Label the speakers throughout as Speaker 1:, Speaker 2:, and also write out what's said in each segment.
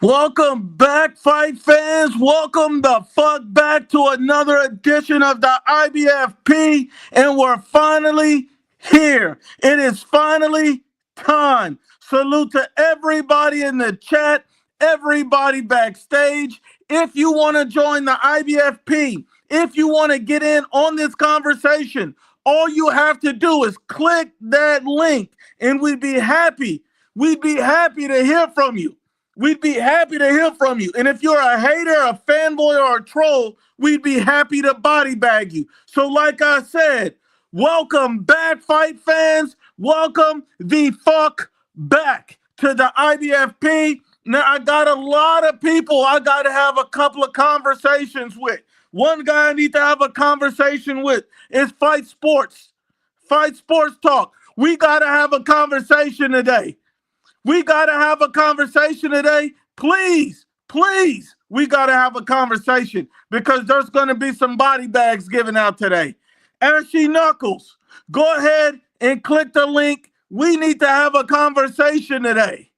Speaker 1: Welcome back, fight fans. Welcome the fuck back to another edition of the IBFP. And we're finally here. It is finally time. Salute to everybody in the chat, everybody backstage. If you want to join the IBFP, if you want to get in on this conversation, all you have to do is click that link and we'd be happy. We'd be happy to hear from you. We'd be happy to hear from you. And if you're a hater, a fanboy, or a troll, we'd be happy to body bag you. So like I said, welcome back, fight fans. Welcome the fuck back to the IBFP. Now, I got a lot of people I got to have a couple of conversations with. One guy I need to have a conversation with is Fight Sports. Fight Sports Talk. We got to have a conversation today. We got to have a conversation today. Please, we got to have a conversation because there's going to be some body bags given out today. Ashy Knuckles, go ahead and click the link. We need to have a conversation today.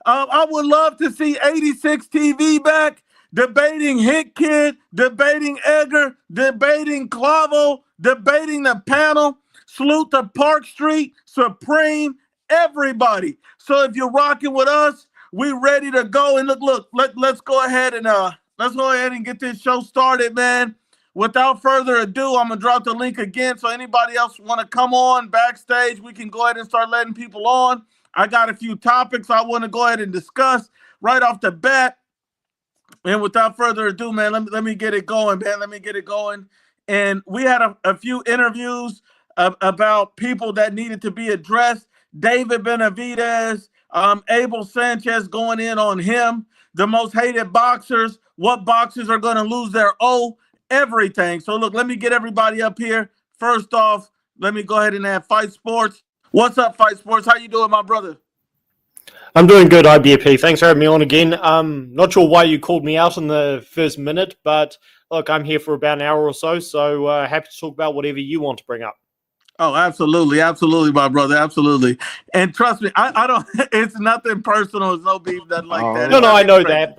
Speaker 1: I would love to see 86 TV back, debating Hit Kid, debating Edgar, debating Clavo, debating the panel. Salute to Park Street, Supreme, everybody. So if you're rocking with us, we ready to go. And let's go ahead and get this show started, man. Without further ado, I'm gonna drop the link again. So anybody else want to come on backstage, we can go ahead and start letting people on. I got a few topics I want to go ahead and discuss right off the bat. And without further ado, man, let me get it going, man. Let me get it going. And we had a few interviews about people that needed to be addressed. David Benavidez, Abel Sanchez going in on him, the most hated boxers, what boxers are going to lose their O, everything. So look, let me get everybody up here. First off, let me go ahead and add Fight Sports. What's up, Fight Sports? How you doing, my brother?
Speaker 2: I'm doing good, IBFP. Thanks for having me on again. Not sure why you called me out in the first minute, but look, I'm here for about an hour or so, happy to talk about whatever you want to bring up.
Speaker 1: Oh, absolutely, my brother, absolutely. And trust me, I don't. It's nothing personal. It's no beef, nothing like that.
Speaker 2: No, I know that.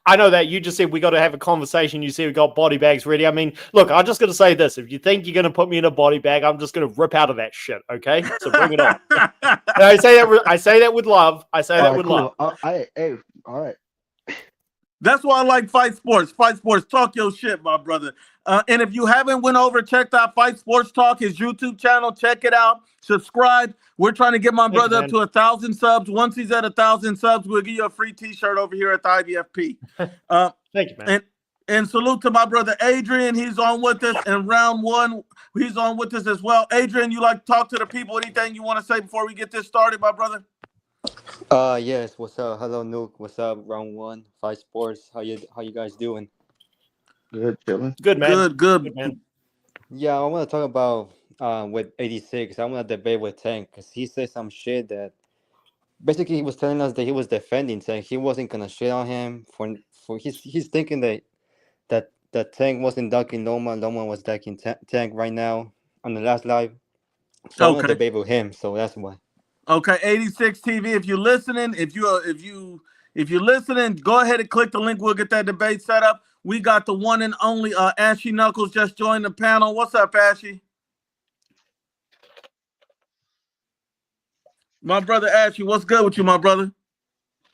Speaker 2: I know that. You just said we got to have a conversation. You said we got body bags ready. I mean, look, I'm just going to say this. If you think you're going to put me in a body bag, I'm just going to rip out of that shit, okay? So bring it on. I say that with love. I say that with love.
Speaker 3: All right.
Speaker 1: That's why I like Fight Sports. Fight Sports, talk your shit, my brother. And if you haven't went over, checked out Fight Sports Talk, his YouTube channel, check it out. Subscribe. We're trying to get my brother up to 1,000 subs. Once he's at 1,000 subs, we'll give you a free T-shirt over here at the IBFP.
Speaker 2: Thank you, man.
Speaker 1: And salute to my brother Adrian. He's on with us in round one. He's on with us as well. Adrian, you like to talk to the people? Anything you want to say before we get this started, my brother?
Speaker 4: Yes. What's up? Hello, Nuke. What's up? Round one, Fight Sports. How you guys doing?
Speaker 3: Good, chilling.
Speaker 2: Good, man.
Speaker 1: Good,
Speaker 4: man. Yeah, I want to talk about with 86. I want to debate with Tank because he said some shit that basically he was telling us that he was defending Tank. He wasn't gonna shit on him for he's thinking that Tank wasn't ducking Loma. Loma was ducking Tank right now on the last live. So I want to debate with him. So that's why.
Speaker 1: Okay, 86 TV. If you're listening, if you're listening, go ahead and click the link. We'll get that debate set up. We got the one and only Ashy Knuckles just joined the panel. What's up, Ashy? My brother Ashy, what's good with you, my brother?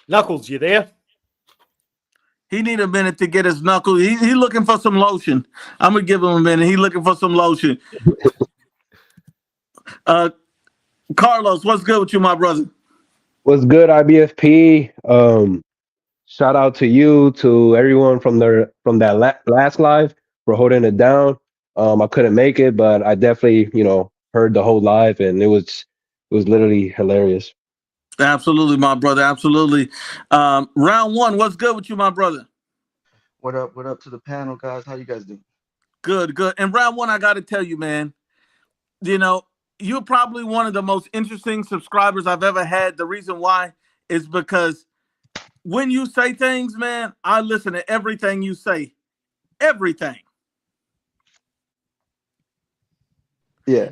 Speaker 2: Knuckles, you there?
Speaker 1: He need a minute to get his knuckles. He looking for some lotion. I'm gonna give him a minute. He looking for some lotion. Carlos, what's good with you, my brother?
Speaker 5: What's good, IBFP? Shout out to you, to everyone from that last live for holding it down. I couldn't make it, but I definitely, heard the whole live, and it was literally hilarious.
Speaker 1: Absolutely, my brother. Absolutely. Round one, what's good with you, my brother?
Speaker 3: What up to the panel, guys? How you guys doing?
Speaker 1: Good. And round one, I got to tell you, man, you're probably one of the most interesting subscribers I've ever had. The reason why is because when you say things, man, I listen to everything you say. Everything.
Speaker 3: Yeah.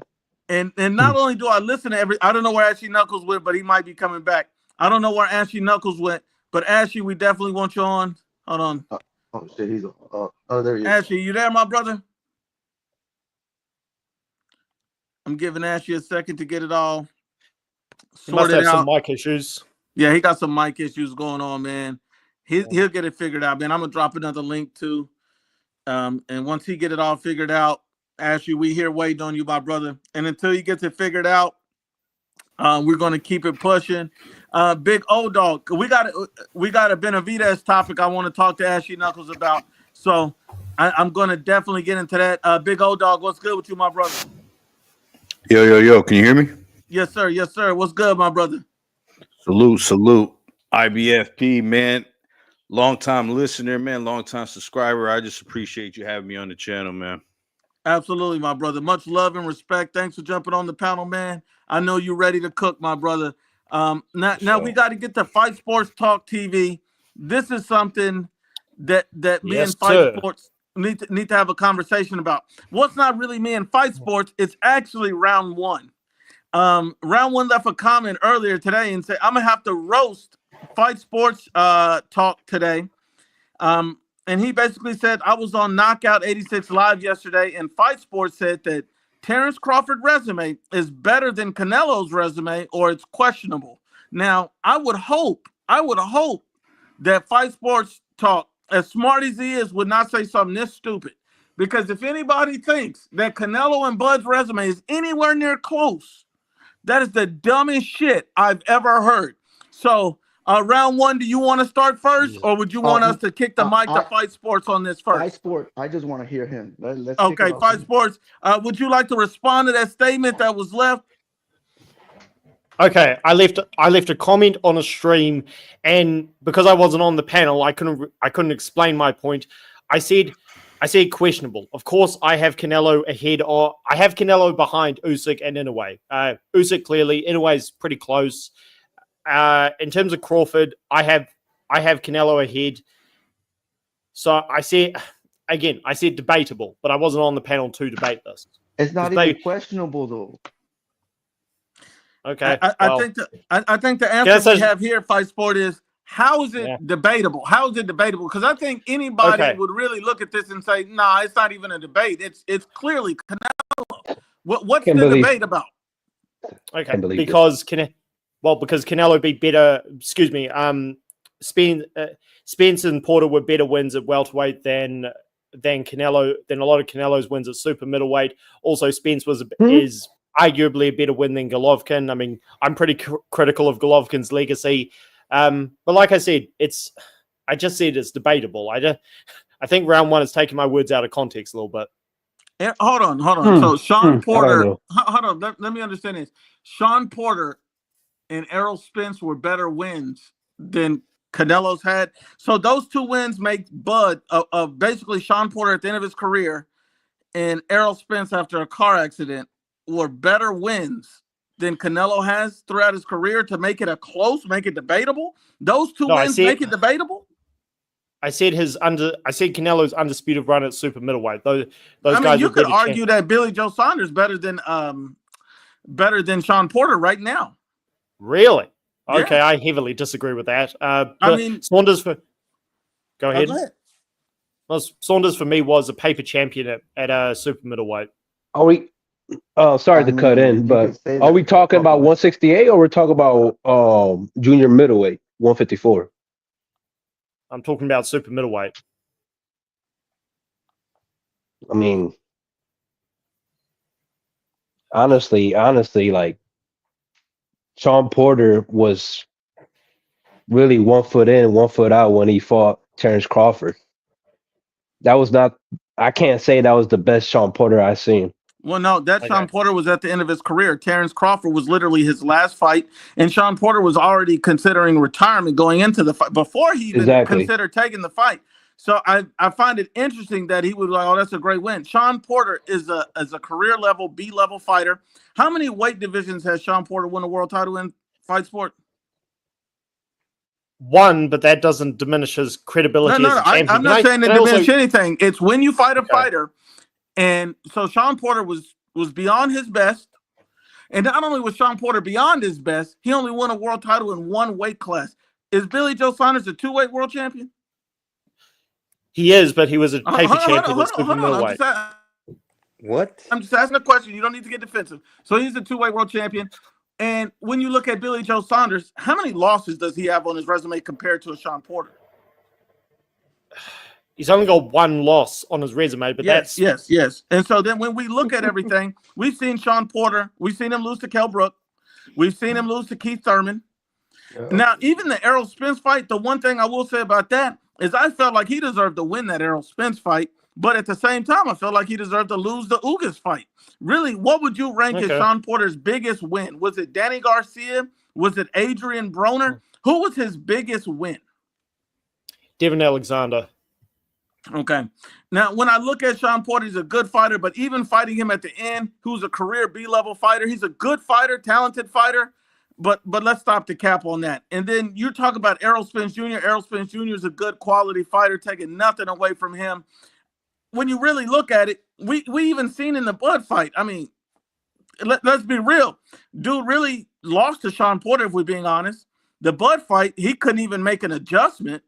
Speaker 1: And not only do I listen to I don't know where Ashy Knuckles went, but he might be coming back. I don't know where Ashy Knuckles went, But Ashley, we definitely want you on. Hold on.
Speaker 3: Oh shit, he's on. Oh, there he is.
Speaker 1: Ashley, you there, my brother? I'm giving Ashley a second to get it all
Speaker 2: He must
Speaker 1: sorted
Speaker 2: have some
Speaker 1: out.
Speaker 2: mic issues.
Speaker 1: Yeah, he got some mic issues going on, man. He'll get it figured out, man. I'm gonna drop another link too. And once he get it all figured out, Ashley, we here waiting on you, my brother. And until he gets it figured out, we're gonna keep it pushing. Big O Dog, we got a Benavidez topic I want to talk to Ashley Knuckles about. So I'm gonna definitely get into that. Big O Dog, what's good with you, my brother?
Speaker 6: Yo, can you hear me?
Speaker 1: Yes, sir. Yes, sir. What's good, my brother?
Speaker 6: Salute. IBFP, man. Long time listener, man. Long time subscriber. I just appreciate you having me on the channel, man.
Speaker 1: Absolutely, my brother. Much love and respect. Thanks for jumping on the panel, man. I know you're ready to cook, my brother. Now we got to get to Fight Sports Talk TV. This is something that me
Speaker 2: Yes,
Speaker 1: and Fight
Speaker 2: sir.
Speaker 1: Sports need to have a conversation about. What's not really me and Fight Sports? It's actually round one. Round one left a comment earlier today and said, I'm gonna have to roast Fight Sports Talk today. And he basically said, I was on Knockout 86 Live yesterday, and Fight Sports said that Terrence Crawford resume is better than Canelo's resume, or it's questionable. Now, I would hope that Fight Sports Talk, as smart as he is, would not say something this stupid. Because if anybody thinks that Canelo and Bud's resume is anywhere near close, that is the dumbest shit I've ever heard. So, round one, do you want to start first, or would you want us to kick the mic to Fight Sports on this first?
Speaker 3: Fight Sport. I just want to hear him. Let's
Speaker 1: okay, Fight Sports. Would you like to respond to that statement that was left?
Speaker 2: Okay, I left a comment on a stream, and because I wasn't on the panel, I couldn't explain my point. I said questionable. Of course, I have Canelo ahead, or I have Canelo behind Usyk and Inoue. Usyk clearly, Inoue's pretty close. In terms of Crawford, I have Canelo ahead. So I said debatable, but I wasn't on the panel to debate this.
Speaker 3: It's not even questionable though.
Speaker 2: Okay.
Speaker 1: I think the answer we have here, Fight Sport, is how is it debatable? How is it debatable? Because I think anybody would really look at this and say, nah, it's not even a debate. It's clearly Canelo. What's the debate about?
Speaker 2: Okay, because Canelo beat better. Excuse me. Spence and Porter were better wins at welterweight than Canelo, than a lot of Canelo's wins at super middleweight. Also, Spence is arguably a better win than Golovkin. I mean, I'm pretty critical of Golovkin's legacy, but like I said, I just said it's debatable. I think round one is taking my words out of context a little bit.
Speaker 1: Yeah, hold on. So Sean Porter, hold on. Let me understand this. Sean Porter and Errol Spence were better wins than Canelo's had. So those two wins make Bud basically Sean Porter at the end of his career and Errol Spence after a car accident were better wins than Canelo has throughout his career to make it make it debatable. Those two wins make it debatable.
Speaker 2: I said Canelo's undisputed run at super middleweight. Those guys.
Speaker 1: You could argue that Billy Joe Saunders better than Sean Porter right now.
Speaker 2: Really? Okay,
Speaker 1: Yeah.
Speaker 2: I heavily disagree with that. Saunders for. Go ahead. Well, Saunders for me was a paper champion at super middleweight.
Speaker 5: Are we? Sorry to cut in, but are we talking about 168 or we're talking about junior middleweight 154?
Speaker 2: I'm talking about super middleweight.
Speaker 5: I mean, honestly, like Sean Porter was really 1 foot in, 1 foot out when he fought Terrence Crawford. That was not. I can't say that was the best Sean Porter I've seen.
Speaker 1: Well, no, Sean Porter was at the end of his career. Terrence Crawford was literally his last fight, and Sean Porter was already considering retirement going into the fight before he even considered taking the fight. So I find it interesting that he was like, oh, that's a great win. Sean Porter is a career level, B-level fighter. How many weight divisions has Sean Porter won a world title in Fight Sport?
Speaker 2: One, but that doesn't diminish his credibility as a champion.
Speaker 1: I'm not saying it diminishes anything. It's when you fight a fighter. And so Sean Porter was beyond his best. And not only was Sean Porter beyond his best, he only won a world title in one weight class. Is Billy Joe Saunders a two-weight world champion?
Speaker 2: He is, but he was a paper
Speaker 1: Hold
Speaker 2: champion at
Speaker 1: on.
Speaker 2: super middleweight.
Speaker 4: What?
Speaker 1: I'm just asking a question. You don't need to get defensive. So he's a two-weight world champion. And when you look at Billy Joe Saunders, how many losses does he have on his resume compared to a Sean Porter?
Speaker 2: He's only got one loss on his resume, but
Speaker 1: yes. And so then when we look at everything, we've seen Sean Porter. We've seen him lose to Kell Brook. We've seen him lose to Keith Thurman. Now, even the Errol Spence fight, the one thing I will say about that is I felt like he deserved to win that Errol Spence fight. But at the same time, I felt like he deserved to lose the Ugas fight. Really, what would you rank as Sean Porter's biggest win? Was it Danny Garcia? Was it Adrian Broner? Who was his biggest win?
Speaker 2: Devin Alexander.
Speaker 1: Okay. Now, when I look at Sean Porter, he's a good fighter, but even fighting him at the end, who's a career B-level fighter, he's a good fighter, talented fighter, but let's stop the cap on that. And then you talk about Errol Spence Jr. Errol Spence Jr. is a good quality fighter, taking nothing away from him. When you really look at it, we even seen in the Bud fight, I mean, let's be real. Dude really lost to Sean Porter, if we're being honest. The Bud fight, he couldn't even make an adjustment.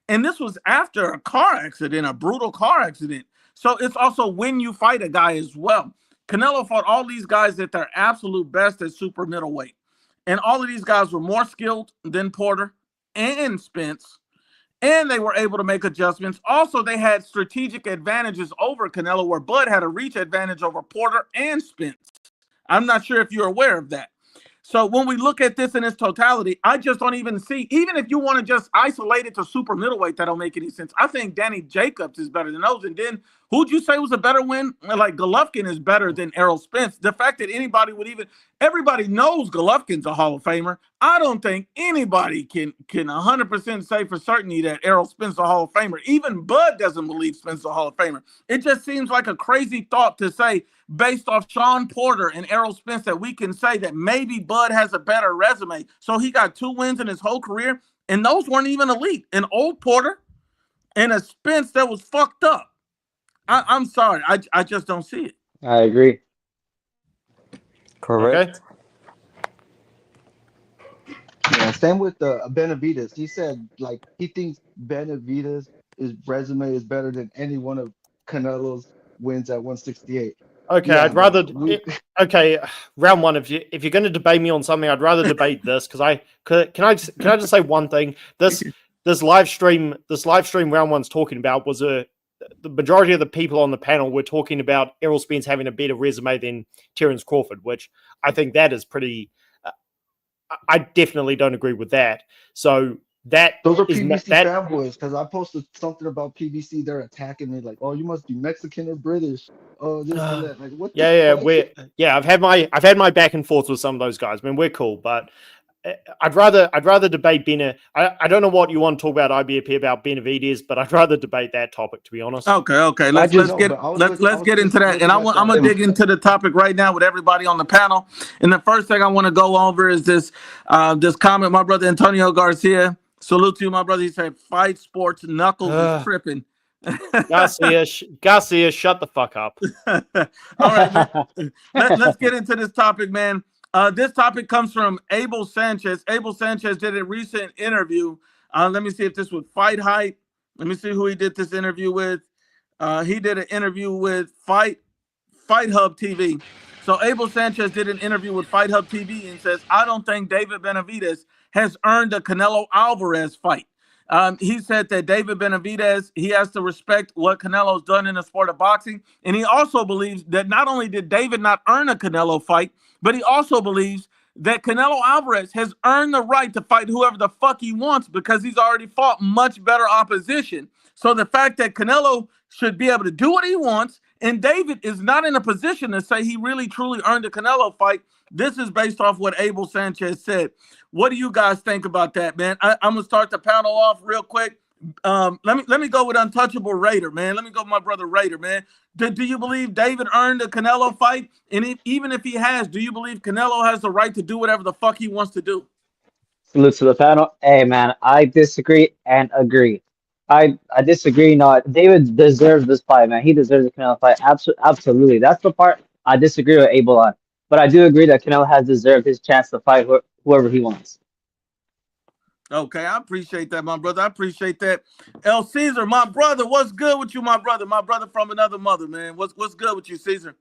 Speaker 1: And this was after a car accident, a brutal car accident. So it's also when you fight a guy as well. Canelo fought all these guys at their absolute best at super middleweight. And all of these guys were more skilled than Porter and Spence. And they were able to make adjustments. Also, they had strategic advantages over Canelo, where Bud had a reach advantage over Porter and Spence. I'm not sure if you're aware of that. So when we look at this in its totality, I just don't even see, even if you want to just isolate it to super middleweight, that don't make any sense. I think Danny Jacobs is better than those. And then who'd you say was a better win? Like Golovkin is better than Errol Spence. The fact that anybody would even, everybody knows Golovkin's a Hall of Famer. I don't think anybody can 100% say for certainty that Errol Spence is a Hall of Famer. Even Bud doesn't believe Spence is a Hall of Famer. It just seems like a crazy thought to say, based off Sean Porter and Errol Spence, that we can say that maybe Bud has a better resume. So he got 2 wins in his whole career, and those weren't even elite. An old Porter and a Spence that was fucked up. I'm sorry. I just don't see it.
Speaker 7: I agree.
Speaker 4: Correct.
Speaker 2: Okay.
Speaker 3: Yeah, same with Benavidez. He said like he thinks Benavidez' resume is better than any one of Canelo's wins at 168.
Speaker 2: Okay,
Speaker 3: Yeah,
Speaker 2: I'd rather.
Speaker 3: we-
Speaker 2: Okay, round one. If you're going to debate me on something, I'd rather debate this because can I just say one thing? This live stream round one's talking about was the majority of the people on the panel were talking about Errol Spence having a better resume than Terence Crawford, which I think that is pretty. I definitely don't agree with that. So that
Speaker 3: Those are
Speaker 2: is
Speaker 3: PBC
Speaker 2: that.
Speaker 3: fanboys because I posted something about PBC. They're attacking me like, "Oh, you must be Mexican or British." Oh, this and that. Like, what?
Speaker 2: I've had my back and forth with some of those guys. I mean, we're cool, but I'd rather debate I don't know what you want to talk about IBFP about Benavidez, but I'd rather debate that topic, to be honest.
Speaker 1: Okay. Let's get into that, and I'm gonna dig into the topic right now with everybody on the panel. And the first thing I want to go over is this comment. My brother Antonio Garcia, salute to you, my brother. He said, "Fight sports, Knuckles is tripping."
Speaker 2: Garcia, shut the fuck up.
Speaker 1: All right, let's get into this topic, man. This topic comes from Abel Sanchez. Abel Sanchez did a recent interview. Let me see if this was Fight Hype. Let me see who he did this interview with. He did an interview with Fight Hub TV. So Abel Sanchez did an interview with Fight Hub TV and says, "I don't think David Benavidez has earned a Canelo Alvarez fight." He said that David Benavidez, he has to respect what Canelo's done in the sport of boxing. And he also believes that not only did David not earn a Canelo fight, but he also believes that Canelo Alvarez has earned the right to fight whoever the fuck he wants because he's already fought much better opposition. So the fact that Canelo should be able to do what he wants and David is not in a position to say he really truly earned a Canelo fight, this is based off what Abel Sanchez said. What do you guys think about that, man? I'm gonna start the panel off real quick. Let me go with Untouchable Raider, man. Let me go with my brother Raider, man. Do you believe David earned a Canelo fight? And even if he has, do you believe Canelo has the right to do whatever the fuck he wants to do?
Speaker 7: Salute to the panel. Hey, man, I disagree and agree. I disagree. No, David deserves this fight, man. He deserves a Canelo fight. Absolutely. That's the part I disagree with Abel on. But I do agree that Canelo has deserved his chance to fight whoever he wants.
Speaker 1: Okay, I appreciate that, my brother. I appreciate that. El Caesar, my brother, what's good with you, my brother? My brother from another mother, man. What's good with you, Caesar?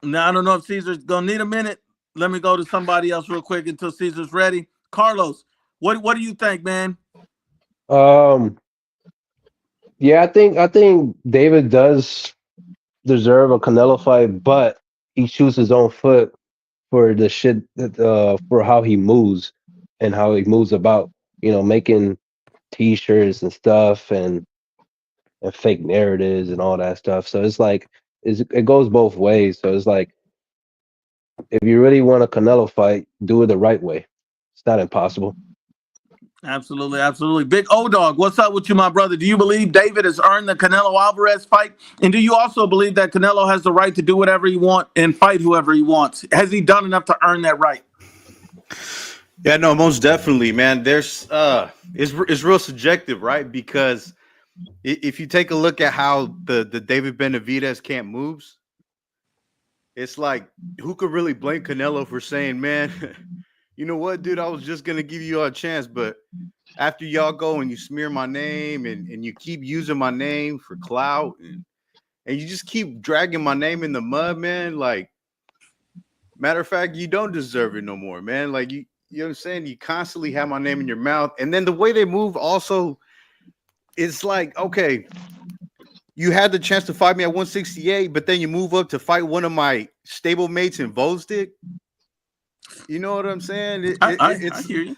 Speaker 1: Now I don't know if Caesar's gonna need a minute. Let me go to somebody else real quick until Caesar's ready. Carlos, what do you think, man?
Speaker 5: Um, yeah, I think David does deserve a Canelo fight, but he shoots his own foot for the shit that for how he moves and how he moves about, making t-shirts and stuff and fake narratives and all that stuff. So it's like it goes both ways. So it's like if you really want a Canelo fight, do it the right way. It's not impossible.
Speaker 1: Absolutely, absolutely. Big O Dog, what's up with you, my brother? Do you believe David has earned the Canelo Alvarez fight? And do you also believe that Canelo has the right to do whatever he wants and fight whoever he wants? Has he done enough to earn that right?
Speaker 6: Yeah, no, most definitely, man. There's it's real subjective, right? Because if you take a look at how the David Benavidez camp moves, it's like who could really blame Canelo for saying, man, you know what, dude, I was just gonna give you a chance, but after y'all go and you smear my name and you keep using my name for clout and you just keep dragging my name in the mud, man, like matter of fact, you don't deserve it no more, man. Like you know what I'm saying? You constantly have my name in your mouth. And then the way they move also, it's like, okay, you had the chance to fight me at 168, but then you move up to fight one of my stablemates in Volstick. You know what I'm saying?
Speaker 1: I hear you.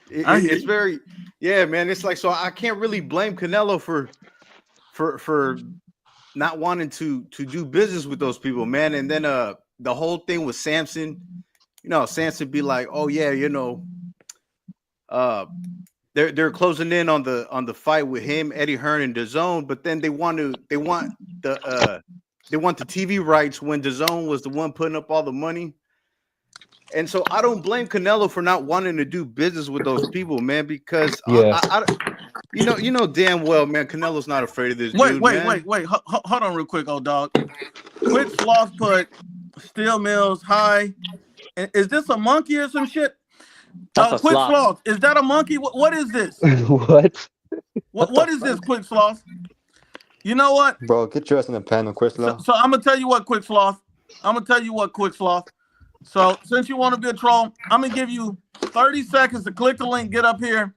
Speaker 6: It's very, yeah, man. It's like, so I can't really blame Canelo for not wanting to do business with those people, man. And then the whole thing with Samson, Samson be like, oh yeah, they're closing in on the fight with him, Eddie Hearn, and DAZN, but then they want the TV rights when DAZN was the one putting up all the money. And so I don't blame Canelo for not wanting to do business with those people, man, because
Speaker 5: Yeah.
Speaker 6: you know damn well, man, Canelo's not afraid of this dude, man.
Speaker 1: Wait. Hold on real quick, old dog. Quick Sloth put Steel Mills high. Is this a monkey or some shit?
Speaker 4: That's a
Speaker 1: Quick
Speaker 4: slot.
Speaker 1: Sloth, is that a monkey? What is this?
Speaker 5: What?
Speaker 1: What is this, Quick Sloth? You know what?
Speaker 4: Bro, get your ass in the panel, Chris.
Speaker 1: So I'm gonna tell you what, Quick Sloth. So since you want to be a troll, I'm gonna give you 30 seconds to click the link, get up here,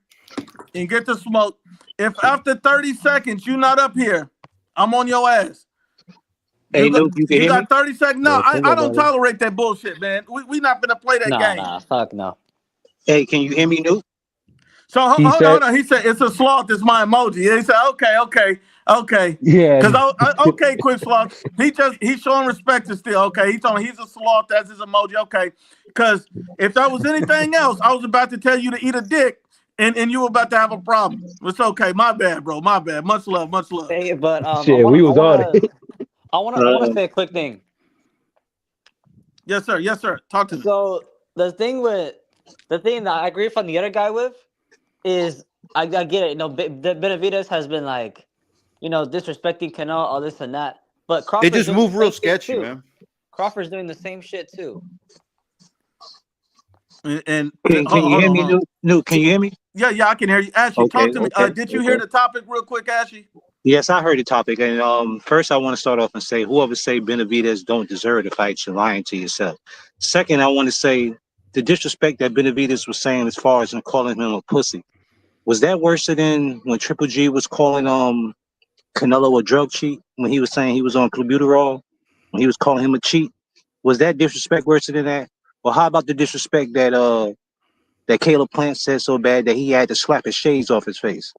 Speaker 1: and get the smoke. If after 30 seconds you're not up here, I'm on your ass.
Speaker 8: Hey, Luke, you can
Speaker 1: You
Speaker 8: hear
Speaker 1: got
Speaker 8: me?
Speaker 1: 30 seconds. No,
Speaker 4: Yeah, think
Speaker 1: I don't
Speaker 4: about it.
Speaker 1: tolerate that bullshit, man. We not gonna play that game.
Speaker 4: Nah, fuck no.
Speaker 8: Hey, can you hear me, Luke?
Speaker 1: So
Speaker 5: He
Speaker 1: hold
Speaker 5: said-
Speaker 1: on. He said it's a sloth. It's my emoji. He said okay.
Speaker 5: Yeah.
Speaker 1: Because okay, Quick Sloth. He's showing respect to still. Okay, he told me he's a sloth. That's his emoji. Okay, because if that was anything else, I was about to tell you to eat a dick, and you were about to have a problem. It's okay. My bad, bro. My bad. Much love.
Speaker 4: Hey, but
Speaker 5: Shit, we was on it.
Speaker 4: I wanna say a quick thing.
Speaker 1: Yes, sir. Talk to me.
Speaker 4: So the thing that I agree from the other guy with is I get it. Benavidez has been like, disrespecting Canelo, all this and that. But
Speaker 6: They
Speaker 4: Crawford's
Speaker 6: just
Speaker 4: doing
Speaker 6: move
Speaker 4: the
Speaker 6: real
Speaker 4: same shit
Speaker 6: sketchy,
Speaker 4: too.
Speaker 6: man.
Speaker 4: Crawford's doing the same shit too.
Speaker 1: And
Speaker 8: Can you hear me, Luke? Luke, can you hear me?
Speaker 1: Yeah, I can hear you. Ashley, talk to me. Did you hear the topic real quick, Ashley?
Speaker 8: Yes, I heard the topic. And first, I want to start off and say, whoever say Benavidez don't deserve the fight, you're lying to yourself. Second, I want to say the disrespect that Benavidez was saying as far as calling him a pussy. Was that worse than when Triple G was calling Canelo a drug cheat when he was saying he was on clenbuterol, when he was calling him a cheat? Was that disrespect worse than that? Or how about the disrespect that Caleb Plant said so bad that he had to slap his shades off his face?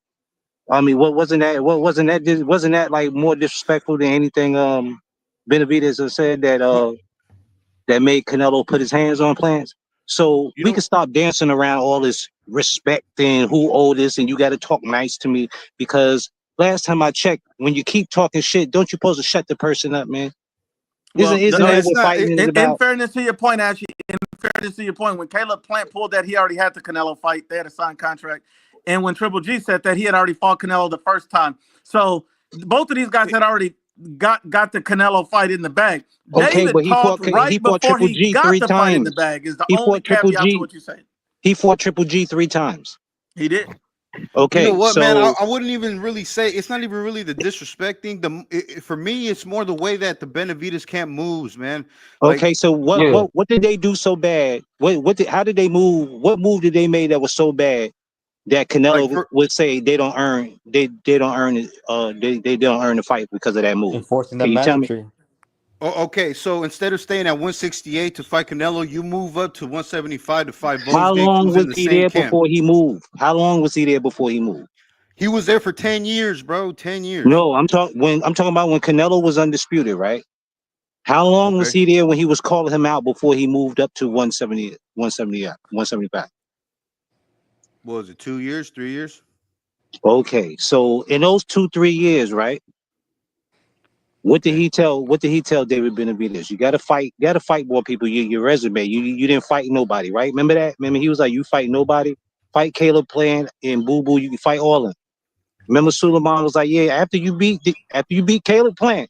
Speaker 8: I mean, wasn't that like more disrespectful than anything Benavidez has said that made Canelo put his hands on Plants? So we can stop dancing around all this respect and who owe this and you got to talk nice to me, because last time I checked, when you keep talking shit, don't you supposed to shut the person up, man? Isn't that what fighting is about?
Speaker 1: In fairness to your point, Ashley, when Caleb Plant pulled that, he already had the Canelo fight. They had a signed contract. And when Triple G said that, he had already fought Canelo the first time. So both of these guys had already got the Canelo fight in the bag.
Speaker 8: Okay,
Speaker 1: David
Speaker 8: but he fought
Speaker 1: right before
Speaker 8: Triple G
Speaker 1: he got
Speaker 8: 3
Speaker 1: the fight in the
Speaker 8: times.
Speaker 1: bag is the
Speaker 8: He
Speaker 1: only
Speaker 8: fought Triple
Speaker 1: caveat
Speaker 8: G.
Speaker 1: to what you say.
Speaker 8: He fought Triple G 3 times.
Speaker 1: He did.
Speaker 8: Okay,
Speaker 6: You know what,
Speaker 8: so
Speaker 6: man? I wouldn't even really say it's not even really the disrespecting. For me, it's more the way that the Benavidez camp moves, man. Like,
Speaker 8: okay, so
Speaker 5: Yeah.
Speaker 8: what did they do so bad? How did they move? What move did they make that was so bad that
Speaker 6: like
Speaker 8: Canelo
Speaker 6: for
Speaker 8: would say they don't earn they don't earn it they don't earn the fight because of that move?
Speaker 4: Enforcing the
Speaker 8: Can you tell me?
Speaker 4: mandatory.
Speaker 6: okay, so instead of staying at 168 to fight Canelo, you move up to 175 to fight
Speaker 8: How
Speaker 6: Bosniak,
Speaker 8: long
Speaker 6: who's
Speaker 8: was
Speaker 6: in the
Speaker 8: he
Speaker 6: same
Speaker 8: there
Speaker 6: camp.
Speaker 8: before he moved? How long was he there before he moved?
Speaker 6: He was there for 10 years, bro. 10 years.
Speaker 8: No, I'm talking about when Canelo was undisputed, right? How long was
Speaker 6: Okay.
Speaker 8: he there when he was calling him out before he moved up to 175?
Speaker 6: What was it, 2 years, 3 years?
Speaker 8: Okay, so in those 2-3 years, right? What did
Speaker 6: Okay.
Speaker 8: he tell? What did he tell David Benavidez? You got to fight. You got to fight more people. Your resume. You didn't fight nobody, right? Remember that? Remember he was like, you fight nobody. Fight Caleb Plant and Boo Boo. You can fight all of them. Remember Suleiman was like, yeah. After you beat Caleb Plant,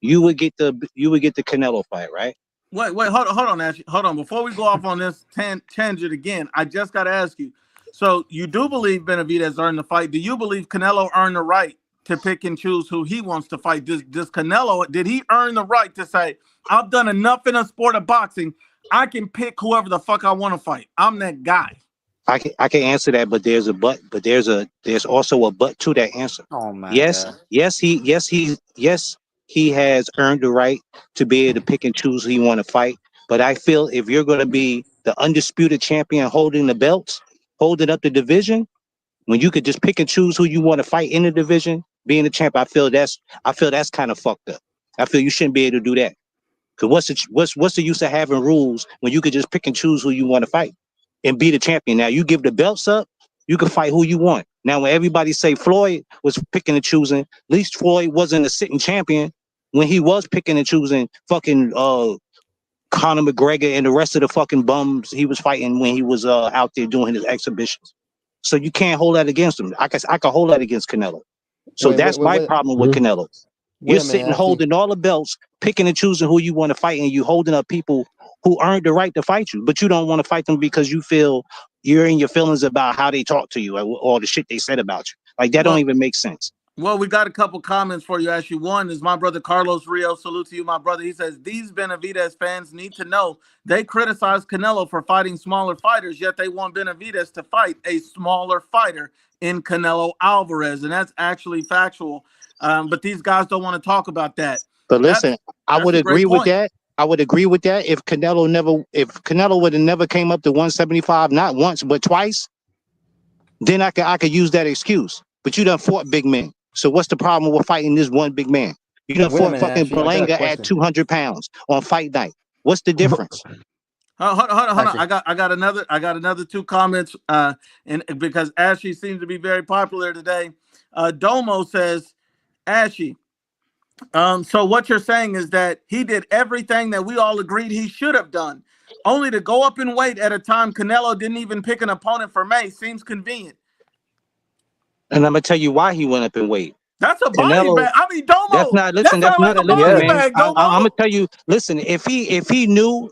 Speaker 8: you would get the Canelo fight, right?
Speaker 1: Wait, hold on, Ashley. Hold on. Before we go off on this tangent again, I just got to ask you. So you do believe Benavidez earned the fight? Do you believe Canelo earned the right to pick and choose who he wants to fight? Does Canelo, did he earn the right to say, I've done enough in a sport of boxing, I can pick whoever the fuck I want to fight? I'm that guy.
Speaker 8: I can answer that, but there's a but. But there's also a but to that answer.
Speaker 4: Oh my
Speaker 8: Yes,
Speaker 4: God.
Speaker 8: he has earned the right to be able to pick and choose who he want to fight. But I feel if you're going to be the undisputed champion holding the belts, holding up the division, when you could just pick and choose who you want to fight in the division, being the champ, I feel that's kind of fucked up. I feel you shouldn't be able to do that. Because what's the use of having rules when you could just pick and choose who you want to fight and be the champion? Now you give the belts up, you can fight who you want. Now when everybody say Floyd was picking and choosing, at least Floyd wasn't a sitting champion when he was picking and choosing fucking Conor McGregor and the rest of the fucking bums he was fighting when he was out there doing his exhibitions. So you can't hold that against him. I can hold that against Canelo. So that's my problem with Canelo. You're sitting holding all the belts, picking and choosing who you want to fight, and you holding up people who earned the right to fight you, but you don't want to fight them because you feel you're in your feelings about how they talk to you or the shit they said about you. Like that don't even make sense.
Speaker 1: Well, we got a couple comments for you, actually. One is my brother Carlos Rio. Salute to you, my brother. He says, these Benavidez fans need to know they criticize Canelo for fighting smaller fighters, yet they want Benavidez to fight a smaller fighter in Canelo Alvarez. And that's actually factual. But these guys don't want to talk about that.
Speaker 8: But listen, I would agree with that. I would agree with that if Canelo would have never came up to 175, not once, but twice, then I could use that excuse. But you done fought big men. So what's the problem with fighting this one big man? You done fought fucking Berlanga at 200 pounds on fight night. What's the difference?
Speaker 1: Hold on. I got another two comments. And because Ashley seems to be very popular today. Domo says, Ashley, so what you're saying is that he did everything that we all agreed he should have done, only to go up in weight at a time Canelo didn't even pick an opponent for May. Seems convenient.
Speaker 8: And I'm gonna tell you why he went up in weight.
Speaker 1: That's a body bag. I mean, Domo.
Speaker 8: That's not a
Speaker 1: body bag, Domo.
Speaker 8: I'm gonna tell you. Listen, if he knew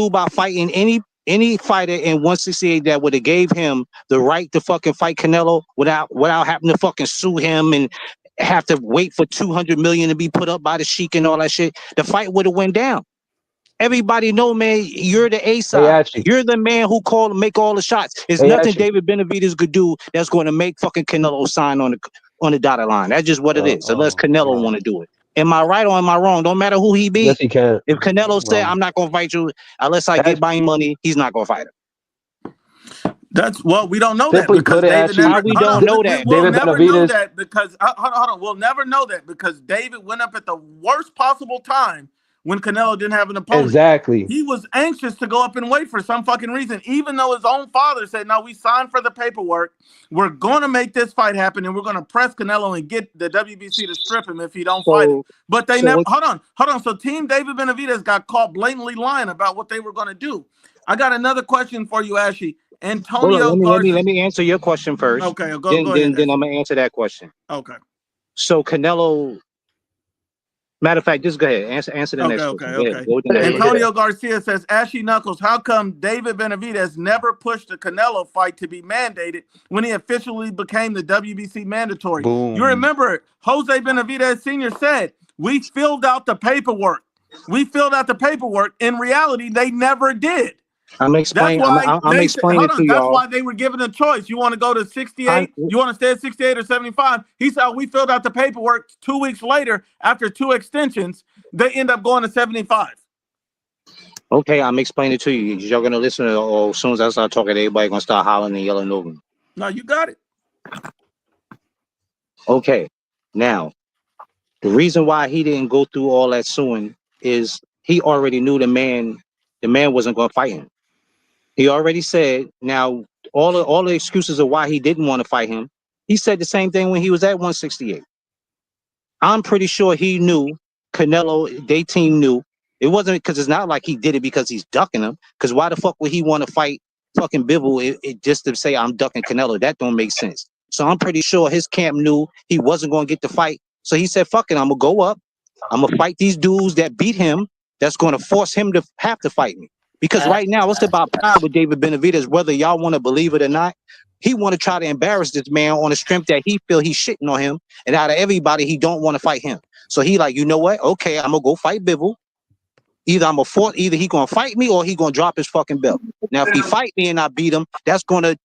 Speaker 8: about fighting any fighter in 168 that would have gave him the right to fucking fight Canelo without having to fucking sue him and have to wait for 200 million to be put up by the Sheik and all that shit, the fight would have went down. Everybody know, man, you're the A side. You're the man who make all the shots. There's nothing David Benavidez could do that's going to make fucking Canelo sign on the dotted line. That's just what it is. Unless Canelo want to do it. Am I right or am I wrong? Don't matter who he beat.
Speaker 5: Yes, he can.
Speaker 8: If Canelo said, I'm not going to fight you unless I get my money, he's not going to fight him.
Speaker 1: We don't know that because David never.
Speaker 8: We don't know that.
Speaker 1: We'll never know that because hold on. We'll never know that because David went up at the worst possible time when Canelo didn't have an opponent.
Speaker 5: Exactly.
Speaker 1: He was anxious to go up and wait for some fucking reason, even though his own father said, "No, we signed for the paperwork. We're going to make this fight happen, and we're going to press Canelo and get the WBC to strip him if he don't fight him." But they never. Hold on. So Team David Benavidez got caught blatantly lying about what they were going to do. I got another question for you, Ashley. Antonio Garcia.
Speaker 8: Let me answer your question first.
Speaker 1: Okay, go ahead.
Speaker 8: Then I'm gonna answer that question.
Speaker 1: Okay.
Speaker 8: So Canelo, Matter of fact, just go ahead. Answer the next question. Go ahead. Go with the next question.
Speaker 1: Antonio Garcia says, Ashy Knuckles, how come David Benavidez never pushed the Canelo fight to be mandated when he officially became the WBC mandatory?
Speaker 4: Boom.
Speaker 1: You remember, Jose Benavidez Sr. said, we filled out the paperwork. In reality, they never did.
Speaker 8: I'm explaining. I'm explaining to
Speaker 1: That's
Speaker 8: y'all.
Speaker 1: why they were given a choice. You want to go to 68? You want to stay at 68 or 75? He said, we filled out the paperwork 2 weeks later after 2 extensions. They end up going to 75.
Speaker 8: Okay, I'm explaining to you. Y'all gonna listen, or as soon as I start talking, everybody gonna start hollering and yelling over me.
Speaker 1: No, you got it.
Speaker 8: Okay, now the reason why he didn't go through all that suing is he already knew the man wasn't gonna fight him. He already said. Now all the excuses of why he didn't want to fight him. He said the same thing when he was at 168. I'm pretty sure he knew. Canelo, they team knew. It wasn't because it's not like he did it because he's ducking him. Because why the fuck would he want to fight fucking Bivol just to say I'm ducking Canelo? That don't make sense. So I'm pretty sure his camp knew he wasn't going to get the fight. So he said, fuck it, I'm going to go up. I'm going to fight these dudes that beat him. That's going to force him to have to fight me. Because right now, it's about pride with David Benavidez, whether y'all want to believe it or not. He want to try to embarrass this man on the strength that he feel he's shitting on him. And out of everybody, he don't want to fight him. So he like, you know what? Okay, I'm going to go fight Bivol. Either he gonna fight me or he gonna drop his fucking belt. Now, if he fight me and I beat him, that's gonna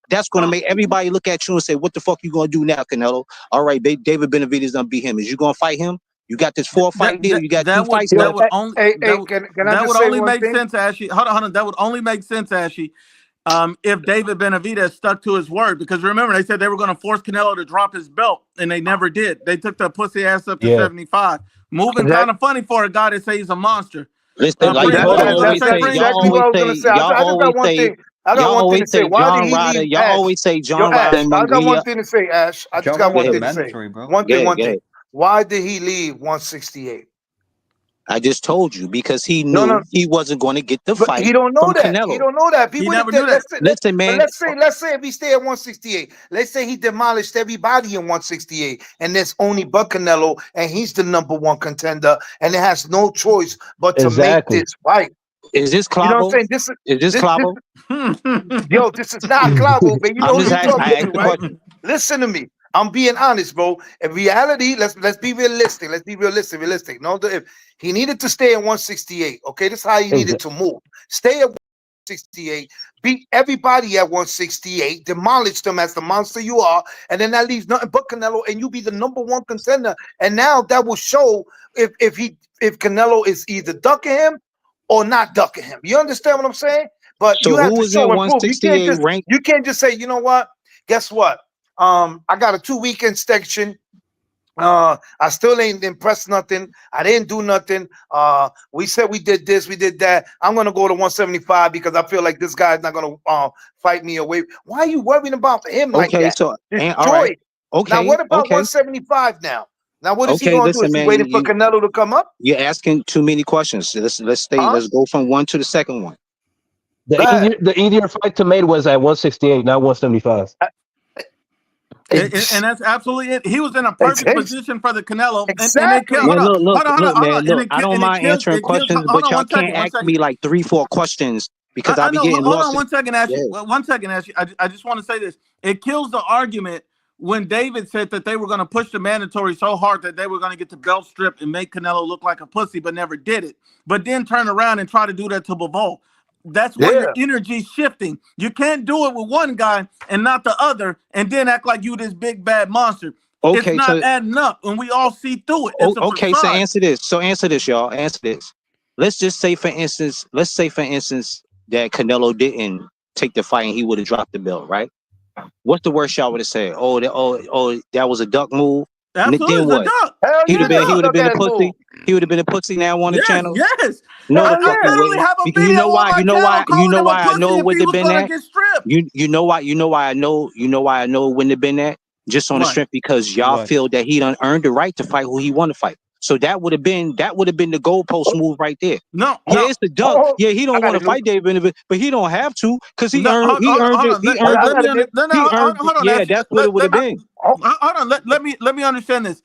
Speaker 8: make everybody look at you and say, "What the fuck you gonna do now, Canelo?" All right, David Benavidez done beat him. Is you gonna fight him? You got this 4-fight deal. You got 2 fights.
Speaker 9: Can I just say one thing?
Speaker 1: Sense, Ashy. Hold on. That would only make sense, Ashy, if David Benavidez stuck to his word. Because remember, they said they were going to force Canelo to drop his belt, and they never did. They took the pussy ass up to 75. Moving kind of funny for a guy to say he's a monster.
Speaker 8: Listen, like y'all always say, y'all always say John Ryder and
Speaker 9: I got one thing to say, Ash. I just got one thing to say. One thing. Why did he leave 168?
Speaker 8: I just told you because he knew he wasn't going to get the fight.
Speaker 9: He don't know that.
Speaker 8: Canelo.
Speaker 9: He don't know that. People
Speaker 1: never knew that.
Speaker 8: Listen, man.
Speaker 9: Let's say if he stay at 168. Let's say he demolished everybody in 168, and there's only but Canelo, and he's the #1 contender, and it has no choice but to make this fight.
Speaker 8: Is this Clavo?
Speaker 9: You know what I'm saying?
Speaker 8: Is this Clavo?
Speaker 9: Yo, this is not Clavo, man. You know who you're talking to, right?
Speaker 8: Question.
Speaker 9: Listen to me. I'm being honest, bro. In reality, let's be realistic. Let's be realistic. No, if he needed to stay at 168, okay, this is how he needed to move. Stay at 168, beat everybody at 168, demolish them as the monster you are, and then that leaves nothing but Canelo, and you be the #1 contender. And now that will show if Canelo is either ducking him or not ducking him. You understand what I'm saying? But
Speaker 8: so
Speaker 9: you have
Speaker 8: who
Speaker 9: to
Speaker 8: was
Speaker 9: show
Speaker 8: in
Speaker 9: and prove. You can't just say, you know what? Guess what? I got a 2-week extension. I still ain't impressed nothing. I didn't do nothing. We said we did this, we did that. I'm gonna go to 175 because I feel like this guy's not gonna fight me away. Why are you worrying about him like that?
Speaker 8: So all right. Okay.
Speaker 9: Now what about 175 now? Now what is he gonna do? Is he waiting for Canelo to come up?
Speaker 8: You're asking too many questions. Let's let's go from one to the second one.
Speaker 5: The easier fight to make was at 168, not 175.
Speaker 1: And that's absolutely it. He was in a perfect position for the Canelo.
Speaker 9: Exactly.
Speaker 1: Hold on.
Speaker 8: Look, I don't mind answering questions, but y'all can't ask me like 3-4 questions because I'll be getting lost.
Speaker 1: Hold on 1 second, Ashley. 1 second, Ashley. I just want to say this. It kills the argument when David said that they were going to push the mandatory so hard that they were going to get the belt stripped and make Canelo look like a pussy, but never did it. But then turn around and try to do that to Bivol. That's where your energy's shifting. You can't do it with one guy and not the other, and then act like you this big bad monster.
Speaker 8: Okay,
Speaker 1: it's not adding up, and we all see through it. It's
Speaker 8: okay, so answer this, y'all. Answer this. Let's just say, for instance, that Canelo didn't take the fight and he would have dropped the belt, right? What's the worst y'all would have said? Oh, that was a duck move.
Speaker 1: Absolutely,
Speaker 8: then what? He would have been a pussy.
Speaker 1: Move.
Speaker 8: He would have been a pussy now on the channel.
Speaker 1: Yes.
Speaker 8: No, the fuck you know why I know it would have been that. You know why I know it wouldn't have been that. Just on the strength because y'all feel that he done earned the right to fight who he want to fight. So that would have been the goalpost move right there. It's the duck. He don't want to fight David Benavidez, but he don't have to because he earned it. Yeah, that's what it would have been.
Speaker 1: Hold on. Let me understand this.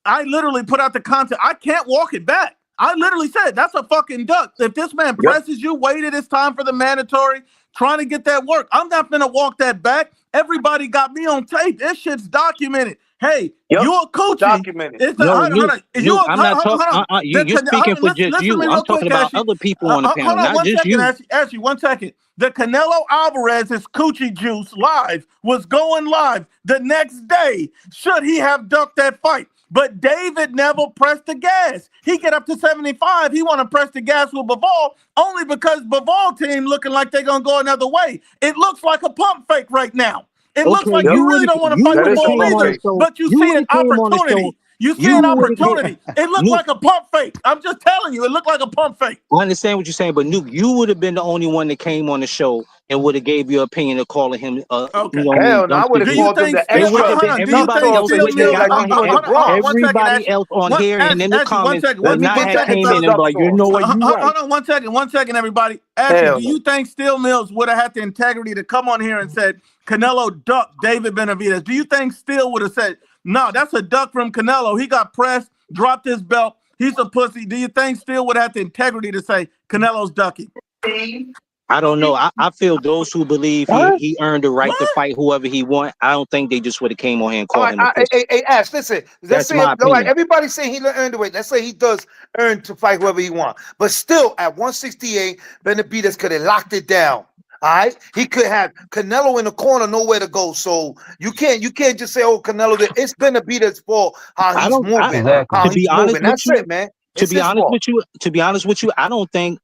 Speaker 1: I literally put out the content. I can't walk it back. I literally said, that's a fucking duck. If this man presses you, waited his time for the mandatory, trying to get that work, I'm not going to walk that back. Everybody got me on tape. This shit's documented. Hey, you a coochie.
Speaker 9: Documented.
Speaker 1: It's
Speaker 8: No,
Speaker 1: hold on.
Speaker 8: you, I'm not talking. You're speaking for just
Speaker 1: listen
Speaker 8: you.
Speaker 1: to me
Speaker 8: I'm
Speaker 1: real
Speaker 8: talking
Speaker 1: quick,
Speaker 8: about
Speaker 1: Ashley.
Speaker 8: other people on the panel,
Speaker 1: Hold on
Speaker 8: not
Speaker 1: one
Speaker 8: just
Speaker 1: second,
Speaker 8: you.
Speaker 1: Ashley, 1 second. The Canelo Alvarez's coochie juice live was going live the next day. Should he have ducked that fight? But David never pressed the gas. He get up to 75. He want to press the gas with Bivol only because Bivol team looking like they're going to go another way. It looks like a pump fake right now. It looks like you really don't want to fight Bivol either, but you see an opportunity. You see an opportunity. It looked like a pump fake. I'm just telling you, it looked like a pump fake.
Speaker 8: I understand what you're saying, but Nuke, you would have been the only one that came on the show and would have gave your opinion of calling him.
Speaker 1: Okay.
Speaker 9: Hell no, I would have called him the extra.
Speaker 8: Everybody else
Speaker 9: Like
Speaker 8: everybody else on here and in the comments would not have came in and like, you know what, you right.
Speaker 1: Hold on 1 second, everybody. Actually, do you think Steel Mills would have had the integrity to come on here and said Canelo ducked David Benavidez? Do you think Steel would have said, no, that's a duck from Canelo. He got pressed, dropped his belt. He's a pussy. Do you think Steel would have the integrity to say Canelo's ducking?
Speaker 8: I don't know. I feel those who believe he earned the right to fight whoever he want. I don't think they just would have came on here and called him.
Speaker 9: Hey, Ash, listen. Let's say everybody's saying he earned the weight. Let's say he does earn to fight whoever he wants. But still, at 168, Benavidez could have locked it down. All right, he could have Canelo in the corner, nowhere to go. So you can't just say, "Oh, Canelo." It's Benavidez's fault how he's moving.
Speaker 8: To be honest
Speaker 9: That's it, man.
Speaker 8: To be honest with you, I don't think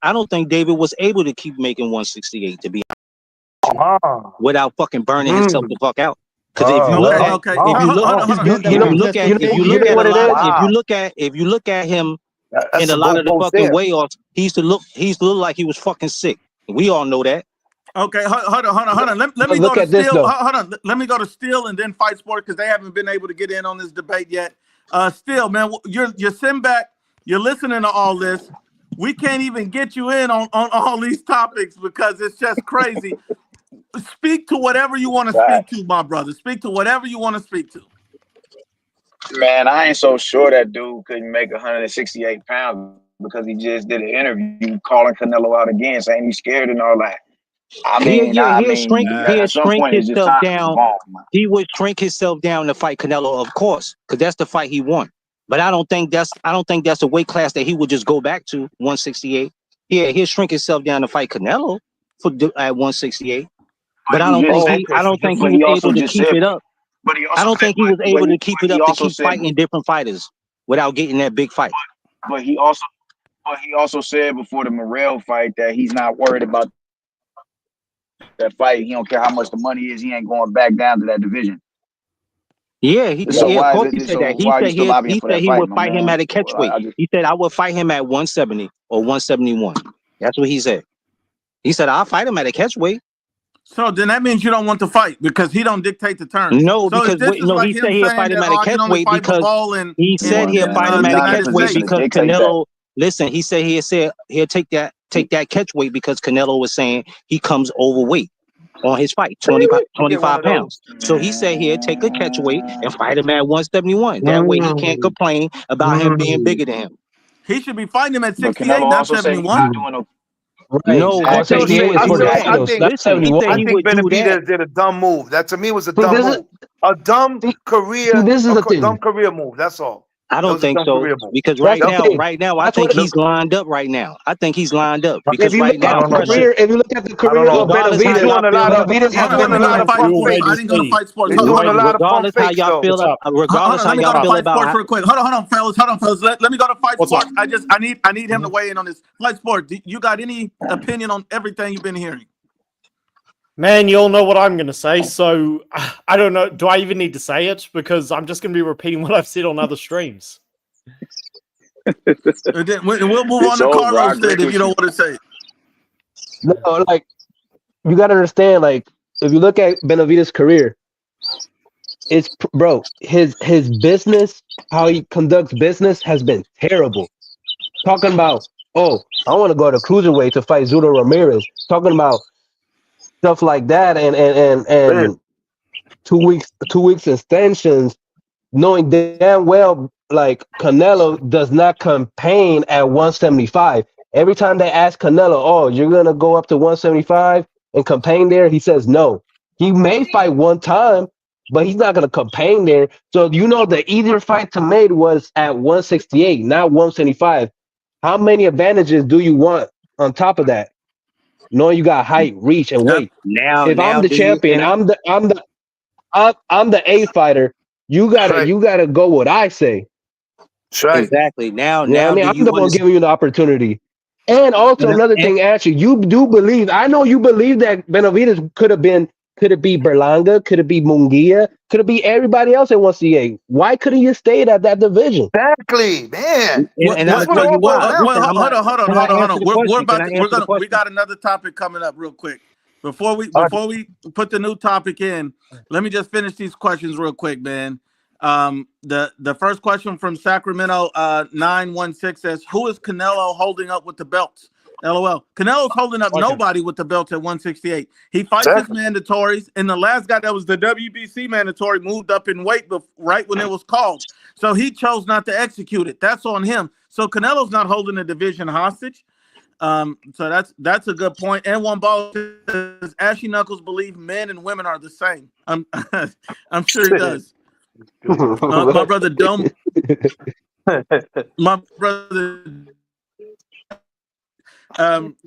Speaker 8: David was able to keep making 168. To be honest, without fucking burning himself the fuck out. Because if you look at him in a lot of the fucking way-offs, he used to look like he was fucking sick. We all know that.
Speaker 1: Okay, hold on. Let me go to Steel. Hold on. Let me go to Steel and then Fight Sport because they haven't been able to get in on this debate yet. Steel, man, you're sitting back. You're listening to all this. We can't even get you in on all these topics because it's just crazy. Speak to whatever you want to speak to, my brother. Speak to whatever you want to speak to.
Speaker 10: Man, I ain't so sure that dude couldn't make 168 pounds because he just did an interview calling Canelo out again, saying he's scared and all that.
Speaker 8: He'll shrink himself down. He would shrink himself down to fight Canelo, of course, because that's the fight he won. But I don't think that's a weight class that he would just go back to 168. Yeah, he'll shrink himself down to fight Canelo at 168. But I don't think he was able to keep it up. I don't think he was able to keep it up to keep fighting different fighters without getting that big fight.
Speaker 10: But he also said before the Morrell fight that he's not worried about that fight. He don't care how much the money is. He ain't going back down to that division.
Speaker 8: Yeah, of course he said that. He said he would fight him at a catchweight. He said, I would fight him at 170 or 171. That's what he said. He said, I'll fight him at a catchweight.
Speaker 1: So then that means you don't want to fight because he don't dictate the terms.
Speaker 8: No, because he said he'll fight him at a catchweight because he said he'll fight him at a catchweight because Canelo. Listen, he said he'll take that catchweight because Canelo was saying he comes overweight on his fight, 25 pounds. So he said he'll take a catchweight and fight him at 171. That way he can't complain about him being bigger than him.
Speaker 1: He should be fighting him at 68, not 71.
Speaker 8: Right. No,
Speaker 9: I think Benavidez did a dumb move. That to me was a dumb move. A dumb career. Dumb career move. That's all.
Speaker 8: I don't think so because right now, I think he's lined up. Right now, I think he's lined up because right now,
Speaker 5: if you look at the career of Benavidez,
Speaker 8: regardless how y'all feel about.
Speaker 1: Hold on, fellas. Let me go to Fight Sport. I need him to weigh in on this. Fight Sport. You got any opinion on everything you've been hearing?
Speaker 2: Man, you all know what I'm going to say, so I don't know. Do I even need to say it? Because I'm just going to be repeating what I've said on other streams.
Speaker 1: We'll move on to Carlos then if you don't want to say it.
Speaker 5: No, like, you got to understand, like, if you look at Benavidez' career, his business, how he conducts business has been terrible. Talking about, I want to go to cruiserweight to fight Zudo Ramirez. Talking about stuff like that and 2 weeks extensions knowing damn well like Canelo does not campaign at 175. Every time they ask Canelo, "Oh, you're gonna go up to 175 and campaign there," he says no. He may fight one time, but he's not gonna campaign there. So you know the easier fight to make was at 168, not 175. How many advantages do you want on top of that? Knowing you got height, reach, and
Speaker 1: Yep.
Speaker 5: weight. If I'm
Speaker 8: Now,
Speaker 5: the
Speaker 8: do you?
Speaker 5: champion, I'm the A fighter.
Speaker 9: That's right.
Speaker 5: You gotta go what I say.
Speaker 9: That's right.
Speaker 8: Exactly. Now,
Speaker 5: You know what I mean?
Speaker 8: do
Speaker 5: I'm
Speaker 8: you
Speaker 5: the one
Speaker 8: understand?
Speaker 5: giving you the opportunity. And also another
Speaker 8: And
Speaker 5: thing, actually, you do believe. I know you believe that Benavidez could it be Berlanga, could it be Munguia, could it be everybody else at 168? Why couldn't you stay at that division?
Speaker 9: Exactly, man.
Speaker 8: and I'm
Speaker 9: That's
Speaker 8: gonna
Speaker 9: what it
Speaker 8: tell you
Speaker 9: all boils
Speaker 8: why.
Speaker 9: down
Speaker 1: Well,
Speaker 8: Listen,
Speaker 9: to.
Speaker 8: I'm not.
Speaker 1: hold on,
Speaker 8: Can I
Speaker 1: hold on, hold
Speaker 8: answer
Speaker 1: on.
Speaker 8: the
Speaker 1: We're
Speaker 8: question? Can
Speaker 1: about
Speaker 8: I
Speaker 1: to,
Speaker 8: answer the
Speaker 1: we
Speaker 8: question?
Speaker 1: got another topic coming up real quick. Before
Speaker 8: Uh,
Speaker 1: we put the new topic in, let me just finish these questions real quick, man. The first question from Sacramento 916 says, "Who is Canelo holding up with the belts?" LOL. Canelo's holding up
Speaker 2: Question.
Speaker 1: nobody with the belts at 168. He fights his mandatories, and the last guy that was the WBC mandatory moved up in weight right when it was called. So he chose not to execute it. That's on him. So Canelo's not holding the division hostage. So that's a good point. And one ball says Ashy Knuckles believe men and women are the same. I'm sure he does. My brother Dome, my brother,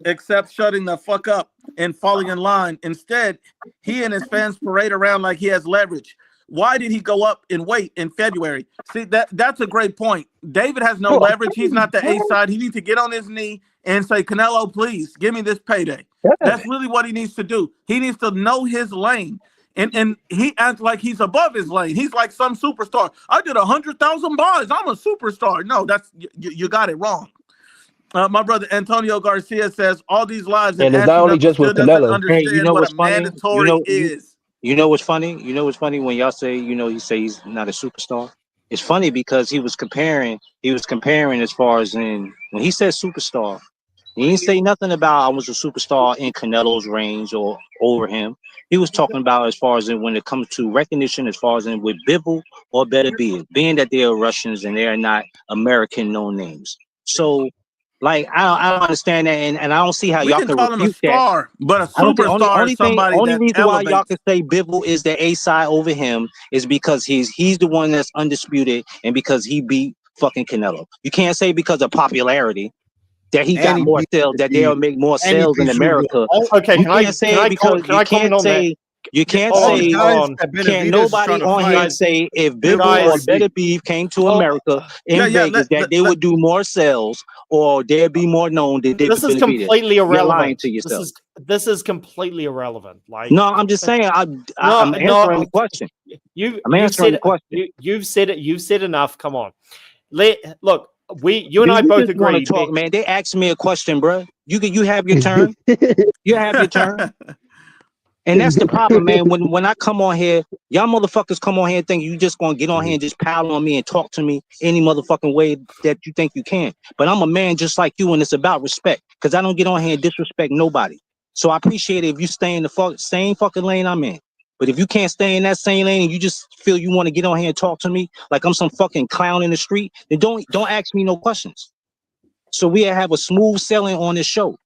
Speaker 1: except shutting the fuck up and falling in line. Instead, he and his fans parade around like he has leverage. Why did he go up in weight in February? See, that's a great point. David has no leverage. He's not the A side. He needs to get on his knee and say, Canelo, please give me this payday. That's really what he needs to do. He needs to know his lane. And he acts like he's above his lane. He's like some superstar. I did 100,000 bars. I'm a superstar. No, that's you got it wrong. My brother Antonio Garcia says all these lives and
Speaker 5: And it's not
Speaker 1: Ashy
Speaker 5: only
Speaker 1: Knuckles
Speaker 5: just
Speaker 1: still
Speaker 5: with
Speaker 1: doesn't
Speaker 5: Canelo.
Speaker 8: hey, you
Speaker 1: understand
Speaker 8: know
Speaker 1: what a
Speaker 8: what's funny?
Speaker 1: mandatory is.
Speaker 8: You know what's funny? You know what's funny when y'all say, you say he's not a superstar. It's funny because he was comparing as far as in when he said superstar. He didn't say nothing about I was a superstar in Canelo's range or over him. He was talking about as far as in when it comes to recognition, as far as in with Bivol or Better being that they are Russians and they are not American known names. So, like I don't understand that, and I don't see how
Speaker 1: We
Speaker 8: y'all
Speaker 1: can
Speaker 8: can
Speaker 1: call him a
Speaker 8: refute that.
Speaker 1: star, but a
Speaker 8: I don't think
Speaker 1: superstar is somebody
Speaker 8: only
Speaker 1: that
Speaker 8: reason why y'all
Speaker 1: elevates.
Speaker 8: can say Bivol is the A side over him is because he's the one that's undisputed and because he beat fucking Canelo. You can't say because of popularity that he
Speaker 10: And
Speaker 8: got
Speaker 10: he
Speaker 8: more
Speaker 10: beat
Speaker 8: sales, that they'll make more
Speaker 10: and he
Speaker 8: sales in
Speaker 10: beat Sugar.
Speaker 8: America.
Speaker 2: Okay,
Speaker 8: You
Speaker 2: can I
Speaker 8: can't say it because
Speaker 2: can I comment on that?
Speaker 8: you can't
Speaker 2: Hold
Speaker 10: All
Speaker 2: on,
Speaker 10: the
Speaker 8: say
Speaker 2: hold
Speaker 10: guys
Speaker 2: on.
Speaker 10: that
Speaker 8: can't
Speaker 10: Benavidez is trying
Speaker 8: nobody
Speaker 10: to
Speaker 8: on here
Speaker 10: fight,
Speaker 2: Guys,
Speaker 8: say if
Speaker 10: Bivol
Speaker 8: Bivol or
Speaker 10: already
Speaker 2: guys,
Speaker 10: beat.
Speaker 8: Better Beef came to
Speaker 2: hold,
Speaker 8: America
Speaker 1: Yeah,
Speaker 8: in Vegas that they would do more sales or they'd be more known than David
Speaker 2: this is
Speaker 8: Benavidez.
Speaker 2: completely
Speaker 8: You're lying
Speaker 2: irrelevant.
Speaker 8: to yourself.
Speaker 2: This is completely irrelevant. Like
Speaker 8: No, I'm just saying I'm answering
Speaker 2: no,
Speaker 8: the question. I'm
Speaker 2: you've
Speaker 8: answering
Speaker 2: said
Speaker 8: the question.
Speaker 2: you've said it. You've said enough. Come on. Look, you and
Speaker 8: Do
Speaker 2: I
Speaker 8: you
Speaker 2: both
Speaker 8: just want to
Speaker 2: agree.
Speaker 8: talk, man? They asked me a question, bro. You have your turn. You have your turn. And that's the problem, man. When I come on here, y'all motherfuckers come on here and think you just gonna get on here and just pile on me and talk to me any motherfucking way that you think you can. But I'm a man just like you, and it's about respect. Cause I don't get on here and disrespect nobody. So I appreciate it if you stay in the same fucking lane I'm in. But if you can't stay in that same lane and you just feel you want to get on here and talk to me like I'm some fucking clown in the street, then don't ask me no questions. So we have a smooth sailing on this show.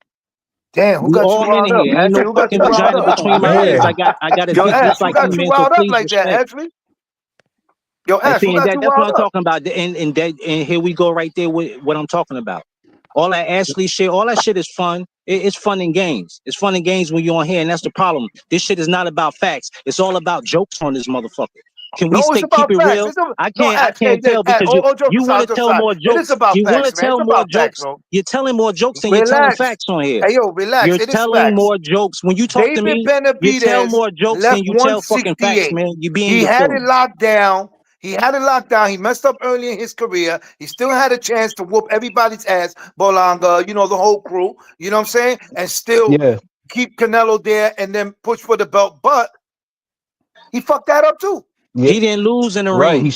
Speaker 9: Damn, who
Speaker 8: We
Speaker 9: got you
Speaker 8: all men
Speaker 9: riled
Speaker 8: in
Speaker 9: up,
Speaker 8: here. Ain't
Speaker 9: Ashley?
Speaker 8: no
Speaker 9: Who got
Speaker 8: fucking
Speaker 9: you riled
Speaker 8: vagina
Speaker 9: up?
Speaker 1: oh
Speaker 8: between my legs.
Speaker 1: man,
Speaker 8: I got a
Speaker 9: Yo,
Speaker 8: dick
Speaker 9: Ash,
Speaker 8: just
Speaker 9: who
Speaker 8: like you,
Speaker 9: got you
Speaker 8: man. So
Speaker 9: riled up
Speaker 8: please
Speaker 9: like that,
Speaker 8: respect.
Speaker 9: Ashley? Yo,
Speaker 8: And
Speaker 9: Ash, who
Speaker 8: seeing
Speaker 9: got you
Speaker 8: that's what
Speaker 9: riled
Speaker 8: I'm
Speaker 9: up?
Speaker 8: talking about. And here we go right there with what I'm talking about. All that Ashley shit, all that shit is fun. It's fun and games. It's fun and games when you're on here, and that's the problem. This shit is not about facts. It's all about jokes on this motherfucker. Can we
Speaker 9: No, it's
Speaker 8: keep
Speaker 9: about
Speaker 8: it
Speaker 9: facts.
Speaker 8: real?
Speaker 9: No,
Speaker 8: I
Speaker 9: Ash, hey,
Speaker 8: can't tell because
Speaker 9: all jokes
Speaker 8: you want
Speaker 9: aside,
Speaker 8: to tell more
Speaker 9: it is
Speaker 8: jokes.
Speaker 9: about
Speaker 8: You want to
Speaker 9: facts, man. It's
Speaker 8: tell more
Speaker 9: about facts,
Speaker 8: jokes.
Speaker 9: bro.
Speaker 8: You're telling more jokes and you're telling
Speaker 9: Relax.
Speaker 8: facts on here.
Speaker 9: Hey, yo, relax.
Speaker 8: You're
Speaker 9: It is
Speaker 8: telling
Speaker 9: facts.
Speaker 8: more jokes. When you talk to
Speaker 9: David
Speaker 8: me, you tell
Speaker 9: Benavidez
Speaker 8: more jokes than
Speaker 9: left
Speaker 8: you tell fucking facts,
Speaker 9: 168.
Speaker 8: man. You be in
Speaker 9: He
Speaker 8: your
Speaker 9: had it
Speaker 8: feelings.
Speaker 9: locked down. He had it locked down. He messed up early in his career. He still had a chance to whoop everybody's ass, Bolanga, the whole crew, you know what I'm saying? And still
Speaker 5: Yeah,
Speaker 9: keep Canelo there and then push for the belt. But he fucked that up too.
Speaker 5: yeah,
Speaker 8: He didn't lose in the
Speaker 5: right.
Speaker 8: ring.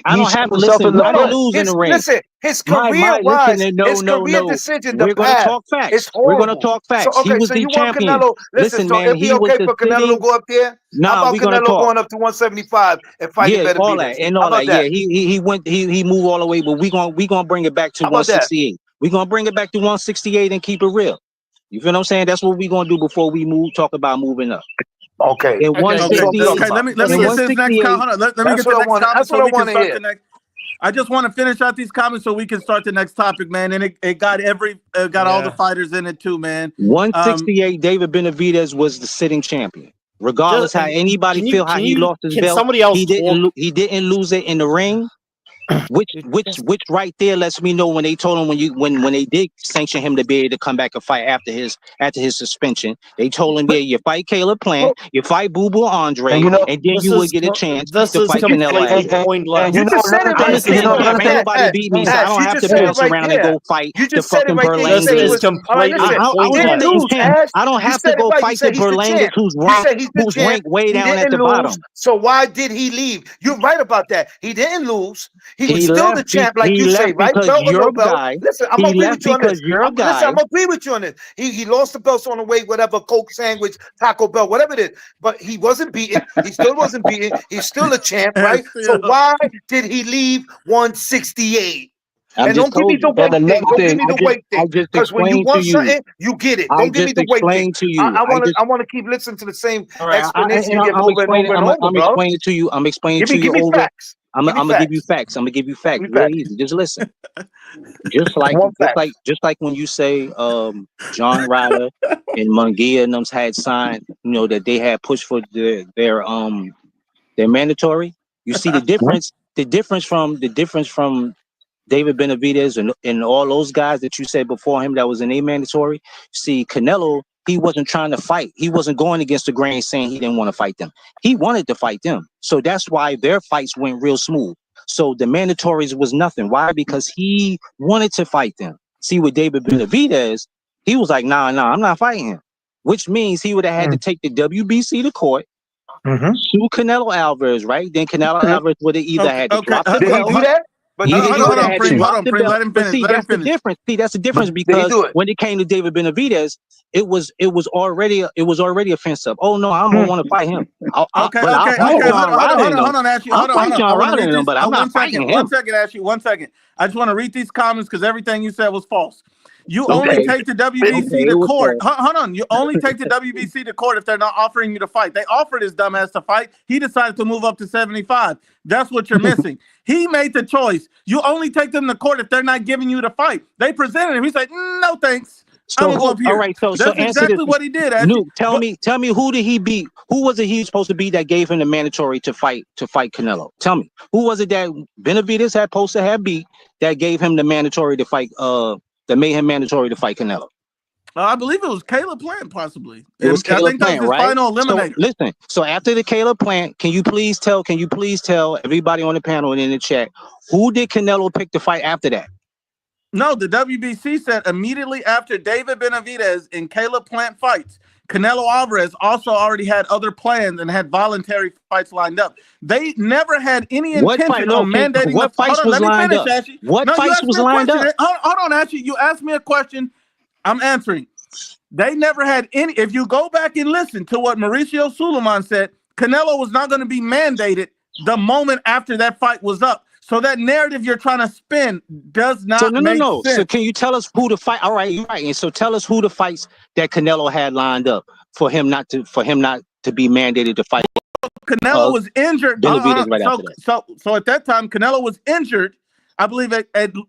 Speaker 8: I
Speaker 5: He
Speaker 8: don't
Speaker 5: shot
Speaker 8: have
Speaker 5: himself
Speaker 8: listen.
Speaker 5: in the
Speaker 9: No,
Speaker 8: I didn't
Speaker 5: foot.
Speaker 8: lose in the ring.
Speaker 9: listen,
Speaker 8: His
Speaker 11: My
Speaker 8: career
Speaker 11: listen,
Speaker 8: wise,
Speaker 11: and no,
Speaker 8: his
Speaker 11: no,
Speaker 8: career
Speaker 11: no.
Speaker 8: decision, the
Speaker 11: We're gonna
Speaker 8: path
Speaker 11: talk
Speaker 8: is
Speaker 11: facts. We're gonna
Speaker 8: horrible.
Speaker 11: talk
Speaker 8: So
Speaker 11: facts. He
Speaker 8: okay,
Speaker 11: was
Speaker 8: so
Speaker 11: the
Speaker 8: you want
Speaker 11: champion.
Speaker 8: Canelo? Listen,
Speaker 11: Listen,
Speaker 8: so
Speaker 11: man,
Speaker 8: it'd be
Speaker 11: he was
Speaker 8: okay
Speaker 11: the
Speaker 8: for Canelo to
Speaker 11: sitting.
Speaker 8: go up there. How
Speaker 11: Nah,
Speaker 8: about
Speaker 11: we're gonna
Speaker 8: Canelo
Speaker 11: talk.
Speaker 8: going up to 175 and fighting
Speaker 11: Yeah, all that
Speaker 8: Benavidez?
Speaker 11: and
Speaker 8: How
Speaker 11: all
Speaker 8: about
Speaker 11: that. Yeah,
Speaker 8: that?
Speaker 11: he moved all the way, but we gonna bring it back to
Speaker 8: How about that?
Speaker 11: 168. We're gonna bring it back to 168 and keep it real. You feel what I'm saying? That's what we're gonna do before we talk about moving up.
Speaker 8: Okay,
Speaker 11: In
Speaker 2: Okay,
Speaker 8: that's what I'm talking
Speaker 11: 168,
Speaker 2: okay.
Speaker 8: about.
Speaker 2: Let
Speaker 8: That's
Speaker 2: me
Speaker 11: in
Speaker 2: get
Speaker 8: it.
Speaker 2: to this next comment.
Speaker 11: 168,
Speaker 2: Hold on. Let me
Speaker 8: That's
Speaker 2: get to
Speaker 8: what
Speaker 2: the
Speaker 8: I
Speaker 2: next
Speaker 8: want.
Speaker 2: comment
Speaker 8: That's
Speaker 2: so
Speaker 8: what I
Speaker 2: we can
Speaker 8: want to
Speaker 2: start
Speaker 8: hear.
Speaker 2: the next. I just want to finish out these comments so we can start the next topic, man. And it got all the
Speaker 1: Yeah.
Speaker 2: fighters in it too, man.
Speaker 11: 168, David Benavidez was the sitting champion. Regardless
Speaker 2: Just
Speaker 11: how anybody feel how he lost his
Speaker 2: can
Speaker 11: belt,
Speaker 2: somebody else talk?
Speaker 11: he didn't lose it in the ring. Which right there lets me know when they told him when they did sanction him to be able to come back and fight after his suspension, they told him, yeah, you fight Caleb Plant, you fight Boo Boo Andre,
Speaker 3: And you know,
Speaker 11: and then you would get a chance
Speaker 2: This
Speaker 11: to
Speaker 2: is
Speaker 11: fight Canelo
Speaker 2: completely
Speaker 11: after.
Speaker 3: and
Speaker 2: pointless.
Speaker 3: you
Speaker 8: You
Speaker 3: know
Speaker 8: just said
Speaker 3: another
Speaker 8: it
Speaker 11: I'm
Speaker 3: thing.
Speaker 8: right
Speaker 11: just
Speaker 3: You
Speaker 11: saying,
Speaker 3: know
Speaker 8: there.
Speaker 11: can't
Speaker 3: another thing.
Speaker 11: nobody beat me, so I
Speaker 8: Ash,
Speaker 11: don't
Speaker 8: you
Speaker 11: have to
Speaker 8: just said it
Speaker 11: bounce
Speaker 8: right
Speaker 11: around and
Speaker 8: there.
Speaker 11: go fight
Speaker 8: You
Speaker 11: the
Speaker 8: just said it
Speaker 11: fucking
Speaker 8: right there. You
Speaker 2: This
Speaker 8: said he
Speaker 11: Berlangas.
Speaker 2: is
Speaker 8: was all right.
Speaker 2: completely
Speaker 8: Listen,
Speaker 11: I
Speaker 8: he
Speaker 11: want to
Speaker 8: didn't
Speaker 2: pointless.
Speaker 11: say,
Speaker 8: lose,
Speaker 11: Tim,
Speaker 8: Ash.
Speaker 11: I don't
Speaker 8: You
Speaker 11: have to
Speaker 8: said it
Speaker 11: go
Speaker 8: right. You
Speaker 11: fight the
Speaker 8: said he's the
Speaker 11: Berlangas
Speaker 8: champ.
Speaker 11: who's
Speaker 8: You said he's the champ.
Speaker 11: ranked way
Speaker 8: He
Speaker 11: down at the
Speaker 8: didn't lose.
Speaker 11: bottom.
Speaker 8: So why did he leave? You're right about that. He didn't lose. He was
Speaker 11: He
Speaker 8: still
Speaker 11: left.
Speaker 8: the champ, like you
Speaker 11: He
Speaker 8: say,
Speaker 11: left
Speaker 8: right?
Speaker 11: because
Speaker 8: Belt or no
Speaker 11: your
Speaker 8: belt.
Speaker 11: guy.
Speaker 8: Listen, I'm
Speaker 11: He
Speaker 8: gonna agree
Speaker 11: left
Speaker 8: with you on
Speaker 11: because
Speaker 8: this.
Speaker 11: your
Speaker 8: Listen, I'm
Speaker 11: guy.
Speaker 8: gonna agree with you on this. He lost the belts on the way, whatever, Coke sandwich, Taco Bell, whatever it is. But he wasn't beaten. He still wasn't beaten. He's still a champ,
Speaker 2: And
Speaker 8: right? So
Speaker 2: still,
Speaker 8: why did he leave 168?
Speaker 11: I'm
Speaker 8: And
Speaker 11: just
Speaker 8: don't give me
Speaker 11: told
Speaker 8: the
Speaker 11: you.
Speaker 3: And
Speaker 8: weight thing.
Speaker 3: another
Speaker 8: Don't give
Speaker 3: thing.
Speaker 8: me the weight
Speaker 11: I
Speaker 8: thing.
Speaker 11: just
Speaker 8: Because when you
Speaker 11: explained to
Speaker 8: want
Speaker 11: you.
Speaker 8: something, you get it.
Speaker 11: I
Speaker 8: Don't give
Speaker 11: just
Speaker 8: me the weight thing.
Speaker 11: explained to you.
Speaker 8: I want to keep listening to the same
Speaker 11: All right.
Speaker 8: explanation you
Speaker 11: And
Speaker 8: give
Speaker 11: I'm
Speaker 8: over and
Speaker 11: explaining.
Speaker 8: over and over,
Speaker 11: I'm
Speaker 8: bro.
Speaker 11: explaining to you. I'm explaining to
Speaker 8: Give
Speaker 11: you
Speaker 8: me
Speaker 11: over.
Speaker 8: facts. Give me
Speaker 11: I'm gonna give you
Speaker 8: facts.
Speaker 11: facts. I'm gonna give you
Speaker 8: Give
Speaker 11: facts.
Speaker 8: me
Speaker 11: Real
Speaker 8: facts.
Speaker 11: easy. Just listen.
Speaker 8: I want facts.
Speaker 11: Just like when you say John Ryder and Munguia and them had signed, that they had pushed for their mandatory. You see the difference. The difference from David Benavidez and all those guys that you said before him that was in a mandatory. See, Canelo, he wasn't trying to fight. He wasn't going against the grain saying he didn't want to fight them. He wanted to fight them. So that's why their fights went real smooth. So the mandatories was nothing. Why? Because he wanted to fight them. See, with David Benavidez, he was like, nah, I'm not fighting him. Which means he would have had to take the WBC to court, sue Canelo Alvarez, right? Then Canelo Alvarez would have either
Speaker 2: okay,
Speaker 11: had to
Speaker 2: okay.
Speaker 11: drop the
Speaker 8: Did he
Speaker 11: belt.
Speaker 8: do that? But
Speaker 11: He
Speaker 8: did he do
Speaker 2: Hold
Speaker 11: would have
Speaker 2: on,
Speaker 8: that?
Speaker 11: had to
Speaker 2: Preem. Hold
Speaker 11: drop
Speaker 2: on,
Speaker 11: the
Speaker 2: Preem.
Speaker 11: belt.
Speaker 2: Let him
Speaker 11: But
Speaker 2: finish.
Speaker 11: see,
Speaker 2: Let him
Speaker 11: that's the
Speaker 2: finish.
Speaker 11: difference. See, that's the difference
Speaker 8: Did he
Speaker 11: because
Speaker 8: do it?
Speaker 11: when it came to David Benavidez, it was already offensive. Oh no, I don't want to fight him.
Speaker 2: Okay,
Speaker 11: But I'll
Speaker 2: okay,
Speaker 11: fight
Speaker 2: okay.
Speaker 11: John Ryder in them.
Speaker 2: Hold on, Ashley.
Speaker 11: I'll
Speaker 2: Hold
Speaker 11: fight
Speaker 2: on. I
Speaker 11: John
Speaker 2: want to
Speaker 11: Ryder
Speaker 2: read
Speaker 11: in them,
Speaker 2: these.
Speaker 11: but I'm not fighting
Speaker 2: One
Speaker 11: him.
Speaker 2: second, Ashley. 1 second. I just want to read these comments because everything you said was false. You only
Speaker 11: Okay,
Speaker 2: take the WBC
Speaker 11: okay, it
Speaker 2: to
Speaker 11: was
Speaker 2: court.
Speaker 11: false.
Speaker 2: Hold on. You only take the WBC to court if they're not offering you to fight. They offered his dumbass to fight. He decided to move up to 75. That's what you're missing. He made the choice. You only take them to court if they're not giving you the fight. They presented him. He said, no, thanks. I'm
Speaker 11: So
Speaker 2: going to go
Speaker 11: who?
Speaker 2: up
Speaker 11: All
Speaker 2: here.
Speaker 11: right. So
Speaker 2: That's
Speaker 11: answer this.
Speaker 2: exactly what he did, Ashley.
Speaker 11: Nuke, tell
Speaker 2: But
Speaker 11: me who did he beat? Who was it he was supposed to beat that gave him the mandatory to fight Canelo? Tell me who was it that Benavidez had supposed to have beat that gave him the mandatory to fight? That made him mandatory to fight Canelo.
Speaker 2: I believe it was Caleb Plant, possibly.
Speaker 11: It was
Speaker 2: And I
Speaker 11: Caleb
Speaker 2: think that was
Speaker 11: Plant,
Speaker 2: his
Speaker 11: right?
Speaker 2: final
Speaker 11: So
Speaker 2: eliminator.
Speaker 11: listen. So after the Caleb Plant, can you please tell everybody on the panel and in the chat who did Canelo pick to fight after that?
Speaker 2: No, the WBC said immediately after David Benavidez and Caleb Plant fights, Canelo Alvarez also already had other plans and had voluntary fights lined up. They never had any
Speaker 11: What fight?
Speaker 2: intention
Speaker 11: No,
Speaker 2: on mandating the.
Speaker 11: what
Speaker 2: Hold
Speaker 11: fights
Speaker 2: on,
Speaker 11: was
Speaker 2: let me
Speaker 11: lined
Speaker 2: finish,
Speaker 11: up?
Speaker 2: Ashley.
Speaker 11: What
Speaker 2: No, you
Speaker 11: fights
Speaker 2: asked
Speaker 11: was
Speaker 2: me a
Speaker 11: lined
Speaker 2: question.
Speaker 11: up?
Speaker 2: Hold on, Ashley. You asked me a question. I'm answering. They never had any. If you go back and listen to what Mauricio Suleiman said, Canelo was not going to be mandated the moment after that fight was up. So that narrative you're trying to spin does
Speaker 11: So
Speaker 2: not make
Speaker 11: no. So can
Speaker 2: sense.
Speaker 11: you tell us who to fight? All right, you're right. And so tell us who the fights that Canelo had lined up for him not to be mandated to fight
Speaker 2: Canelo was injured.
Speaker 11: Benavidez right after that.
Speaker 2: So at that time, Canelo was injured. I believe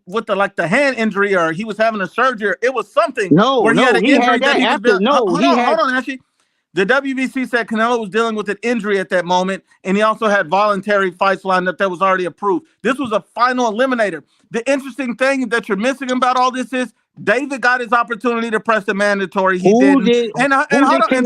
Speaker 2: with the hand injury, or he was having a surgery. It was something where he had
Speaker 11: No,
Speaker 2: an
Speaker 11: he
Speaker 2: injury
Speaker 11: had that
Speaker 2: he was.
Speaker 11: after. No, he had.
Speaker 2: Hold on, Ashley. The WBC said Canelo was dealing with an injury at that moment, and he also had voluntary fights lined up that was already approved. This was a final eliminator. The interesting thing that you're missing about all this is David got his opportunity to press the mandatory. He didn't.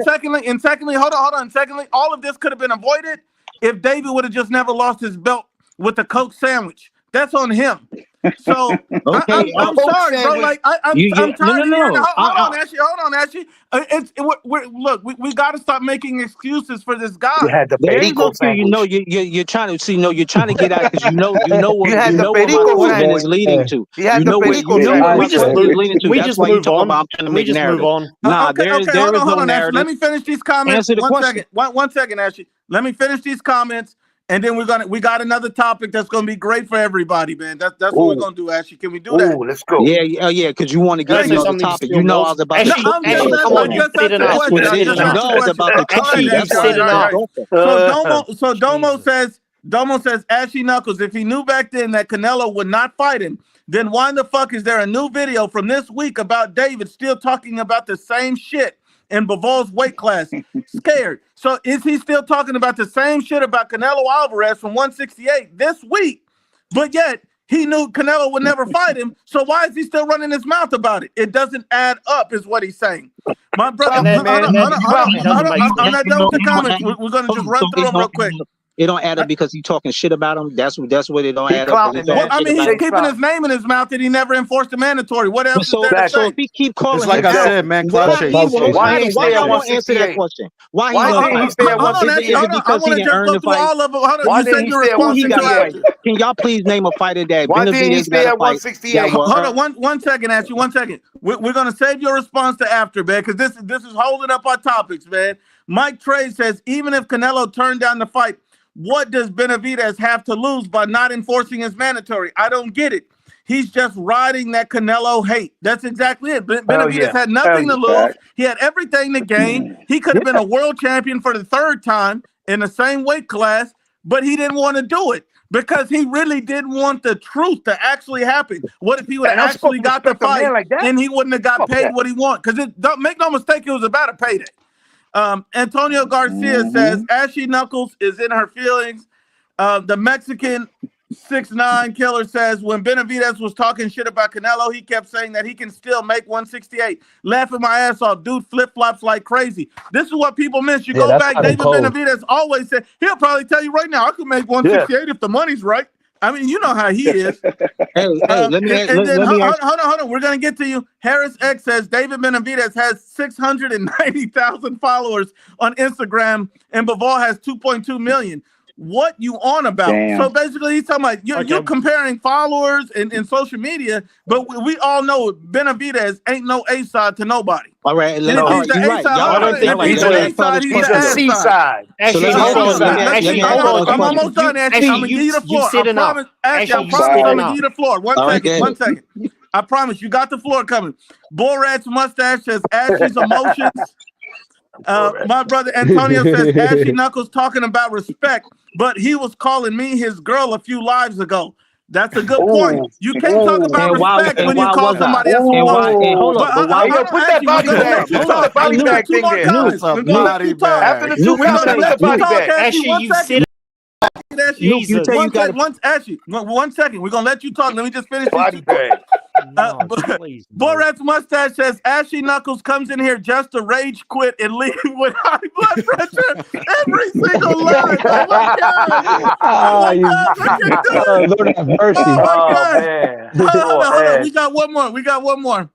Speaker 2: Secondly, hold on. Secondly, all of this could have been avoided if David would have just never lost his belt with the Coke sandwich. That's on him.
Speaker 1: So
Speaker 11: Okay,
Speaker 1: I'm sorry, bro. Like I'm tired of hearing. Hold on, Ashley. Look, we got to stop making excuses for this
Speaker 9: You
Speaker 1: guy.
Speaker 9: had the
Speaker 11: there is no
Speaker 9: perico
Speaker 11: fear. You know,
Speaker 9: sandwich.
Speaker 11: you're trying to see. No, you're trying to get out because you know what
Speaker 9: You had the
Speaker 11: what my
Speaker 9: perico
Speaker 11: question is
Speaker 9: sandwich.
Speaker 11: leading to.
Speaker 9: He had
Speaker 11: You
Speaker 9: the
Speaker 11: know what
Speaker 9: perico
Speaker 11: you know what my
Speaker 9: sandwich.
Speaker 11: question is leading to.
Speaker 2: we
Speaker 11: That's
Speaker 2: just
Speaker 11: why you
Speaker 2: move
Speaker 11: talk
Speaker 2: on.
Speaker 11: about I'm trying to
Speaker 2: Can we
Speaker 11: make
Speaker 2: just move
Speaker 11: narrative.
Speaker 2: on?
Speaker 11: Nah,
Speaker 1: Okay,
Speaker 11: there
Speaker 1: hold
Speaker 11: is
Speaker 1: on,
Speaker 11: no
Speaker 1: Ashley. Let
Speaker 11: narrative.
Speaker 1: me finish these comments.
Speaker 11: Answer the
Speaker 1: One
Speaker 11: question.
Speaker 1: second. One second, Ashley. Let me finish these comments, and then we got another topic that's gonna be great for everybody, man. That's what we're
Speaker 9: Ooh,
Speaker 1: gonna do, Ashley. Can we do that?
Speaker 9: let's go.
Speaker 11: Yeah, because you want to
Speaker 2: Can I
Speaker 11: get
Speaker 1: Thank
Speaker 2: say
Speaker 1: you.
Speaker 11: another
Speaker 2: something
Speaker 11: topic.
Speaker 2: still,
Speaker 11: You know I
Speaker 2: Mills?
Speaker 11: was about to
Speaker 1: No,
Speaker 2: Ashley,
Speaker 11: cook
Speaker 1: I'm
Speaker 11: you
Speaker 1: just
Speaker 11: on the
Speaker 2: Ashley, come
Speaker 1: I
Speaker 2: on,
Speaker 11: corner.
Speaker 2: you've
Speaker 1: just
Speaker 2: said
Speaker 1: asked a
Speaker 2: enough.
Speaker 11: That's what
Speaker 1: question.
Speaker 11: it
Speaker 1: I
Speaker 11: is.
Speaker 1: just
Speaker 11: You
Speaker 1: asked a
Speaker 11: know it's
Speaker 1: question.
Speaker 11: about to
Speaker 1: All
Speaker 11: cook
Speaker 1: right,
Speaker 11: you.
Speaker 2: Ashley,
Speaker 11: That's
Speaker 2: you've
Speaker 1: Ashley.
Speaker 11: why
Speaker 1: All
Speaker 2: said
Speaker 11: you
Speaker 1: right,
Speaker 11: want
Speaker 1: all
Speaker 11: to
Speaker 2: enough.
Speaker 1: right.
Speaker 11: talk that.
Speaker 1: So Domo
Speaker 2: Jesus.
Speaker 1: says if he knew back then that Canelo would not fight him, then why the fuck is there a new video from this week about David still talking about the same shit in Bivol's weight class? Scared. So is he still talking about the same shit about Canelo Alvarez from 168 this week? But yet he knew Canelo would never fight him. So why is he still running his mouth about it? It doesn't add up, is what he's saying. My brother,
Speaker 2: And
Speaker 9: Well,
Speaker 2: then,
Speaker 1: hold on,
Speaker 2: and then it doesn't make
Speaker 1: I'm
Speaker 2: sense.
Speaker 1: not done with the comments. We're gonna just run through them real quick.
Speaker 11: It don't add up because he talking shit about him. That's what it don't
Speaker 9: he
Speaker 11: add up because he
Speaker 9: clowning,
Speaker 1: Well,
Speaker 11: talking
Speaker 9: man.
Speaker 1: I
Speaker 11: shit
Speaker 1: mean,
Speaker 11: about
Speaker 1: he's
Speaker 11: him.
Speaker 9: They
Speaker 1: keeping his
Speaker 9: clown.
Speaker 1: name in his mouth and he never enforced the mandatory. What else is there to
Speaker 11: So
Speaker 9: Exactly.
Speaker 11: if
Speaker 1: say?
Speaker 11: he keep calling
Speaker 6: It's like
Speaker 11: him
Speaker 6: I
Speaker 11: out,
Speaker 6: said, man.
Speaker 11: why
Speaker 6: Cloud
Speaker 11: he
Speaker 6: chasing.
Speaker 11: won't
Speaker 9: Why
Speaker 11: fight
Speaker 9: he
Speaker 11: him?
Speaker 9: ain't
Speaker 11: Why
Speaker 9: stay at
Speaker 11: y'all won't answer that
Speaker 9: 168?
Speaker 11: question? Why he
Speaker 9: Why
Speaker 11: won't
Speaker 9: didn't he
Speaker 11: fight?
Speaker 9: stay at
Speaker 1: Hold on, Ashley.
Speaker 11: Is
Speaker 9: 168?
Speaker 11: it
Speaker 1: Hold on. I
Speaker 11: because he
Speaker 1: want to
Speaker 11: didn't
Speaker 1: just
Speaker 11: earn
Speaker 1: go
Speaker 11: the
Speaker 1: through
Speaker 11: fight?
Speaker 1: all of it.
Speaker 9: Why
Speaker 1: You
Speaker 9: didn't
Speaker 1: said
Speaker 9: he
Speaker 1: you're
Speaker 9: stay at
Speaker 11: Who he
Speaker 1: responding
Speaker 11: got
Speaker 1: to
Speaker 11: to fight?
Speaker 9: 168?
Speaker 1: Ashley.
Speaker 11: Can y'all please name a fighter that
Speaker 9: Why didn't he
Speaker 11: Benavidez got
Speaker 9: stay
Speaker 11: to
Speaker 9: at
Speaker 11: fight that
Speaker 9: 168?
Speaker 11: will
Speaker 1: Hold
Speaker 11: earn?
Speaker 1: on, one second, Ashley. 1 second. We're gonna save your response to after, man, because this is holding up our topics, man. Mike Trey says even if Canelo turned down the fight, what does Benavidez have to lose by not enforcing his mandatory? I don't get it. He's just riding that Canelo hate. That's exactly it.
Speaker 9: Hell
Speaker 1: Benavidez
Speaker 9: yeah.
Speaker 1: had
Speaker 9: Hell
Speaker 1: nothing to
Speaker 9: yeah.
Speaker 1: lose. He had everything to gain. He could have been
Speaker 9: Yeah.
Speaker 1: a world champion for the third time in the same weight class, but he didn't want to do it because he really didn't want the truth to actually happen. What if he would
Speaker 9: And
Speaker 1: have
Speaker 9: I'm supposed
Speaker 1: actually
Speaker 9: to
Speaker 1: got the
Speaker 9: respect a man
Speaker 1: fight
Speaker 9: like that?
Speaker 1: and he wouldn't have got
Speaker 9: Fuck
Speaker 1: paid
Speaker 9: that.
Speaker 1: what he want? Because don't make no mistake, it was about a payday. Antonio Garcia says Ashley Knuckles is in her feelings. The Mexican 6'9" killer says when Benavidez was talking shit about Canelo, he kept saying that he can still make 168. Laughing my ass off. Dude flip flops like crazy. This is what people miss. You
Speaker 5: Yeah,
Speaker 1: go
Speaker 5: that's
Speaker 1: back,
Speaker 5: kind of
Speaker 1: David
Speaker 5: cold.
Speaker 1: Benavidez always said, he'll probably tell you right now, I could make
Speaker 9: Yeah.
Speaker 1: 168 if the money's right. I mean, you know how he is.
Speaker 11: Hey, let me
Speaker 1: And then
Speaker 11: let me ask.
Speaker 1: hold on. We're gonna get to you. Harris X says David Benavidez has 690,000 followers on Instagram, and Bivol has 2.2 million. What you on about? So
Speaker 10: Damn.
Speaker 1: basically, he's talking about you're
Speaker 2: Okay.
Speaker 1: comparing followers in social media, but we all know Benavidez ain't no A side to nobody.
Speaker 11: All right,
Speaker 1: And if
Speaker 9: No.
Speaker 1: he's
Speaker 11: all right,
Speaker 1: the
Speaker 11: you're
Speaker 1: A
Speaker 11: right.
Speaker 1: side,
Speaker 11: Y'all
Speaker 2: I
Speaker 11: right.
Speaker 2: don't
Speaker 1: and
Speaker 11: Y'all
Speaker 2: think
Speaker 1: if
Speaker 11: right.
Speaker 1: he's
Speaker 2: he's
Speaker 11: Let
Speaker 1: the
Speaker 11: me
Speaker 2: a.
Speaker 1: A
Speaker 11: ask y'all
Speaker 1: side,
Speaker 11: this
Speaker 1: he's
Speaker 9: He's
Speaker 1: the
Speaker 9: a
Speaker 11: question though.
Speaker 1: ass side.
Speaker 9: seaside.
Speaker 11: So
Speaker 2: Ashley,
Speaker 11: let
Speaker 9: He's
Speaker 11: me
Speaker 9: a
Speaker 2: hold
Speaker 11: ask
Speaker 1: Hold
Speaker 11: you.
Speaker 2: on.
Speaker 11: Let
Speaker 1: on,
Speaker 11: me
Speaker 9: seaside.
Speaker 1: let
Speaker 11: let
Speaker 1: me.
Speaker 11: me ask
Speaker 2: Hold
Speaker 11: y'all
Speaker 2: on.
Speaker 11: a
Speaker 1: I'm
Speaker 11: question.
Speaker 1: almost done, Ashley. I'm
Speaker 2: Ashley,
Speaker 1: gonna give you the
Speaker 2: you
Speaker 1: floor. I
Speaker 2: said enough.
Speaker 1: promise, Ashley. I
Speaker 2: Ashley, you
Speaker 1: promise
Speaker 2: said
Speaker 1: I'm
Speaker 10: Sorry.
Speaker 1: gonna give
Speaker 2: enough.
Speaker 1: you the floor. One
Speaker 11: All right, go
Speaker 1: second.
Speaker 11: ahead.
Speaker 1: One second. I promise you got the floor coming. Borat's mustache says Ashley's emotions. My brother Antonio says Ashley Knuckles talking about respect, but he was calling me his girl a few lives ago. That's a good point.
Speaker 9: Ooh.
Speaker 1: You can't talk about
Speaker 9: Ooh.
Speaker 1: respect when you
Speaker 11: Why
Speaker 1: call
Speaker 11: was I?
Speaker 1: somebody else a
Speaker 11: And why?
Speaker 1: woman.
Speaker 11: And hold
Speaker 9: Ooh.
Speaker 11: up,
Speaker 1: But
Speaker 11: but why?
Speaker 9: Hey, yo,
Speaker 1: hold on,
Speaker 9: put that
Speaker 1: Ashley, we're
Speaker 9: body
Speaker 1: gonna
Speaker 11: Hold
Speaker 1: let
Speaker 11: up,
Speaker 9: bag.
Speaker 1: you
Speaker 11: hold
Speaker 9: Put
Speaker 11: up.
Speaker 9: the
Speaker 1: talk.
Speaker 11: Hey,
Speaker 9: body
Speaker 1: We
Speaker 11: new.
Speaker 1: got
Speaker 9: bag
Speaker 1: two
Speaker 9: thing
Speaker 1: more
Speaker 9: there.
Speaker 2: What's
Speaker 1: comments.
Speaker 2: a
Speaker 1: We're gonna let
Speaker 2: body
Speaker 1: you talk.
Speaker 9: After the
Speaker 2: bag?
Speaker 9: two
Speaker 11: Nuke, you
Speaker 1: We're gonna
Speaker 11: say
Speaker 9: comments, put the
Speaker 1: let you
Speaker 9: body
Speaker 11: Nuke.
Speaker 1: talk,
Speaker 9: bag.
Speaker 1: Ashley.
Speaker 2: Ashley,
Speaker 1: One
Speaker 2: you've
Speaker 1: second.
Speaker 2: said
Speaker 1: Ashley,
Speaker 11: Nuke, you say you
Speaker 2: Jesus.
Speaker 11: got to.
Speaker 1: Ashley, 1 second. We're gonna let you talk. Let me just finish these
Speaker 9: Body
Speaker 1: two points.
Speaker 9: bag.
Speaker 2: No, please, no.
Speaker 1: Borat's mustache says Ashley Knuckles comes in here just to rage quit and leave with high blood pressure every single live. Oh my God. Oh
Speaker 5: Ah,
Speaker 1: my
Speaker 5: you,
Speaker 1: God. I can't do it.
Speaker 5: Lord have
Speaker 1: Oh
Speaker 5: mercy.
Speaker 1: my
Speaker 9: Oh
Speaker 1: God.
Speaker 9: man. Poor
Speaker 1: Hold on.
Speaker 9: Ash.
Speaker 1: We got one more.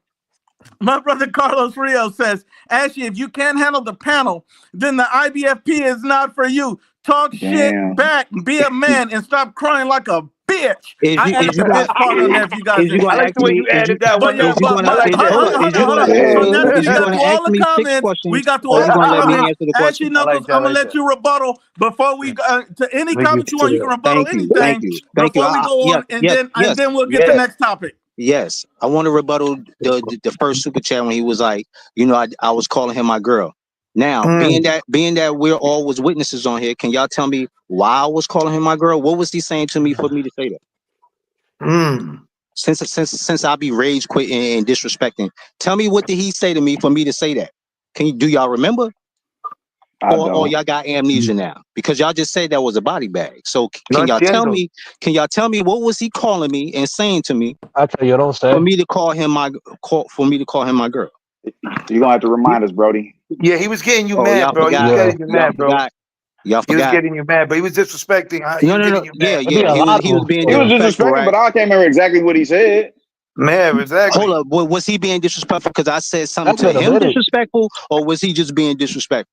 Speaker 1: My brother Carlos Rio says, Ashley, if you can't handle the panel, then the IBFP is not for you. Talk shit
Speaker 10: Damn.
Speaker 1: back, be a man, and stop crying like a bitch.
Speaker 11: Is
Speaker 1: I
Speaker 11: you
Speaker 1: added
Speaker 11: is
Speaker 1: the
Speaker 11: you gonna
Speaker 1: bitch part on there if you guys
Speaker 11: is you
Speaker 1: didn't
Speaker 9: I
Speaker 11: gonna
Speaker 1: hear
Speaker 9: like
Speaker 1: it.
Speaker 11: ask
Speaker 9: the way
Speaker 11: me?
Speaker 9: you added that
Speaker 1: But
Speaker 9: one
Speaker 1: yeah,
Speaker 9: though.
Speaker 11: Is you
Speaker 9: I
Speaker 11: gonna
Speaker 9: like
Speaker 11: is
Speaker 9: that.
Speaker 1: hold
Speaker 11: hold
Speaker 1: on,
Speaker 11: up?
Speaker 1: hold on, hold on. So now that we
Speaker 11: Is you
Speaker 1: got
Speaker 11: gonna
Speaker 1: through all
Speaker 11: ask
Speaker 1: the
Speaker 11: me six
Speaker 1: comments,
Speaker 11: questions, or
Speaker 1: all
Speaker 11: you
Speaker 1: the
Speaker 11: gonna let me
Speaker 1: comments.
Speaker 11: answer the
Speaker 1: Ashley
Speaker 11: question?
Speaker 9: I like
Speaker 1: Knuckles,
Speaker 9: that
Speaker 1: I'm gonna
Speaker 9: right
Speaker 1: let
Speaker 9: there.
Speaker 1: you rebuttal before we to any
Speaker 11: We get
Speaker 1: comment you
Speaker 11: to
Speaker 1: want. You
Speaker 11: the.
Speaker 1: can rebuttal
Speaker 11: Thank
Speaker 1: anything
Speaker 11: you.
Speaker 1: before we go
Speaker 11: Yes,
Speaker 1: on, and
Speaker 11: yes,
Speaker 1: then we'll get to the
Speaker 9: Yes.
Speaker 1: next topic.
Speaker 11: yes. I want to rebuttal the first super chat when he was like, I was calling him my girl. Now, being that we're all was witnesses on here, can y'all tell me why I was calling him my girl? What was he saying to me for me to say that?
Speaker 9: Mm.
Speaker 11: Since I be rage quitting and disrespecting, tell me what did he say to me for me to say that? Do y'all remember?
Speaker 10: I
Speaker 11: Or
Speaker 10: don't.
Speaker 11: y'all got amnesia now? Because y'all just said that was a body bag. So
Speaker 9: No entiendo.
Speaker 11: can y'all tell me what was he calling me and saying to me
Speaker 5: I tell you, don't
Speaker 11: for
Speaker 5: say.
Speaker 11: me to call him my girl?
Speaker 10: You're gonna have to remind us, Brody.
Speaker 9: Yeah, he was getting you
Speaker 11: Oh,
Speaker 9: mad,
Speaker 11: y'all
Speaker 9: bro. He was
Speaker 11: forgot.
Speaker 5: Yeah.
Speaker 9: getting you
Speaker 11: Y'all
Speaker 9: mad, bro.
Speaker 11: forgot. Y'all
Speaker 9: He was
Speaker 11: forgot.
Speaker 9: getting you mad, but he was disrespecting. He
Speaker 11: No,
Speaker 9: was
Speaker 11: no, no.
Speaker 9: getting you
Speaker 11: Yeah,
Speaker 9: mad.
Speaker 11: yeah. He was being
Speaker 10: He was
Speaker 11: disrespectful,
Speaker 10: disrespectful,
Speaker 11: right?
Speaker 10: but I can't remember exactly what he said.
Speaker 9: Man, exactly.
Speaker 11: Hold up. Was he being disrespectful because I said something
Speaker 5: That's
Speaker 11: to
Speaker 5: been a
Speaker 11: him
Speaker 5: minute.
Speaker 11: disrespectful, or was he just being disrespectful?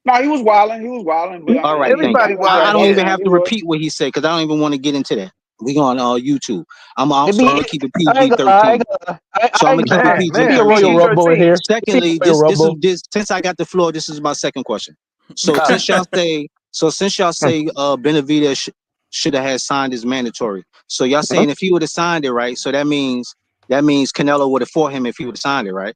Speaker 10: No, he was wilding. He was wilding, but I
Speaker 11: All
Speaker 10: mean,
Speaker 11: right, thank
Speaker 9: Everybody
Speaker 11: you.
Speaker 9: wild.
Speaker 11: I don't
Speaker 9: Yeah.
Speaker 11: even have
Speaker 10: He
Speaker 11: to
Speaker 10: was.
Speaker 11: repeat what he said because I don't even want to get into that. We on YouTube. I'm
Speaker 5: It
Speaker 11: also
Speaker 5: be,
Speaker 11: gonna keep it
Speaker 5: I ain't
Speaker 11: PG
Speaker 5: gonna lie,
Speaker 11: 13. So I'm gonna keep it
Speaker 9: Man,
Speaker 11: PG
Speaker 5: it be a
Speaker 9: man,
Speaker 5: Royal
Speaker 9: PG
Speaker 11: 13.
Speaker 5: Rumble in
Speaker 9: 13.
Speaker 5: here. It be a
Speaker 11: Secondly,
Speaker 5: Royal Rumble.
Speaker 11: since I got the floor, this is my second question. So
Speaker 9: God.
Speaker 11: since y'all say Benavidez should have had signed his mandatory. So y'all saying if he would have signed it, right? So that means Canelo would have fought him if he would have signed it, right?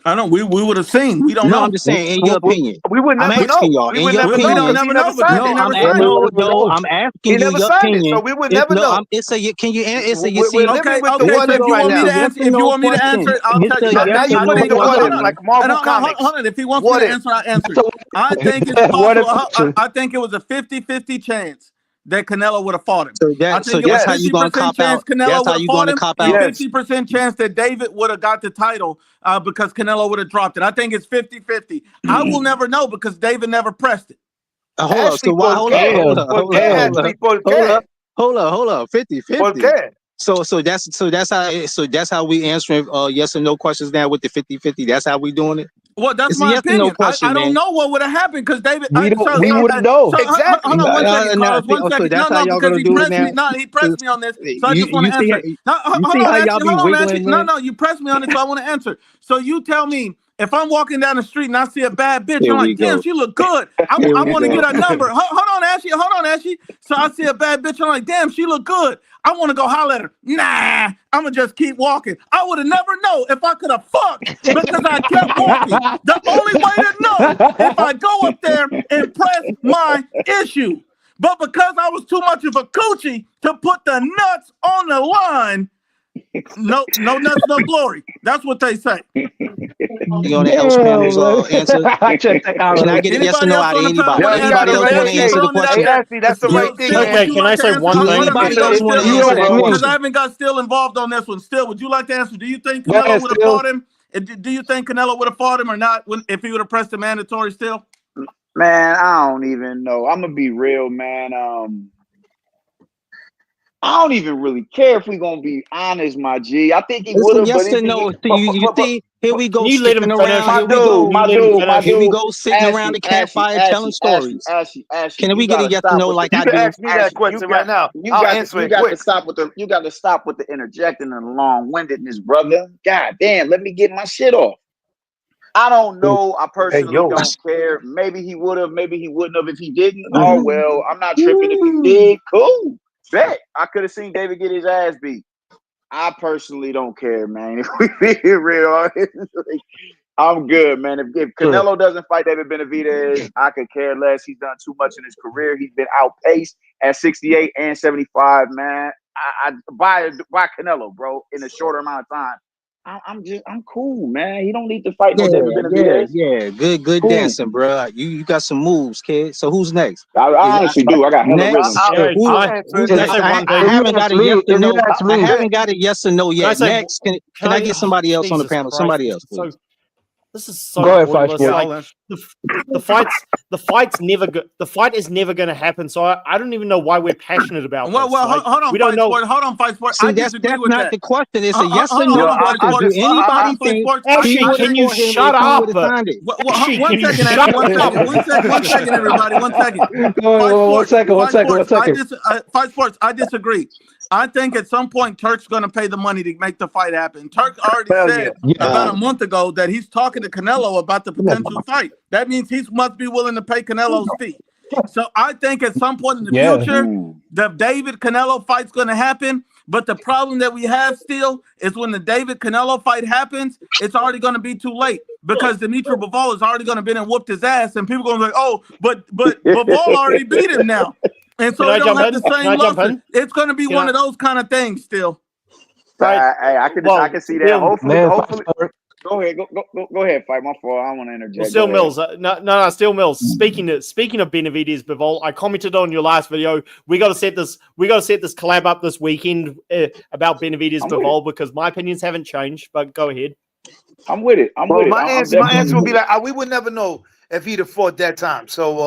Speaker 1: I don't. We would have seen. We don't
Speaker 11: No, I'm
Speaker 1: know.
Speaker 11: just saying in your opinion.
Speaker 9: We would
Speaker 11: I'm
Speaker 9: never
Speaker 11: asking
Speaker 9: know.
Speaker 11: y'all
Speaker 9: We
Speaker 11: in
Speaker 9: would
Speaker 11: your
Speaker 9: never
Speaker 1: We
Speaker 9: know
Speaker 1: don't
Speaker 11: opinion.
Speaker 9: because he
Speaker 1: never know
Speaker 9: never
Speaker 1: because
Speaker 9: signed
Speaker 1: they
Speaker 9: it.
Speaker 1: never signed it.
Speaker 11: I'm
Speaker 9: He
Speaker 11: asking you
Speaker 9: never
Speaker 11: your
Speaker 9: signed it, so
Speaker 11: opinion.
Speaker 9: we would never know.
Speaker 11: It's a can you it's a you
Speaker 9: We're
Speaker 11: see
Speaker 9: living
Speaker 1: Okay,
Speaker 9: with the
Speaker 1: okay.
Speaker 11: it's
Speaker 9: what
Speaker 1: So
Speaker 11: a
Speaker 1: if
Speaker 9: if
Speaker 1: you
Speaker 9: right
Speaker 1: want me
Speaker 9: now.
Speaker 1: to
Speaker 11: yes
Speaker 1: answer,
Speaker 11: or
Speaker 1: if you
Speaker 11: no
Speaker 1: want me to
Speaker 11: question.
Speaker 1: answer it, I'll tell you.
Speaker 9: Now
Speaker 11: Yes
Speaker 9: you
Speaker 11: or
Speaker 9: put
Speaker 11: no
Speaker 9: in the
Speaker 1: Hold
Speaker 9: what if,
Speaker 11: question.
Speaker 1: on.
Speaker 9: like Marvel Comics.
Speaker 1: Hold on. If he wants me
Speaker 9: What
Speaker 1: to
Speaker 9: if?
Speaker 1: answer, I'll answer it.
Speaker 5: So
Speaker 1: I think it's
Speaker 5: what if
Speaker 1: possible.
Speaker 5: question?
Speaker 1: I think it was a 50-50 chance that Canelo would have fought him. I
Speaker 11: So
Speaker 1: think it was
Speaker 11: that's how
Speaker 9: Yes.
Speaker 11: you gonna
Speaker 1: 50%
Speaker 11: cop
Speaker 1: chance
Speaker 11: out. That's
Speaker 1: Canelo
Speaker 11: how
Speaker 1: would have
Speaker 11: you
Speaker 1: fought
Speaker 11: gonna
Speaker 1: him
Speaker 11: cop
Speaker 1: and
Speaker 11: out.
Speaker 9: Yes.
Speaker 1: 50% chance that David would have got the title because Canelo would have dropped it. I think it's 50-50. I will never know because David never pressed it.
Speaker 11: Hold up. So
Speaker 9: Ashley,
Speaker 11: why
Speaker 9: ¿por qué?
Speaker 5: Damn,
Speaker 9: ¿Por qué,
Speaker 5: damn.
Speaker 9: Ashley? ¿Por qué?
Speaker 11: hold up. 50.
Speaker 9: ¿Por qué?
Speaker 11: So that's how we answering yes or no questions now with the 50-50. That's how we doing it.
Speaker 1: Well, that's
Speaker 11: It's a
Speaker 1: my
Speaker 11: yes or no
Speaker 1: opinion.
Speaker 11: question,
Speaker 1: I don't
Speaker 11: man.
Speaker 1: know what would have happened because David.
Speaker 5: We wouldn't know.
Speaker 9: Exactly.
Speaker 1: Hold on 1 second, Carlos. 1
Speaker 11: So
Speaker 1: second.
Speaker 11: that's how
Speaker 1: No,
Speaker 11: y'all
Speaker 1: because
Speaker 11: gonna
Speaker 1: he
Speaker 11: do it
Speaker 1: pressed
Speaker 11: now.
Speaker 1: me. No, he pressed me on this, so I just want
Speaker 11: You
Speaker 1: to answer it.
Speaker 11: see
Speaker 1: Hold
Speaker 11: how
Speaker 1: on,
Speaker 11: y'all
Speaker 1: Ashley.
Speaker 11: be
Speaker 1: Hold on,
Speaker 11: wiggling,
Speaker 1: Ashley.
Speaker 11: man.
Speaker 1: No, you pressed me on this, so I want to answer. So you tell me if I'm walking down the street and I see a bad bitch,
Speaker 11: Here
Speaker 1: I'm
Speaker 11: we
Speaker 1: like, damn,
Speaker 11: go.
Speaker 1: she look good.
Speaker 11: Here
Speaker 1: I
Speaker 11: we
Speaker 1: want to
Speaker 11: go.
Speaker 1: get a number. Hold on, Ashley. So I see a bad bitch, I'm like, damn, she look good. I want to go holler at her. Nah, I'm gonna just keep walking. I would have never know if I could have fucked because I kept walking. The only way to know if I go up there and press my issue. But because I was too much of a coochie to put the nuts on the line, no nuts, no glory. That's what they say.
Speaker 11: You on the house panels
Speaker 5: Damn,
Speaker 11: answer?
Speaker 5: I checked the
Speaker 11: Can I
Speaker 5: comments.
Speaker 11: get a yes or
Speaker 1: Anybody
Speaker 11: no
Speaker 1: else
Speaker 11: out of
Speaker 1: on the panel
Speaker 11: anybody?
Speaker 1: want
Speaker 9: Yo,
Speaker 1: to
Speaker 9: you
Speaker 1: answer?
Speaker 11: Anybody
Speaker 9: gotta
Speaker 11: else
Speaker 9: hey,
Speaker 11: want to
Speaker 9: hey,
Speaker 11: answer
Speaker 9: hey,
Speaker 11: the
Speaker 1: Throwing it out
Speaker 11: question?
Speaker 9: hey,
Speaker 1: there.
Speaker 9: Ashley, that's the right thing,
Speaker 1: Still,
Speaker 2: Okay,
Speaker 1: would you
Speaker 9: man.
Speaker 2: can I
Speaker 1: like to
Speaker 2: say
Speaker 1: answer?
Speaker 2: one
Speaker 11: Do
Speaker 2: thing?
Speaker 11: anybody
Speaker 1: Hold
Speaker 11: else
Speaker 1: on,
Speaker 11: want to
Speaker 1: Still,
Speaker 5: You
Speaker 11: answer
Speaker 5: asked
Speaker 11: that
Speaker 5: me.
Speaker 1: because I
Speaker 11: question?
Speaker 1: haven't got Still involved on this one. Still, would you like to answer? Do you think
Speaker 5: Go ahead,
Speaker 1: Canelo would have
Speaker 5: Still.
Speaker 1: fought him? Do you think Canelo would have fought him or not if he would have pressed the mandatory Still?
Speaker 10: Man, I don't even know. I'm gonna be real, man. I don't even really care if we're gonna be honest, my G. I think he
Speaker 11: It's
Speaker 10: would
Speaker 11: a
Speaker 10: have, but
Speaker 11: yes or
Speaker 10: it
Speaker 11: no.
Speaker 10: be
Speaker 11: So you see, here we
Speaker 2: Can
Speaker 11: go
Speaker 2: you let him
Speaker 11: skipping
Speaker 2: finish?
Speaker 11: around.
Speaker 10: my
Speaker 11: Here we
Speaker 10: dude,
Speaker 11: go.
Speaker 2: Can you
Speaker 10: my
Speaker 2: let him
Speaker 10: dude, my
Speaker 2: finish?
Speaker 11: Here we
Speaker 10: dude.
Speaker 11: go sitting around the campfire telling stories.
Speaker 10: Ashley,
Speaker 11: Can we
Speaker 10: you
Speaker 11: get a
Speaker 10: gotta
Speaker 11: yes or
Speaker 10: stop
Speaker 11: no
Speaker 10: with the
Speaker 11: like
Speaker 9: You
Speaker 11: I
Speaker 9: can
Speaker 11: do?
Speaker 9: ask me that
Speaker 10: Ashley,
Speaker 9: question right now. I'll answer
Speaker 10: you
Speaker 9: it
Speaker 10: got to
Speaker 9: quick.
Speaker 10: stop with the interjecting and the long-windedness, brother. God damn, let me get my shit off. I don't know. I
Speaker 9: Hey,
Speaker 10: personally
Speaker 9: yo.
Speaker 10: don't care. Maybe he would have, maybe he wouldn't have. If he didn't, oh well, I'm not tripping. If he did, cool. Bet. I could have seen David get his ass beat. I personally don't care, man. If we be real, I'm good, man. If Canelo doesn't fight David Benavidez, I could care less. He's done too much in his career. He's been outpaced at 68 and 75, man. I buy Canelo, bro, in a shorter amount of time. I'm cool, man. He don't need to fight no David Benavidez.
Speaker 11: Good
Speaker 10: Cool.
Speaker 11: dancing, bro. You got some moves, kid. So who's next?
Speaker 10: I honestly do. I got hella rhythm.
Speaker 11: Next,
Speaker 2: Yeah,
Speaker 11: who,
Speaker 2: can
Speaker 9: I'll
Speaker 2: I
Speaker 9: answer
Speaker 11: who's
Speaker 9: it
Speaker 2: can I
Speaker 11: next?
Speaker 2: say
Speaker 9: now.
Speaker 2: one
Speaker 11: I
Speaker 2: thing?
Speaker 5: If you
Speaker 11: haven't got
Speaker 5: ask
Speaker 11: a yes
Speaker 5: me,
Speaker 11: or
Speaker 5: if you
Speaker 11: no.
Speaker 5: ask
Speaker 11: I
Speaker 5: me,
Speaker 11: haven't got a yes or no
Speaker 2: Can I
Speaker 11: yet.
Speaker 2: say?
Speaker 11: Next, can
Speaker 2: Can
Speaker 11: I
Speaker 2: I?
Speaker 11: get somebody else on the
Speaker 2: Jesus
Speaker 11: panel?
Speaker 2: Christ!
Speaker 11: Somebody else, please.
Speaker 2: This is so
Speaker 5: go ahead, Five
Speaker 2: pointless.
Speaker 1: Yeah,
Speaker 5: Sport.
Speaker 2: Like
Speaker 1: I'll answer.
Speaker 2: the fight's never the fight is never going to happen. So I don't even know why we're passionate about
Speaker 1: Well,
Speaker 2: this. Like
Speaker 1: hold on,
Speaker 2: we don't
Speaker 1: Fight
Speaker 2: know.
Speaker 1: Sport. Hold on, Fight Sport. I
Speaker 11: See,
Speaker 1: disagree
Speaker 11: that's
Speaker 1: with
Speaker 11: not
Speaker 1: that.
Speaker 11: the question. It's a yes or
Speaker 9: Yo,
Speaker 11: no
Speaker 1: Fight
Speaker 11: question.
Speaker 1: Sport.
Speaker 11: Do
Speaker 1: Hold
Speaker 11: anybody
Speaker 1: on, Fight
Speaker 11: think
Speaker 1: Sport.
Speaker 11: he
Speaker 2: Ashley,
Speaker 11: would have
Speaker 2: can you
Speaker 11: fought him
Speaker 2: shut
Speaker 11: if he would
Speaker 2: up?
Speaker 11: have signed it?
Speaker 2: Ashley,
Speaker 1: One
Speaker 2: can you
Speaker 1: second, Ashley.
Speaker 2: shut
Speaker 1: One second.
Speaker 2: up?
Speaker 1: One second, everybody. 1 second.
Speaker 5: Go ahead, one second, one
Speaker 1: Fight
Speaker 5: second, one
Speaker 1: Sports.
Speaker 5: second.
Speaker 1: Fight Sports. I disagree. I think at some point Turk's going to pay the money to make the fight happen. Turk already
Speaker 9: Hell yeah.
Speaker 1: said
Speaker 5: Yeah.
Speaker 1: about a month ago that he's talking to Canelo about the potential fight. That means he must be willing to pay Canelo's fee. So I think at some point in the
Speaker 5: Yeah.
Speaker 1: future, the David Canelo fight's going to happen. But the problem that we have still is when the David Canelo fight happens, it's already going to be too late because Dimitri Bivol is already going to been and whooped his ass, and people going to be like, oh, but Bivol already beat him now, and so
Speaker 2: Can
Speaker 1: he
Speaker 2: I
Speaker 1: don't
Speaker 2: jump
Speaker 1: have
Speaker 2: in?
Speaker 1: the
Speaker 2: Can
Speaker 1: same
Speaker 2: I jump
Speaker 1: luster.
Speaker 2: in?
Speaker 1: It's going to be
Speaker 2: Can
Speaker 1: one
Speaker 2: I?
Speaker 1: of those kind of things still.
Speaker 2: Right.
Speaker 10: Hey, I
Speaker 2: Well,
Speaker 10: can see that.
Speaker 2: still,
Speaker 10: Hopefully. Go ahead. Go ahead. Fight my fault. I want to interject.
Speaker 2: Still
Speaker 10: Go ahead.
Speaker 2: Mills. No, Still Mills. Speaking of Benavidez Bivol, I commented on your last video. We got to set this collab up this weekend about Benavidez
Speaker 10: I'm with
Speaker 2: Bivol because my opinions haven't changed. But go ahead.
Speaker 10: I'm with it. I'm
Speaker 9: Well,
Speaker 10: with it.
Speaker 9: my
Speaker 10: I'm
Speaker 9: answer
Speaker 10: definitely
Speaker 9: would
Speaker 10: with
Speaker 9: be
Speaker 10: it.
Speaker 9: like, we would never know if he'd have fought that time. So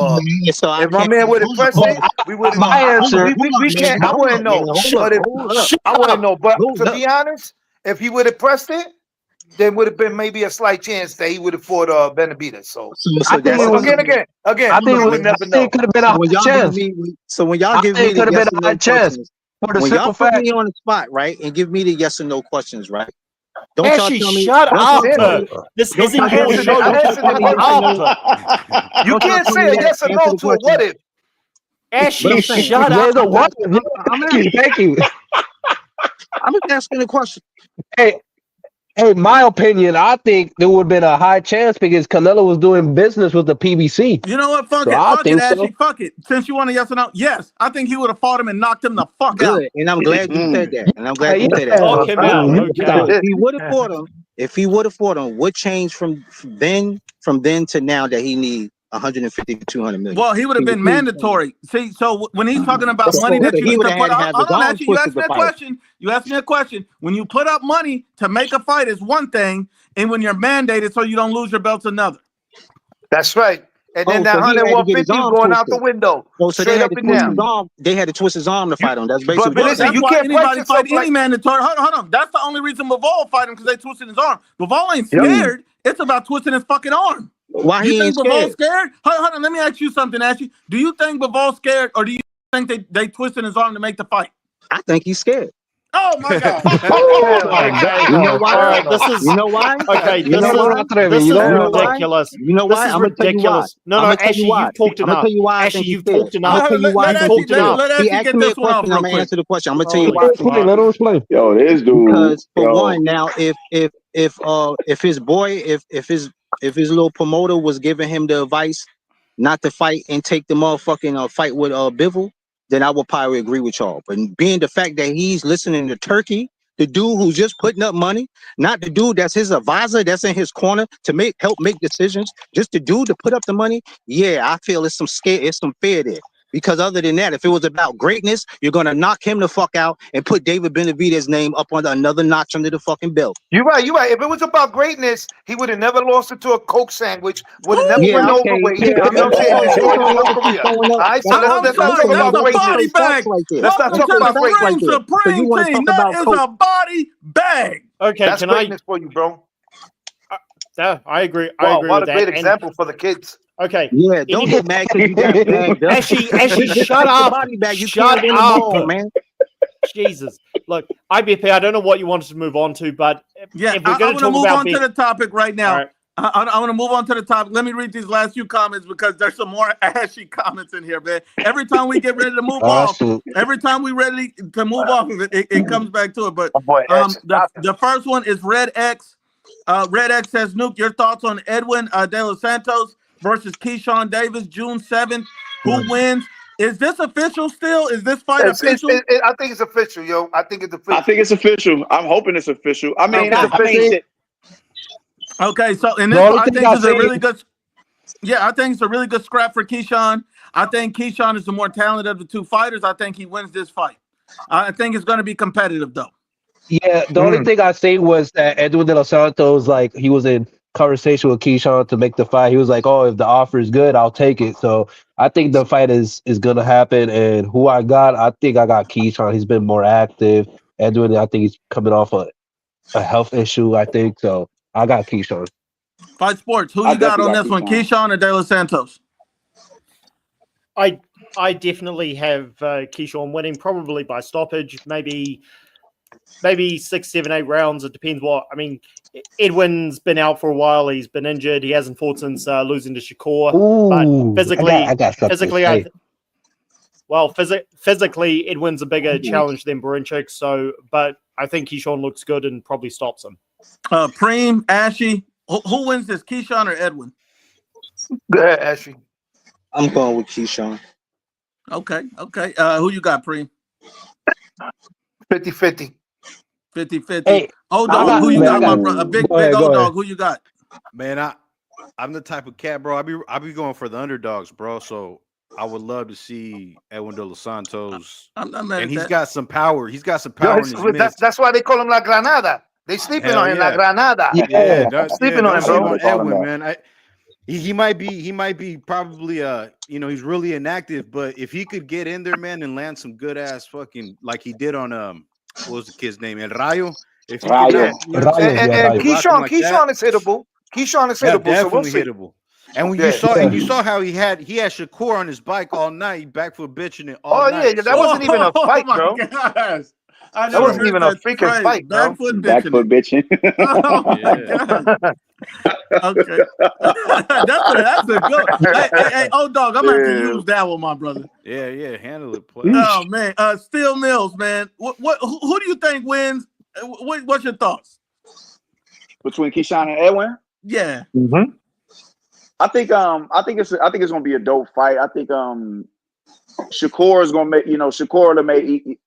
Speaker 11: So I
Speaker 9: if my
Speaker 11: can't.
Speaker 9: man would have pressed
Speaker 11: Hold
Speaker 9: it,
Speaker 11: on,
Speaker 9: we would have.
Speaker 5: My answer.
Speaker 9: We can't. I
Speaker 11: hold
Speaker 9: wouldn't
Speaker 11: up, man.
Speaker 9: know.
Speaker 11: Hold up,
Speaker 9: But if
Speaker 11: hold up.
Speaker 9: I wouldn't know. But
Speaker 11: Hold
Speaker 9: to
Speaker 11: up.
Speaker 9: be honest, if he would have pressed it, there would have been maybe a slight chance that he would have fought Benavidez. So
Speaker 11: So
Speaker 5: I think
Speaker 11: that's
Speaker 5: it was.
Speaker 9: again,
Speaker 5: I think it
Speaker 9: we
Speaker 5: was.
Speaker 9: would
Speaker 5: I
Speaker 9: never
Speaker 5: think it
Speaker 9: know.
Speaker 5: could have been a
Speaker 11: so
Speaker 5: high
Speaker 11: when y'all give
Speaker 5: chance.
Speaker 11: me so when y'all
Speaker 5: I
Speaker 11: give
Speaker 5: think
Speaker 11: me
Speaker 5: it
Speaker 11: the
Speaker 5: could have been
Speaker 11: yes or
Speaker 5: a high
Speaker 11: no
Speaker 5: chance
Speaker 11: questions,
Speaker 5: for the
Speaker 11: when y'all
Speaker 5: simple
Speaker 11: put
Speaker 5: fact.
Speaker 11: me on the spot, right, and give me the yes or no questions, right? Don't y'all
Speaker 2: Ashley,
Speaker 11: tell me.
Speaker 2: shut
Speaker 11: Don't
Speaker 2: up.
Speaker 11: y'all tell me.
Speaker 2: This
Speaker 11: Don't
Speaker 2: isn't
Speaker 11: y'all
Speaker 9: I
Speaker 2: your
Speaker 11: tell me
Speaker 9: answered
Speaker 11: that.
Speaker 9: it.
Speaker 2: show.
Speaker 9: I
Speaker 11: Don't y'all
Speaker 9: answered
Speaker 11: tell
Speaker 9: it.
Speaker 2: Shut
Speaker 11: me yes or
Speaker 9: Listen,
Speaker 11: no.
Speaker 2: up.
Speaker 9: you
Speaker 11: Don't y'all
Speaker 9: can't
Speaker 11: tell
Speaker 9: say
Speaker 11: me
Speaker 9: a
Speaker 11: that.
Speaker 9: yes or
Speaker 11: Answer
Speaker 9: no
Speaker 11: the
Speaker 9: to a
Speaker 11: question.
Speaker 9: what if.
Speaker 11: But
Speaker 2: Ashley,
Speaker 11: I'm saying,
Speaker 2: shut up.
Speaker 5: There's a what?
Speaker 11: I'm
Speaker 5: Thank you. Thank you.
Speaker 11: I'm just asking the question.
Speaker 5: Hey, hey, my opinion, I think there would have been a high chance because Canelo was doing business with the PBC.
Speaker 1: You know what? Fuck
Speaker 5: So
Speaker 1: it.
Speaker 5: I
Speaker 1: Fuck it,
Speaker 5: think
Speaker 1: Ashley.
Speaker 5: so.
Speaker 1: Fuck it. Since you want a yes or no, yes. I think he would have fought him and knocked him the fuck out.
Speaker 11: Good, and I'm glad you said that. And I'm glad you said that.
Speaker 2: Knock him out.
Speaker 11: So
Speaker 2: Okay.
Speaker 11: if he would have fought him, what changed from then to now that he need 150 to 200 million?
Speaker 1: Well, he would have been mandatory. See, so when he's talking about money
Speaker 11: So
Speaker 1: that you
Speaker 11: he
Speaker 1: need
Speaker 11: would
Speaker 1: to
Speaker 11: have
Speaker 1: put
Speaker 11: had to
Speaker 1: out,
Speaker 11: have his
Speaker 1: hold on,
Speaker 11: arm
Speaker 1: Ashley, you
Speaker 11: twisted
Speaker 1: asked
Speaker 11: to
Speaker 1: me a
Speaker 11: fight.
Speaker 1: question. You asked me a question. When you put up money to make a fight is one thing, and when you're mandated so you don't lose your belt's another.
Speaker 9: That's right. And then that
Speaker 11: So he
Speaker 9: 100,
Speaker 11: had to get his
Speaker 9: 150 was
Speaker 11: arm
Speaker 9: going out the
Speaker 11: twisted.
Speaker 9: window,
Speaker 11: So they
Speaker 9: straight
Speaker 11: had
Speaker 9: up
Speaker 11: to
Speaker 9: and
Speaker 11: twist his
Speaker 9: down.
Speaker 11: arm. They had to twist his arm to fight him. That's basically
Speaker 9: But
Speaker 11: what
Speaker 1: Well,
Speaker 11: you're
Speaker 9: listen,
Speaker 11: saying.
Speaker 1: that's
Speaker 9: you
Speaker 1: why
Speaker 9: can't price
Speaker 1: anybody fight
Speaker 9: yourself
Speaker 1: any
Speaker 9: like.
Speaker 1: mandatory. Hold on. That's the only reason Bivol fight him because they twisted his arm. Bivol ain't
Speaker 9: Yep.
Speaker 1: scared. It's about twisting his fucking arm.
Speaker 11: Why
Speaker 1: You
Speaker 11: he ain't
Speaker 1: think Bivol's
Speaker 11: scared?
Speaker 1: scared? Hold on. Let me ask you something, Ashley. Do you think Bivol's scared, or do you think they twisted his arm to make the fight?
Speaker 11: I think he's scared.
Speaker 1: Oh my God.
Speaker 5: Oh my
Speaker 2: Okay.
Speaker 11: You know
Speaker 5: God.
Speaker 11: why?
Speaker 2: All right. This is
Speaker 11: You know why?
Speaker 2: okay.
Speaker 11: You know
Speaker 5: Pedro
Speaker 11: why?
Speaker 5: Atrevi,
Speaker 2: This
Speaker 5: you
Speaker 2: is
Speaker 5: know
Speaker 11: You
Speaker 5: what?
Speaker 11: know why?
Speaker 2: ridiculous.
Speaker 11: You know
Speaker 2: This
Speaker 11: why?
Speaker 2: is
Speaker 11: I'm gonna tell you why.
Speaker 2: ridiculous. No,
Speaker 11: I'm
Speaker 2: no,
Speaker 11: gonna tell you
Speaker 2: Ashley,
Speaker 11: why.
Speaker 2: you've talked
Speaker 11: I'm gonna
Speaker 2: enough.
Speaker 11: tell you why I
Speaker 2: Ashley,
Speaker 11: think he's
Speaker 2: you've
Speaker 11: scared.
Speaker 2: talked
Speaker 11: I'm gonna
Speaker 2: enough.
Speaker 11: tell you why I
Speaker 2: You've
Speaker 11: think he's
Speaker 2: talked
Speaker 11: scared.
Speaker 2: enough.
Speaker 1: Let
Speaker 11: He
Speaker 1: Ashley
Speaker 11: asked
Speaker 1: get
Speaker 11: me a
Speaker 1: this one off
Speaker 11: question. I'm
Speaker 1: real
Speaker 11: gonna
Speaker 1: quick.
Speaker 11: answer the question. I'm gonna tell you
Speaker 2: Holy
Speaker 11: why.
Speaker 5: Explain, let
Speaker 2: fuck.
Speaker 5: him explain.
Speaker 10: Yo, this dude.
Speaker 11: Because for
Speaker 10: Yo,
Speaker 11: one, now if his boy, if his little promoter was giving him the advice not to fight and take the motherfucking fight with Bivol, then I would probably agree with y'all. But being the fact that he's listening to Turkey, the dude who's just putting up money, not the dude that's his advisor, that's in his corner to help make decisions, just the dude to put up the money, yeah, I feel it's some fear there. Because other than that, if it was about greatness, you're gonna knock him the fuck out and put David Benavidez's name up on another notch under the fucking belt.
Speaker 9: You're right. You're right. If it was about greatness, he would have never lost it to a Coke sandwich. Would have never went
Speaker 11: Yeah, okay,
Speaker 9: overweight.
Speaker 11: yeah, I
Speaker 9: You know
Speaker 11: mean,
Speaker 9: what I'm saying?
Speaker 11: based
Speaker 9: Destroyed his
Speaker 11: on
Speaker 9: whole
Speaker 11: y'all keep
Speaker 9: career.
Speaker 11: throwing
Speaker 9: All
Speaker 11: up,
Speaker 9: right. So
Speaker 11: that's
Speaker 1: I'm
Speaker 9: let's not
Speaker 11: based
Speaker 1: sorry.
Speaker 9: talk
Speaker 11: on
Speaker 1: That's
Speaker 11: y'all
Speaker 9: about
Speaker 1: a
Speaker 11: talking
Speaker 1: body
Speaker 11: straight
Speaker 9: greatness.
Speaker 11: facts
Speaker 1: bag.
Speaker 11: right there.
Speaker 9: Let's not
Speaker 1: Welcome
Speaker 11: That's
Speaker 9: talk
Speaker 1: to
Speaker 11: straight
Speaker 1: the
Speaker 9: about
Speaker 11: facts right
Speaker 1: Supreme
Speaker 9: greatness.
Speaker 11: there. So you
Speaker 1: Supreme
Speaker 11: want to talk
Speaker 1: Team. That
Speaker 11: about
Speaker 1: is
Speaker 11: Coke?
Speaker 1: a body bag.
Speaker 2: Okay,
Speaker 9: That's
Speaker 2: can I?
Speaker 9: greatness for you, bro.
Speaker 2: I agree. I
Speaker 9: Wow,
Speaker 2: agree
Speaker 9: what
Speaker 2: with
Speaker 9: a
Speaker 2: that.
Speaker 9: great
Speaker 2: And
Speaker 9: example for the kids.
Speaker 2: okay,
Speaker 11: Yeah, don't
Speaker 2: any
Speaker 11: get mad because you got bagged up.
Speaker 2: Ashley,
Speaker 11: Just
Speaker 2: shut
Speaker 11: take the
Speaker 2: up.
Speaker 11: body bag. You
Speaker 2: Shut
Speaker 11: can't win them
Speaker 2: up.
Speaker 11: all, man.
Speaker 2: Jesus. Look, IBP, I don't know what you wanted to move on to, but
Speaker 1: Yeah,
Speaker 2: if we're
Speaker 1: I
Speaker 2: going
Speaker 1: want
Speaker 2: to
Speaker 1: to
Speaker 2: talk
Speaker 1: move
Speaker 2: about
Speaker 1: on to the topic right
Speaker 2: all
Speaker 1: now.
Speaker 2: right.
Speaker 1: I want to move on to the topic. Let me read these last few comments because there's some more ashy comments in here, man. Every time we get ready to move off,
Speaker 5: Awesome.
Speaker 1: every time we ready to move off of it, it comes back to it. But
Speaker 9: Oh boy,
Speaker 1: the first one is Red X. Red X says, Nuke, your thoughts on Edwin De Los Santos versus Keyshawn Davis, June 7th. Who wins? Is this official still? Is this fight official?
Speaker 9: I think it's official, yo. I think it's official.
Speaker 10: I think it's official. I'm hoping it's official. I mean,
Speaker 1: Okay.
Speaker 10: I mean,
Speaker 1: Okay, so in
Speaker 5: The
Speaker 1: this,
Speaker 5: only
Speaker 1: I
Speaker 5: thing
Speaker 1: think
Speaker 5: I
Speaker 1: this is a
Speaker 5: say,
Speaker 1: really good. Yeah, I think it's a really good scrap for Keyshawn. I think Keyshawn is the more talented of the two fighters. I think he wins this fight. I think it's going to be competitive, though.
Speaker 5: yeah, the only thing I say was that Edwin De Los Santos, like, he was in conversation with Keyshawn to make the fight. He was like, "Oh, if the offer is good, I'll take it." So I think the fight is gonna happen. And who I think I got Keyshawn. He's been more active. Edwin, I think he's coming off a health issue. I think so. I got Keyshawn.
Speaker 1: Fight Sports, who
Speaker 10: I
Speaker 1: you got
Speaker 10: definitely
Speaker 1: on
Speaker 10: got
Speaker 1: this one,
Speaker 10: Keyshawn.
Speaker 1: Keyshawn or De Los Santos?
Speaker 2: I definitely have Keyshawn winning, probably by stoppage, maybe 6, 7, 8 rounds. It depends what. I mean, Edwin's been out for a while. He's been injured. He hasn't fought since losing to Shakur.
Speaker 5: Ooh,
Speaker 2: But physically,
Speaker 5: I got something to say.
Speaker 2: physically, Edwin's a bigger challenge than Berinchik. So, but I think Keyshawn looks good and probably stops him.
Speaker 1: Preem, Ashy, who wins this, Keyshawn or Edwin?
Speaker 9: Go ahead, Ashley.
Speaker 11: I'm going with Keyshawn.
Speaker 1: Okay. Who you got, Preem?
Speaker 9: 50-50.
Speaker 1: 50-50.
Speaker 5: Hey,
Speaker 1: Old
Speaker 5: I
Speaker 1: Dog, who you got, my brother?
Speaker 5: go
Speaker 1: Big
Speaker 5: ahead,
Speaker 1: Old
Speaker 5: go ahead.
Speaker 1: Dog, who you got?
Speaker 6: Man, I'm the type of cat, bro. I be going for the underdogs, bro. So I would love to see Edwin De Los Santos,
Speaker 1: I'm not mad
Speaker 6: and
Speaker 1: at
Speaker 6: he's
Speaker 1: that.
Speaker 6: got some power. He's got some
Speaker 9: Yo,
Speaker 6: power in his midst.
Speaker 9: that's why they call him La Granada. They sleeping
Speaker 6: Hell
Speaker 9: on him, La
Speaker 6: yeah,
Speaker 9: Granada.
Speaker 5: Yeah,
Speaker 6: don't
Speaker 9: Sleeping on
Speaker 6: don't
Speaker 9: him,
Speaker 10: That's
Speaker 6: sleep
Speaker 10: what
Speaker 9: bro.
Speaker 6: on
Speaker 10: they call him
Speaker 6: Edwin,
Speaker 10: now.
Speaker 6: man. He might be probably he's really inactive, but if he could get in there, man, and land some good ass fucking like he did on what was the kid's name? El Rayo. If he could
Speaker 10: Rayo.
Speaker 6: not, you know what I'm
Speaker 3: Rayo,
Speaker 6: saying?
Speaker 3: yeah,
Speaker 9: And
Speaker 3: Rayo.
Speaker 6: Rock him like that.
Speaker 9: Keyshawn is hittable. Keyshawn is
Speaker 6: Yeah,
Speaker 9: hittable, so we'll
Speaker 6: definitely
Speaker 9: see.
Speaker 6: hittable. And when
Speaker 9: Yeah.
Speaker 6: you saw how he had Shakur on his bike all night, back foot bitching it all
Speaker 9: Oh
Speaker 6: night.
Speaker 9: yeah, that
Speaker 6: So
Speaker 9: wasn't even a
Speaker 1: Oh
Speaker 9: fight,
Speaker 1: my
Speaker 9: bro.
Speaker 1: gosh. I
Speaker 9: That
Speaker 1: never
Speaker 9: wasn't
Speaker 6: so
Speaker 1: heard
Speaker 9: even a
Speaker 1: that
Speaker 9: freaking
Speaker 1: phrase.
Speaker 9: fight, bro.
Speaker 1: Backfoot
Speaker 10: Back
Speaker 1: bitching
Speaker 10: foot
Speaker 1: it.
Speaker 10: bitching.
Speaker 1: Oh my
Speaker 6: yeah.
Speaker 1: gosh. Okay. that's a good one. Hey, old dog, I'm gonna have to
Speaker 10: Yeah.
Speaker 1: use that one, my brother.
Speaker 6: Yeah, handle it, player.
Speaker 1: Oh man. Steel Mills, man. Who do you think wins? What's your thoughts?
Speaker 10: Between Keyshawn and Edwin,
Speaker 1: Yeah.
Speaker 9: Mm-hmm.
Speaker 10: I think it's gonna be a dope fight. I think Shakur is gonna make Shakur to make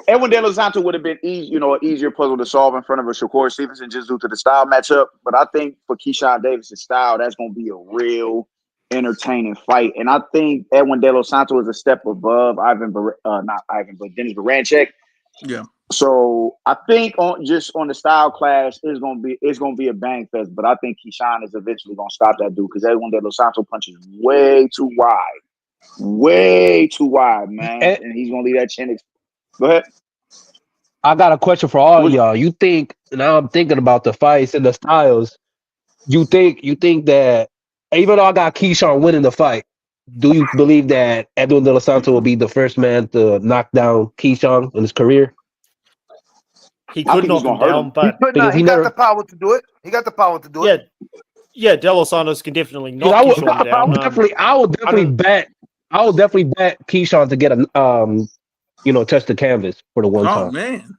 Speaker 10: Edwin De Los Santos would have been an easier puzzle to solve in front of a Shakur Stevenson just due to the style matchup. But I think for Keyshawn Davis' style, that's gonna be a real entertaining fight. And I think Edwin De Los Santos is a step above not Ivan, but Dennis Barancek.
Speaker 1: Yeah.
Speaker 10: So I think on the style clash, it's gonna be a bang fest. But I think Keyshawn is eventually gonna stop that dude because Edwin De Los Santos punches way too wide, man, and he's gonna leave that chin. Go ahead.
Speaker 5: I got a question for all of y'all. You think now I'm thinking about the fights and the styles. You think that even though I got Keyshawn winning the fight, do you believe that Edwin De Los Santos will be the first man to knock down Keyshawn in his career?
Speaker 2: He
Speaker 10: I
Speaker 2: could
Speaker 10: think he's
Speaker 2: knock him
Speaker 10: gonna hurt him.
Speaker 2: down, but
Speaker 5: Because
Speaker 9: He got the power to do it. He got the power to do it.
Speaker 2: yeah, De Los Santos can definitely knock
Speaker 5: I
Speaker 2: Keyshawn down.
Speaker 5: I would definitely bet Keyshawn to get a touch the canvas for the one
Speaker 1: Oh
Speaker 5: time.
Speaker 1: man.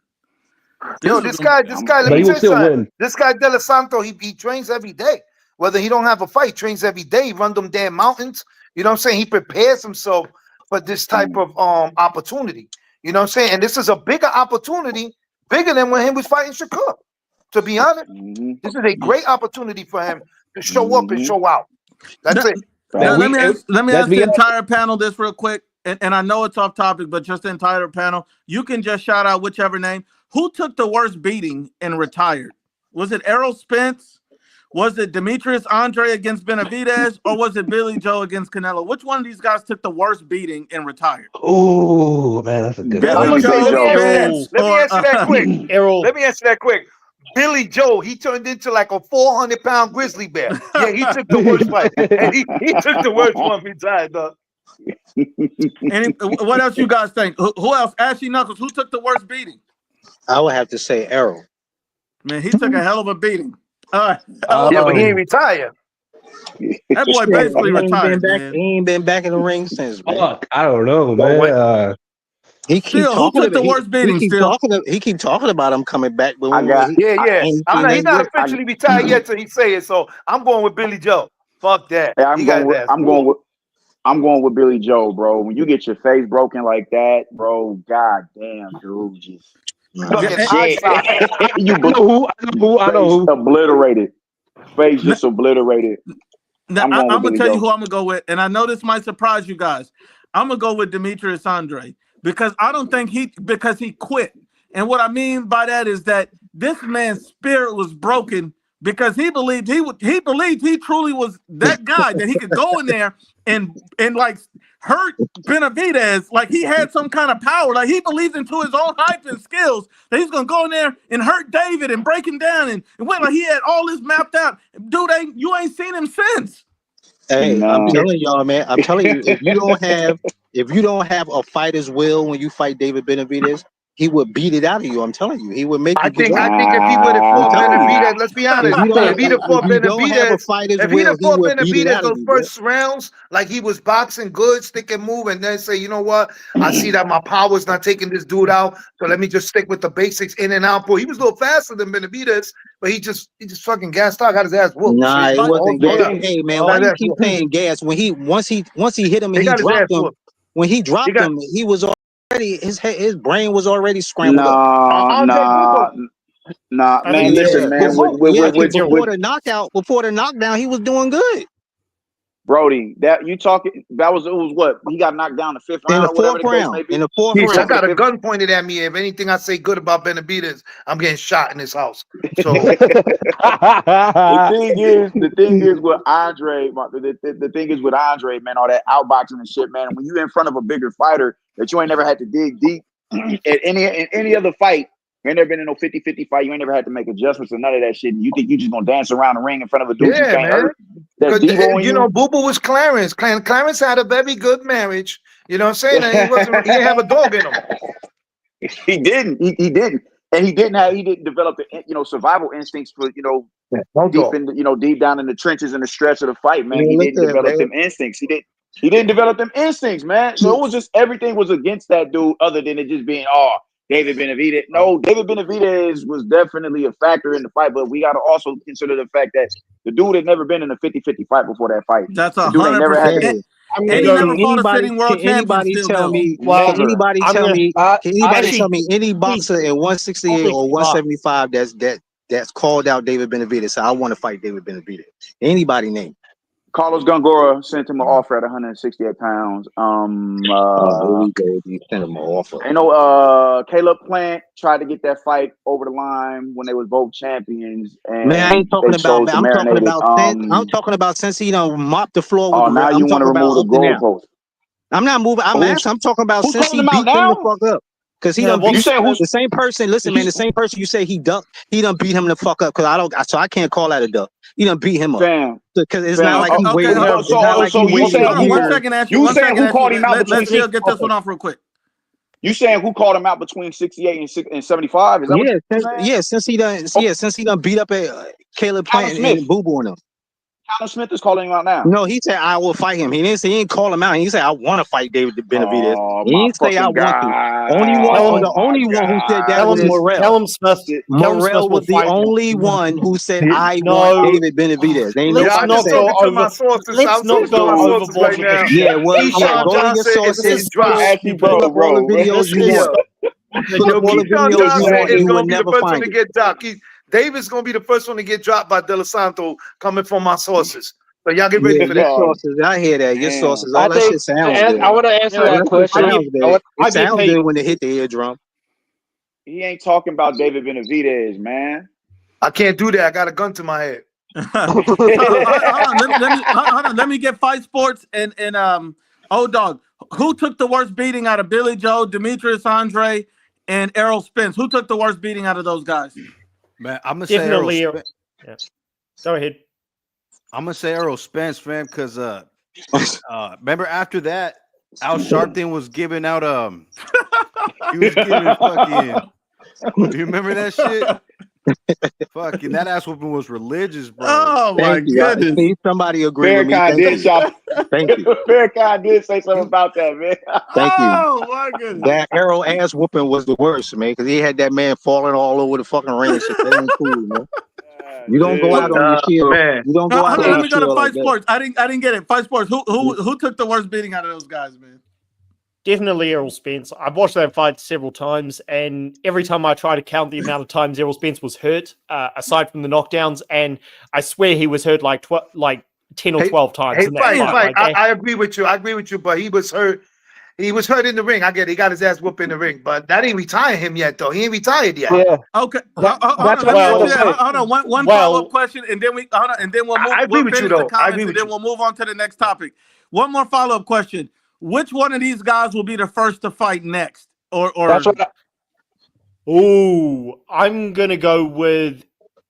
Speaker 9: This guy, let
Speaker 5: But
Speaker 9: me
Speaker 5: he will
Speaker 9: tell you
Speaker 5: still
Speaker 9: something.
Speaker 5: win.
Speaker 9: This guy De Los Santos, he trains every day. Whether he don't have a fight, trains every day. He run them damn mountains. You know what I'm saying? He prepares himself for this type of opportunity. You know what I'm saying? And this is a bigger opportunity, bigger than when he was fighting Shakur. To be honest, this is a great opportunity for him to show up and show out. That's it.
Speaker 1: Now, let me ask the
Speaker 5: honest.
Speaker 1: entire panel this real quick. And I know it's off topic, but just the entire panel, you can just shout out whichever name. Who took the worst beating and retired? Was it Errol Spence? Was it Demetrius Andre against Benavidez? Or was it Billy Joe against Canelo? Which one of these guys took the worst beating and retired?
Speaker 5: Oh man, that's a good
Speaker 1: Billy
Speaker 5: question.
Speaker 1: Joe, Spence,
Speaker 9: Let me answer that quick.
Speaker 2: Errol.
Speaker 9: Let me answer that quick. Billy Joe, he turned into like a 400-pound grizzly bear. Yeah, he took the worst fight. And he took the worst one retired, dog.
Speaker 1: What else you guys think? Who else? Ashley Knuckles, who took the worst beating?
Speaker 11: I would have to say Errol.
Speaker 1: Man, he took a hell of a beating.
Speaker 9: Yeah, but he ain't retired.
Speaker 1: That boy basically retired, man.
Speaker 11: He ain't been back in the ring since, man.
Speaker 5: Fuck, I don't know, man.
Speaker 11: He keep
Speaker 1: Still, who
Speaker 11: talking
Speaker 1: took
Speaker 11: about
Speaker 1: the worst beating?
Speaker 11: he keep talking about him coming back. But
Speaker 9: He's not officially retired yet till he say it. So I'm going with Billy Joe. Fuck that.
Speaker 10: Yeah, I'm going with Billy Joe, bro. When you get your face broken like that, bro, god damn, dude, just
Speaker 5: I know who.
Speaker 10: Obliterated. Face just obliterated.
Speaker 1: Now, I'm gonna tell you who I'm gonna go with, and I know this might surprise you guys. I'm gonna go with Demetrius Andre because I don't think he quit. And what I mean by that is that this man's spirit was broken because he believed he truly was that guy that he could go in there and like hurt Benavidez, like he had some kind of power, like he believed into his own hype and skills that he's gonna go in there and hurt David and break him down and went like he had all this mapped out. Dude, you ain't seen him since.
Speaker 11: Hey, I'm telling y'all, man. I'm telling you, if you don't have a fighter's will when you fight David Benavidez, he would beat it out of you. I'm telling you, he would make you.
Speaker 9: I think if he would have fought Benavidez, let's be honest. If he'd have fought Benavidez, those first rounds, like he was boxing good, stick and move, and then say, you know what? I see that my power's not taking this dude out, so let me just stick with the basics in and out. Boy, he was a little faster than Benavidez, but he just fucking gassed out, got his ass whooped.
Speaker 11: Nah, it wasn't gas. Hey man, why you keep playing gas? When once he hit him and he dropped him, when he dropped him, he was already his brain was already scrambled up.
Speaker 10: Nah, man. Listen, man.
Speaker 11: Before the knockdown, he was doing good.
Speaker 10: Brody, that you talking? That was it was what he got knocked down the 5th
Speaker 11: In
Speaker 10: round
Speaker 11: the
Speaker 10: or whatever
Speaker 11: fourth
Speaker 10: the case
Speaker 11: round.
Speaker 10: may be.
Speaker 11: In the fourth
Speaker 9: Yes, I
Speaker 11: round.
Speaker 9: got a gun pointed at me. If anything I say good about Benavidez, I'm getting shot in this house. So
Speaker 10: The thing is with Andre, the thing is with Andre, man, all that outboxing and shit, man. When you in front of a bigger fighter that you ain't never had to dig deep in any other fight, you ain't never been in no 50-50 fight. You ain't never had to make adjustments or none of that shit. And you think you just gonna dance around the ring in front of a dude you
Speaker 9: yeah,
Speaker 10: can't
Speaker 9: man.
Speaker 10: hurt? That's
Speaker 9: Because
Speaker 10: Devo on
Speaker 9: you know, Boo Boo was Clarence. Clarence had a very good marriage. You know what I'm saying? And he didn't have a dog in him.
Speaker 10: He didn't. He didn't. And he didn't develop the survival instincts for deep down in the trenches and the stretch of the fight, man. He didn't develop them instincts. He didn't develop them instincts, man. So it was just everything was against that dude, other than it just being David Benavidez. No, David Benavidez was definitely a factor in the fight, but we got to also consider the fact that the dude had never been in a 50-50 fight before that fight.
Speaker 1: That's
Speaker 10: The dude ain't never had
Speaker 1: 100%.
Speaker 10: to.
Speaker 1: And he never fought a sitting world
Speaker 11: Can
Speaker 1: champion
Speaker 11: anybody
Speaker 1: still,
Speaker 11: tell
Speaker 1: though.
Speaker 11: me?
Speaker 2: Well,
Speaker 11: Can anybody
Speaker 2: I'm
Speaker 11: tell
Speaker 2: gonna-
Speaker 11: me?
Speaker 5: I-
Speaker 11: Can anybody
Speaker 2: actually-
Speaker 11: tell me any boxer in 168
Speaker 2: Holy
Speaker 11: or 175 that's called out David Benavidez? So I want to fight David Benavidez. Anybody name?
Speaker 10: Carlos Gongora sent him an offer at 168 pounds.
Speaker 11: Here we go. You send him an offer.
Speaker 10: I know Caleb Plant tried to get that fight over the line when they was both champions, and
Speaker 11: Man, I ain't talking
Speaker 10: they
Speaker 11: about
Speaker 10: chose
Speaker 11: that.
Speaker 10: to
Speaker 11: I'm talking
Speaker 10: marinate
Speaker 11: about I'm talking about since he done mopped the floor with.
Speaker 10: now you
Speaker 11: I'm
Speaker 10: want to
Speaker 11: talking about
Speaker 10: remove the
Speaker 11: up to now.
Speaker 10: goalpost.
Speaker 11: I'm not moving. I'm asking. I'm talking about
Speaker 10: Who's
Speaker 11: since
Speaker 10: calling
Speaker 11: he
Speaker 10: him out
Speaker 11: beat him the
Speaker 10: now?
Speaker 11: fuck up. Because he
Speaker 2: Yeah,
Speaker 11: done
Speaker 2: well,
Speaker 11: beat
Speaker 10: you saying who's-
Speaker 11: the same person. Listen, man, the same person you say he ducked. He done beat him the fuck up. So I can't call that a duck. He done beat him up.
Speaker 10: Fam,
Speaker 11: Because it's
Speaker 10: fam,
Speaker 11: not like he
Speaker 1: okay,
Speaker 11: waited.
Speaker 1: okay,
Speaker 11: It's not like he
Speaker 10: so you
Speaker 11: waited
Speaker 10: saying
Speaker 1: Hold on,
Speaker 11: years.
Speaker 1: 1 second, Ashley.
Speaker 10: You
Speaker 1: 1
Speaker 10: saying
Speaker 1: second,
Speaker 10: who called
Speaker 1: Ashley.
Speaker 10: him out
Speaker 1: Let's
Speaker 10: between
Speaker 1: still get this one off real quick.
Speaker 10: You saying who called him out between 68 and 75? Is that what you're saying?
Speaker 11: Since he done beat up Caleb
Speaker 10: Callum
Speaker 11: Plant
Speaker 10: Smith.
Speaker 11: and Boo Boo on him.
Speaker 10: Callum Smith is calling him out now.
Speaker 11: No, he said I will fight him. He didn't call him out. He said I want to fight David Benavidez.
Speaker 10: Oh,
Speaker 11: He
Speaker 10: my
Speaker 11: didn't say I
Speaker 10: fucking
Speaker 11: want to.
Speaker 10: God.
Speaker 11: Only one,
Speaker 10: Oh,
Speaker 11: the
Speaker 10: my
Speaker 11: only one who said that
Speaker 10: God.
Speaker 11: was Morrell.
Speaker 2: Callum Smith.
Speaker 11: Morrell was the
Speaker 2: fight him.
Speaker 11: only one who said I
Speaker 2: No.
Speaker 11: want David Benavidez. Ain't
Speaker 2: Let's
Speaker 9: Yeah, I'm
Speaker 11: nobody
Speaker 9: just
Speaker 2: not
Speaker 11: said
Speaker 2: go
Speaker 11: that.
Speaker 9: talking to my
Speaker 2: over.
Speaker 9: sources.
Speaker 2: Let's
Speaker 9: I'm
Speaker 2: not
Speaker 9: talking to
Speaker 2: go
Speaker 9: my sources
Speaker 2: overboard
Speaker 9: right
Speaker 2: with
Speaker 9: now.
Speaker 2: this shit.
Speaker 11: Yeah, well,
Speaker 9: Keyshawn
Speaker 11: go to your
Speaker 9: Johnson is
Speaker 11: sources.
Speaker 9: dropped.
Speaker 10: Ashley,
Speaker 11: Pull up all the videos
Speaker 2: This
Speaker 11: you
Speaker 2: is
Speaker 11: want. Pull up all the
Speaker 9: Keyshawn
Speaker 11: videos you
Speaker 9: Johnson
Speaker 11: want.
Speaker 9: is
Speaker 11: You
Speaker 9: going
Speaker 11: will
Speaker 9: to be the
Speaker 11: never
Speaker 9: first one
Speaker 11: find
Speaker 9: to
Speaker 11: it.
Speaker 9: get dropped. David's going to be the first one to get dropped by De Los Santos coming from my sources. So y'all get ready
Speaker 11: Yeah,
Speaker 9: for
Speaker 11: your
Speaker 9: that.
Speaker 11: sources. I hear that. Your
Speaker 10: Damn.
Speaker 11: sources.
Speaker 5: I
Speaker 11: All that
Speaker 5: think
Speaker 11: shit sounds good.
Speaker 5: I want to answer
Speaker 2: Yeah,
Speaker 5: that
Speaker 11: All that shit
Speaker 5: question.
Speaker 11: sounds good.
Speaker 2: I
Speaker 11: It sounds
Speaker 2: get
Speaker 11: good when they hit the eardrum.
Speaker 10: He ain't talking about David Benavidez, man.
Speaker 9: I can't do that. I got a gun to my head.
Speaker 1: So, hold on. Let me get Fight Sports and dog. Who took the worst beating out of Billy Joe, Demetrius Andre, and Errol Spence? Who took the worst beating out of those guys?
Speaker 6: Man, I'm gonna say Errol
Speaker 2: Definitely.
Speaker 6: Spence.
Speaker 2: Yeah. Go ahead.
Speaker 6: I'm gonna say Errol Spence, fam, because remember after that, Al Sharpton was giving out he was giving fucking. You remember that shit? Fucking that ass whooping was religious, bro.
Speaker 1: Oh my
Speaker 11: Thank you.
Speaker 1: goodness!
Speaker 11: See, somebody agree with me.
Speaker 10: Farrakhan
Speaker 11: Thank
Speaker 10: did
Speaker 11: you.
Speaker 10: shop.
Speaker 11: Thank you.
Speaker 10: Farrakhan did say something about that, man.
Speaker 11: Thank you.
Speaker 1: Oh my goodness!
Speaker 11: That arrow ass whooping was the worst, man, because he had that man falling all over the fucking ring and shit. That ain't cool, man. You don't go out on your shield.
Speaker 9: Man.
Speaker 11: You don't go out
Speaker 1: Hold on,
Speaker 11: on
Speaker 1: let
Speaker 11: your
Speaker 1: me go to
Speaker 11: shield
Speaker 1: Fight
Speaker 11: like that.
Speaker 1: Sports. I didn't get it. Fight Sports. Who took the worst beating out of those guys, man?
Speaker 2: Definitely Errol Spence. I've watched that fight several times, and every time I try to count the amount of times Errol Spence was hurt, aside from the knockdowns, and I swear he was hurt like 10 or 12 times in that fight.
Speaker 9: Fight.
Speaker 2: Like,
Speaker 9: I agree with you. But he was hurt. He was hurt in the ring. I get it. He got his ass whooped in the ring, but that ain't retiring him yet, though. He ain't retired yet.
Speaker 5: Yeah.
Speaker 1: Okay,
Speaker 5: That's
Speaker 1: hold on.
Speaker 5: what
Speaker 1: Let me
Speaker 5: I
Speaker 1: ask
Speaker 5: wanna
Speaker 1: you that.
Speaker 5: say.
Speaker 1: Hold on. One
Speaker 2: Well-
Speaker 1: follow-up question, and then we'll
Speaker 9: I agree
Speaker 1: we'll
Speaker 9: with you,
Speaker 1: finish
Speaker 9: though.
Speaker 1: the
Speaker 9: I agree
Speaker 1: comments, and
Speaker 9: with
Speaker 1: then
Speaker 9: you.
Speaker 1: we'll move on to the next topic. One more follow-up question: which one of these guys will be the first to fight next? Or
Speaker 5: That's what
Speaker 2: ooh, I'm gonna go with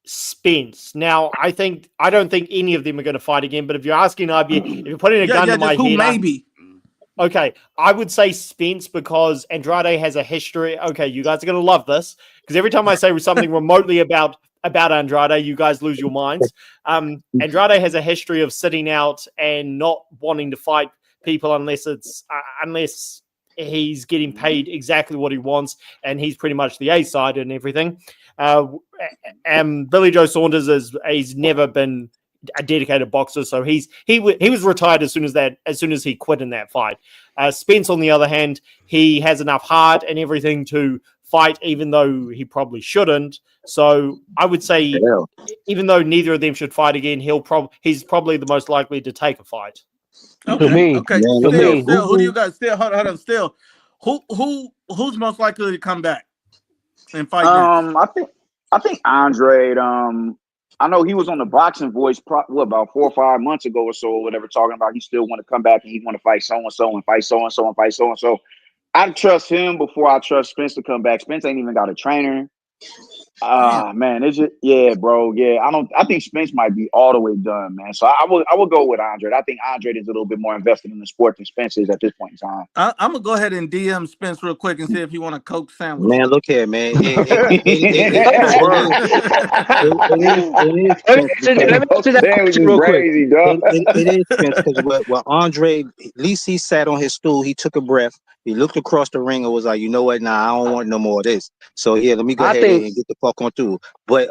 Speaker 2: Spence. Now, I don't think any of them are going to fight again. But if you're asking IB, if you're putting a gun to my
Speaker 1: just who
Speaker 2: head,
Speaker 1: maybe?
Speaker 2: okay, I would say Spence because Andrade has a history. Okay, you guys are going to love this because every time I say something remotely about Andrade, you guys lose your minds. Andrade has a history of sitting out and not wanting to fight people unless he's getting paid exactly what he wants, and he's pretty much the A side and everything. Billy Joe Saunders he's never been a dedicated boxer, so he was retired as soon as he quit in that fight. Spence, on the other hand, he has enough heart and everything to fight, even though he probably shouldn't. So I would say, even though neither of them should fight again, he's probably the most likely to take a fight.
Speaker 5: To me,
Speaker 1: Okay.
Speaker 11: Man,
Speaker 5: to me,
Speaker 1: Still, who do you guys still? Hold on. Still, who's most likely to come back and fight next?
Speaker 10: I think Andre. I know he was on the Boxing Voice about 4 or 5 months ago or so, or whatever, talking about he still want to come back and he want to fight so and so and fight so and so and fight so and so. I trust him before I trust Spence to come back. Spence ain't even got a trainer. Man, it's just bro. Yeah, I think Spence might be all the way done, man. So I would go with Andre. I think Andre is a little bit more invested in the sport than Spence is at this point in time.
Speaker 1: I'm gonna go ahead and DM Spence real quick and see if he want a Coke sandwich.
Speaker 11: Man, look here, man.
Speaker 10: Word.
Speaker 11: It is Spence
Speaker 5: let me answer that
Speaker 10: Sandwich
Speaker 5: question
Speaker 10: is
Speaker 5: real quick.
Speaker 10: crazy, dog.
Speaker 11: It is Spence because what Andre, at least he sat on his stool, he took a breath, he looked across the ring and was like, you know what, nah, I don't want no more of this. So yeah, let me go
Speaker 5: I
Speaker 11: ahead
Speaker 5: think
Speaker 11: and get the fuck on through. But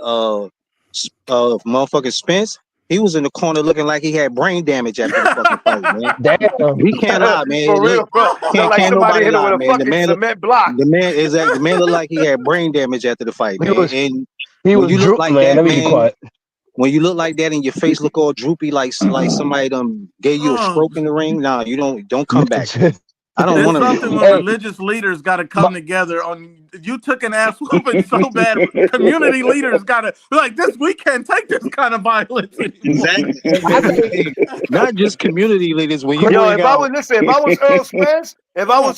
Speaker 11: motherfucking Spence, he was in the corner looking like he had brain damage after the fucking fight, man.
Speaker 5: damn.
Speaker 11: He can't lie, man.
Speaker 9: For real,
Speaker 11: Look,
Speaker 9: bro. Look like
Speaker 11: can't
Speaker 9: somebody
Speaker 11: nobody
Speaker 9: hit him
Speaker 11: lie,
Speaker 9: with a
Speaker 11: man.
Speaker 9: fucking cement block.
Speaker 11: The man looked like he had brain damage after the fight,
Speaker 5: He
Speaker 11: man.
Speaker 5: was
Speaker 11: And
Speaker 5: he
Speaker 11: when
Speaker 5: was
Speaker 11: you look
Speaker 5: droop,
Speaker 11: like
Speaker 5: man.
Speaker 11: that,
Speaker 5: Let me be
Speaker 11: man,
Speaker 5: quiet.
Speaker 11: when you look like that and your face look all droopy like somebody gave you a stroke in the ring, nah, you don't come back. I don't
Speaker 1: It's
Speaker 11: want to.
Speaker 1: something when
Speaker 5: Hey,
Speaker 1: religious leaders got to come
Speaker 5: but
Speaker 1: together. On you took an ass whooping so bad, community leaders got to like this. We can't take this kind of violence anymore.
Speaker 11: Exactly.
Speaker 5: I think
Speaker 11: Hey, not just community leaders. When you
Speaker 5: Chris,
Speaker 9: Yo,
Speaker 11: bring out,
Speaker 9: if I was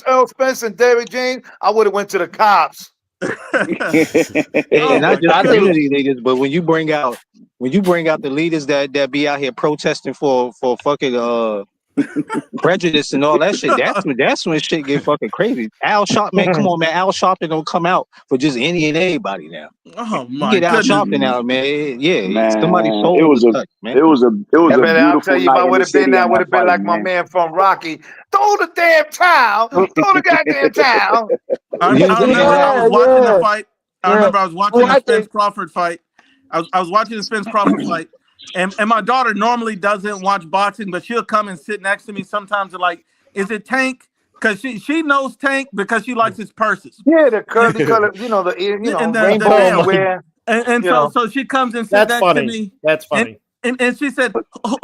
Speaker 9: Earl Spence, and David James, I would have went to the cops.
Speaker 1: Oh
Speaker 11: not
Speaker 1: my
Speaker 11: just
Speaker 5: I think
Speaker 1: goodness!
Speaker 11: community leaders, but when you bring out the leaders that be out here protesting for fucking prejudice and all that shit, that's when shit get fucking crazy. Al Sharpton, come on, man. Al Sharpton don't come out for just any and everybody now.
Speaker 1: Oh
Speaker 11: You
Speaker 1: my
Speaker 11: get Al
Speaker 1: goodness!
Speaker 11: Sharpton out, man. Yeah, somebody's
Speaker 10: Man,
Speaker 11: soul was touched, man.
Speaker 10: it was a
Speaker 9: Man, I'll tell
Speaker 10: beautiful
Speaker 9: you, if I
Speaker 10: night in
Speaker 9: would
Speaker 10: the
Speaker 9: have been
Speaker 10: city
Speaker 9: there, I
Speaker 10: on
Speaker 9: would
Speaker 10: that
Speaker 9: have been
Speaker 10: fight,
Speaker 9: like my
Speaker 10: man.
Speaker 9: man from Rocky. Throw the damn towel. Throw the goddamn towel.
Speaker 1: I remember I was
Speaker 5: yeah,
Speaker 1: watching the
Speaker 5: yeah,
Speaker 1: fight. I
Speaker 5: yeah.
Speaker 1: remember I was watching
Speaker 5: Well,
Speaker 1: the
Speaker 5: I
Speaker 1: Spence
Speaker 5: think
Speaker 1: Crawford fight. I was watching the Spence Crawford fight, and my daughter normally doesn't watch boxing, but she'll come and sit next to me sometimes. And like, is it Tank? Because she knows Tank because she likes his purses.
Speaker 9: Yeah, the
Speaker 1: And,
Speaker 9: curly color,
Speaker 1: and the
Speaker 9: rainbow
Speaker 5: oh my,
Speaker 1: nails.
Speaker 9: square,
Speaker 1: And
Speaker 9: you know.
Speaker 1: so she comes and sits
Speaker 2: That's
Speaker 1: next to
Speaker 2: funny.
Speaker 1: me,
Speaker 2: That's
Speaker 1: and
Speaker 2: funny.
Speaker 1: and she said,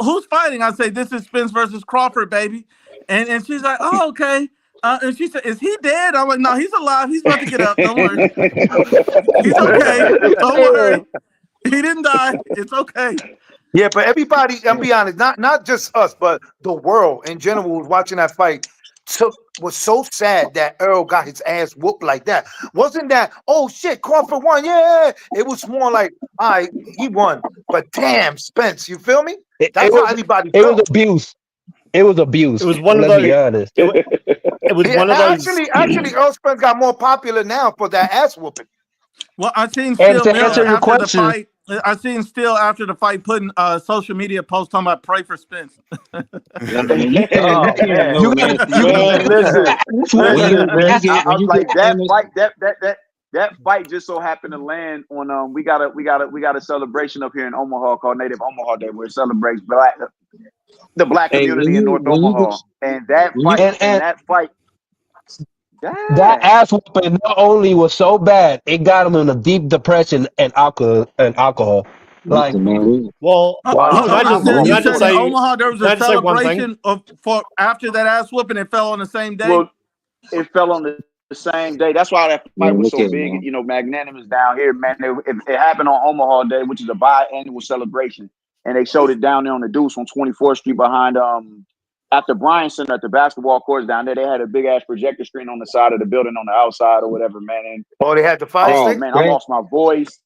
Speaker 1: "Who's fighting?" I say, "This is Spence versus Crawford, baby." And she's like, "Oh, okay." And she said, "Is he dead?" I'm like, "No, he's alive. He's about to get up. Don't worry. He's okay. Don't worry. He didn't die. It's okay."
Speaker 9: Yeah, but everybody, I'll be honest, not just us, but the world in general who was watching that fight was so sad that Earl got his ass whooped like that. Wasn't that, oh shit, Crawford won? Yeah. It was more like, all right, he won. But damn, Spence, you feel me?
Speaker 5: it,
Speaker 9: That's how everybody
Speaker 5: it was
Speaker 9: felt.
Speaker 5: abuse. It was
Speaker 2: It
Speaker 5: abuse.
Speaker 2: was one of
Speaker 5: Let's be
Speaker 2: those.
Speaker 5: honest.
Speaker 2: It was
Speaker 9: Yeah,
Speaker 2: one of those.
Speaker 9: actually, Earl Spence got more popular now for that ass whooping.
Speaker 1: Well, I seen
Speaker 5: And
Speaker 1: Still
Speaker 5: to
Speaker 1: Mills
Speaker 5: answer your
Speaker 1: after the
Speaker 5: question,
Speaker 1: fight. I seen Still after the fight putting social media posts talking about pray for Spence.
Speaker 11: Yeah, man, you
Speaker 9: Oh
Speaker 11: can't
Speaker 9: man.
Speaker 11: know,
Speaker 5: you
Speaker 11: man.
Speaker 5: got
Speaker 11: See,
Speaker 5: you
Speaker 11: when
Speaker 10: Man, listen,
Speaker 11: when
Speaker 10: listen,
Speaker 11: you when you
Speaker 10: man.
Speaker 11: get
Speaker 10: I
Speaker 11: when
Speaker 10: was
Speaker 11: you get
Speaker 10: like that
Speaker 11: famous,
Speaker 10: fight. That fight just so happened to land on. We got a celebration up here in Omaha called Native Omaha Day, where it celebrates the black
Speaker 11: hey,
Speaker 10: community in North
Speaker 11: when you get
Speaker 10: Omaha. And that
Speaker 11: when you
Speaker 10: fight,
Speaker 5: and that
Speaker 10: yeah.
Speaker 5: ass whooping not only was so bad, it got him in a deep depression and alcohol. Like
Speaker 11: listen, man,
Speaker 2: Well,
Speaker 10: Wow.
Speaker 2: can I just
Speaker 1: You
Speaker 2: can I just
Speaker 1: said in
Speaker 2: say
Speaker 1: Omaha there was
Speaker 2: can
Speaker 1: a
Speaker 2: I just say one thing?
Speaker 1: celebration for after that ass whooping. It fell on the same day.
Speaker 10: Well, it fell on the same day. That's why that fight
Speaker 11: man,
Speaker 10: was
Speaker 11: look
Speaker 10: so
Speaker 11: here,
Speaker 10: big,
Speaker 11: man.
Speaker 10: magnanimous down here, man. It happened on Omaha Day, which is a biannual celebration, and they showed it down there on the Deuce on 24th Street behind at the Bryan Center at the basketball courts down there. They had a big ass projector screen on the side of the building on the outside or whatever, man. And
Speaker 9: Oh, they had the fire
Speaker 10: oh
Speaker 11: Hey,
Speaker 9: stick?
Speaker 10: man, I
Speaker 11: that
Speaker 10: lost my voice.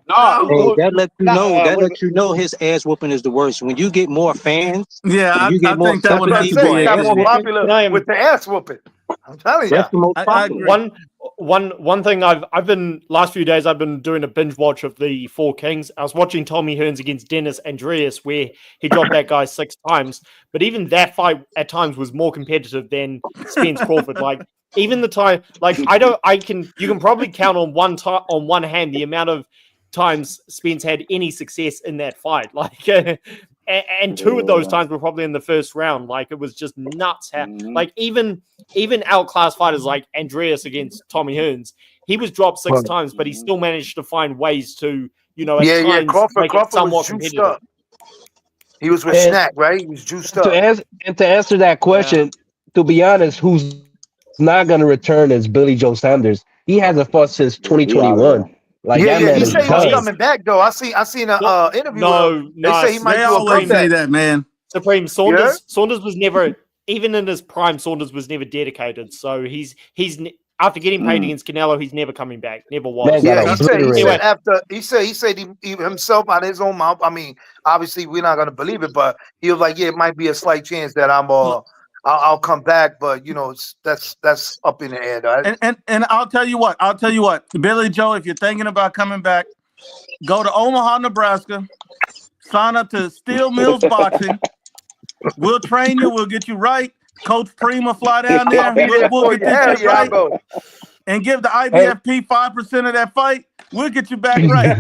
Speaker 10: No,
Speaker 11: hey,
Speaker 1: Oh,
Speaker 11: that lets you
Speaker 10: not
Speaker 11: know. That
Speaker 10: what is
Speaker 11: lets you know his ass whooping is the worst. When you get more fans,
Speaker 1: yeah,
Speaker 11: when you
Speaker 1: I
Speaker 11: get more
Speaker 1: think that would
Speaker 9: That's what I
Speaker 1: have
Speaker 11: sympathy
Speaker 1: to
Speaker 9: say.
Speaker 11: for
Speaker 1: be
Speaker 9: He
Speaker 1: it
Speaker 11: an
Speaker 9: got
Speaker 11: ass
Speaker 9: more
Speaker 1: then.
Speaker 11: whooping,
Speaker 9: popular
Speaker 2: Can I
Speaker 9: with the ass whooping. I'm telling you.
Speaker 11: that's the most
Speaker 1: I
Speaker 11: popular.
Speaker 1: agree.
Speaker 2: One thing I've been last few days I've been doing a binge watch of the Four Kings. I was watching Tommy Hearns against Dennis Andreas where he dropped that guy 6 times, but even that fight at times was more competitive than Spence Crawford. Like even the time, like you can probably count on one hand the amount of times Spence had any success in that fight. Like and two of those
Speaker 10: yeah.
Speaker 2: times were probably in the first round. Like it was just nuts.
Speaker 10: Mhm.
Speaker 2: Like even outclassed fighters like Andreas against Tommy Hearns, he was dropped six
Speaker 5: well,
Speaker 2: times, but he
Speaker 10: Mhm.
Speaker 2: still managed to find ways to, at
Speaker 9: Yeah,
Speaker 2: times
Speaker 9: Crawford.
Speaker 2: make it
Speaker 9: Crawford was
Speaker 2: somewhat
Speaker 9: juiced
Speaker 2: competitive.
Speaker 9: up. He was with
Speaker 5: And
Speaker 9: Snack, right? He was juiced up.
Speaker 5: to answer that question, to be honest, who's not gonna return is Billy Joe Sanders. He hasn't fought since
Speaker 10: Yeah, he out of
Speaker 5: 2021.
Speaker 10: there.
Speaker 5: Like that
Speaker 9: Yeah,
Speaker 5: man
Speaker 9: yeah. He
Speaker 5: is
Speaker 9: said he was
Speaker 5: done.
Speaker 9: coming back though. I seen a
Speaker 2: No,
Speaker 9: interview with him. They say he might
Speaker 1: They
Speaker 9: do a
Speaker 1: always
Speaker 2: Supreme,
Speaker 1: say
Speaker 9: comeback.
Speaker 1: that, man.
Speaker 2: Supreme
Speaker 9: Yeah.
Speaker 2: Saunders was never, even in his prime, Saunders was never dedicated. So after getting paid against Canelo, he's never coming back. Never
Speaker 5: Man
Speaker 2: was.
Speaker 5: got
Speaker 9: Yeah, he said
Speaker 2: Anyway,
Speaker 5: obliterated.
Speaker 9: after he said he himself out of his own mouth. I mean, obviously we're not gonna believe it, but he was like, yeah, it might be a slight chance that I'll come back, but you know, that's up in the air. Right?
Speaker 1: And I'll tell you what. Billy Joe, if you're thinking about coming back, go to Omaha, Nebraska. Sign up to Steel Mills Boxing. We'll train you. We'll get you right. Coach Prima fly down there.
Speaker 9: I'll be there
Speaker 1: We'll
Speaker 9: for
Speaker 1: get
Speaker 9: you.
Speaker 1: this
Speaker 9: Hell
Speaker 1: shit
Speaker 9: yeah, I'll
Speaker 1: right
Speaker 9: go.
Speaker 1: and give the
Speaker 5: Hey,
Speaker 1: IBFP 5% of that fight. We'll get you back right.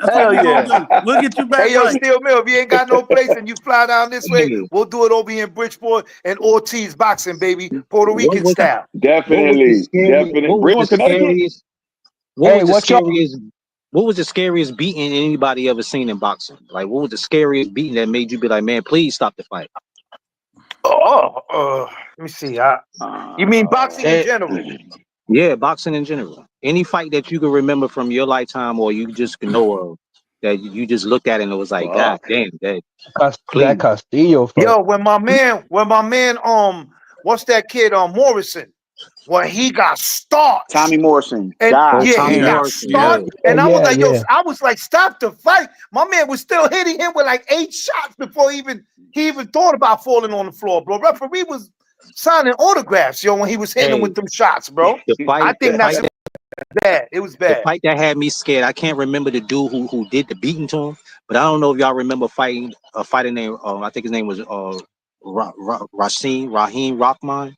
Speaker 1: That's what
Speaker 9: Hell
Speaker 1: we're
Speaker 9: yeah.
Speaker 1: gonna do. We'll get you back
Speaker 9: Hey yo,
Speaker 1: right.
Speaker 9: Steel Mill, if you ain't got no place and you fly down this way,
Speaker 11: Hey,
Speaker 9: we'll do it over here in Bridgeport and Ortiz boxing, baby, Puerto
Speaker 11: what
Speaker 9: Rican
Speaker 11: was
Speaker 9: style.
Speaker 10: Definitely. Definitely.
Speaker 11: what was the
Speaker 10: Bridgeport, Connecticut?
Speaker 11: scariest what
Speaker 5: hey,
Speaker 11: was the
Speaker 5: what y'all?
Speaker 11: scariest what was the scariest beating anybody ever seen in boxing? Like what was the scariest beating that made you be like, man, please stop the fight?
Speaker 9: Let me see. You mean boxing in
Speaker 5: Hey,
Speaker 9: general?
Speaker 11: Yeah, boxing in general. Any fight that you can remember from your lifetime or you just know of that you just looked at and it was like, God
Speaker 10: Fuck.
Speaker 11: damn, that
Speaker 5: that
Speaker 11: please.
Speaker 5: Castillo fight.
Speaker 9: Yo, when my man, what's that kid Morrison? When he got
Speaker 10: Tommy
Speaker 9: starched.
Speaker 10: Morrison.
Speaker 9: And
Speaker 10: God
Speaker 11: Oh,
Speaker 9: yeah, he
Speaker 11: Tommy
Speaker 10: damn.
Speaker 9: got
Speaker 11: Morrison, yeah.
Speaker 9: starched.
Speaker 5: Oh
Speaker 9: And I was
Speaker 5: yeah,
Speaker 9: like, yo,
Speaker 5: yeah.
Speaker 9: I was like, stop the fight. My man was still hitting him with like 8 shots before he even thought about falling on the floor, bro. Referee was signing autographs, yo, when he was hitting him with
Speaker 11: Hey,
Speaker 9: them shots, bro.
Speaker 11: the
Speaker 9: I
Speaker 11: fight, the
Speaker 9: think
Speaker 11: fight
Speaker 9: that's bad. It was
Speaker 11: The
Speaker 9: bad.
Speaker 11: fight that had me scared, I can't remember the dude who did the beating to him, but I don't know if y'all remember fighting a fighter named I think his name was Raheem Rockman,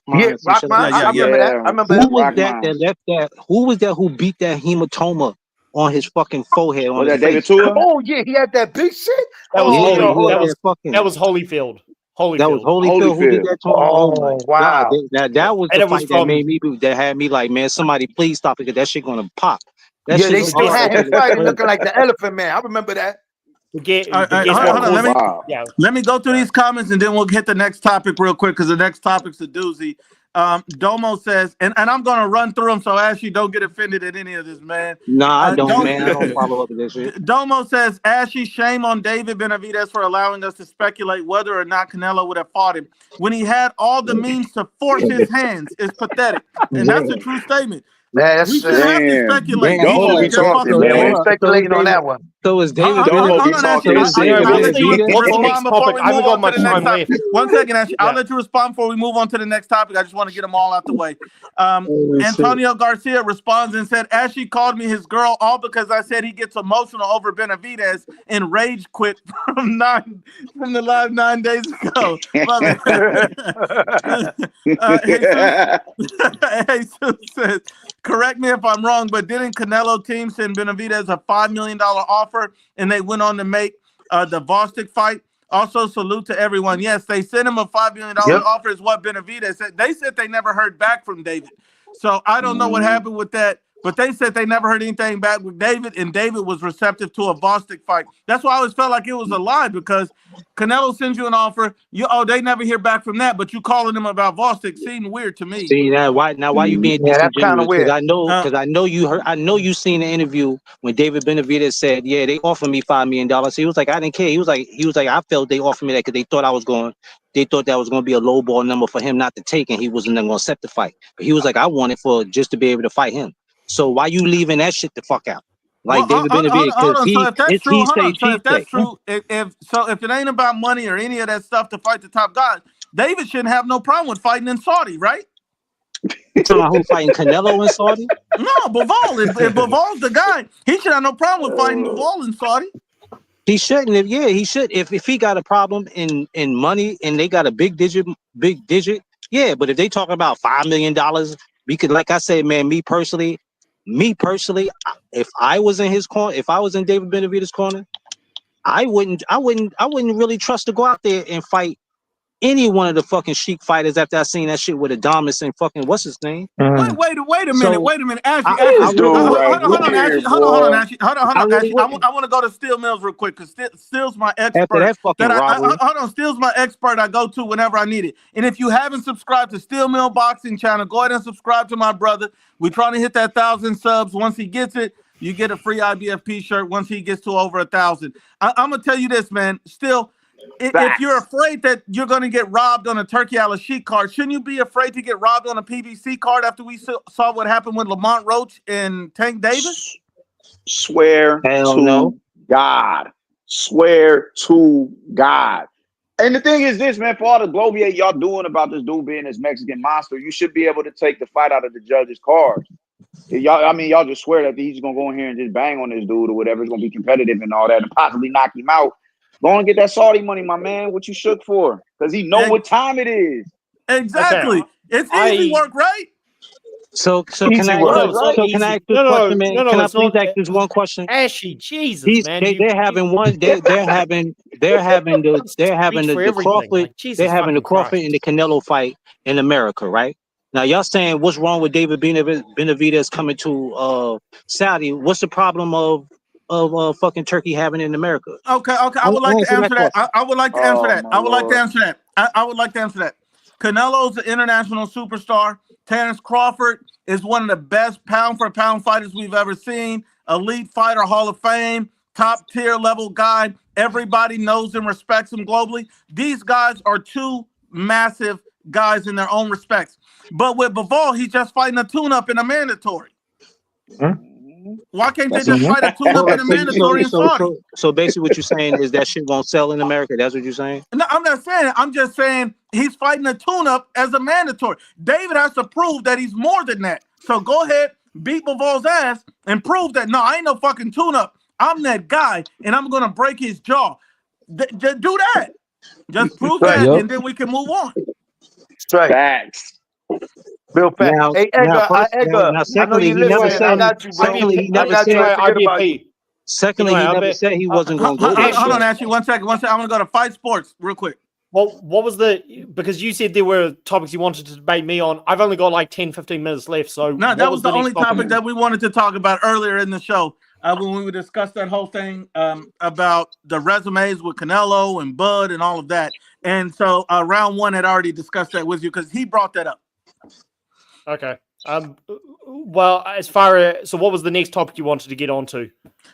Speaker 9: Yeah,
Speaker 11: or some shit like
Speaker 9: Rockman,
Speaker 1: Yeah,
Speaker 11: that.
Speaker 1: yeah,
Speaker 9: I
Speaker 1: yeah.
Speaker 9: remember that. I
Speaker 10: Yeah.
Speaker 9: remember
Speaker 11: Who
Speaker 9: that.
Speaker 11: was that
Speaker 10: Rockman.
Speaker 11: that left that? Who was that who beat that hematoma on his fucking forehead on
Speaker 10: Was
Speaker 11: his
Speaker 10: that David
Speaker 11: face?
Speaker 10: Tua?
Speaker 9: Oh yeah, he had that big shit.
Speaker 1: That was
Speaker 11: Yeah,
Speaker 9: Oh, yo,
Speaker 1: Holy.
Speaker 11: he
Speaker 9: hold
Speaker 11: had
Speaker 1: That
Speaker 9: up.
Speaker 1: was
Speaker 11: that fucking.
Speaker 1: that was Holyfield.
Speaker 11: That was
Speaker 1: Holyfield.
Speaker 11: Holyfield who did
Speaker 10: Holyfield.
Speaker 11: that to him. Oh my
Speaker 9: Oh
Speaker 11: God,
Speaker 9: wow.
Speaker 11: that was
Speaker 1: And
Speaker 11: the
Speaker 1: it was
Speaker 11: fight that
Speaker 1: from
Speaker 11: made me that had me like, man, somebody please stop it because that shit gonna pop. That
Speaker 9: Yeah,
Speaker 11: shit
Speaker 9: they
Speaker 11: gonna
Speaker 9: still
Speaker 11: pop.
Speaker 1: guess
Speaker 11: That
Speaker 9: had him
Speaker 11: shit is
Speaker 9: fighting
Speaker 11: crazy.
Speaker 9: looking like the Elephant Man. I remember that.
Speaker 1: guess what?
Speaker 10: That
Speaker 1: Hold on.
Speaker 10: was
Speaker 1: Let me
Speaker 10: wild.
Speaker 1: let me go through these comments and then we'll hit the next topic real quick because the next topic's a doozy. Domo says, and I'm gonna run through them so Ashley don't get offended at any of this, man.
Speaker 11: Nah, I don't,
Speaker 1: Don't
Speaker 11: man. I don't follow up with that shit.
Speaker 1: Domo says, Ashy, shame on David Benavidez for allowing us to speculate whether or not Canelo would have fought him when he had all the means to force his hands. It's pathetic. And that's a true statement.
Speaker 9: Man,
Speaker 1: We shouldn't
Speaker 9: that's
Speaker 1: have to
Speaker 10: Damn.
Speaker 1: speculate.
Speaker 11: Damn,
Speaker 1: He
Speaker 11: hold
Speaker 1: should
Speaker 10: Domo
Speaker 1: have
Speaker 10: be
Speaker 11: on.
Speaker 1: just
Speaker 10: talking,
Speaker 1: fucking
Speaker 9: yeah, we
Speaker 10: man.
Speaker 9: ain't
Speaker 1: fought.
Speaker 9: speculating on that one.
Speaker 11: So is David
Speaker 10: Domo be
Speaker 1: Hold on,
Speaker 11: Benavidez?
Speaker 1: Ashley.
Speaker 10: talking
Speaker 11: So
Speaker 10: his
Speaker 11: is
Speaker 10: shit,
Speaker 11: David
Speaker 1: I'll let
Speaker 10: man.
Speaker 1: you
Speaker 11: Benavidez?
Speaker 2: What's the
Speaker 1: respond
Speaker 2: next
Speaker 1: before we
Speaker 2: topic? I
Speaker 1: move
Speaker 2: haven't got
Speaker 1: on to
Speaker 2: much
Speaker 1: the next
Speaker 2: time
Speaker 1: topic.
Speaker 2: left.
Speaker 1: 1 second, Ashley. I'll
Speaker 2: Yeah.
Speaker 1: let you respond before we move on to the next topic. I just want to get them all out the way.
Speaker 11: Oh, shit.
Speaker 1: Antonio Garcia responds and said, Ashley called me his girl all because I said he gets emotional over Benavidez and rage quit from the live 9 days ago. Jesus says, correct me if I'm wrong, but didn't Canelo team send Benavidez a $5 million offer and they went on to make the Vostok fight? Also, salute to everyone. Yes, they sent him a $5 million
Speaker 9: Yep.
Speaker 1: offer, is what Benavidez said. They said they never heard back from David. So I don't know what happened with that, but they said they never heard anything back with David, and David was receptive to a Vostok fight. That's why I always felt like it was a lie because Canelo sends you an offer. They never hear back from that, but you calling them about Vostok seemed weird to me.
Speaker 11: See that why you being
Speaker 9: Yeah, that's kind of
Speaker 11: disingenuous?
Speaker 9: weird.
Speaker 11: Because I know you heard. I know you seen the interview when David Benavidez said, "Yeah, they offered me $5 million." He was like, "I didn't care." He was like, "I felt they offered me that because they thought I was going. They thought that was going to be a low ball number for him not to take, and he wasn't going to accept the fight." But he was like, "I wanted for just to be able to fight him." So why you leaving that shit the fuck out?
Speaker 1: Well,
Speaker 11: Like David Benavidez,
Speaker 1: hold
Speaker 11: because
Speaker 1: on. So if that's
Speaker 11: it's
Speaker 1: true,
Speaker 11: he
Speaker 1: hold
Speaker 11: say
Speaker 1: on. So
Speaker 11: she
Speaker 1: if that's
Speaker 11: say.
Speaker 1: true, if it ain't about money or any of that stuff to fight the top guys, David shouldn't have no problem with fighting in Saudi, right?
Speaker 11: You talking about who fighting Canelo in Saudi?
Speaker 1: No, Bivol. If Bivol's the guy, he should have no problem with fighting Bivol in Saudi.
Speaker 11: He shouldn't have. Yeah, he should. If he got a problem in money and they got a big digit, yeah. But if they talk about $5 million, we could, like I said, man. Me personally, if I was in his corner, if I was in David Benavidez's corner, I wouldn't really trust to go out there and fight any one of the fucking Sheik fighters after I seen that shit with Adamas and fucking what's his name.
Speaker 1: Wait a minute.
Speaker 11: So
Speaker 1: Wait a minute. Ashley,
Speaker 11: I
Speaker 10: This dude
Speaker 11: really,
Speaker 10: right
Speaker 1: hold on,
Speaker 10: here,
Speaker 1: Ashley. Hold on,
Speaker 10: boy.
Speaker 1: Ashley. Hold on,
Speaker 11: I really
Speaker 1: Ashley. I
Speaker 11: wouldn't.
Speaker 1: want to go to Steel Mills real quick because Steel's my
Speaker 11: After
Speaker 1: expert.
Speaker 11: that fucking robbery,
Speaker 1: Hold on, Steel's my expert. I go to whenever I need it. And if you haven't subscribed to Steel Mill Boxing Channel, go ahead and subscribe to my brother. We're trying to hit that 1,000 subs. Once he gets it, you get a free IBFP shirt. Once he gets to over 1,000, I'm gonna tell you this, man. Still. If you're afraid that you're going to get robbed on a Turkey Al-Sheikh card, shouldn't you be afraid to get robbed on a PBC card after we saw what happened with Lamont Roach and Tank Davis?
Speaker 10: Swear
Speaker 11: hell
Speaker 10: to
Speaker 11: no.
Speaker 10: God. Swear to God. And the thing is this, man, for all the bloviate y'all doing about this dude being this Mexican monster, you should be able to take the fight out of the judges' cards. Y'all just swear that he's gonna go in here and just bang on this dude or whatever. It's gonna be competitive and all that, and possibly knock him out. Go and get that Saudi money, my man. What you shook for? Because he know what time it is.
Speaker 1: Exactly.
Speaker 2: Okay.
Speaker 1: It's easy work, right?
Speaker 11: So
Speaker 10: Easy
Speaker 11: can I
Speaker 10: work.
Speaker 11: can I ask this question, man? Can I
Speaker 2: it's
Speaker 11: please
Speaker 2: not.
Speaker 11: ask this one question?
Speaker 2: Ashy, Jesus, man.
Speaker 11: They're having
Speaker 2: reach for
Speaker 11: the
Speaker 2: everything.
Speaker 11: Crawford,
Speaker 2: Like, Jesus
Speaker 11: they're having the
Speaker 2: fucking
Speaker 11: Crawford
Speaker 2: Christ.
Speaker 11: and the Canelo fight in America, right? Now y'all saying what's wrong with David Benavidez coming to Saudi? What's the problem of fucking Turkey having it in America?
Speaker 1: Okay. I would like to
Speaker 11: Answer that
Speaker 1: answer that.
Speaker 11: question.
Speaker 1: I would like to answer
Speaker 10: Oh
Speaker 1: that.
Speaker 10: my
Speaker 1: I would like to
Speaker 10: Lord.
Speaker 1: answer that. I would like to answer that. Canelo's an international superstar. Terrence Crawford is one of the best pound-for-pound fighters we've ever seen. Elite fighter, Hall of Fame, top-tier level guy. Everybody knows and respects him globally. These guys are two massive guys in their own respects. But with Bivol, he's just fighting a tune-up in a mandatory. Why can't they just fight a tune-up in a mandatory in Saudi?
Speaker 11: So basically what you're saying is that shit won't sell in America. That's what you're saying?
Speaker 1: No, I'm not saying it. I'm just saying he's fighting a tune-up as a mandatory. David has to prove that he's more than that. So go ahead, beat Bivol's ass and prove that, no, I ain't no fucking tune-up. I'm that guy, and I'm going to break his jaw. Just do that. Just prove that, and then we can move on.
Speaker 9: Straight.
Speaker 10: Facts.
Speaker 9: Real fast.
Speaker 11: Now,
Speaker 9: Hey,
Speaker 11: now,
Speaker 9: Edgar,
Speaker 11: now,
Speaker 9: I know
Speaker 11: secondly,
Speaker 9: you
Speaker 11: he never
Speaker 9: listening. I
Speaker 11: said.
Speaker 9: got you, bro.
Speaker 11: Secondly, he
Speaker 9: I
Speaker 11: never
Speaker 9: got you.
Speaker 11: said.
Speaker 9: I forget about you.
Speaker 11: Secondly, he never said he wasn't going to go there.
Speaker 1: Hold on, Ashley. One second. I'm going to go to Fight Sports real quick.
Speaker 2: Well, what was because you said there were topics you wanted to debate me on. I've only got like 10, 15 minutes left. So
Speaker 1: No, that was the only topic that we wanted to talk about earlier in the show when we discussed that whole thing about the resumes with Canelo and Bud and all of that. And so round one had already discussed that with you because he brought that up.
Speaker 2: Okay. Well, as far as what was the next topic you wanted to get onto?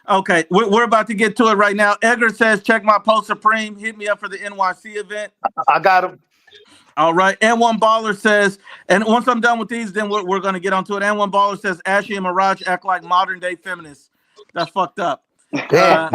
Speaker 1: Okay, we're about to get to it right now. Edgar says, check my post Supreme. Hit me up for the NYC event.
Speaker 9: I got him.
Speaker 1: All right. And one baller says, and once I'm done with these, then we're going to get onto it. And one baller says, Ashley and Mirage act like modern day feminists. That's fucked up.
Speaker 5: Damn.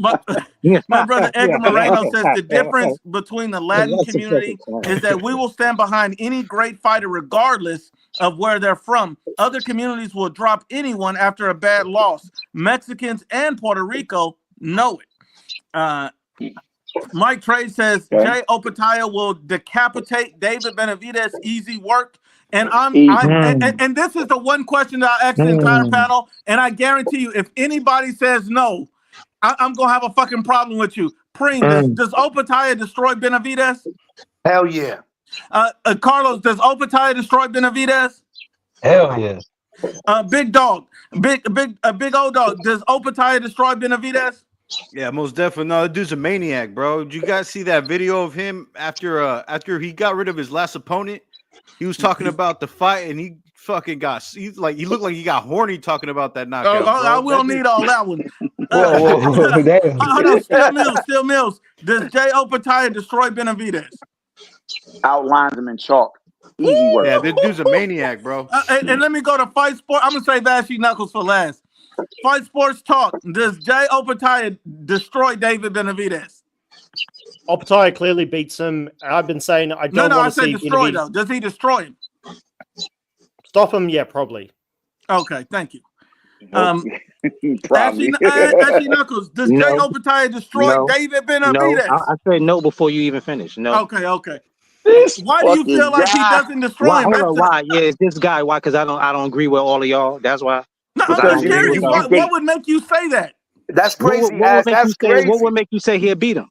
Speaker 1: My brother Edgar Moreno says the difference between the Latin community is that we will stand behind any great fighter regardless of where they're from. Other communities will drop anyone after a bad loss. Mexicans and Puerto Rico know it. Mike Trey says Jay Opataya will decapitate David Benavidez. Easy work. And and this is the one question that I asked the entire panel, and I guarantee you, if anybody says no, I'm gonna have a fucking problem with you. Preem, does Opataya destroy Benavidez?
Speaker 9: Hell yeah.
Speaker 1: Carlos, does Opataya destroy Benavidez?
Speaker 5: Hell yeah.
Speaker 1: Big dog, big old dog. Does Opataya destroy Benavidez?
Speaker 6: Yeah, most definitely. No, that dude's a maniac, bro. Did you guys see that video of him after he got rid of his last opponent? He was talking about the fight, and he fucking he looked like he got horny talking about that knockout.
Speaker 1: I will need all that one.
Speaker 5: Whoa, damn.
Speaker 1: Hold on, Still Mills. Does Jay Opataya destroy Benavidez?
Speaker 10: Outlines him in chalk. Easy work.
Speaker 6: Yeah, this dude's a maniac, bro.
Speaker 1: And let me go to Fight Sport. I'm gonna say Vashy Knuckles for last. Fight Sports Talk. Does Jay Opataya destroy David Benavidez?
Speaker 2: Opataya clearly beats him. I've been saying I don't
Speaker 1: I
Speaker 2: want to
Speaker 1: said
Speaker 2: see
Speaker 1: destroy
Speaker 2: Benavidez.
Speaker 1: though. Does he destroy him?
Speaker 2: Stop him? Yeah, probably.
Speaker 1: Okay, thank you.
Speaker 10: Probably.
Speaker 1: Ashley Knuckles, does Jay Opataya destroy David Benavidez?
Speaker 11: No, I said no before you even finished. No.
Speaker 1: Okay. Why do you feel like he doesn't destroy him?
Speaker 11: Why? Yeah, it's this guy. Why? Because I don't agree with all of y'all. That's why.
Speaker 1: No, I'm just curious. What would make you say that?
Speaker 9: That's crazy.
Speaker 11: What would make
Speaker 9: That's
Speaker 11: you say?
Speaker 9: crazy.
Speaker 11: What would make you say he'll beat him?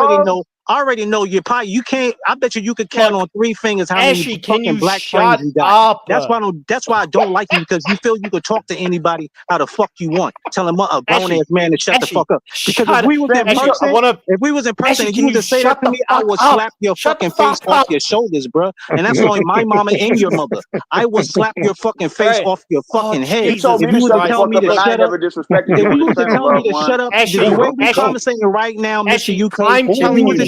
Speaker 10: dog.
Speaker 11: I already know your pie. You can't. I bet you could count
Speaker 2: Look,
Speaker 11: on 3 fingers how
Speaker 2: Ashy,
Speaker 11: many
Speaker 2: can
Speaker 11: fucking
Speaker 2: you
Speaker 11: black friends
Speaker 2: shut
Speaker 11: you got.
Speaker 2: up?
Speaker 11: That's why I don't like you, because you feel you could talk to anybody how the fuck you want. Tell a grown
Speaker 2: Ashy,
Speaker 11: ass man to shut the
Speaker 2: Ashy,
Speaker 11: fuck up. Because
Speaker 2: shut. Ashy, I
Speaker 11: if
Speaker 2: wanna.
Speaker 11: we was in person
Speaker 2: Ashy,
Speaker 11: and
Speaker 2: can
Speaker 11: you was
Speaker 2: you
Speaker 11: to say that
Speaker 2: shut
Speaker 11: to
Speaker 2: the
Speaker 11: me, I
Speaker 2: fuck
Speaker 11: would
Speaker 2: up?
Speaker 11: slap your
Speaker 2: Shut the
Speaker 11: fucking face
Speaker 2: fuck
Speaker 11: off
Speaker 2: up.
Speaker 11: your shoulders, bro. And that's on my mama and your mother. I would slap your fucking face
Speaker 7: Right.
Speaker 11: off your
Speaker 2: Oh,
Speaker 11: fucking head
Speaker 10: You told
Speaker 2: Jesus
Speaker 10: me
Speaker 11: if
Speaker 10: to
Speaker 11: you was
Speaker 10: shut
Speaker 11: to
Speaker 10: the
Speaker 2: Christ.
Speaker 11: tell
Speaker 10: fuck
Speaker 11: me
Speaker 10: up,
Speaker 11: to
Speaker 10: and
Speaker 2: Look,
Speaker 10: I ain't
Speaker 11: shut up.
Speaker 10: never disrespected
Speaker 11: If
Speaker 10: you
Speaker 11: you
Speaker 10: or your
Speaker 11: was to
Speaker 10: family,
Speaker 11: tell me
Speaker 10: loved
Speaker 11: to
Speaker 10: one.
Speaker 11: shut up,
Speaker 2: Ashy,
Speaker 11: the way we
Speaker 2: Ashy,
Speaker 11: conversating right now, Mister,
Speaker 2: Ashy,
Speaker 11: you
Speaker 2: time
Speaker 11: telling me to
Speaker 2: to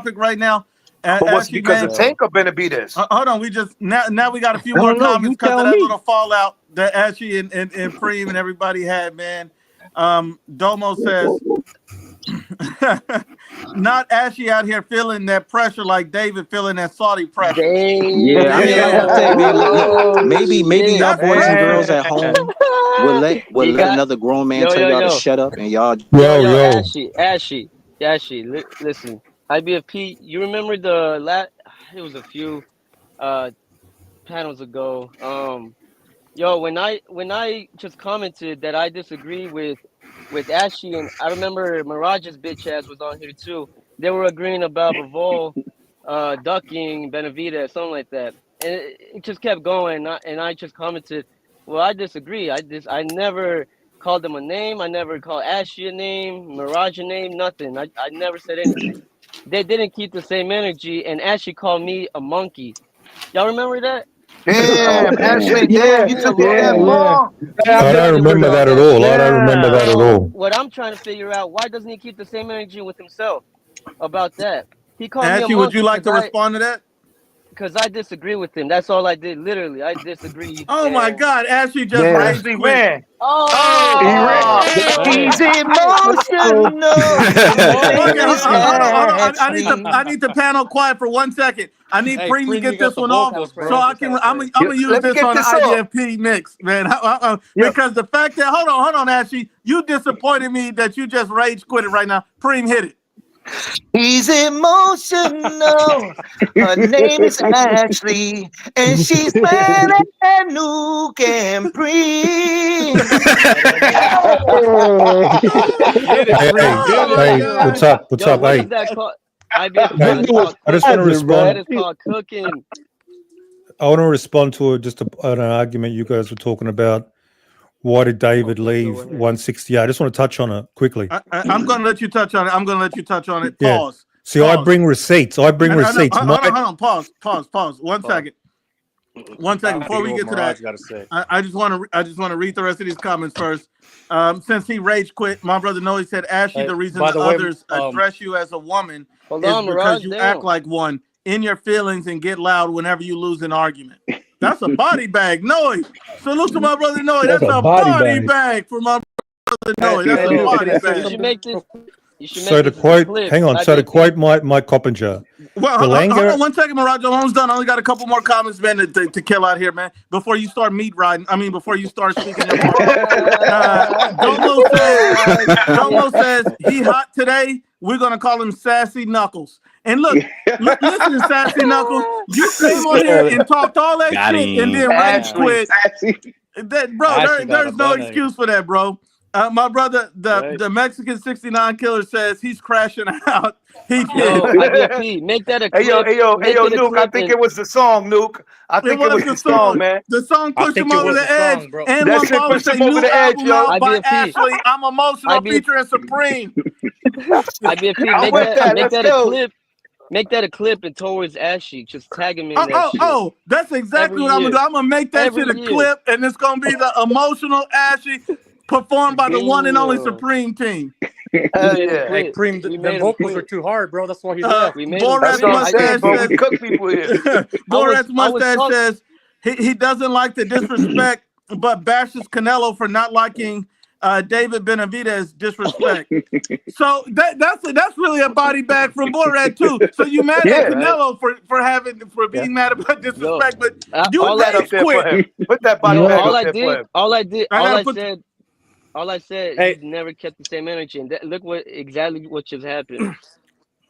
Speaker 1: topic right now.
Speaker 9: But was it
Speaker 1: Actually,
Speaker 9: because
Speaker 1: man,
Speaker 9: of Tank or Benavidez?
Speaker 1: hold on. We just now we got a few
Speaker 12: I
Speaker 1: more
Speaker 12: don't know.
Speaker 1: comments
Speaker 12: You
Speaker 1: because
Speaker 12: tell
Speaker 1: of that
Speaker 12: me.
Speaker 1: little fallout that Ashley and Preem and everybody had, man. Domo says, not Ashley out here feeling that pressure like David feeling that Saudi pressure.
Speaker 12: Yeah, I mean, I'm
Speaker 1: Yeah,
Speaker 12: gonna tell you, man. Look,
Speaker 10: Oh
Speaker 12: maybe y'all
Speaker 10: shit,
Speaker 1: that's
Speaker 12: boys and
Speaker 1: pressure.
Speaker 12: girls
Speaker 10: man.
Speaker 12: at home,
Speaker 11: We'll let
Speaker 12: You got
Speaker 11: another grown man
Speaker 12: yo
Speaker 11: tell
Speaker 12: yo
Speaker 11: y'all to
Speaker 12: yo
Speaker 11: shut up, and y'all.
Speaker 12: Ashy. Listen, IBFP. You remember it was a few uh panels ago. Yo, when I just commented that I disagree with Ashy, and I remember Mirage's bitch ass was on here too. They were agreeing about Bivol ducking Benavidez, something like that, and it just kept going. And I just commented, well, I disagree. I never called them a name. I never called Ashy a name, Mirage a name, nothing. I never said anything. They didn't keep the same energy, and Ashy called me a monkey. Y'all remember that?
Speaker 9: Damn, Ashley, damn,
Speaker 7: Yeah,
Speaker 9: you took it that
Speaker 7: yeah.
Speaker 9: far.
Speaker 7: I
Speaker 13: I don't
Speaker 7: definitely
Speaker 13: remember
Speaker 7: forgot
Speaker 13: that at
Speaker 7: that.
Speaker 13: all. I don't remember that at
Speaker 9: Damn.
Speaker 12: So
Speaker 13: all.
Speaker 12: what I'm trying to figure out, why doesn't he keep the same energy with himself about that? He called me a
Speaker 1: Ashley, would you
Speaker 12: monkey
Speaker 1: like to respond to that?
Speaker 12: because I disagree with him. That's all I did. Literally, I disagreed.
Speaker 1: Oh my
Speaker 12: And
Speaker 1: God, Ashley just
Speaker 9: Damn,
Speaker 1: rage
Speaker 9: Ashley,
Speaker 1: quit.
Speaker 9: man. He ran.
Speaker 12: oh,
Speaker 9: He's
Speaker 12: damn!
Speaker 9: emotional.
Speaker 12: Come
Speaker 9: Her
Speaker 12: on,
Speaker 1: Okay,
Speaker 9: name is
Speaker 1: hold on,
Speaker 12: man.
Speaker 1: hold on.
Speaker 9: Ashley.
Speaker 1: I need the panel quiet for 1 second. I need
Speaker 2: Hey,
Speaker 1: Preem to
Speaker 2: Preem, you
Speaker 1: get
Speaker 2: got
Speaker 1: this
Speaker 2: the
Speaker 1: one off
Speaker 2: vocals,
Speaker 1: so
Speaker 2: bro.
Speaker 1: I can. I'm gonna use
Speaker 9: Let me
Speaker 1: this
Speaker 9: get
Speaker 1: on the
Speaker 9: this up.
Speaker 1: IBFP mix, man.
Speaker 9: Yep.
Speaker 1: Because the fact that hold on, Ashley, you disappointed me that you just rage quit it right now. Preem, hit it.
Speaker 9: He's emotional. Her name is Ashley, and she's brand new and pretty.
Speaker 2: Get it, Preem. Get
Speaker 1: Oh
Speaker 2: it.
Speaker 1: my
Speaker 13: Hey,
Speaker 1: God.
Speaker 13: what's up? What's
Speaker 12: Yo,
Speaker 13: up?
Speaker 12: what is
Speaker 13: Hey,
Speaker 12: that called? IBFP.
Speaker 13: hey,
Speaker 12: That is called
Speaker 13: I just want to
Speaker 12: cooking. That
Speaker 13: respond.
Speaker 12: is called cooking.
Speaker 13: I want to respond to an argument you guys were talking about. Why did David
Speaker 12: Okay,
Speaker 13: leave
Speaker 12: go ahead.
Speaker 13: 168? I just want to touch on it quickly.
Speaker 1: I'm gonna let you touch on it.
Speaker 13: Yeah.
Speaker 1: Pause.
Speaker 13: See, I bring receipts. I bring
Speaker 1: I know.
Speaker 13: receipts.
Speaker 1: Hold on. Pause. 1
Speaker 2: Pause.
Speaker 1: second. 1 second
Speaker 2: I
Speaker 1: before
Speaker 2: hear
Speaker 1: we
Speaker 2: what
Speaker 1: get to that.
Speaker 2: Mirage got to say.
Speaker 1: I just want to read the rest of these comments first. Since he rage quit, my brother Noe said, Ashley,
Speaker 2: Hey,
Speaker 1: the reason
Speaker 2: by
Speaker 1: the
Speaker 2: the way,
Speaker 1: others address you as a woman
Speaker 12: Hold
Speaker 1: is
Speaker 12: on,
Speaker 1: because
Speaker 12: Mirage.
Speaker 1: you act
Speaker 12: Damn.
Speaker 1: like one, in your feelings, and get loud whenever you lose an argument. That's a body bag. Noe. Salute to my brother Noe.
Speaker 5: That's
Speaker 1: That's
Speaker 5: a
Speaker 1: a
Speaker 5: body
Speaker 1: body
Speaker 5: bag.
Speaker 1: bag for my brother Noe. That's
Speaker 2: Hey,
Speaker 1: a
Speaker 2: Nuke, can
Speaker 1: body
Speaker 2: I say
Speaker 12: You
Speaker 1: bag.
Speaker 12: should
Speaker 2: something?
Speaker 12: make this. You should
Speaker 13: So
Speaker 12: make
Speaker 13: to
Speaker 12: this as a
Speaker 13: quote,
Speaker 12: clip.
Speaker 13: hang on. So to quote Mike Coppinger,
Speaker 1: Well, hold on
Speaker 13: Belanger.
Speaker 1: 1 second, Mirage. I'm almost done. I only got a couple more comments, man, to kill out here, man. Before you start meat riding, before you start speaking your part. Domo says he hot today. We're gonna call him Sassy Knuckles. And listen, Sassy Knuckles. You came on here and talked all that
Speaker 10: Got
Speaker 1: shit and
Speaker 10: him.
Speaker 1: then rage
Speaker 9: Ashley.
Speaker 1: quit. Bro,
Speaker 2: Ashley got a
Speaker 1: there's no
Speaker 2: bun on you.
Speaker 1: excuse for that, bro. My brother,
Speaker 12: Right.
Speaker 1: the Mexican 69 killer says he's crashing out. He did.
Speaker 12: Yo, IBFP, make that a
Speaker 9: Hey yo,
Speaker 12: clip. Make it a
Speaker 9: Nuke. I
Speaker 12: clip
Speaker 9: think
Speaker 12: and
Speaker 9: it was the song, Nuke. I
Speaker 1: It
Speaker 9: think it
Speaker 1: was
Speaker 9: was
Speaker 1: the
Speaker 9: the song,
Speaker 1: song.
Speaker 9: man.
Speaker 1: The song
Speaker 2: I
Speaker 1: pushed him
Speaker 2: think it
Speaker 1: over
Speaker 2: was
Speaker 1: the
Speaker 2: the
Speaker 1: edge.
Speaker 2: song, bro.
Speaker 1: And
Speaker 9: That
Speaker 1: One
Speaker 9: shit
Speaker 1: Baller
Speaker 9: pushed
Speaker 1: say
Speaker 9: him over
Speaker 1: new
Speaker 9: the edge,
Speaker 1: album
Speaker 9: yo.
Speaker 1: out by
Speaker 12: IBFP,
Speaker 1: Ashley. I'm emotional
Speaker 12: IBF,
Speaker 1: featuring Supreme.
Speaker 12: IBFP,
Speaker 9: I'm
Speaker 12: make
Speaker 9: with
Speaker 12: that
Speaker 9: that.
Speaker 12: make
Speaker 9: Let's
Speaker 12: that a
Speaker 9: go.
Speaker 12: clip. Make that a clip and towards Ashy. Just tag him in that shit
Speaker 1: That's exactly
Speaker 12: every
Speaker 1: what I'm gonna do.
Speaker 12: year.
Speaker 1: I'm gonna make that
Speaker 12: Every
Speaker 1: shit a
Speaker 12: year.
Speaker 1: clip, and it's gonna be the emotional Ashley performed by the one and only
Speaker 12: Damn.
Speaker 1: Supreme team.
Speaker 12: We
Speaker 9: Hell
Speaker 12: made him
Speaker 9: yeah.
Speaker 2: Hey,
Speaker 12: quit.
Speaker 2: Preem,
Speaker 12: We
Speaker 2: them
Speaker 12: made him
Speaker 2: vocals are
Speaker 12: quit.
Speaker 2: too hard, bro. That's why he left.
Speaker 12: We made him
Speaker 9: That's
Speaker 1: Borat's
Speaker 9: what
Speaker 12: quit.
Speaker 9: I'm saying,
Speaker 1: mustache
Speaker 9: bro. We
Speaker 1: says
Speaker 9: cook people here.
Speaker 1: Borat's
Speaker 12: I was
Speaker 1: mustache
Speaker 12: talking.
Speaker 1: says he doesn't like the disrespect, but bashes Canelo for not liking David Benavidez disrespect. So that's really a body bag from Borat too. So you mad at
Speaker 9: Yeah.
Speaker 12: Right.
Speaker 1: Canelo for
Speaker 9: Yeah.
Speaker 1: being mad about
Speaker 12: Yo.
Speaker 1: disrespect, but you
Speaker 9: Put
Speaker 12: All I
Speaker 9: that up
Speaker 1: rage
Speaker 9: there for
Speaker 1: quit.
Speaker 9: him. Put that body
Speaker 12: yo,
Speaker 9: bag
Speaker 12: all
Speaker 9: up
Speaker 12: I
Speaker 9: there for
Speaker 12: did,
Speaker 9: him.
Speaker 1: I gotta put.
Speaker 12: all I said,
Speaker 2: Hey,
Speaker 12: he's never kept the same energy. And look what just happened.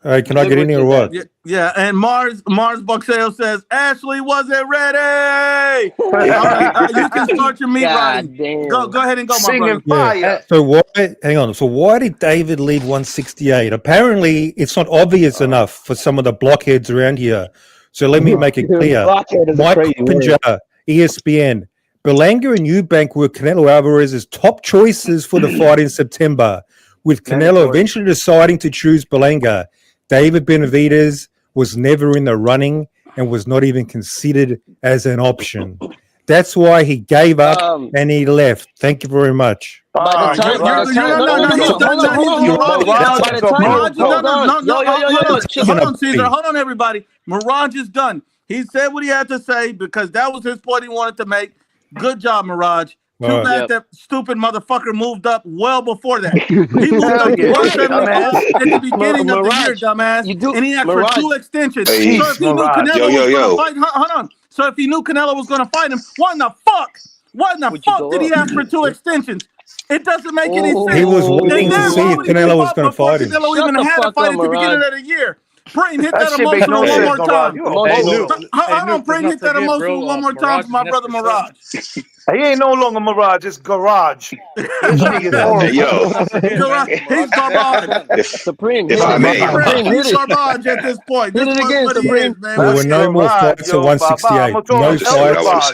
Speaker 13: Hey, can I
Speaker 12: Look
Speaker 13: get in
Speaker 12: what
Speaker 13: here or
Speaker 12: just
Speaker 13: what?
Speaker 1: Yeah,
Speaker 12: happened.
Speaker 1: yeah, and Mars Bucksale says Ashley wasn't ready. All right, you can start your meat riding.
Speaker 12: God
Speaker 1: Go
Speaker 12: damn.
Speaker 1: ahead and go, my
Speaker 9: Singing
Speaker 1: brother.
Speaker 13: Yeah.
Speaker 9: fire.
Speaker 13: So why? Hang on. So why did David leave 168? Apparently, it's not obvious enough for some of the blockheads around here. So let me make it clear.
Speaker 5: Blockhead is a
Speaker 13: Mike
Speaker 5: crazy word.
Speaker 13: Coppinger, ESPN. Berlanga and Eubank were Canelo Alvarez's top choices for the fight in September, with Canelo
Speaker 9: Mandatory.
Speaker 13: eventually deciding to choose Berlanga. David Benavidez was never in the running and was not even considered as an option. That's why he gave up and he left. Thank you very much.
Speaker 12: By the
Speaker 1: You're,
Speaker 12: time, by the
Speaker 1: you're,
Speaker 12: time,
Speaker 1: you're,
Speaker 12: no,
Speaker 1: no,
Speaker 12: no,
Speaker 1: no,
Speaker 12: no,
Speaker 1: he's
Speaker 12: no,
Speaker 1: done.
Speaker 12: hold on,
Speaker 1: No,
Speaker 12: hold on, hold on.
Speaker 9: Mirage
Speaker 12: By
Speaker 9: is
Speaker 12: the
Speaker 9: a
Speaker 12: time,
Speaker 1: Mirage is
Speaker 9: bulldog.
Speaker 1: done.
Speaker 12: hold on, yo,
Speaker 1: Hold on,
Speaker 12: just
Speaker 1: hold on, Caesar. Hold on, everybody. Mirage is done. He said what he had to say because that was his point he wanted to make. Good job, Mirage.
Speaker 13: All
Speaker 1: Too
Speaker 13: right.
Speaker 1: bad
Speaker 12: Yep.
Speaker 1: that stupid motherfucker moved up well before that. He moved
Speaker 9: Hell
Speaker 1: up to
Speaker 9: yeah.
Speaker 1: 175
Speaker 9: Dumbass.
Speaker 1: at the beginning of the year,
Speaker 12: Mirage,
Speaker 1: dumbass.
Speaker 12: you do,
Speaker 1: And he asked for
Speaker 12: Mirage,
Speaker 1: 2 extensions.
Speaker 10: Hey,
Speaker 1: So if
Speaker 9: Jeez,
Speaker 1: he knew
Speaker 9: Mirage.
Speaker 10: yo,
Speaker 1: Canelo
Speaker 10: yo,
Speaker 1: was going to
Speaker 10: yo.
Speaker 1: fight, hold on. So if he knew Canelo was going to fight him, why in the fuck Why in the
Speaker 12: Would you
Speaker 1: fuck
Speaker 12: go
Speaker 1: did he
Speaker 12: up?
Speaker 1: ask for 2 extensions? It doesn't make any sense.
Speaker 13: He was
Speaker 1: And
Speaker 13: waiting to
Speaker 1: then
Speaker 13: see
Speaker 1: why
Speaker 13: if
Speaker 1: would he
Speaker 13: Canelo
Speaker 1: give
Speaker 13: was
Speaker 1: up
Speaker 13: going to
Speaker 1: before
Speaker 13: fight him.
Speaker 1: Canelo
Speaker 12: Shut
Speaker 1: even
Speaker 12: the
Speaker 1: had a
Speaker 12: fuck
Speaker 1: fight
Speaker 12: up,
Speaker 1: at the beginning
Speaker 12: Mirage.
Speaker 1: of the year? Preem, hit
Speaker 9: That
Speaker 1: that
Speaker 9: shit make
Speaker 1: emotional
Speaker 9: no
Speaker 1: one
Speaker 9: sense,
Speaker 1: more
Speaker 9: Mirage.
Speaker 1: time.
Speaker 9: You a
Speaker 14: Hey,
Speaker 9: bull.
Speaker 14: Nuke.
Speaker 1: Hold on,
Speaker 14: Nuke, let's
Speaker 1: Preem,
Speaker 14: not
Speaker 1: hit that
Speaker 14: forget,
Speaker 1: emotional
Speaker 14: bro.
Speaker 1: one more time
Speaker 14: Mirage
Speaker 1: for
Speaker 14: is
Speaker 1: my
Speaker 14: next
Speaker 1: brother
Speaker 14: to Seth.
Speaker 1: Mirage.
Speaker 9: He ain't no longer Mirage. It's Garage. His shit is
Speaker 15: Hey,
Speaker 9: horrible.
Speaker 15: yo,
Speaker 14: Let's not forget, man.
Speaker 1: He's
Speaker 14: Mirage is next to
Speaker 1: garbage.
Speaker 14: Seth.
Speaker 12: Supreme,
Speaker 15: if
Speaker 12: hit
Speaker 15: I
Speaker 12: it.
Speaker 15: may,
Speaker 12: Supreme,
Speaker 1: He's
Speaker 12: hit it.
Speaker 1: garbage at this point.
Speaker 12: Hit
Speaker 1: This
Speaker 12: it
Speaker 1: is
Speaker 12: again,
Speaker 1: what he
Speaker 12: Supreme.
Speaker 1: is, man.
Speaker 13: There
Speaker 9: That's
Speaker 13: were no more
Speaker 9: Garage,
Speaker 13: fights at
Speaker 9: yo. Baba.
Speaker 13: 168.
Speaker 9: I'm gonna
Speaker 13: No
Speaker 15: I'm just saying what I
Speaker 13: fights.
Speaker 15: want to say.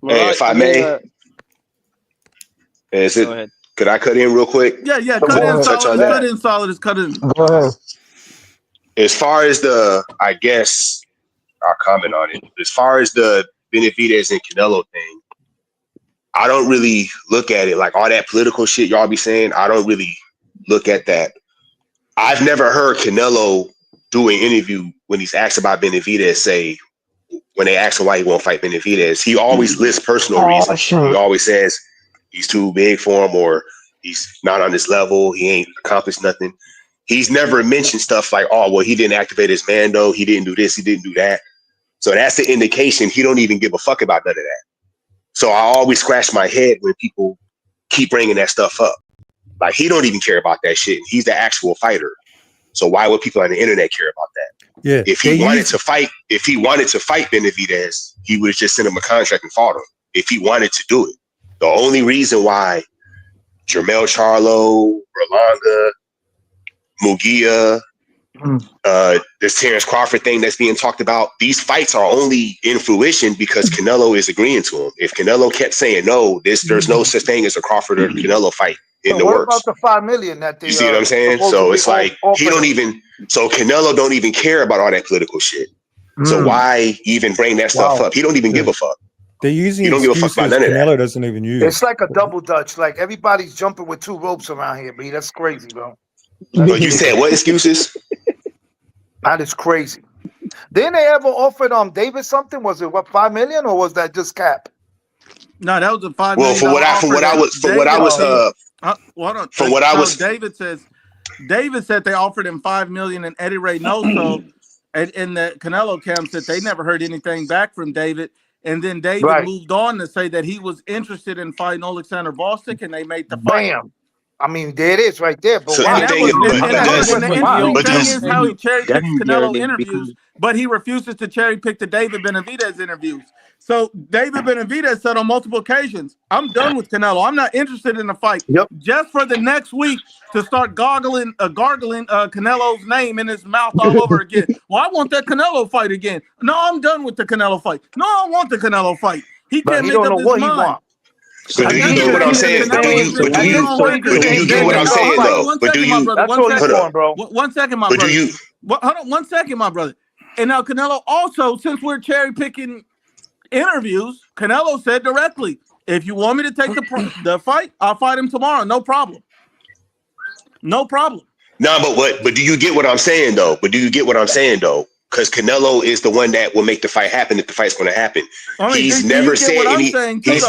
Speaker 9: Garage.
Speaker 15: Hey,
Speaker 12: Mirage,
Speaker 15: if I may, is
Speaker 12: go
Speaker 15: it?
Speaker 12: ahead.
Speaker 15: Could I cut in real quick?
Speaker 1: Yeah,
Speaker 9: Come
Speaker 1: cut in
Speaker 9: on.
Speaker 15: Touch
Speaker 1: solid.
Speaker 15: on
Speaker 1: It's cut
Speaker 15: that.
Speaker 1: in solid. It's cut in.
Speaker 5: Go ahead.
Speaker 15: As far as I guess I'll comment on it. As far as the Benavidez and Canelo thing, I don't really look at it like all that political shit y'all be saying. I don't really look at that. I've never heard Canelo do an interview when he's asked about Benavidez say, when they ask him why he won't fight Benavidez, he always lists personal reasons. He always says he's too big for him or he's not on this level. He ain't accomplished nothing. He's never mentioned stuff like, oh, well, he didn't activate his Mando. He didn't do this. He didn't do that. So that's the indication he don't even give a fuck about none of that. So I always scratch my head when people keep bringing that stuff up. Like, he don't even care about that shit. He's the actual fighter. So why would people on the internet care about that?
Speaker 13: Yeah.
Speaker 15: If he wanted to fight Benavidez, he would have just sent him a contract and fought him. If he wanted to do it. The only reason why Jermell Charlo, Berlanga, Mugia, this Terrence Crawford thing that's being talked about, these fights are only in fruition because Canelo is agreeing to them. If Canelo kept saying no, there's no such thing as a Crawford or Canelo fight in the
Speaker 9: What
Speaker 15: works.
Speaker 9: about the $5 million that they
Speaker 15: You see what I'm saying? So it's like so Canelo don't even care about all that political shit. So why even bring that stuff up? He don't even give a fuck.
Speaker 13: They're using
Speaker 15: He don't give a fuck about
Speaker 13: excuses
Speaker 15: none of that.
Speaker 13: Canelo doesn't even use.
Speaker 9: It's like a double dutch. Like everybody's jumping with 2 ropes around here, B. That's crazy, bro.
Speaker 15: But you said what excuses?
Speaker 9: That is crazy. Didn't they ever offered David something? Was it what, 5 million, or was that just cap?
Speaker 1: No, that was a $5
Speaker 15: Well,
Speaker 1: million
Speaker 15: from what I was
Speaker 1: David says. David said they offered him $5 million, and Eddie Reynoso and in the Canelo camp said they never heard anything back from David. And then David moved on to say that he was interested in fighting Alexander Volstik, and they made the fight.
Speaker 9: Bam. I mean, there it is right there. But
Speaker 15: So
Speaker 9: why?
Speaker 15: the
Speaker 1: interesting thing is how he cherry
Speaker 11: That
Speaker 1: picks
Speaker 11: didn't
Speaker 1: Canelo
Speaker 11: get
Speaker 1: interviews, but he refuses to cherry pick the David Benavidez interviews. So David Benavidez said on multiple occasions, "I'm done with Canelo. I'm not interested in the fight. Just for the next week to start gargling Canelo's name in his mouth all over again. Well, I want that Canelo fight again. No, I'm done with the Canelo fight. No, I want the Canelo fight. He can't make up his mind."
Speaker 15: But do you get what I'm saying? But do you get what I'm saying though?
Speaker 1: One second, my brother. One second,
Speaker 9: bro.
Speaker 1: One second, my brother. Hold on, 1 second, my brother. And now Canelo also, since we're cherry picking interviews, Canelo said directly, "If you want me to take the fight, I'll fight him tomorrow. No problem. No problem."
Speaker 15: No, but do you get what I'm saying though? Because Canelo is the one that will make the fight happen if the fight's going to happen. He's never said any. He's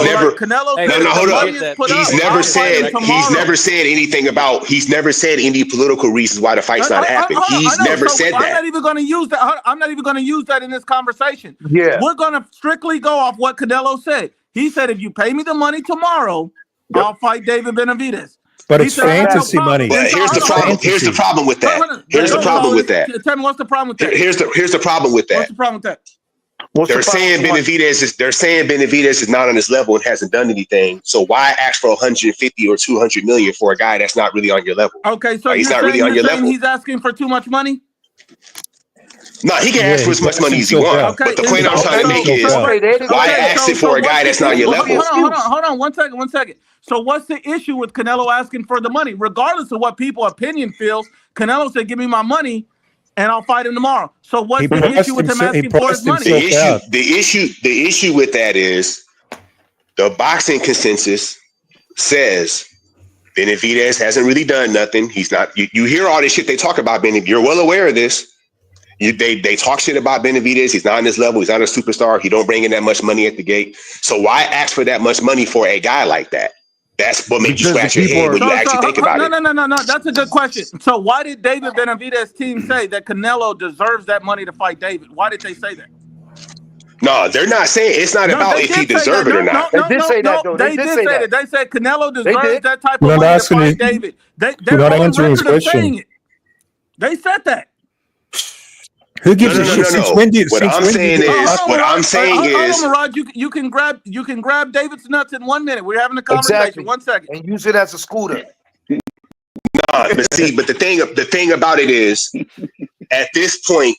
Speaker 15: never.
Speaker 1: Canelo.
Speaker 15: No, hold up. He's never said. He's never said anything about. He's never said any political reasons why the fight's not happening. He's never said that.
Speaker 1: I'm not even going to use that. I'm not even going to use that in this conversation.
Speaker 9: Yeah,
Speaker 1: we're going to strictly go off what Canelo said. He said, "If you pay me the money tomorrow, I'll fight David Benavidez."
Speaker 13: But it's fantasy money.
Speaker 15: But here's the problem. Here's the problem with that. Here's the problem with that.
Speaker 1: Tell me what's the problem with that.
Speaker 15: Here's the problem with that.
Speaker 1: What's the problem with that?
Speaker 15: They're saying Benavidez is not on this level and hasn't done anything. So why ask for 150 or 200 million for a guy that's not really on your level?
Speaker 1: Okay, so
Speaker 15: he's not really on your level.
Speaker 1: He's asking for too much money.
Speaker 15: No, he can ask for as much money as he wants. But the point I'm trying to make is why ask it for a guy that's not on your level?
Speaker 1: Hold on, 1 second. So what's the issue with Canelo asking for the money? Regardless of what people's opinion feels, Canelo said, "Give me my money, and I'll fight him tomorrow." So what's the issue with him asking for his money?
Speaker 15: The issue with that is the boxing consensus says Benavidez hasn't really done nothing. He's not. You hear all this shit they talk about Benavidez. You're well aware of this. They talk shit about Benavidez. He's not on this level. He's not a superstar. He don't bring in that much money at the gate. So why ask for that much money for a guy like that? That's what makes you scratch your head when you actually think about it.
Speaker 1: No. That's a good question. So why did David Benavidez's team say that Canelo deserves that money to fight David? Why did they say that?
Speaker 15: No, they're not saying it's not about if he deserves it or not.
Speaker 9: They did say that, though.
Speaker 1: They did say that. They said Canelo deserves that type of
Speaker 13: We're not
Speaker 1: money to
Speaker 13: asking
Speaker 1: fight
Speaker 13: you-
Speaker 1: David. They're
Speaker 13: You're not
Speaker 1: on
Speaker 13: answering his
Speaker 1: record of
Speaker 13: question.
Speaker 1: saying it. They said that.
Speaker 13: Who gives
Speaker 15: No,
Speaker 13: a
Speaker 15: no,
Speaker 13: shit?
Speaker 15: no,
Speaker 13: Since
Speaker 15: no.
Speaker 13: when do you?
Speaker 15: What
Speaker 13: Since
Speaker 15: I'm
Speaker 13: when do
Speaker 15: saying
Speaker 13: you?
Speaker 15: is, what I'm saying
Speaker 1: hold
Speaker 15: is,
Speaker 1: on, Mirage. You can grab David's nuts in 1 minute. We're having a conversation.
Speaker 9: Exactly.
Speaker 1: 1 second.
Speaker 9: And use it as a scooter.
Speaker 15: but the thing about it is, at this point,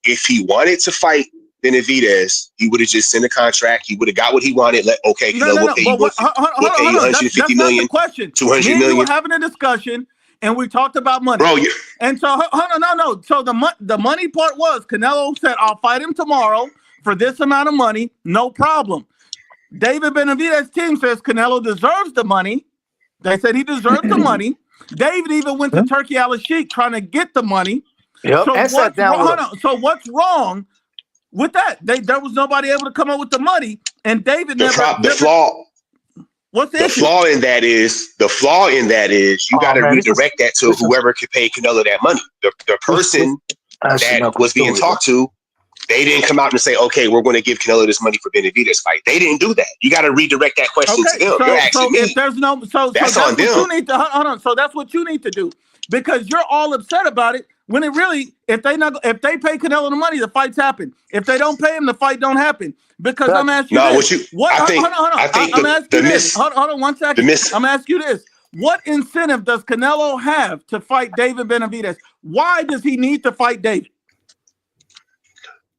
Speaker 15: if he wanted to fight Benavidez, he would have just sent a contract. He would have got what he wanted. We'll pay you
Speaker 1: But hold on.
Speaker 15: 150
Speaker 1: That's
Speaker 15: million,
Speaker 1: not the question.
Speaker 15: 200
Speaker 1: Me and you were
Speaker 15: million.
Speaker 1: having a discussion, and we talked about money.
Speaker 15: Bro,
Speaker 1: and so no. So the money part was Canelo said, "I'll fight him tomorrow for this amount of money, no problem." David Benavidez's team says Canelo deserves the money. They said he deserves the money. David even went to Turkey Al-Sheikh trying to get the money.
Speaker 9: Yep.
Speaker 1: So
Speaker 9: And sat down with him.
Speaker 1: So what's wrong with that? There was nobody able to come up with the money, and David
Speaker 15: the flaw.
Speaker 1: What's the issue?
Speaker 15: flaw in that is you got to redirect that to whoever could pay Canelo that money. The person that was being talked to, they didn't come out and say, okay, we're going to give Canelo this money for Benavidez fight. They didn't do that. You got to redirect that question to them. You're asking me.
Speaker 1: If there's no,
Speaker 15: that's on them.
Speaker 1: You need to, hold on. So that's what you need to do, because you're all upset about it. When it really, if they pay Canelo the money, the fights happen. If they don't pay him, the fight don't happen. Because I'm asking you this. I'm asking you this. Hold on 1 second. I'm asking you this. What incentive does Canelo have to fight David Benavidez? Why does he need to fight David?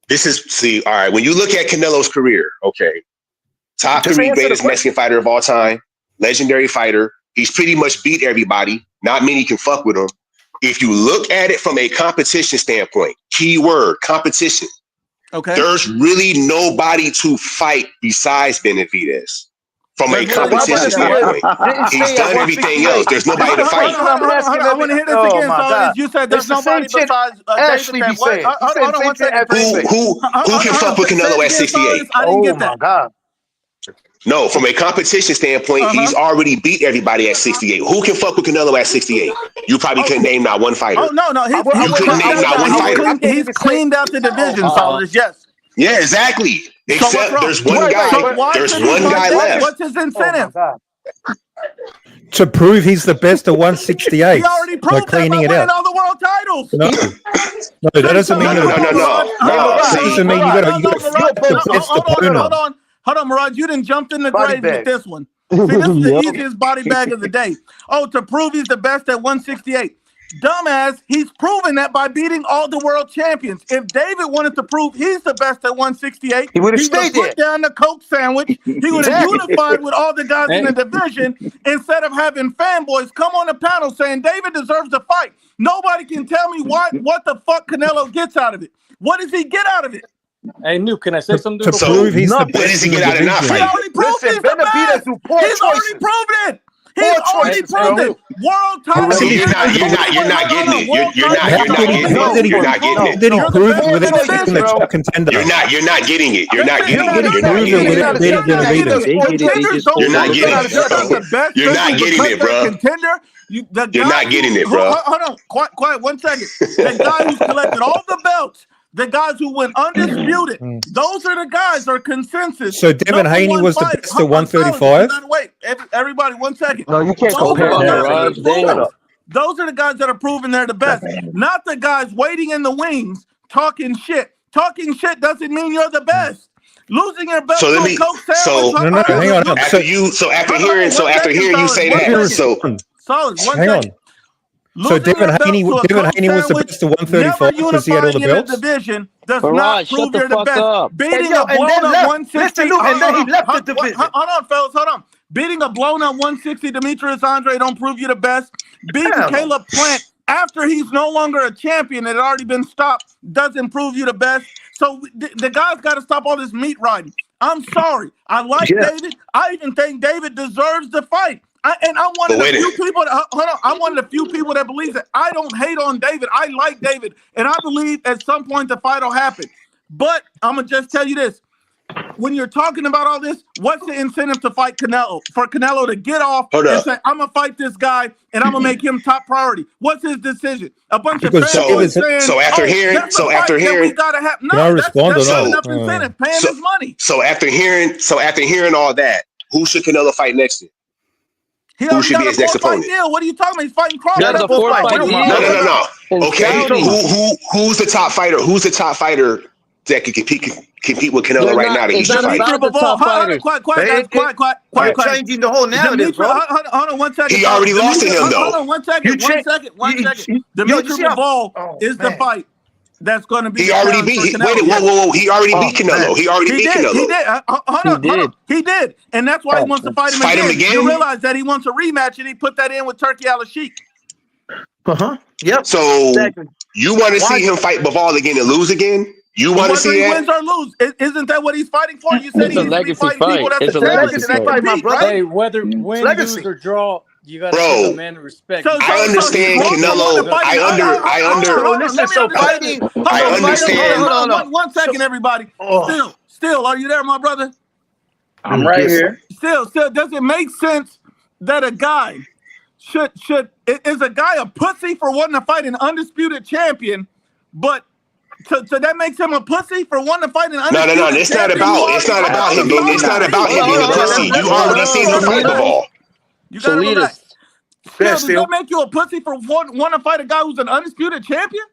Speaker 15: All right, when you look at Canelo's career, okay, top 3 greatest Mexican fighter of all time, legendary fighter. He's pretty much beat everybody. Not many can fuck with him. If you look at it from a competition standpoint, keyword, competition,
Speaker 1: okay,
Speaker 15: there's really nobody to fight besides Benavidez. From a competition standpoint, he's done everything else. There's nobody to fight.
Speaker 1: I want to hear this again. So you said there's nobody besides David. Hold on 1 second.
Speaker 15: Who can fuck with Canelo at 68?
Speaker 1: I didn't get that.
Speaker 9: God.
Speaker 15: No, from a competition standpoint, he's already beat everybody at 68. Who can fuck with Canelo at 68? You probably couldn't name not one fighter.
Speaker 1: Oh no,
Speaker 15: you couldn't name not one fighter.
Speaker 1: He's cleaned out the division, Solidus. Yes.
Speaker 15: Yeah, exactly. Except there's one guy. There's one guy left.
Speaker 1: What's his incentive?
Speaker 13: To prove he's the best at 168.
Speaker 1: He already proved that by winning all the world titles.
Speaker 13: No, that doesn't mean you're the best. That doesn't mean you got the best opponent.
Speaker 1: Hold on, Mirage. You didn't jump in the grave with this one. See, this is the easiest body bag of the day. Oh, to prove he's the best at 168. Dumbass, he's proven that by beating all the world champions. If David wanted to prove he's the best at 168, he would have put down the Coke sandwich. He would have unified with all the guys in the division instead of having fanboys come on the panel saying David deserves to fight. Nobody can tell me what the fuck Canelo gets out of it. What does he get out of it?
Speaker 14: Hey, Nuke, can I say something?
Speaker 13: To prove he's the best.
Speaker 15: What does he get out of not
Speaker 1: He
Speaker 15: fighting?
Speaker 1: already proved he's the best. He's already proven it. He's already proved it. World title.
Speaker 15: See, you're not getting it. You're not getting it.
Speaker 13: Did he prove it within the top contender?
Speaker 15: You're not getting it. You're not getting it.
Speaker 1: You're not getting it, bro.
Speaker 15: You're not getting it, bro.
Speaker 1: Hold on. Quiet 1 second. The guy who's collected all the belts, the guys who went undisputed, those are the guys that are consensus.
Speaker 13: So Devin Haney was the best at 135?
Speaker 1: Wait, everybody, 1 second.
Speaker 3: No, you can't compare that.
Speaker 1: Those are the guys that are proving they're the best, not the guys waiting in the wings talking shit. Talking shit doesn't mean you're the best. Losing your belt on Coke sandwich.
Speaker 13: Hang on.
Speaker 15: After hearing you say that,
Speaker 1: Solid.
Speaker 13: Hang on. So Devin Haney was the best to 135 because he had all the belts?
Speaker 1: Division does not prove you're the best. Beating a blown-up 160.
Speaker 9: And then he left the division.
Speaker 1: Hold on, fellas. Hold on. Beating a blown-up 160 Demetrius Andre don't prove you the best. Beating Caleb Plant after he's no longer a champion, it had already been stopped, doesn't prove you the best. So the guys got to stop all this meat riding. I'm sorry. I like David. I even think David deserves the fight. I'm one of the few people that, hold on, I'm one of the few people that believes that. I don't hate on David. I like David. And I believe at some point the fight will happen. But I'm going to just tell you this. when you're talking about all this, what's the incentive to fight Canelo? For Canelo to get off and say, I'm gonna fight this guy and I'm gonna make him top priority. What's his decision? A bunch of fanboys saying, that's a fight that we gotta have. No, that's not enough incentive. Pay him his money.
Speaker 15: So after hearing all that, who should Canelo fight next to? Who should be his next opponent?
Speaker 1: Deal. What are you talking about? He's fighting Crawford.
Speaker 12: That's a 4-fight deal.
Speaker 15: No. Okay, who's the top fighter? Who's the top fighter that can compete with Canelo right now that he should fight?
Speaker 1: Quiet.
Speaker 9: Changing the whole narrative, bro.
Speaker 1: Hold on 1 second.
Speaker 15: He already lost to him, though.
Speaker 1: Hold on 1 second. 1 second. Dimitri Bivol is the fight that's going to be.
Speaker 15: He already beat. Whoa! He already beat Canelo. He already beat Canelo.
Speaker 1: He did. Hold on. He did, and that's why he wants to fight him again. You realize that he wants a rematch, and he put that in with Turkey Al-Sheikh.
Speaker 9: Yep.
Speaker 15: So you want to see him fight Bivol again and lose again? You want to see that?
Speaker 1: Wins or lose? Isn't that what he's fighting for? You said he's
Speaker 12: legacy
Speaker 1: fighting people. That's a legacy fight,
Speaker 9: my brother.
Speaker 14: Hey, whether win, lose, or draw, you got to give the man respect.
Speaker 15: I understand Canelo. I understand.
Speaker 1: 1 second, everybody. Still, are you there, my brother?
Speaker 10: I'm right here.
Speaker 1: Still, does it make sense that a guy is a guy a pussy for wanting to fight an undisputed champion, but so that makes him a pussy for wanting to fight an undisputed champion?
Speaker 15: No. It's not about him being a pussy. You already seen him fight Bivol.
Speaker 1: You gotta relax. Does that make you a pussy for wanting to fight a guy who's an undisputed champion?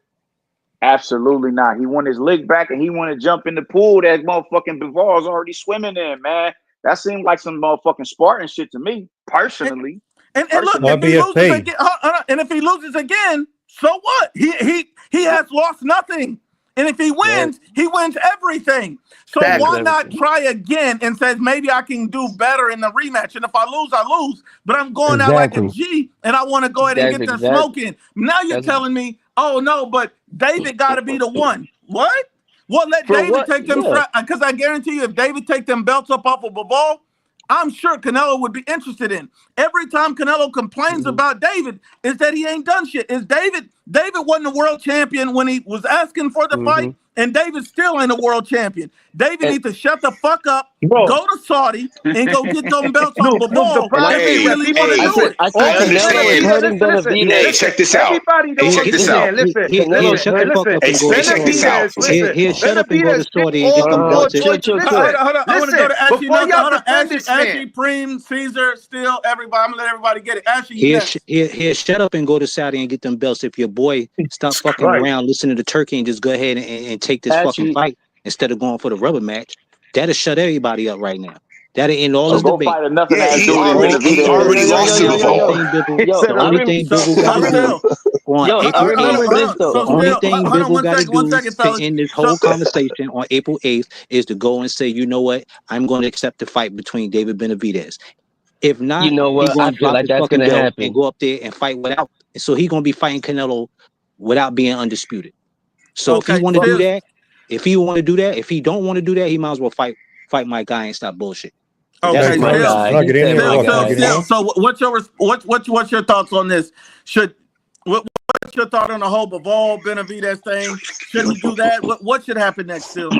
Speaker 10: Absolutely not. He won his leg back and he want to jump in the pool that motherfucking Bivol's already swimming in, man. That seemed like some motherfucking Spartan shit to me, personally.
Speaker 1: And look, if he loses again, so what? He has lost nothing. And if he wins, he wins everything. So why not try again and says maybe I can do better in the rematch? And if I lose, I lose. But I'm going out like a G, and I want to go ahead and get the smoke in. Now you're telling me, oh no, but David got to be the one. What? Well, let David take them because I guarantee you, if David take them belts up off of Bivol, I'm sure Canelo would be interested in. Every time Canelo complains about David is that he ain't done shit. David wasn't a world champion when he was asking for the fight, and David still ain't a world champion. David needs to shut the fuck up, go to Saudi, and go get them belts off Bivol.
Speaker 15: Hey, check this out.
Speaker 16: He'll shut the fuck up and go to Saudi. He'll shut up and go to Saudi and get them belts.
Speaker 1: I want to go to Ashley, Preem, Caesar, Still, everybody. I'm gonna let everybody get it.
Speaker 11: He'll shut up and go to Saudi and get them belts. If your boy stop fucking around, listening to Turkey, and just go ahead and take this fucking fight instead of going for the rubber match, that'll shut everybody up right now. That'll end all this debate.
Speaker 15: He already lost to Bivol.
Speaker 11: The only thing Bivol got to do on April 8th, to end this whole conversation on April 8th is to go and say, you know what, I'm going to accept the fight between David Benavidez. If not,
Speaker 12: you know what, I feel like that's going to happen.
Speaker 11: And go up there and fight without. So he's going to be fighting Canelo without being undisputed. So if he want to do that, if he don't want to do that, he might as well fight my guy and stop bullshit.
Speaker 1: Okay, so what's your thoughts on this? What's your thought on the whole Bivol Benavidez thing? Should he do that? What should happen next, Still?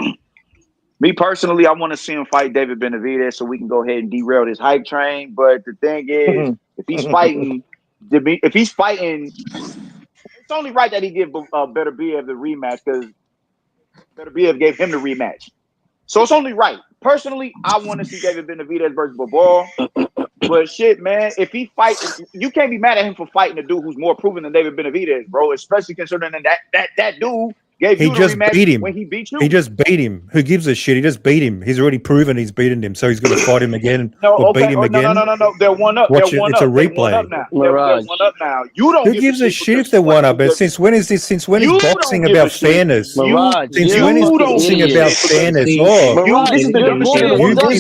Speaker 10: Me personally, I want to see him fight David Benavidez so we can go ahead and derail this hype train. But the thing is, if he's fighting, it's only right that he give Beterbiev the rematch because Beterbiev gave him the rematch. So it's only right. Personally, I want to see David Benavidez versus Bivol. But shit, man, if he fights, you can't be mad at him for fighting a dude who's more proven than David Benavidez, bro. Especially considering that dude gave you the rematch when he beat you.
Speaker 13: He just beat him. Who gives a shit? He just beat him. He's already proven he's beaten him, so he's going to fight him again beat him again.
Speaker 10: No. They're one up.
Speaker 13: Watch it. It's a replay.
Speaker 10: They're one up now. You don't.
Speaker 13: Who gives a shit if they're one up? Since when is this? Since when is boxing about fairness? Since when is boxing about fairness? You be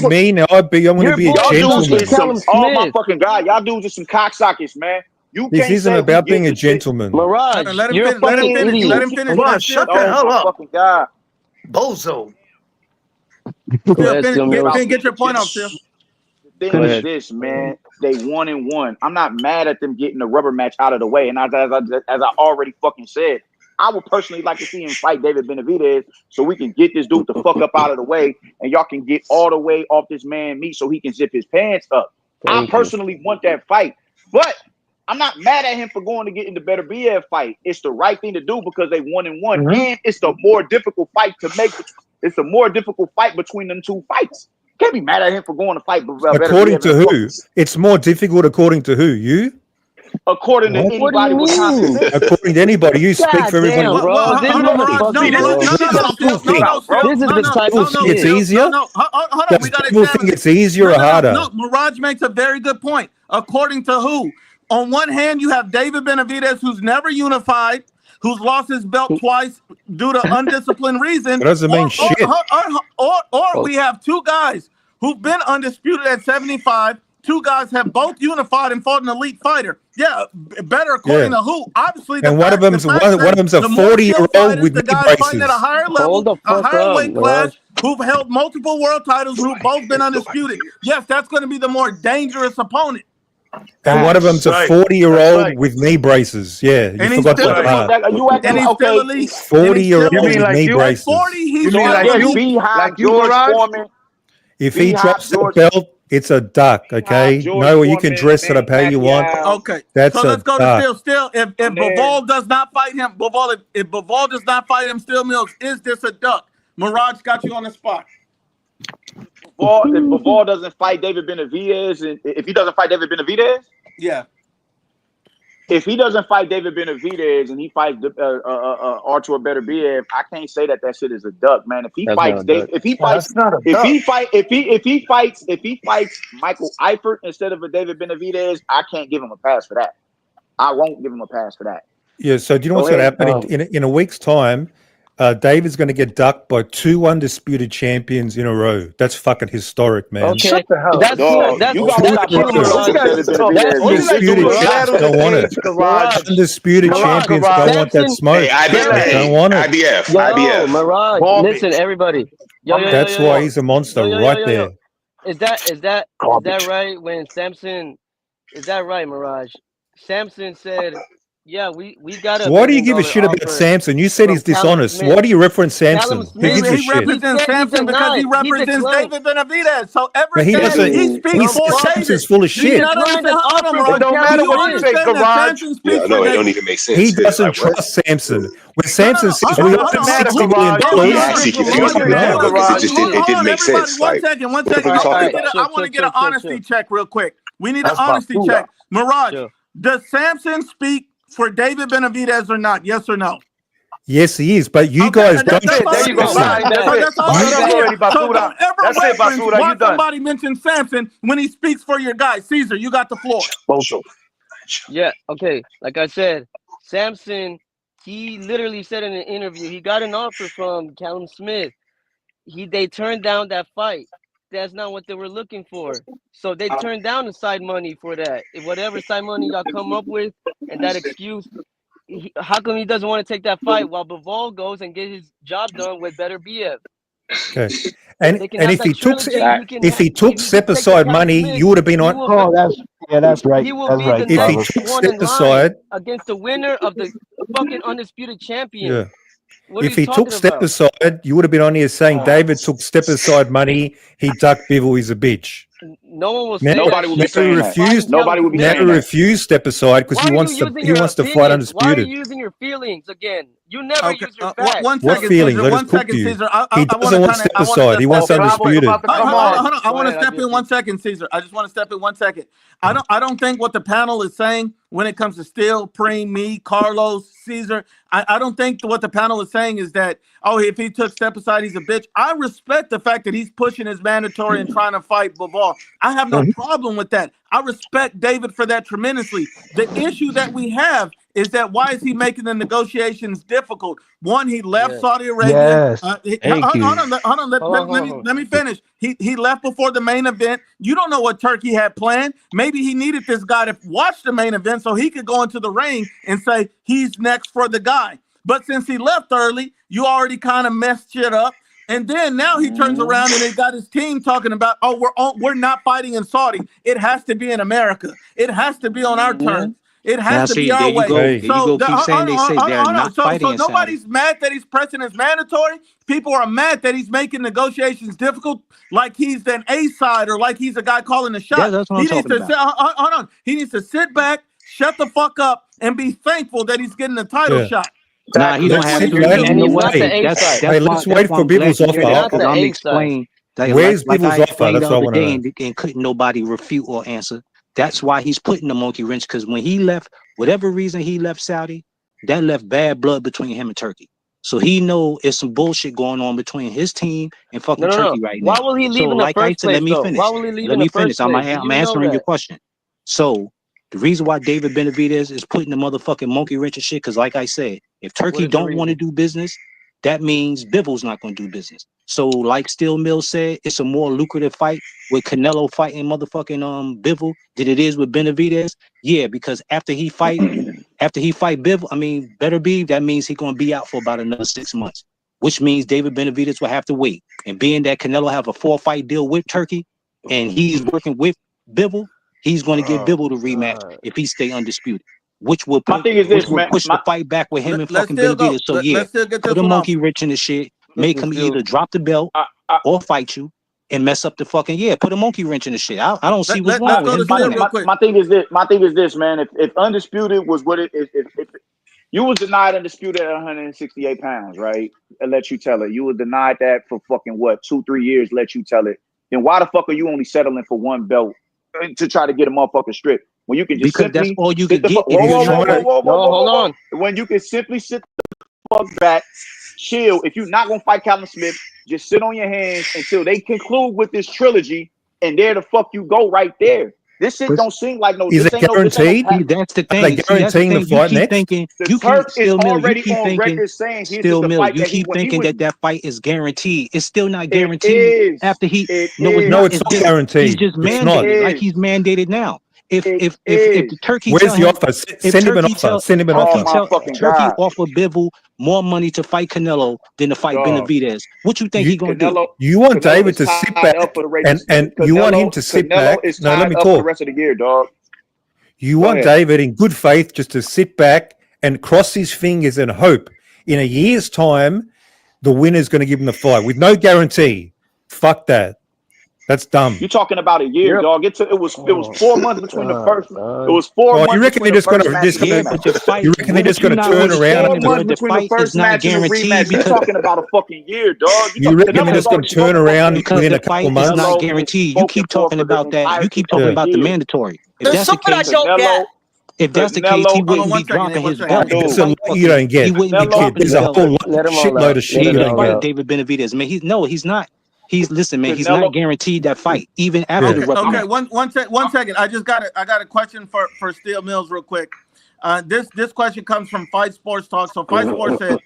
Speaker 13: mean. I'm going to be a gentleman.
Speaker 10: Oh my fucking God, y'all dudes are some cocksockets, man.
Speaker 13: This isn't about being a gentleman.
Speaker 12: Mirage, let him finish.
Speaker 1: Let him finish.
Speaker 9: Shut the hell up.
Speaker 10: Fucking God.
Speaker 9: Bozo.
Speaker 1: Get your point out, Phil.
Speaker 10: The thing is this, man. They 1-1. I'm not mad at them getting the rubber match out of the way. And as I already fucking said, I would personally like to see him fight David Benavidez so we can get this dude the fuck up out of the way and y'all can get all the way off this man meat so he can zip his pants up. I personally want that fight, but I'm not mad at him for going to get in the better BF fight. It's the right thing to do because they 1-1, and it's the more difficult fight to make. It's a more difficult fight between them two fights. Can't be mad at him for going to fight.
Speaker 13: According to who? It's more difficult according to who? You?
Speaker 10: According to anybody with common sense.
Speaker 13: According to anybody, you speak for everybody.
Speaker 12: Damn, bro. This is the type of shit.
Speaker 13: It's easier?
Speaker 1: No, hold on. We got to
Speaker 13: people think it's easier or harder?
Speaker 1: No, Mirage makes a very good point. According to who? On one hand, you have David Benavidez, who's never unified, who's lost his belt twice due to undisciplined reason.
Speaker 13: That doesn't mean shit.
Speaker 1: Or we have two guys who've been undisputed at 75. Two guys have both unified and fought an elite fighter. Yeah, better according to who? Obviously,
Speaker 13: and one of them's a 40-year-old with knee braces.
Speaker 1: At a higher level, a higher weight class, who've held multiple world titles, who've both been undisputed. Yes, that's going to be the more dangerous opponent.
Speaker 13: And one of them's a 40-year-old with knee braces. Yeah, you forgot that part.
Speaker 1: And he's still elite.
Speaker 13: 40-year-old with knee braces.
Speaker 1: 40, he's
Speaker 10: like George Foreman.
Speaker 13: If he drops the belt, it's a duck, okay? No, you can dress it up how you want.
Speaker 1: Okay,
Speaker 13: that's
Speaker 1: so let's go
Speaker 13: duck.
Speaker 1: to Still. If Bivol does not fight him, if Bivol does not fight him, Still Mills, is this a duck? Mirage got you on the spot.
Speaker 10: If Bivol doesn't fight David Benavidez, and if he doesn't fight David Benavidez,
Speaker 1: yeah.
Speaker 10: If he doesn't fight David Benavidez and he fights Artur Beterbiev, I can't say that shit is a duck, man. If he fights Michael Eifert instead of a David Benavidez, I can't give him a pass for that. I won't give him a pass for that.
Speaker 13: Yeah. So do you know what's going to happen in a week's time? David's going to get ducked by 2 undisputed champions in a row. That's fucking historic, man.
Speaker 12: Okay. Shut the hell up.
Speaker 13: Undisputed champions don't want it. Undisputed champions don't want that smoke. They don't want it.
Speaker 12: IBF. Mirage. Listen, everybody.
Speaker 13: That's why he's a monster right there.
Speaker 12: Is that right? When Samson, is that right, Mirage? Samson said, yeah, we got to.
Speaker 13: Why do you give a shit about Samson? You said he's dishonest. Why do you reference Samson? Who gives a shit?
Speaker 1: He represents Samson because he represents David Benavidez. So
Speaker 13: he doesn't. He speaks Samson's full of shit.
Speaker 9: It don't matter what you say, Garage.
Speaker 15: Yeah, no, it don't even make sense.
Speaker 13: He doesn't trust Samson. When Samson says we owe him $6 million,
Speaker 15: it didn't make sense.
Speaker 1: One second. I want to get an honesty check real quick. We need an honesty check. Mirage, does Samson speak for David Benavidez or not? Yes or no?
Speaker 13: Yes, he is. But you guys don't.
Speaker 9: There you go.
Speaker 1: So don't ever reference why somebody mentions Samson when he speaks for your guy. Caesar, you got the floor.
Speaker 12: Yeah. Okay. Like I said, Samson, he literally said in an interview, he got an offer from Callum Smith. They turned down that fight. That's not what they were looking for. So they turned down the side money for that. Whatever side money y'all come up with and that excuse, how come he doesn't want to take that fight while Bivol goes and get his job done with better BF?
Speaker 13: Okay. And if he took step aside money, you would have been on.
Speaker 7: That's right.
Speaker 12: He will be the next one in line against the winner of the fucking undisputed champion.
Speaker 13: Yeah. If he took step aside, you would have been on here saying David took step aside money. He ducked Bivol. He's a bitch.
Speaker 12: No one will say
Speaker 10: Nobody will be saying that. Nobody will be saying that.
Speaker 13: Never refused step aside because he wants to fight undisputed.
Speaker 12: Why are you using your feelings again? You never use your facts.
Speaker 13: What feelings? Let us cook you. He doesn't want step aside. He wants undisputed.
Speaker 1: Hold on. I want to step in 1 second, Caesar. I just want to step in 1 second. I don't think what the panel is saying when it comes to Steele, Preem, me, Carlos, Caesar, I don't think what the panel is saying is that, if he took step aside, he's a bitch. I respect the fact that he's pushing his mandatory and trying to fight Bivol. I have no problem with that. I respect David for that tremendously. The issue that we have is that why is he making the negotiations difficult? One, he left Saudi Arabia.
Speaker 5: Yes.
Speaker 1: Hold on. Let me finish. He left before the main event. You don't know what Turkey had planned. Maybe he needed this guy to watch the main event so he could go into the ring and say he's next for the guy. But since he left early, you already kind of messed shit up. And then now he turns around and they got his team talking about, we're not fighting in Saudi. It has to be in America. It has to be on our terms. It
Speaker 11: Now,
Speaker 1: has to
Speaker 11: see,
Speaker 1: be
Speaker 11: there
Speaker 1: our
Speaker 11: you
Speaker 1: way.
Speaker 11: go.
Speaker 13: Hey.
Speaker 11: There you go. Keep saying they say they're not
Speaker 1: So
Speaker 11: fighting in Saudi.
Speaker 1: nobody's mad that he's pressing his mandatory. People are mad that he's making negotiations difficult, like he's an A side or like he's a guy calling the shot.
Speaker 11: That's what
Speaker 1: He
Speaker 11: I'm
Speaker 1: needs
Speaker 11: talking
Speaker 1: to
Speaker 11: about.
Speaker 1: sit. Hold on. He needs to sit back, shut the fuck up, and be thankful that he's getting a title
Speaker 13: Yeah.
Speaker 1: shot.
Speaker 11: Nah, he don't
Speaker 13: Let's
Speaker 11: have
Speaker 13: sit
Speaker 11: to.
Speaker 13: back.
Speaker 11: And you
Speaker 12: And
Speaker 11: know
Speaker 12: he's
Speaker 11: what?
Speaker 12: not the
Speaker 13: Hey,
Speaker 12: A side.
Speaker 13: hey, let's
Speaker 11: That's
Speaker 13: wait
Speaker 11: why
Speaker 13: for
Speaker 11: I'm glad
Speaker 13: Bibble's
Speaker 11: you hear
Speaker 12: He's
Speaker 11: that,
Speaker 13: offer.
Speaker 12: not
Speaker 11: because
Speaker 12: the
Speaker 11: I'm
Speaker 12: A side.
Speaker 11: explaining
Speaker 13: Where's
Speaker 11: like
Speaker 13: Bibble's
Speaker 11: I
Speaker 13: offer?
Speaker 11: explained
Speaker 13: That's
Speaker 11: the
Speaker 13: what I
Speaker 11: other
Speaker 13: want to
Speaker 11: day,
Speaker 13: know.
Speaker 11: and couldn't nobody refute or answer. That's why he's putting the monkey wrench. Because when he left, whatever reason he left Saudi, that left bad blood between him and Turkey. So he know it's some bullshit going on between his team and fucking
Speaker 12: No.
Speaker 11: Turkey right
Speaker 12: Why
Speaker 11: now.
Speaker 12: will he
Speaker 11: So
Speaker 12: leave in the
Speaker 11: like I
Speaker 12: first
Speaker 11: said, let
Speaker 12: place,
Speaker 11: me
Speaker 12: though? Why
Speaker 11: finish.
Speaker 12: will he leave
Speaker 11: Let
Speaker 12: in
Speaker 11: me
Speaker 12: the
Speaker 11: finish.
Speaker 12: first place? Do
Speaker 11: I'm
Speaker 12: you know
Speaker 11: answering your
Speaker 12: that?
Speaker 11: question. So the reason why David Benavidez is putting the motherfucking monkey wrench and shit, because like I said, if
Speaker 12: What
Speaker 11: Turkey
Speaker 12: is the
Speaker 11: don't want to
Speaker 12: reason?
Speaker 11: do business, that means Bivol's not going to do business. So like Steel Mills said, it's a more lucrative fight with Canelo fighting motherfucking Bivol than it is with Benavidez. Yeah, because after he fight Bivol, I mean Better Be, that means he's going to be out for about another 6 months, which means David Benavidez will have to wait. And being that Canelo have a 4-fight deal with Turkey, and he's working with Bivol, he's going to give Bivol the rematch if he stay undisputed, which will
Speaker 10: My
Speaker 11: put
Speaker 10: thing is
Speaker 11: which
Speaker 10: this,
Speaker 11: will
Speaker 10: man.
Speaker 11: push the fight back with him and
Speaker 1: Let's
Speaker 11: fucking
Speaker 1: still go.
Speaker 11: Benavidez. So yeah,
Speaker 1: Let's still get
Speaker 11: put
Speaker 1: this
Speaker 11: a
Speaker 1: one off.
Speaker 11: monkey wrench in the shit, make
Speaker 12: Listen,
Speaker 11: him
Speaker 12: Stu.
Speaker 11: either drop the belt or fight you and mess up the fucking put a monkey wrench in the shit. I don't see what's wrong
Speaker 1: Let's
Speaker 11: with
Speaker 1: go
Speaker 11: him
Speaker 1: to
Speaker 11: doing
Speaker 1: Steel
Speaker 11: that.
Speaker 1: real quick.
Speaker 10: My thing is this. My thing is this, man. If undisputed was what it is, if you was denied undisputed at 168 pounds, right? And let you tell it. You were denied that for fucking what, 2-3 years, let you tell it. Then why the fuck are you only settling for one belt to try to get a motherfucking strip? When you can just
Speaker 11: Because that's
Speaker 10: simply
Speaker 11: all you
Speaker 10: sit
Speaker 11: could
Speaker 10: the fuck
Speaker 11: get if
Speaker 10: whoa,
Speaker 11: you're
Speaker 13: He's
Speaker 10: whoa,
Speaker 11: trying
Speaker 10: whoa,
Speaker 13: trying
Speaker 10: whoa,
Speaker 13: to.
Speaker 11: to.
Speaker 10: whoa, whoa,
Speaker 12: No,
Speaker 10: whoa,
Speaker 12: hold
Speaker 10: whoa,
Speaker 12: on.
Speaker 10: whoa. When you can simply sit the fuck back, chill. If you're not gonna fight Callum Smith, just sit on your hands until they conclude with this trilogy, and there the fuck you go right there. This shit don't seem like no.
Speaker 13: Is
Speaker 10: This
Speaker 13: it
Speaker 10: ain't no. This ain't no.
Speaker 13: guaranteed?
Speaker 11: See, that's the
Speaker 13: Are they
Speaker 11: thing. See, that's the
Speaker 13: guaranteeing the
Speaker 11: thing. You
Speaker 13: fight
Speaker 11: keep
Speaker 13: next?
Speaker 11: thinking,
Speaker 10: The Turk is
Speaker 11: You
Speaker 10: already
Speaker 11: keep
Speaker 10: on
Speaker 11: thinking,
Speaker 10: record saying his is
Speaker 11: Still
Speaker 10: the
Speaker 11: Mill,
Speaker 10: fight
Speaker 11: you
Speaker 10: that he
Speaker 11: keep
Speaker 10: when he
Speaker 11: thinking
Speaker 10: would.
Speaker 11: that fight is guaranteed. It's still not
Speaker 10: It
Speaker 11: guaranteed
Speaker 10: is.
Speaker 11: after he.
Speaker 10: It
Speaker 11: No, it's
Speaker 13: No,
Speaker 11: not.
Speaker 10: is.
Speaker 13: it's
Speaker 11: It's
Speaker 13: not
Speaker 11: just he's
Speaker 13: guaranteed.
Speaker 11: just
Speaker 13: It's
Speaker 10: It
Speaker 13: not.
Speaker 11: mandated, like
Speaker 10: is.
Speaker 11: he's mandated now. If
Speaker 10: It
Speaker 11: if the
Speaker 10: is.
Speaker 11: Turkey
Speaker 13: Where's
Speaker 11: tell
Speaker 13: the
Speaker 11: him,
Speaker 13: offer?
Speaker 11: if
Speaker 13: Send him an
Speaker 11: Turkey
Speaker 13: offer.
Speaker 11: tell
Speaker 13: Send him an
Speaker 10: Oh
Speaker 13: offer.
Speaker 10: my fucking
Speaker 11: Turkey
Speaker 10: god,
Speaker 11: offer Bivol more money to fight Canelo than to fight
Speaker 10: dog.
Speaker 11: Benavidez, what you think
Speaker 13: You
Speaker 11: he gonna do?
Speaker 13: you want
Speaker 10: Canelo
Speaker 13: David
Speaker 10: is
Speaker 13: to sit
Speaker 10: tied up for
Speaker 13: back
Speaker 10: the races.
Speaker 13: and you want him to sit
Speaker 10: Canelo
Speaker 13: back.
Speaker 10: is
Speaker 13: No, let
Speaker 10: tied
Speaker 13: me
Speaker 10: up for the
Speaker 13: talk.
Speaker 10: rest of the year, dog.
Speaker 13: You
Speaker 10: Go
Speaker 13: want
Speaker 10: ahead.
Speaker 13: David in good faith just to sit back and cross his fingers and hope in a year's time the winner's going to give him the fight with no guarantee. Fuck that. That's dumb.
Speaker 10: You're talking about a year,
Speaker 12: You're.
Speaker 10: dog. It was 4 months between the
Speaker 12: God,
Speaker 10: first. It
Speaker 12: dog.
Speaker 10: was 4
Speaker 13: Oh, you
Speaker 10: months
Speaker 13: reckon
Speaker 10: between
Speaker 13: they're
Speaker 10: the
Speaker 13: just going
Speaker 10: first
Speaker 13: to
Speaker 10: match and the
Speaker 11: Yeah,
Speaker 10: rematch.
Speaker 11: but the
Speaker 13: you
Speaker 11: fight,
Speaker 13: reckon they're
Speaker 11: what
Speaker 13: just
Speaker 11: you
Speaker 13: going to
Speaker 11: not
Speaker 10: It
Speaker 13: turn
Speaker 10: was
Speaker 13: around
Speaker 10: four
Speaker 11: understanding,
Speaker 13: and
Speaker 10: months
Speaker 11: bro, the
Speaker 10: between the
Speaker 11: fight is
Speaker 10: first
Speaker 11: not
Speaker 10: match and the
Speaker 11: guaranteed
Speaker 10: rematch. You're
Speaker 11: because
Speaker 10: talking about a fucking year, dog.
Speaker 13: you reckon they're
Speaker 10: Canelo's
Speaker 13: just going
Speaker 10: already
Speaker 13: to turn
Speaker 10: spoken for
Speaker 13: around within
Speaker 11: the
Speaker 13: a couple
Speaker 11: fight is not
Speaker 13: months?
Speaker 10: Canelo has
Speaker 11: guaranteed. You
Speaker 10: spoken
Speaker 11: keep talking
Speaker 10: for the
Speaker 11: about that. You keep
Speaker 10: entirety of
Speaker 11: talking
Speaker 10: the
Speaker 13: Yeah.
Speaker 11: about the
Speaker 10: year.
Speaker 11: mandatory. If
Speaker 17: There's
Speaker 11: that's the
Speaker 17: something I
Speaker 11: case,
Speaker 17: don't get.
Speaker 10: Canelo,
Speaker 11: he
Speaker 10: Canelo.
Speaker 1: Hold on
Speaker 11: wouldn't
Speaker 1: one
Speaker 11: be
Speaker 1: second.
Speaker 11: dropping
Speaker 1: One
Speaker 11: his
Speaker 1: second.
Speaker 11: belt
Speaker 13: Hey,
Speaker 11: to
Speaker 13: there's
Speaker 10: Dude,
Speaker 13: a
Speaker 11: fight
Speaker 13: lot you
Speaker 11: fucking.
Speaker 13: don't
Speaker 11: He
Speaker 13: get.
Speaker 11: wouldn't be
Speaker 10: Canelo,
Speaker 11: dropping the
Speaker 13: There's a
Speaker 11: belt
Speaker 13: whole lot,
Speaker 12: Let him all
Speaker 13: shitload
Speaker 12: out.
Speaker 13: of
Speaker 12: Let
Speaker 13: shit
Speaker 11: yeah,
Speaker 13: you
Speaker 12: him
Speaker 11: to
Speaker 13: don't
Speaker 12: all
Speaker 11: fight
Speaker 13: get.
Speaker 12: out.
Speaker 11: David Benavidez. Man, no, he's not. He's not
Speaker 10: Canelo.
Speaker 11: guaranteed that fight even after
Speaker 13: Yeah.
Speaker 11: the
Speaker 1: Okay,
Speaker 11: rubber
Speaker 1: okay.
Speaker 11: match.
Speaker 1: One second. I got a question for Steel Mills real quick. This question comes from Fight Sports Talk. So Fight Sports said,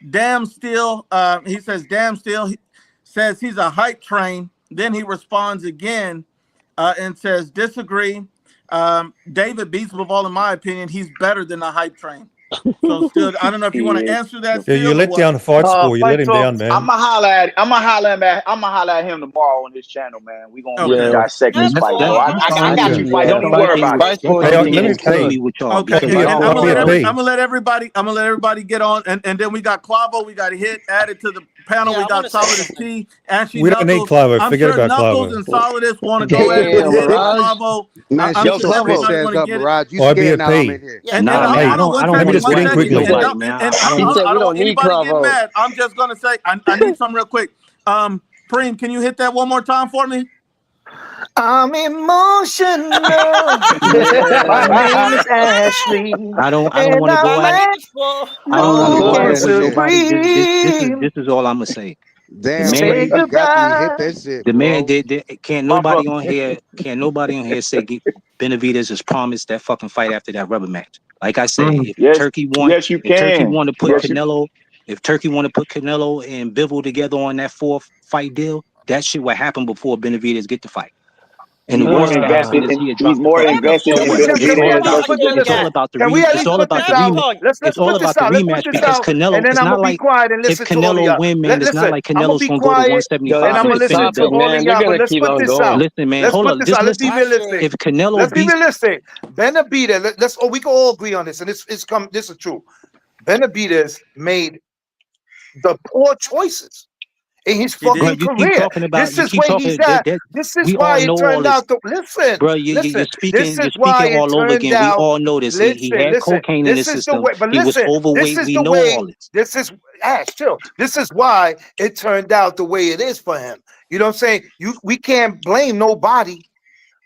Speaker 1: "Damn Steel." He says, "Damn Steel." He says he's a hype train. Then he responds again and says, "Disagree." David beats Bivol, in my opinion. He's better than the hype train. So still, I don't know if you want to
Speaker 10: Shit.
Speaker 1: answer that
Speaker 13: Yeah, you
Speaker 1: still or
Speaker 13: let
Speaker 1: what.
Speaker 13: down the fight score. You let
Speaker 10: Fight
Speaker 13: him
Speaker 10: Talk.
Speaker 13: down, man.
Speaker 10: I'm gonna holler at him tomorrow on this channel, man. We
Speaker 1: Okay.
Speaker 10: gonna
Speaker 12: Yeah.
Speaker 10: dissect
Speaker 11: And
Speaker 10: this
Speaker 11: that's
Speaker 10: fight,
Speaker 11: that's
Speaker 10: bro.
Speaker 11: that's
Speaker 10: I
Speaker 11: fine
Speaker 10: got
Speaker 11: with
Speaker 13: Yeah.
Speaker 10: you,
Speaker 11: me.
Speaker 10: fight.
Speaker 12: Yeah.
Speaker 10: Don't even worry about it.
Speaker 12: Fight Sports
Speaker 13: Hey,
Speaker 12: will
Speaker 11: Don't
Speaker 12: be
Speaker 11: get
Speaker 13: let me.
Speaker 12: his
Speaker 11: into me
Speaker 12: king.
Speaker 11: with y'all
Speaker 1: Okay,
Speaker 11: because
Speaker 13: Hey,
Speaker 11: y'all
Speaker 1: I'm gonna let
Speaker 11: already.
Speaker 13: IBFP.
Speaker 1: I'm gonna let everybody get on, and then we got Clavo, we got Hit added to the panel.
Speaker 17: Yeah,
Speaker 1: We
Speaker 17: I want
Speaker 1: got
Speaker 17: to say
Speaker 1: Solidus
Speaker 17: something.
Speaker 1: T, Ashy
Speaker 13: We don't need
Speaker 1: Knuckles.
Speaker 13: Clavo.
Speaker 1: I'm
Speaker 13: Forget
Speaker 1: sure
Speaker 13: about
Speaker 1: Knuckles
Speaker 13: Clavo.
Speaker 1: and Solidus want to go at it with
Speaker 12: Damn,
Speaker 1: Hit and
Speaker 12: Mirage.
Speaker 1: Clavo.
Speaker 18: Man,
Speaker 1: I'm
Speaker 12: Yo,
Speaker 18: shut
Speaker 1: sure
Speaker 18: your bitch
Speaker 12: Clavo.
Speaker 1: everybody's
Speaker 18: ass
Speaker 1: gonna
Speaker 18: up,
Speaker 1: get it.
Speaker 18: Mirage. You scared now I'm
Speaker 13: IBFP.
Speaker 18: in here.
Speaker 1: And
Speaker 11: Nah,
Speaker 1: hold
Speaker 11: man,
Speaker 13: Hey,
Speaker 11: I don't. I
Speaker 1: on
Speaker 11: don't
Speaker 13: let me
Speaker 11: want to
Speaker 13: just
Speaker 1: one
Speaker 13: get
Speaker 11: go
Speaker 13: in
Speaker 11: at it
Speaker 1: second,
Speaker 11: with
Speaker 13: quickly.
Speaker 11: nobody, man. I
Speaker 1: hold
Speaker 12: He
Speaker 11: don't.
Speaker 1: on,
Speaker 12: said
Speaker 1: I
Speaker 12: we
Speaker 1: don't
Speaker 12: don't
Speaker 1: want
Speaker 12: need
Speaker 1: anybody getting
Speaker 12: Clavo.
Speaker 1: mad. I'm just gonna say I need something real quick. Preem, can you hit that one more time for me?
Speaker 8: I'm emotional. My name is Ashley,
Speaker 11: I don't
Speaker 8: and
Speaker 11: want to
Speaker 8: I'm
Speaker 11: go at it.
Speaker 17: Thankful.
Speaker 11: I don't want to go at
Speaker 8: making
Speaker 11: it with
Speaker 18: Bullshit.
Speaker 11: nobody.
Speaker 8: supreme.
Speaker 11: This is all I'm gonna say. The
Speaker 18: Damn,
Speaker 11: man,
Speaker 8: Say
Speaker 18: Preem, you got to hit
Speaker 8: goodbye.
Speaker 18: that shit,
Speaker 11: the man
Speaker 18: bro.
Speaker 11: did. Can't nobody on here say Benavidez has promised that fucking fight after that rubber match. Like I said, if
Speaker 10: Yes,
Speaker 11: Turkey want,
Speaker 10: yes, you
Speaker 11: if Turkey
Speaker 10: can.
Speaker 11: want to put
Speaker 10: Yes, you.
Speaker 11: Canelo, if Turkey want to put Canelo and Bivol together on that 4th fight deal, that shit will happen before Benavidez get the fight. And the
Speaker 10: More
Speaker 11: worst thing
Speaker 10: invested
Speaker 11: happened is
Speaker 10: in,
Speaker 11: he had
Speaker 10: he's
Speaker 11: dropped the
Speaker 10: more
Speaker 11: fucking belt.
Speaker 10: invested
Speaker 11: So
Speaker 10: in
Speaker 11: what? It's
Speaker 10: Benavidez
Speaker 11: all about
Speaker 10: versus
Speaker 11: it's all about the rematch. It's all about the rematch. It's all about the rematch because Canelo. It's not like if Canelo win, man. It's not like Canelo's gonna go to
Speaker 12: Yo,
Speaker 11: 175
Speaker 12: this
Speaker 11: and
Speaker 12: is
Speaker 11: defend the
Speaker 12: stop it,
Speaker 11: belt.
Speaker 12: man. They're gonna keep on going.
Speaker 11: Listen, man. Hold up. Just listen. If Canelo beats,
Speaker 9: Benavidez, we can all agree on this, and this is true. Benavidez made the poor choices in his fucking
Speaker 11: you keep
Speaker 9: career.
Speaker 11: talking about.
Speaker 9: This
Speaker 11: You
Speaker 9: is
Speaker 11: keep
Speaker 9: where
Speaker 11: talking.
Speaker 9: he's at. This is
Speaker 11: We
Speaker 9: why
Speaker 11: all
Speaker 9: it
Speaker 11: know all
Speaker 9: turned
Speaker 11: this,
Speaker 9: out to listen.
Speaker 11: bro. You're
Speaker 9: This
Speaker 11: speaking.
Speaker 9: is
Speaker 11: You're
Speaker 9: why
Speaker 11: speaking
Speaker 9: it
Speaker 11: all over
Speaker 9: turned
Speaker 11: again. We
Speaker 9: out.
Speaker 11: all know this. He had cocaine in his
Speaker 9: This is the
Speaker 11: system.
Speaker 9: way. But
Speaker 11: He was
Speaker 9: listen,
Speaker 11: overweight.
Speaker 9: this is
Speaker 11: We
Speaker 9: the
Speaker 11: know
Speaker 9: way.
Speaker 11: all this.
Speaker 9: This is chill. This is why it turned out the way it is for him. You know what I'm saying? We can't blame nobody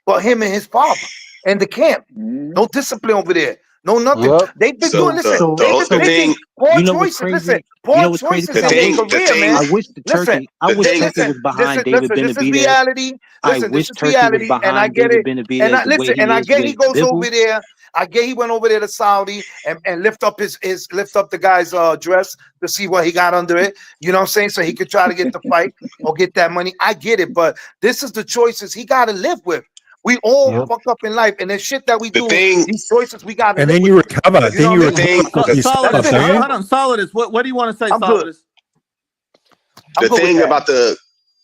Speaker 9: but him and his father and the camp. No discipline over there. No nothing.
Speaker 3: Yep.
Speaker 9: They've been doing. Listen,
Speaker 15: So
Speaker 9: they've been
Speaker 15: the
Speaker 9: picking
Speaker 15: thing,
Speaker 9: poor
Speaker 11: You know what's
Speaker 9: choices. Listen,
Speaker 11: crazy?
Speaker 9: poor
Speaker 11: You know what's crazy?
Speaker 9: choices
Speaker 11: Because
Speaker 9: in their
Speaker 15: the
Speaker 9: career,
Speaker 15: thing,
Speaker 9: man.
Speaker 11: I wish the
Speaker 9: Listen,
Speaker 11: turkey. I wish Turkey
Speaker 9: listen,
Speaker 11: was behind David
Speaker 9: listen. This is
Speaker 11: Benavidez.
Speaker 9: reality.
Speaker 11: I
Speaker 9: Listen,
Speaker 11: wish
Speaker 9: this is
Speaker 11: Turkey was
Speaker 9: reality, and I
Speaker 11: behind
Speaker 9: get
Speaker 11: David
Speaker 9: it. And
Speaker 11: Benavidez the way he
Speaker 9: I
Speaker 11: is
Speaker 9: get
Speaker 11: with
Speaker 9: he goes
Speaker 11: Bivol.
Speaker 9: over there. I get he went over there to Saudi and lift up lift up the guy's dress to see what he got under it. You know what I'm saying? So he could try to get the fight or get that money. I get it, but this is the choices he got to live with. We all fuck up in life, and the shit that we
Speaker 15: the
Speaker 9: do,
Speaker 15: thing,
Speaker 9: these choices we got to
Speaker 13: And
Speaker 9: live
Speaker 13: then
Speaker 9: with.
Speaker 13: you recover.
Speaker 9: You know
Speaker 13: Then you
Speaker 9: what I mean?
Speaker 13: recover from your
Speaker 1: Solidus,
Speaker 13: stuff, don't you?
Speaker 1: hold on, Solidus. What do you want to say,
Speaker 9: I'm good.
Speaker 1: Solidus?
Speaker 9: I'm
Speaker 15: the
Speaker 9: good with
Speaker 15: thing
Speaker 9: that.
Speaker 15: about the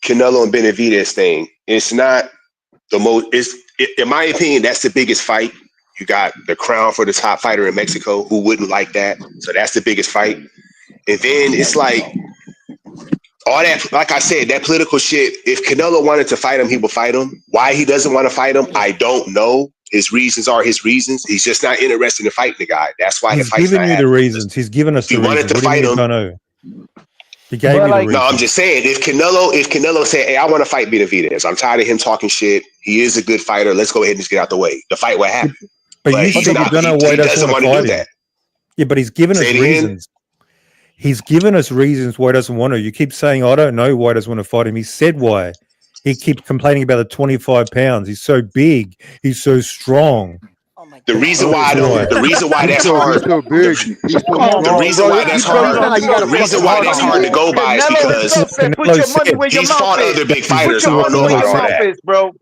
Speaker 15: Canelo and Benavidez thing, it's not the most. In my opinion, that's the biggest fight. You got the crown for the top fighter in Mexico. Who wouldn't like that? So that's the biggest fight. And then it's like all that, like I said, that political shit. If Canelo wanted to fight him, he would fight him. Why he doesn't want to fight him, I don't know. His reasons are his reasons. He's just not interested in fighting the guy. That's why his
Speaker 13: He's
Speaker 15: fight's
Speaker 13: given
Speaker 15: not
Speaker 13: you the
Speaker 15: happening.
Speaker 13: reasons. He's given us
Speaker 15: If he
Speaker 13: the
Speaker 15: wanted
Speaker 13: reasons.
Speaker 15: to
Speaker 13: What do you
Speaker 15: fight
Speaker 13: mean you
Speaker 15: him,
Speaker 13: don't know? He gave you the reasons.
Speaker 15: no, I'm just saying, if Canelo said, hey, I want to fight Benavidez, I'm tired of him talking shit. He is a good fighter. Let's go ahead and just get out the way. The fight will happen.
Speaker 13: But you
Speaker 15: he's
Speaker 13: said you
Speaker 15: not,
Speaker 13: don't know why he doesn't want to
Speaker 15: do
Speaker 13: fight him.
Speaker 15: that.
Speaker 13: Yeah, but he's given
Speaker 15: Say
Speaker 13: us
Speaker 15: it again?
Speaker 13: reasons. He's given us reasons why he doesn't want to. You keep saying, I don't know why he doesn't want to fight him. He said why. He keeps complaining about the 25 pounds. He's so big. He's so strong.
Speaker 15: The reason why that's hard.
Speaker 3: He's so big. He's so strong,
Speaker 15: The reason
Speaker 3: bro.
Speaker 15: why that's
Speaker 3: You break
Speaker 15: hard.
Speaker 3: down, you got
Speaker 15: The
Speaker 3: a
Speaker 15: reason
Speaker 3: fucking
Speaker 15: why
Speaker 3: heart
Speaker 15: that's
Speaker 3: on you,
Speaker 15: hard to
Speaker 3: bro.
Speaker 15: go by is
Speaker 9: Canelo
Speaker 15: because
Speaker 9: himself said, "Put your money where your
Speaker 15: he's
Speaker 9: mouth
Speaker 15: fought
Speaker 9: is."
Speaker 15: other big
Speaker 9: Put
Speaker 15: fighters.
Speaker 9: your
Speaker 15: I don't
Speaker 9: money
Speaker 15: know
Speaker 9: where
Speaker 15: about
Speaker 9: your
Speaker 15: all
Speaker 9: mouth
Speaker 15: that.
Speaker 9: is, bro.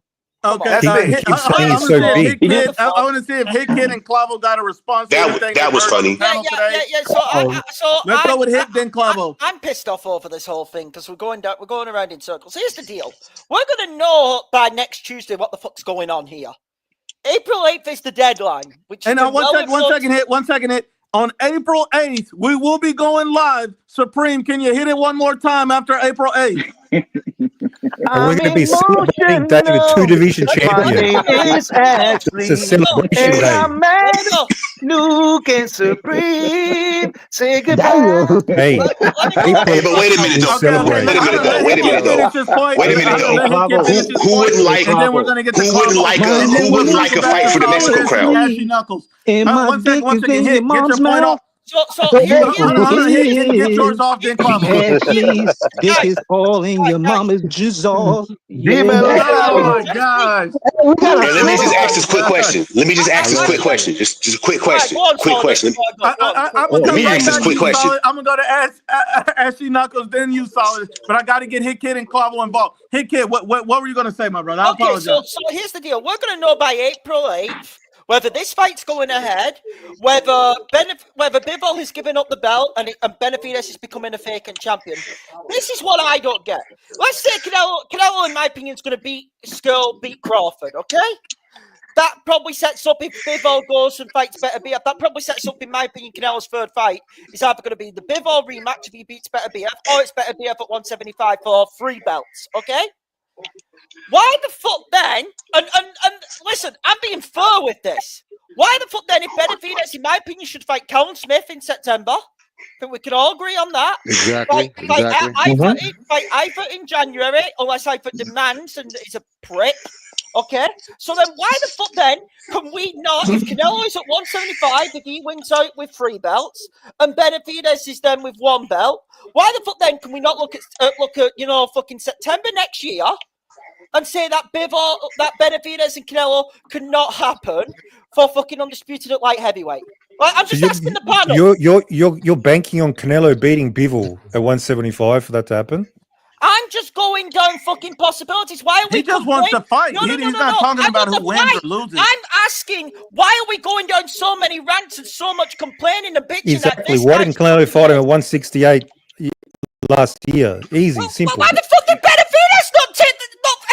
Speaker 1: Okay,
Speaker 9: That's
Speaker 13: He
Speaker 9: it.
Speaker 13: keeps saying
Speaker 1: I'm
Speaker 13: he's
Speaker 1: gonna
Speaker 13: so
Speaker 1: see if
Speaker 13: big.
Speaker 1: Hit Kid. I want to see if Hit Kid and Clavo got a response to anything
Speaker 15: That
Speaker 1: they've
Speaker 15: was
Speaker 1: heard on the
Speaker 15: funny.
Speaker 1: panel today. Let's go with Hit then Clavo.
Speaker 17: I'm pissed off over this whole thing because we're going around in circles. Here's the deal: we're gonna know by next Tuesday what the fuck's going on here. April 8th is the deadline.
Speaker 1: And now one second, Hit. On April 8th, we will be going live. Supreme, can you hit it one more time after April 8th?
Speaker 13: And we're going to be celebrating David, 2 division champion.
Speaker 9: My name is Ashley,
Speaker 13: It's a celebration
Speaker 9: and
Speaker 13: day.
Speaker 9: I'm mad. Luke and Supreme, say goodbye.
Speaker 13: Hey,
Speaker 15: Hey, but wait a minute though.
Speaker 1: Okay.
Speaker 15: Wait a minute though.
Speaker 1: Let Hit finish his point.
Speaker 15: Wait a minute though.
Speaker 1: Let Hit Kid finish his
Speaker 15: Who
Speaker 1: point,
Speaker 15: wouldn't like?
Speaker 1: and then we're gonna get to
Speaker 15: Who wouldn't like
Speaker 1: Clavo,
Speaker 15: a?
Speaker 1: and then
Speaker 15: Who
Speaker 1: we'll
Speaker 15: wouldn't like
Speaker 1: circle
Speaker 15: a
Speaker 1: back
Speaker 15: fight
Speaker 1: to
Speaker 15: for the Mexico
Speaker 1: Solidus and
Speaker 15: crown?
Speaker 1: Ashy Knuckles.
Speaker 11: And my
Speaker 1: One
Speaker 11: dick
Speaker 1: second,
Speaker 11: is in
Speaker 1: Hit,
Speaker 11: your
Speaker 1: get your
Speaker 11: mom's
Speaker 1: point
Speaker 11: mouth.
Speaker 1: off.
Speaker 17: So
Speaker 1: Hit, get yours off, then Clavo.
Speaker 11: Ashley's dick is all in your mama's jizzle.
Speaker 1: Oh my gosh.
Speaker 15: Hey, let me just ask this quick question. Just a quick question. Quick question.
Speaker 1: I'm gonna
Speaker 15: Let
Speaker 1: come
Speaker 15: me
Speaker 1: right
Speaker 15: ask this
Speaker 1: back to
Speaker 15: quick
Speaker 1: you,
Speaker 15: question.
Speaker 1: Solid. I'm gonna go to Ashy Knuckles, then you, Solid. But I got to get Hit Kid and Clavo involved. Hit Kid, what were you gonna say, my brother? I apologize.
Speaker 17: Okay, so here's the deal: we're gonna know by April 8th whether this fight's going ahead, whether Bivol has given up the belt and Benavidez is becoming a vacant champion. This is what I don't get. Let's say Canelo, in my opinion, is going to beat Crawford, okay? That probably sets up, if Bivol goes and fights Better BF, that probably sets up, in my opinion, Canelo's third fight. It's either going to be the Bivol rematch if he beats Better BF, or it's Better BF at 175 for 3 belts, okay? Why the fuck then? And listen, I'm being fair with this. Why the fuck then, if Benavidez, in my opinion, should fight Callum Smith in September? I think we can all agree on that.
Speaker 3: Exactly.
Speaker 17: Fight Eifert in January, unless Eifert demands and is a prick. Okay, so then why the fuck then can we not, if Canelo is at 175, if he wins out with 3 belts, and Benavidez is then with 1 belt, why the fuck then can we not look at fucking September next year and say that Benavidez and Canelo cannot happen for fucking undisputed at light heavyweight? Like, I'm just asking the panel.
Speaker 13: You're banking on Canelo beating Bivol at 175 for that to happen?
Speaker 17: I'm just going down fucking possibilities. Why are we?
Speaker 1: He just wants to fight. He's not talking about who wins or loses.
Speaker 17: I'm asking, why are we going down so many rants and so much complaining and bitching
Speaker 13: Exactly.
Speaker 17: at this
Speaker 13: Why
Speaker 17: guy?
Speaker 13: didn't Canelo fight him at 168 last year? Easy, simple.
Speaker 17: Why the fuck did Benavidez not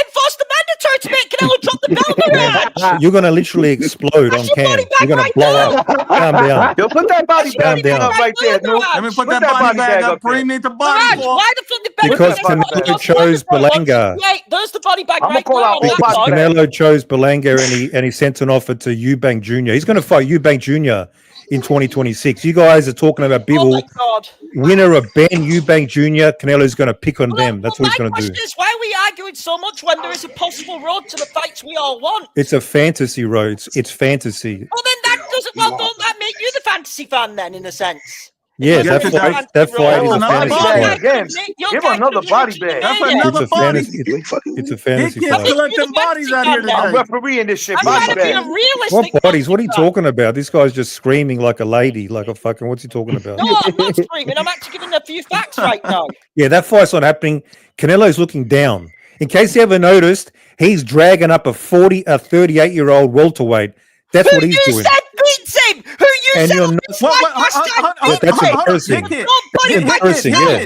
Speaker 17: enforce the mandatory to make Canelo drop the belt, Mirage?
Speaker 13: You're going to literally explode on cam. You're going to blow up. Calm down.
Speaker 9: Yo, put that body
Speaker 13: Calm
Speaker 9: bag
Speaker 13: down.
Speaker 9: up right there, no.
Speaker 1: Let me put that body bag up. Bring me the body.
Speaker 17: Mirage, why the fuck did
Speaker 13: Because
Speaker 17: Benavidez
Speaker 13: Canelo chose Belanga.
Speaker 17: There's the body bag
Speaker 9: I'm
Speaker 17: right
Speaker 9: gonna call
Speaker 17: there
Speaker 9: out
Speaker 17: on that
Speaker 13: Because
Speaker 17: side.
Speaker 13: Canelo chose Belanga and he sent an offer to Eubank Jr. He's going to fight Eubank Jr. in 2026. You guys are talking about
Speaker 17: Oh
Speaker 13: Bivol.
Speaker 17: my god.
Speaker 13: Winner of Ben Eubank Jr. Canelo's going to pick on them. That's what he's going to do.
Speaker 17: My question is, why are we arguing so much when there is a possible road to the fights we all want?
Speaker 13: It's a fantasy road. It's fantasy.
Speaker 17: Well, then that doesn't. Well, don't that make you the fantasy fan then, in a sense?
Speaker 13: Yes, that fight is a fantasy fight.
Speaker 9: Again, give another body bag.
Speaker 1: That's another body.
Speaker 13: It's a fantasy
Speaker 1: He can't
Speaker 13: fight.
Speaker 1: select them bodies out here
Speaker 9: I'm
Speaker 1: today.
Speaker 9: refereeing this shit.
Speaker 17: I'm trying
Speaker 9: Body
Speaker 17: to be a
Speaker 9: bag.
Speaker 17: realistic.
Speaker 13: What bodies? What are you talking about? This guy's just screaming like a lady, like a fucking. What's he talking about?
Speaker 17: No, I'm not screaming. I'm actually giving a few facts right now.
Speaker 13: Yeah, that fight's not happening. Canelo's looking down. In case you ever noticed, he's dragging up a 38-year-old welterweight. That's what he's doing.
Speaker 17: Who said beats him? Who you
Speaker 13: And
Speaker 17: said
Speaker 13: you're
Speaker 17: on
Speaker 13: not-
Speaker 17: this fight last time?
Speaker 13: That's embarrassing. That's embarrassing. Yeah.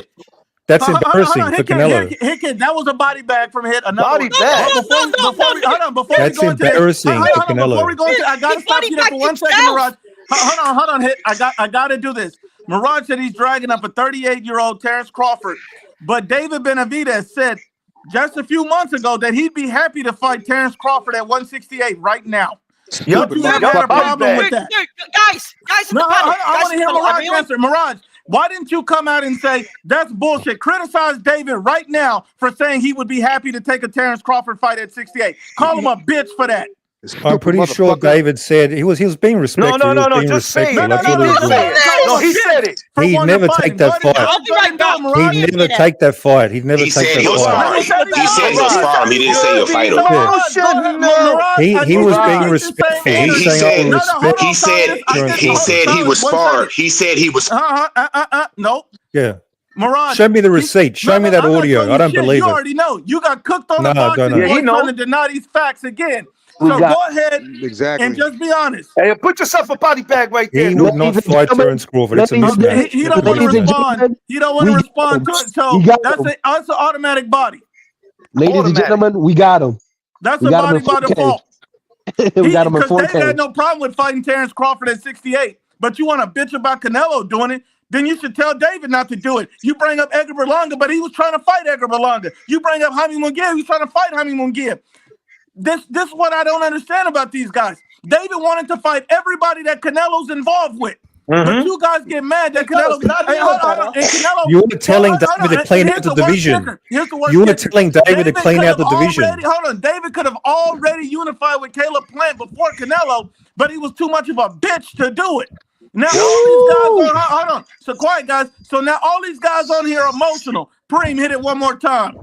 Speaker 13: That's embarrassing for Canelo.
Speaker 1: Hit, that was a body bag from Hit. Another
Speaker 9: Body bag.
Speaker 1: Before
Speaker 13: That's
Speaker 1: we go into
Speaker 13: embarrassing
Speaker 1: this,
Speaker 13: for Canelo.
Speaker 1: Before we go into, I gotta stop you there for 1 second, Mirage. Hold on, Hit. I gotta do this. Mirage said he's dragging up a 38-year-old Terrence Crawford, but David Benavidez said just a few months ago that he'd be happy to fight Terrence Crawford at 168 right now.
Speaker 9: Yup,
Speaker 1: You have a problem with that?
Speaker 17: Guys,
Speaker 1: No, I want to hear Mirage
Speaker 17: really...
Speaker 1: answer. Mirage, why didn't you come out and say that's bullshit? Criticize David right now for saying he would be happy to take a Terrence Crawford fight at 68. Call him a bitch for that.
Speaker 13: I'm pretty sure David said he was being respectful.
Speaker 9: No, just say it.
Speaker 13: That's what he was doing.
Speaker 9: No, he said it.
Speaker 13: He'd never take that fight. He'd never take that fight. He'd never take that fight.
Speaker 15: He said he was sparring. He didn't say he'll fight him.
Speaker 13: He was being respectful.
Speaker 15: He said he was sparring. He said he was.
Speaker 1: Nope.
Speaker 13: Yeah.
Speaker 1: Mirage,
Speaker 13: show me the receipt. Show me that audio. I don't believe it.
Speaker 1: You already know. You got cooked on the box.
Speaker 13: I don't know.
Speaker 1: Yeah, trying to deny these facts again. So go ahead and just be honest.
Speaker 9: Hey, put yourself a body bag right there.
Speaker 13: He would not fight Terrence Crawford. It's a mismatch.
Speaker 1: He don't want to respond. He don't want to respond to it. So that's an automatic body.
Speaker 5: Ladies and gentlemen, we got him.
Speaker 1: That's a body by default.
Speaker 5: We got him in 4K.
Speaker 1: David had no problem with fighting Terrence Crawford at 68. But you want to bitch about Canelo doing it, then you should tell David not to do it. You bring up Edgar Berlanga, but he was trying to fight Edgar Berlanga. You bring up Jaime Munguia, he was trying to fight Jaime Munguia. This is what I don't understand about these guys. David wanted to fight everybody that Canelo's involved with. But you guys get mad that Canelo.
Speaker 13: You were telling David to clean out the division. You were telling David to clean out the division.
Speaker 1: Hold on. David could have already unified with Caleb Plant before Canelo, but he was too much of a bitch to do it. Now all these guys hold on. So quiet, guys. So now all these guys on here are emotional. Preem, hit it one more time.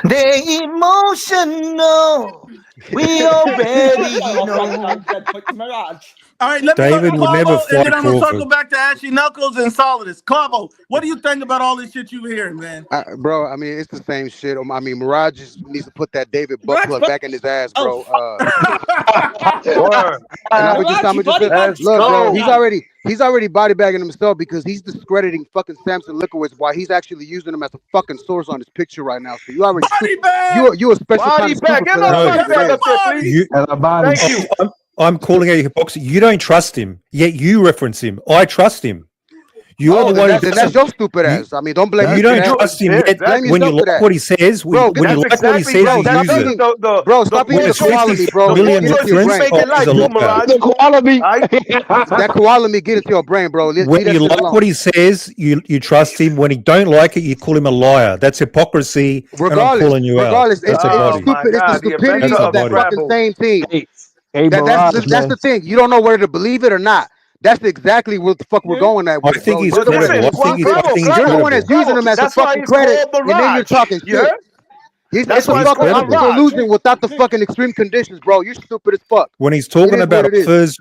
Speaker 9: They emotional. We already know.
Speaker 1: All right, let
Speaker 13: David
Speaker 1: me
Speaker 13: would never fight
Speaker 1: and then I'm gonna
Speaker 13: Crawford.
Speaker 1: circle back to Ashy Knuckles and Solidus. Clavo, what do you think about all this shit you hearing, man?
Speaker 18: Bro, I mean, it's the same shit. I mean, Mirage just needs to put that David butt plug back in his ass, bro. Look, bro, he's already body bagging himself because he's discrediting fucking Samson Lickowitz while he's actually using him as a fucking source on his picture right now. So you already you a special
Speaker 9: body bag. Get another body bag up there, please. Thank you.
Speaker 13: I'm calling out hypocrisy. You don't trust him, yet you reference him. I trust him. You're the one
Speaker 18: that's your stupid ass. I mean, don't blame me.
Speaker 13: You don't trust him yet when you like what he says.
Speaker 18: Bro,
Speaker 13: when you like what he says, you use it.
Speaker 18: Bro, stop eating the koala meat, bro. That koala meat get into your brain, bro.
Speaker 13: When you like what he says, you trust him. When he don't like it, you call him a liar. That's hypocrisy.
Speaker 18: Regardless,
Speaker 13: and I'm calling you out.
Speaker 18: It's the stupidity of that fucking same thing. That's the thing. You don't know whether to believe it or not. That's exactly what the fuck we're going at.
Speaker 13: I think he's credible.
Speaker 18: You're the one that's using him as a fucking credit, and then you're talking shit. It's a fucking illusion without the fucking extreme conditions, bro. You're stupid as fuck.
Speaker 13: When he's talking about offers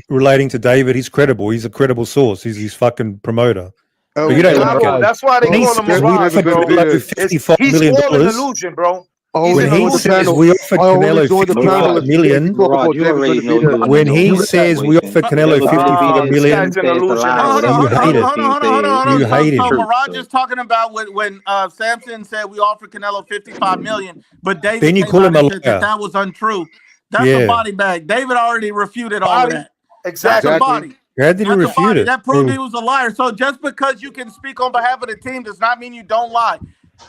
Speaker 13: relating to David, he's credible. He's a credible source. He's his fucking promoter. But you don't like
Speaker 9: Cabo,
Speaker 13: it.
Speaker 9: that's why they
Speaker 13: When he
Speaker 9: call him
Speaker 13: says we
Speaker 9: Mirage,
Speaker 13: offered
Speaker 9: bro.
Speaker 13: Canelo $55
Speaker 9: He's
Speaker 13: million,
Speaker 9: all an illusion, bro. He's
Speaker 13: when
Speaker 9: an
Speaker 13: he
Speaker 9: illusion.
Speaker 13: says we offered Canelo $55 million,
Speaker 11: Murad, you already know you're
Speaker 13: when
Speaker 11: in
Speaker 13: he
Speaker 11: no
Speaker 13: says we
Speaker 11: situation.
Speaker 13: offered Canelo
Speaker 11: Whatever
Speaker 13: 55
Speaker 11: Benavidez
Speaker 9: This
Speaker 13: million,
Speaker 9: guy's an
Speaker 11: says the
Speaker 9: illusion,
Speaker 11: lie,
Speaker 9: bro.
Speaker 11: whatever
Speaker 13: you hate it. You hate
Speaker 1: So
Speaker 13: him.
Speaker 1: Mirage is talking about when Samson said we offered Canelo 55 million, but David
Speaker 13: Then you
Speaker 1: came
Speaker 13: call
Speaker 1: out
Speaker 13: him a
Speaker 1: and said that
Speaker 13: liar.
Speaker 1: that was untrue. That's a
Speaker 13: Yeah.
Speaker 1: body bag. David already refuted all of
Speaker 9: Body,
Speaker 1: that.
Speaker 9: exactly.
Speaker 1: That's a body.
Speaker 13: How did he
Speaker 1: That's a
Speaker 13: refute
Speaker 1: body.
Speaker 13: it?
Speaker 1: That proved he was a liar. So just because you can speak on behalf of the team does not mean you don't lie.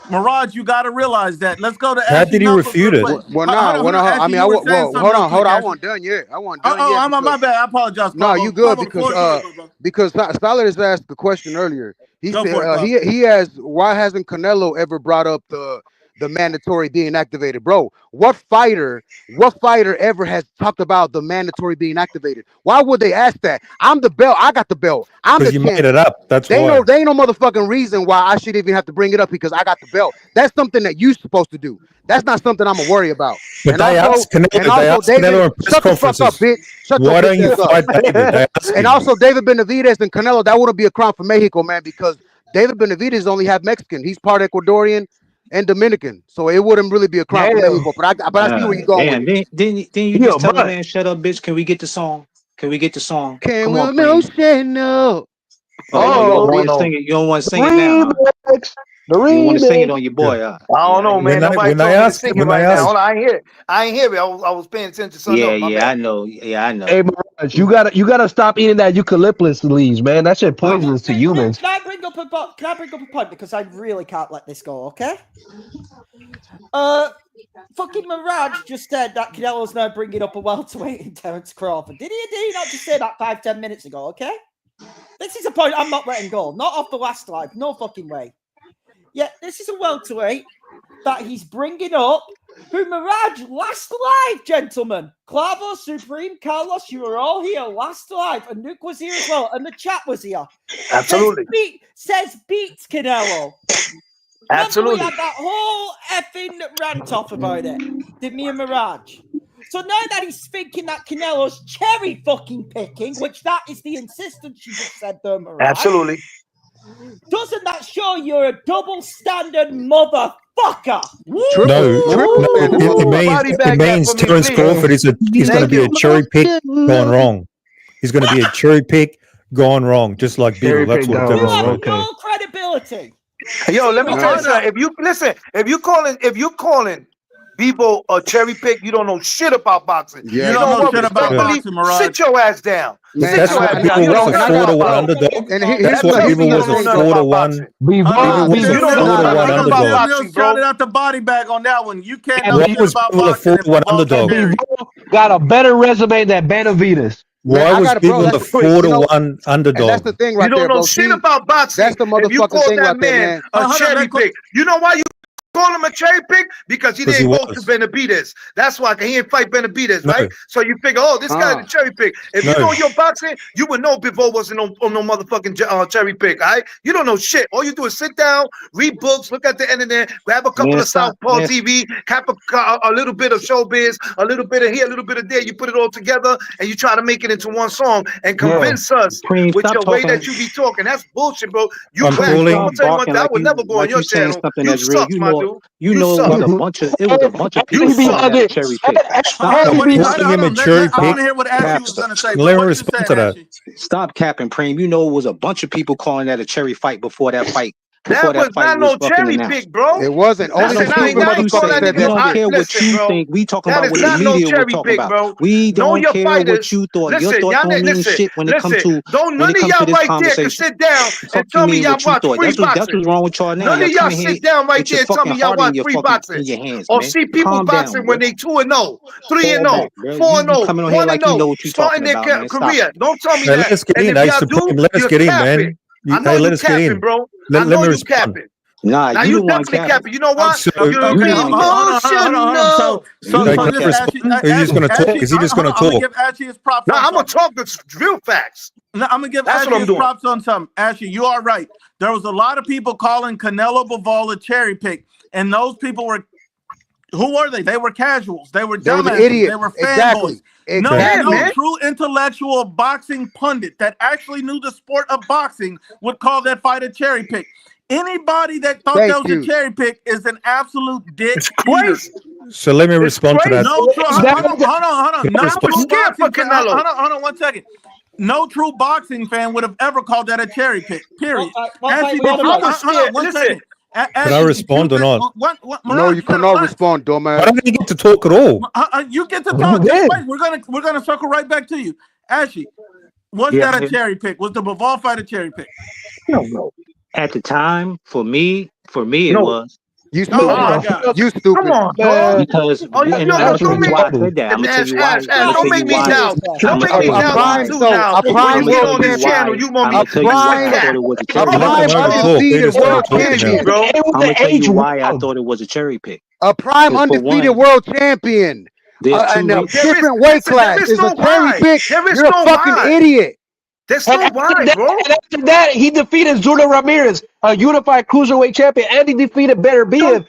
Speaker 1: Mirage, you got to realize that. Let's go to
Speaker 13: How
Speaker 1: Ashley
Speaker 13: did he
Speaker 1: Knuckles real
Speaker 13: refute it?
Speaker 1: quick.
Speaker 18: Well,
Speaker 1: Hold on,
Speaker 18: I
Speaker 1: Ashley,
Speaker 18: mean,
Speaker 1: you were saying something real quick,
Speaker 18: hold on. I
Speaker 1: Ashley.
Speaker 18: wasn't done yet. I wasn't done yet.
Speaker 1: I'm my bad. I apologize,
Speaker 18: No,
Speaker 1: Quavo.
Speaker 18: you good
Speaker 1: Quavo, the floor is yours,
Speaker 18: because Solid has asked the question earlier. He
Speaker 1: Go
Speaker 18: said
Speaker 1: for it, Quavo.
Speaker 18: he has why hasn't Canelo ever brought up the mandatory being activated, bro? What fighter ever has talked about the mandatory being activated? Why would they ask that? I'm the belt. I got the belt. I'm the
Speaker 13: Because you made
Speaker 18: champion.
Speaker 13: it up. That's
Speaker 18: They
Speaker 13: why.
Speaker 18: ain't no motherfucking reason why I should even have to bring it up because I got the belt. That's something that you're supposed to do. That's not something I'm gonna worry about.
Speaker 13: But they asked Canelo
Speaker 18: David,
Speaker 13: in press
Speaker 18: shut the fuck up,
Speaker 13: conferences,
Speaker 18: bitch. Shut your
Speaker 13: why
Speaker 18: bitch
Speaker 13: don't you
Speaker 18: ass up.
Speaker 13: fight David? They asked
Speaker 18: And
Speaker 13: him.
Speaker 18: also David Benavidez and Canelo, that wouldn't be a crown for Mexico, man, because David Benavidez only half Mexican. He's part Ecuadorian and Dominican, so it wouldn't really be a crown for Mexico. But I see where you're going with
Speaker 11: Damn,
Speaker 18: it.
Speaker 11: didn't you just tell the man, shut up, bitch? Can we get the song? Can we get the song?
Speaker 18: Can
Speaker 11: Come
Speaker 18: we
Speaker 11: on,
Speaker 18: no
Speaker 11: Cream.
Speaker 18: say no?
Speaker 11: Oh, you don't want to
Speaker 9: no.
Speaker 11: sing it. You don't want to sing it now, huh?
Speaker 15: The
Speaker 11: You want to sing it
Speaker 15: remix.
Speaker 11: on your boy, huh?
Speaker 9: I don't know, man. Nobody
Speaker 13: when
Speaker 9: told
Speaker 13: they
Speaker 9: me to
Speaker 13: ask
Speaker 9: sing it
Speaker 13: when they
Speaker 9: right now.
Speaker 13: ask
Speaker 9: Hold on, I ain't hear it. I was paying attention to something else. My
Speaker 11: Yeah,
Speaker 9: bad.
Speaker 11: I know. Yeah, I know.
Speaker 5: Hey, Mirage, you gotta stop eating that eucalyptus leaves, man. That shit poisonous to humans.
Speaker 17: Can I bring up a point because I really can't let this go, okay? Fucking Mirage just said that Canelo's now bringing up a welterweight in Terence Crawford. Did he not just say that 5-10 minutes ago, okay? This is a point I'm not letting go. Not off the last live. No fucking way. Yeah, this is a welterweight that he's bringing up who Mirage last live, gentlemen. Clavo, Supreme, Carlos, you were all here last live, and Nuke was here as well, and the chat was here.
Speaker 9: Absolutely.
Speaker 17: Says beats Canelo.
Speaker 9: Absolutely.
Speaker 17: Remember we had that whole effing rant off about it. Did me and Mirage. So now that he's thinking that Canelo's cherry fucking picking, which that is the insistence you just said there, Mirage.
Speaker 9: Absolutely.
Speaker 17: Doesn't that show you're a double standard motherfucker?
Speaker 13: It means Terence Crawford is going to be a cherry pick gone wrong. He's going to be a cherry pick gone wrong, just like Bivol. That's what
Speaker 17: You
Speaker 13: Terence
Speaker 17: have no credibility.
Speaker 9: Yo, let me tell you something. If you calling Bivol a cherry pick, you don't know shit about boxing.
Speaker 18: Yeah,
Speaker 1: you don't know shit about boxing, Mirage.
Speaker 9: Sit your ass down.
Speaker 13: That's why Bivol was a 4-1 underdog. That's why Bivol was a 4-1. Bivol 4-1 underdog.
Speaker 1: Neil shouted out the body bag on that one. You can't know
Speaker 13: Why
Speaker 1: shit
Speaker 13: was
Speaker 1: about
Speaker 13: Bivol a
Speaker 1: boxing.
Speaker 13: 4-1 underdog?
Speaker 5: Got a better resume than Benavidez.
Speaker 13: Why was Bivol a 4-1 underdog?
Speaker 18: And that's the thing right
Speaker 9: You don't
Speaker 18: there,
Speaker 9: know
Speaker 18: bro.
Speaker 9: shit
Speaker 18: See,
Speaker 9: about boxing.
Speaker 18: that's the
Speaker 9: If you
Speaker 18: motherfucking
Speaker 9: call
Speaker 18: thing
Speaker 9: that
Speaker 18: right there,
Speaker 9: man
Speaker 18: man.
Speaker 9: a cherry pick, you know why you call him a cherry pick? Because he didn't go to Benavidez. That's why he didn't fight Benavidez, right? So you figure, oh, this guy's a cherry pick. If you know your boxing, you would know Bivol wasn't on no motherfucking cherry pick, all right? You don't know shit. All you do is sit down, read books, look at the internet, grab a couple of Southpaw TV, cap a little bit of showbiz, a little bit of here, a little bit of there. You put it all together and you try to make it into one song and convince us with your way that you be talking. That's bullshit, bro. You
Speaker 13: I'm
Speaker 9: whack.
Speaker 13: calling-
Speaker 9: I'm gonna tell you one thing. I would never go on your channel.
Speaker 11: something
Speaker 9: You
Speaker 11: that's real.
Speaker 9: suck, my dude.
Speaker 11: You know
Speaker 9: suck.
Speaker 11: it was a bunch of people
Speaker 9: You
Speaker 11: calling
Speaker 9: suck.
Speaker 11: that a cherry pick.
Speaker 13: I'm calling him a cherry
Speaker 1: I want to
Speaker 13: pick.
Speaker 1: hear what Ashley was going to say.
Speaker 13: Let me
Speaker 1: What you
Speaker 13: respond
Speaker 1: said,
Speaker 13: to that.
Speaker 1: Ashley?
Speaker 11: Stop capping, Preem. You know it was a bunch of people calling that a cherry fight before that fight.
Speaker 9: That was not no cherry pick, bro.
Speaker 18: It wasn't. Only
Speaker 9: Listen, I ain't calling that
Speaker 11: We
Speaker 9: nigga.
Speaker 11: don't care what
Speaker 9: Listen,
Speaker 11: you
Speaker 9: bro.
Speaker 11: think. We talking
Speaker 9: That
Speaker 11: about
Speaker 9: is
Speaker 11: what the
Speaker 9: not no
Speaker 11: media will
Speaker 9: cherry
Speaker 11: talk
Speaker 9: pick,
Speaker 11: about.
Speaker 9: bro.
Speaker 11: We
Speaker 9: Know
Speaker 11: don't
Speaker 9: your
Speaker 11: care
Speaker 9: fighters.
Speaker 11: what you thought. Your
Speaker 9: Listen,
Speaker 11: thoughts
Speaker 9: y'all
Speaker 11: don't mean
Speaker 9: listen,
Speaker 11: shit when it comes
Speaker 9: listen.
Speaker 11: to
Speaker 9: Don't none of y'all right there can sit down and
Speaker 11: Fuck
Speaker 9: tell
Speaker 11: you
Speaker 9: me
Speaker 11: mean
Speaker 9: y'all
Speaker 11: what you
Speaker 9: watch
Speaker 11: thought.
Speaker 9: free
Speaker 11: That's
Speaker 9: boxing.
Speaker 11: what's wrong with y'all now.
Speaker 9: None
Speaker 11: Y'all
Speaker 9: of y'all
Speaker 11: coming here
Speaker 9: sit down right
Speaker 11: with your
Speaker 9: there and tell
Speaker 11: fucking
Speaker 9: me y'all
Speaker 11: heart in
Speaker 9: watch
Speaker 11: your
Speaker 9: free
Speaker 11: fucking
Speaker 9: boxing.
Speaker 11: in your hands,
Speaker 9: Or
Speaker 11: man.
Speaker 9: see people
Speaker 11: Calm
Speaker 9: boxing
Speaker 11: down,
Speaker 9: when
Speaker 11: bro.
Speaker 9: they 2-0, 3-0,
Speaker 11: Fall back, bro.
Speaker 9: 4-0,
Speaker 11: You coming on here like you know what you
Speaker 9: 1-0, starting
Speaker 11: talking
Speaker 9: their
Speaker 11: about, man. Stop
Speaker 9: career.
Speaker 11: it.
Speaker 9: Don't tell me
Speaker 13: Hey,
Speaker 9: that.
Speaker 13: let's get
Speaker 9: And
Speaker 13: in.
Speaker 9: if
Speaker 13: Hey,
Speaker 9: y'all
Speaker 13: Supreme,
Speaker 9: do,
Speaker 13: let us
Speaker 9: you're
Speaker 13: get in,
Speaker 9: capping.
Speaker 13: man.
Speaker 9: I know
Speaker 13: Hey,
Speaker 9: you
Speaker 13: let us get
Speaker 9: capping,
Speaker 13: in.
Speaker 9: bro.
Speaker 13: Let
Speaker 9: I know
Speaker 13: me
Speaker 9: you
Speaker 13: respond.
Speaker 9: capping.
Speaker 11: Nah,
Speaker 9: Now
Speaker 11: you
Speaker 9: you
Speaker 11: the one
Speaker 9: definitely
Speaker 11: capping.
Speaker 9: capping. You know what?
Speaker 13: So,
Speaker 9: You're
Speaker 11: You the one capping.
Speaker 1: Hold on. So
Speaker 13: Hey, can I
Speaker 1: this
Speaker 13: respond?
Speaker 1: Ashley,
Speaker 13: Or are you just going to talk? Is he just going to
Speaker 1: I'm gonna
Speaker 13: talk?
Speaker 1: give Ashley his props.
Speaker 9: No,
Speaker 1: on
Speaker 9: I'm gonna
Speaker 1: something.
Speaker 9: talk the real facts.
Speaker 1: No, I'm gonna give
Speaker 9: That's what
Speaker 1: Ashley
Speaker 9: I'm
Speaker 1: his
Speaker 9: doing.
Speaker 1: props on something. Ashley, you are right. There was a lot of people calling Canelo Bivol a cherry pick, and those people were Who were they? They were casuals. They were
Speaker 18: There was
Speaker 1: dumbasses.
Speaker 18: idiots.
Speaker 1: They were
Speaker 18: Exactly.
Speaker 1: fanboys. No true intellectual boxing pundit that actually knew the sport of boxing would call that fight a cherry pick. Anybody that thought that was a cherry pick is an absolute dick eater.
Speaker 13: So let me respond to that.
Speaker 1: No true. Hold on. No true boxing fan. Hold on 1 second. No true boxing fan would have ever called that a cherry pick. Period. Actually, hold on 1 second.
Speaker 13: Can I respond or not?
Speaker 18: No, you cannot respond, dumbass.
Speaker 13: I don't even get to talk at all.
Speaker 1: You get to talk. Just wait. We're gonna circle right back to you, Ashley. Was that a cherry pick? Was the Bivol fight a cherry pick?
Speaker 11: No. At the time, for me, it was.
Speaker 18: You stupid.
Speaker 1: Oh my God.
Speaker 18: You stupid.
Speaker 9: Come on, bro.
Speaker 11: Because
Speaker 9: Oh,
Speaker 11: and
Speaker 9: yo,
Speaker 11: I'm
Speaker 9: don't
Speaker 11: gonna tell you why I said that. I'm gonna tell you why.
Speaker 9: Don't make me doubt. Don't make me doubt too now.
Speaker 18: A prime
Speaker 9: When you get
Speaker 18: world
Speaker 9: on this channel, you want me to
Speaker 11: tell you why I thought it was a cherry pick.
Speaker 18: undefeated world champion,
Speaker 11: bro. I'm gonna tell you why I thought it was a cherry pick.
Speaker 18: A prime undefeated world champion. In a different weight class is a cherry pick. You're a fucking idiot.
Speaker 9: There's no why, bro.
Speaker 19: And after that, he defeated Zurdo Ramirez, a unified cruiserweight champion, and he defeated Benavidez.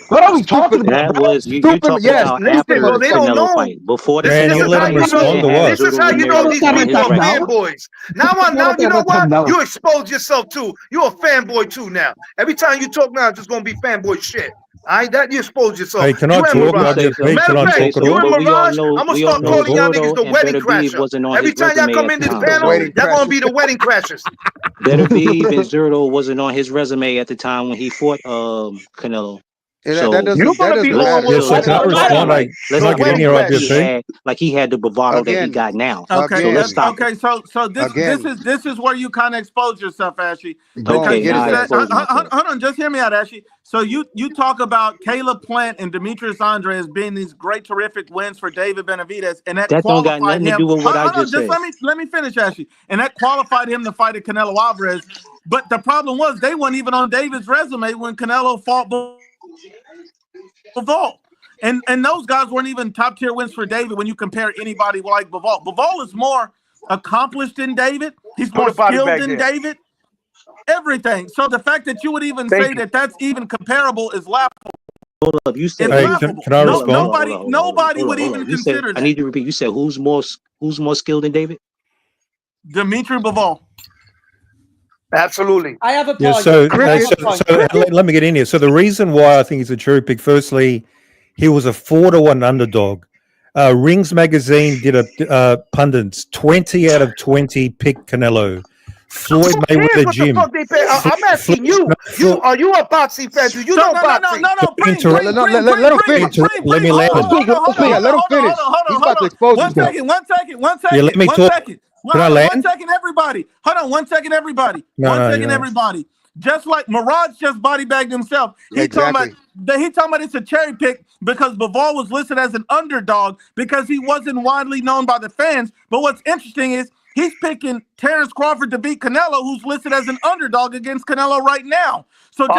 Speaker 19: What are we talking about?
Speaker 11: That was you talking about after the Canelo fight. Before the
Speaker 13: Man, you let him respond to what?
Speaker 9: This is how you know these people are fanboys. Now you know what? You expose yourself too. You're a fanboy too now. Every time you talk now, it's just gonna be fanboy shit. That you expose yourself.
Speaker 13: Hey, can I talk?
Speaker 9: Matter of fact, you and Mirage, I'm gonna start calling y'all niggas the wedding crasher. Every time y'all come in this panel, y'all gonna be the wedding crashers.
Speaker 11: Benavidez and Zurdo wasn't on his resume at the time when he fought Canelo.
Speaker 18: So that doesn't matter.
Speaker 13: So can I respond? Can I get in here on this thing?
Speaker 11: Like he had the bravado that he got now.
Speaker 1: Okay,
Speaker 11: so let's stop.
Speaker 1: Okay, so this is where you kind of expose yourself, Ashley.
Speaker 11: Okay,
Speaker 1: hold on, just hear me out, Ashley. So you talk about Caleb Plant and Demetrius Andre as being these great, terrific wins for David Benavidez, and that
Speaker 11: don't got
Speaker 1: qualified
Speaker 11: nothing
Speaker 1: him.
Speaker 11: to do with what I just said.
Speaker 1: Let me finish, Ashley, and that qualified him to fight Canelo Alvarez. But the problem was they weren't even on David's resume when Canelo fought Bivol. And those guys weren't even top tier wins for David when you compare anybody like Bivol. Bivol is more accomplished than David. He's more skilled than David. Everything. So the fact that you would even say that that's even comparable is laughable.
Speaker 11: Hold up, you said.
Speaker 13: Can I respond?
Speaker 1: Nobody would even consider that.
Speaker 11: I need to repeat. You said who's more skilled than David?
Speaker 1: Dimitri Bivol.
Speaker 9: Absolutely.
Speaker 14: I have a
Speaker 13: point. So let me get in here. So the reason why I think it's a cherry pick, firstly, he was a 4-1 underdog. Rings Magazine did a pundits 20 out of 20 picked Canelo. Floyd Mayweather Jim.
Speaker 9: I'm asking you. Are you a boxing fan? Do you know boxing?
Speaker 18: Let him finish.
Speaker 13: Let me land.
Speaker 18: Let him finish. He's about to expose himself.
Speaker 1: One second.
Speaker 13: Yeah, let me talk. Can I land?
Speaker 1: 1 second, everybody. Hold on, 1 second, everybody. Everybody. Just like Mirage just body bagged himself. He talking about it's a cherry pick because Bivol was listed as an underdog because he wasn't widely known by the fans. But what's interesting is he's picking Terrence Crawford to beat Canelo, who's listed as an underdog against Canelo right now. So just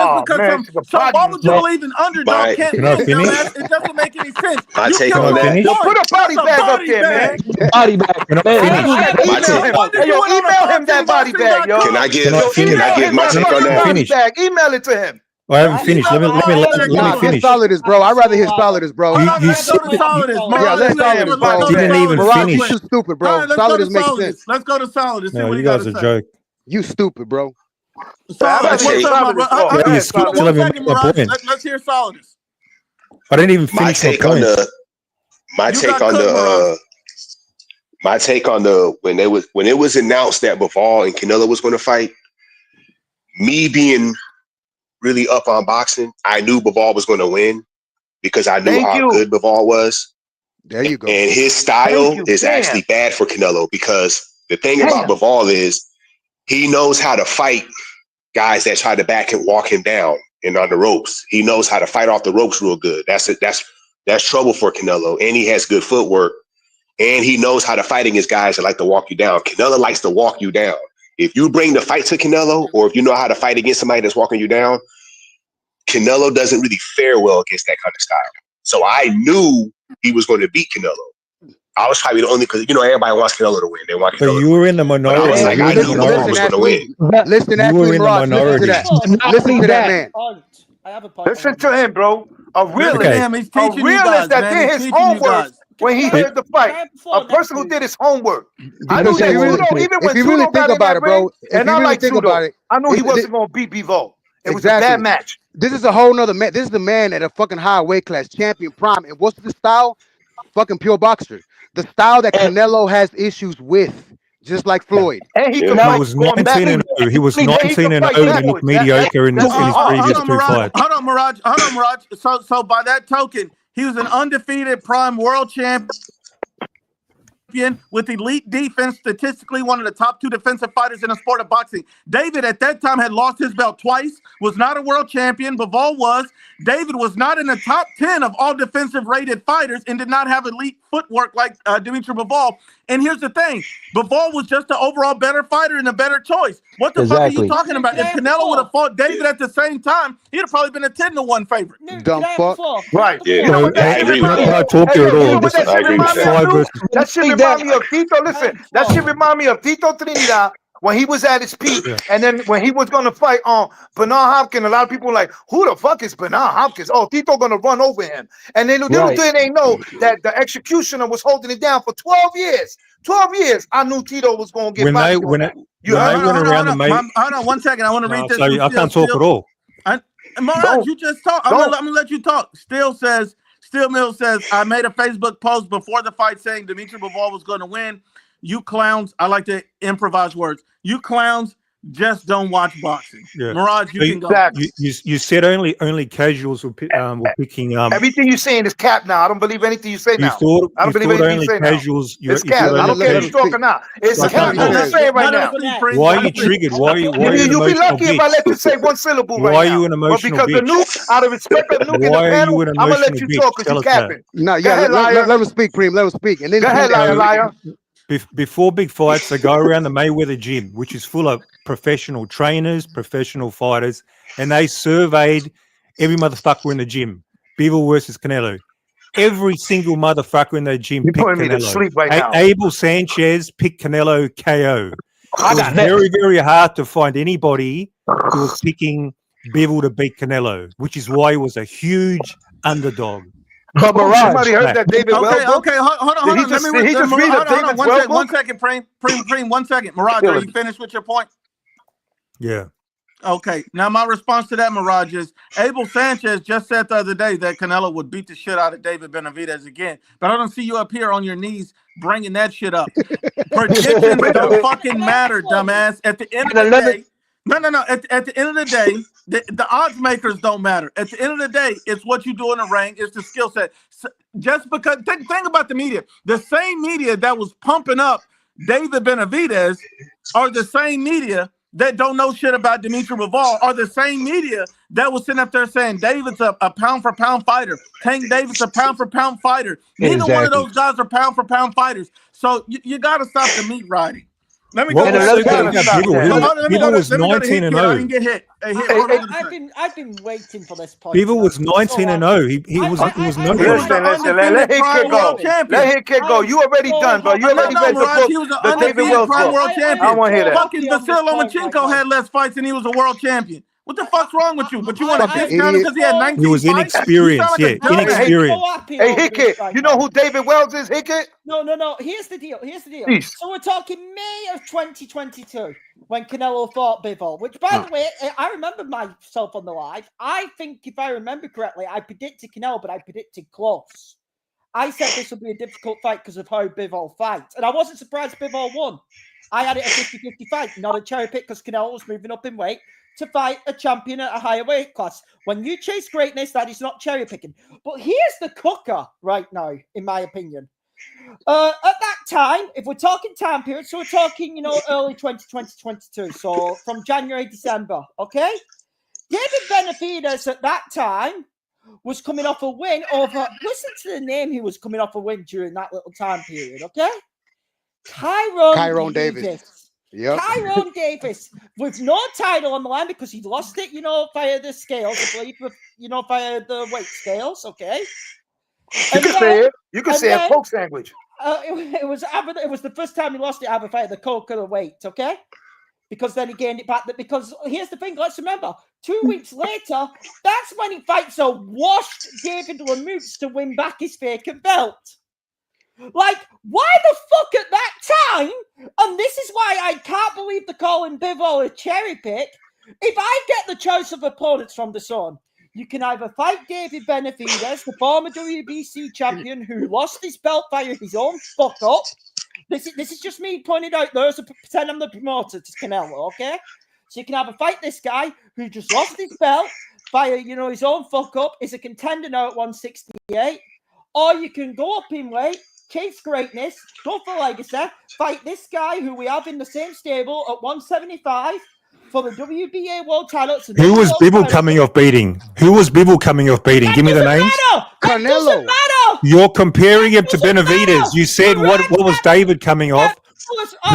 Speaker 1: why would you believe an underdog can't win? It doesn't make any sense.
Speaker 15: My take on that.
Speaker 9: Yo, put a body bag up there, man.
Speaker 19: Body bag.
Speaker 9: Email him that body bag, yo.
Speaker 15: Can I get my take on that?
Speaker 9: Email it to him.
Speaker 13: I haven't finished. Let me finish.
Speaker 18: His Solidus, bro. I'd rather his Solidus, bro.
Speaker 1: Let's go to Solidus.
Speaker 18: bro.
Speaker 13: You didn't even finish.
Speaker 18: You stupid, bro. Solidus makes sense.
Speaker 1: Let's go to Solidus.
Speaker 13: No, you guys are a joke.
Speaker 18: You stupid, bro.
Speaker 1: Let's hear Solidus.
Speaker 13: I didn't even finish
Speaker 15: my take on the when it was announced that Bivol and Canelo was going to fight. Me being really up on boxing, I knew Bivol was going to win because I knew how good Bivol was.
Speaker 18: There you go.
Speaker 15: And his style is actually bad for Canelo because the thing about Bivol is he knows how to fight guys that try to back and walk him down and on the ropes. He knows how to fight off the ropes real good. That's trouble for Canelo. And he has good footwork. And he knows how to fight against guys that like to walk you down. Canelo likes to walk you down. If you bring the fight to Canelo, or if you know how to fight against somebody that's walking you down, Canelo doesn't really fare well against that kind of style. So I knew he was going to beat Canelo. I was probably the only, because everybody wants Canelo to win. They want Canelo.
Speaker 13: But you were in the minority.
Speaker 15: I was like, I knew Bivol was going to win.
Speaker 18: Listen,
Speaker 13: you were in the minority.
Speaker 18: Listen to that man.
Speaker 14: I have a
Speaker 9: Listen to him, bro.
Speaker 1: He's teaching you guys,
Speaker 9: that
Speaker 1: man.
Speaker 9: did
Speaker 1: He's
Speaker 9: his
Speaker 1: teaching you
Speaker 9: homework
Speaker 1: guys.
Speaker 9: when he heard the fight. A person who did his homework. I knew that Sudo, even when
Speaker 18: if you really
Speaker 9: Sudo
Speaker 18: think
Speaker 9: got in
Speaker 18: about
Speaker 9: that
Speaker 18: it, bro,
Speaker 9: ring,
Speaker 18: if
Speaker 9: and
Speaker 18: you
Speaker 9: I
Speaker 18: really
Speaker 9: like
Speaker 18: think
Speaker 9: Sudo,
Speaker 18: about it,
Speaker 9: I knew he wasn't going to beat Bivol. It was a bad match.
Speaker 18: This is a whole nother man. This is the man at a fucking high weight class, champion prime. And what's the style? Fucking pure boxer. The style that Canelo has issues with, just like Floyd.
Speaker 9: And he
Speaker 13: He
Speaker 9: could fight
Speaker 13: was
Speaker 9: going
Speaker 13: 19 and
Speaker 9: backwards.
Speaker 13: 0. He was
Speaker 9: And he
Speaker 13: 19
Speaker 9: could
Speaker 13: and
Speaker 9: fight
Speaker 13: 0, and he looked
Speaker 9: backwards.
Speaker 13: mediocre in his
Speaker 1: Hold
Speaker 13: previous
Speaker 1: on,
Speaker 13: two
Speaker 1: Mirage.
Speaker 13: fights.
Speaker 1: Hold on, Mirage. So by that token, he was an undefeated prime world champion with elite defense, statistically one of the top 2 defensive fighters in the sport of boxing. David at that time had lost his belt twice, was not a world champion. Bivol was. David was not in the top 10 of all defensive rated fighters and did not have elite footwork like Dimitri Bivol. And here's the thing, Bivol was just an overall better fighter and a better choice. What the fuck are you talking about? If Canelo would have fought David at the same time, he'd have probably been a 10-1 favorite.
Speaker 18: Dumb fuck.
Speaker 9: Right.
Speaker 15: Yeah,
Speaker 9: You know what that
Speaker 15: I
Speaker 9: shit
Speaker 15: agree with
Speaker 9: remind me
Speaker 15: that.
Speaker 9: of?
Speaker 13: talk
Speaker 9: Hey,
Speaker 13: here at
Speaker 9: yo, you
Speaker 13: all.
Speaker 9: know what that
Speaker 13: I
Speaker 9: shit
Speaker 13: agree with
Speaker 9: remind me
Speaker 13: that.
Speaker 9: of, dude? That shit remind me of Tito. Listen, that shit remind me of Tito Trinidad when he was at his peak, and then when he was gonna fight on Bernard Hopkins, a lot of people were like, who the fuck is Bernard Hopkins? Oh, Tito gonna run over him. And then little did they know that the executioner was holding it down for 12 years. 12 years, I knew Tito was gonna get bodied on that. You heard?
Speaker 1: Hold on 1 second. I want to read this.
Speaker 13: So I can't talk at all.
Speaker 1: Mirage, you just talk. I'm gonna let you talk. Steel Mills says, I made a Facebook post before the fight saying Dimitri Bivol was going to win. You clowns, I like to improvise words. You clowns just don't watch boxing.
Speaker 13: Yeah.
Speaker 1: Mirage, you can go.
Speaker 13: You said only casuals were picking.
Speaker 9: Everything you're saying is cap now. I don't believe anything you say
Speaker 13: You
Speaker 9: now.
Speaker 13: thought
Speaker 9: I don't believe anything you
Speaker 13: only
Speaker 9: say
Speaker 13: casuals.
Speaker 9: now. It's cap. I don't care if you're talking now. It's cap. What you saying right now?
Speaker 13: Why are you triggered? Why are you an
Speaker 9: You'll be
Speaker 13: emotional
Speaker 9: lucky if
Speaker 13: bitch?
Speaker 9: I let you say one syllable
Speaker 13: Why
Speaker 9: right
Speaker 13: are
Speaker 9: now.
Speaker 13: you an
Speaker 9: But
Speaker 13: emotional
Speaker 9: because the
Speaker 13: bitch?
Speaker 9: nuke, out of respect of nuke in the
Speaker 13: Why are
Speaker 9: panel,
Speaker 13: you an
Speaker 9: I'm gonna let
Speaker 13: emotional
Speaker 9: you
Speaker 13: bitch?
Speaker 9: talk because
Speaker 13: Tell
Speaker 9: you
Speaker 13: us that.
Speaker 9: capping.
Speaker 18: No,
Speaker 9: Go ahead, liar.
Speaker 18: let him speak, Preem. Let him speak. And then
Speaker 9: Go ahead, liar.
Speaker 13: Before big fights, they go around the Mayweather gym, which is full of professional trainers, professional fighters, and they surveyed every motherfucker in the gym. Bivol versus Canelo. Every single motherfucker in the gym
Speaker 9: You're
Speaker 13: picked
Speaker 9: putting me to
Speaker 13: Canelo.
Speaker 9: sleep right now.
Speaker 13: Abel Sanchez picked Canelo KO.
Speaker 19: I
Speaker 13: It was
Speaker 19: got next.
Speaker 13: very, very hard to find anybody who was picking Bivol to beat Canelo, which is why he was a huge underdog.
Speaker 19: But Mirage,
Speaker 9: Somebody heard that David Wells book?
Speaker 1: Okay, hold on.
Speaker 9: Did he just read a David Wells book?
Speaker 1: 1 second, Preem, 1 second. Mirage, are you finished with your point?
Speaker 13: Yeah.
Speaker 1: Okay, now my response to that, Mirage, is Abel Sanchez just said the other day that Canelo would beat the shit out of David Benavidez again. But I don't see you up here on your knees bringing that shit up. Predictions don't fucking matter, dumbass. At the end of the day, no. At the end of the day, the odds makers don't matter. At the end of the day, it's what you do in the ring. It's the skill set. So just because, think about the media. The same media that was pumping up David Benavidez are the same media that don't know shit about Dimitri Bivol, are the same media that was sitting up there saying David's a pound for pound fighter. Tank David's a pound for pound fighter. Neither one of those guys are pound for pound fighters. So you got to stop the meat riding. Let me go.
Speaker 13: Bivol was 19 and 0.
Speaker 1: I didn't get hit.
Speaker 17: I've been waiting for this point.
Speaker 13: Bivol was 19 and 0. He was no good.
Speaker 9: Listen, let his kid go. Let his kid go. You already done, bro. You already read the book.
Speaker 1: He was an
Speaker 9: The David
Speaker 1: undefeated
Speaker 9: Wells
Speaker 1: prime
Speaker 9: book.
Speaker 1: world champion.
Speaker 9: I want to hear that.
Speaker 1: Fucking Vasil Lomachenko had less fights and he was a world champion. What the fuck's wrong with you? But you want to discount him because he had 19 fights?
Speaker 13: He was inexperienced, inexperienced.
Speaker 9: Hey, Hickett, you know who David Wells is, Hickett?
Speaker 17: No. Here's the deal.
Speaker 9: Jeez.
Speaker 17: So we're talking May of 2022 when Canelo fought Bivol, which, by the way, I remember myself on the live. I think, if I remember correctly, I predicted Canelo, but I predicted close. I said this would be a difficult fight because of how Bivol fights. And I wasn't surprised Bivol won. I had it a 50-50 fight, not a cherry pick, because Canelo was moving up in weight to fight a champion at a higher weight class. When you chase greatness, that is not cherry picking. But here's the cooker right now, in my opinion. At that time, if we're talking time period, so we're talking, early 2022, so from January, December, okay? David Benavidez at that time was coming off a win over, listen to the name he was coming off a win during that little time period, okay? Tyrone Davis.
Speaker 18: Yep.
Speaker 17: Tyrone Davis with no title on the line because he lost it, via the scales, I believe, via the weight scales, okay?
Speaker 9: You can say it. You can say a Coke sandwich.
Speaker 17: It was the first time he lost it either via the Coke or the weight, okay? because then he gained it back. Because here's the thing, let's remember, 2 weeks later, that's when he fights a washed David Lemieux to win back his vacant belt. Like, why the fuck at that time? And this is why I can't believe they're calling Bivol a cherry pick. If I get the choice of opponents from the Sun, you can either fight David Benavidez, the former WBC champion who lost his belt via his own fuck up. This is just me pointing out there as a pretend I'm the promoter to Canelo, okay? So you can either fight this guy who just lost his belt via, his own fuck up, is a contender now at 168, or you can go up in weight, chase greatness, go for legacy, fight this guy who we have in the same stable at 175 for the WBA world title.
Speaker 13: Who was Bivol coming off beating? Give me the names.
Speaker 18: Canelo.
Speaker 13: You're comparing him to Benavidez. You said what was David coming off?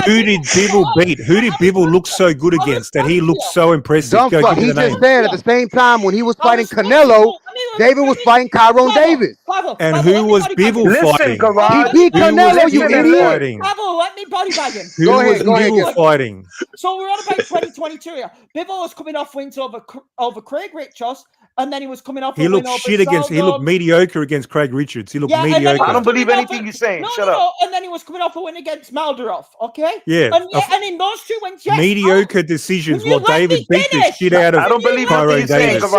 Speaker 13: Who did Bivol beat? Who did Bivol look so good against that he looked so impressive?
Speaker 18: Dumb fuck. He just said at the same time when he was fighting Canelo, David was fighting Kyron Davis.
Speaker 13: And who was Bivol fighting?
Speaker 18: He beat Canelo, you idiot.
Speaker 17: Let me body bag him.
Speaker 13: Who was Bivol fighting?
Speaker 17: So we're on about 2022 here. Bivol was coming off wins over Craig Richards, and then he was coming off.
Speaker 13: He looked shit against. He looked mediocre against Craig Richards. He looked mediocre.
Speaker 9: I don't believe anything you're saying. Shut up.
Speaker 17: And then he was coming off a win against Maldarov. Okay.
Speaker 13: Yeah.
Speaker 17: And in those 2 wins, yes,
Speaker 13: mediocre decisions. While David beat the shit out of
Speaker 9: I don't believe
Speaker 13: Kyron
Speaker 9: Davis.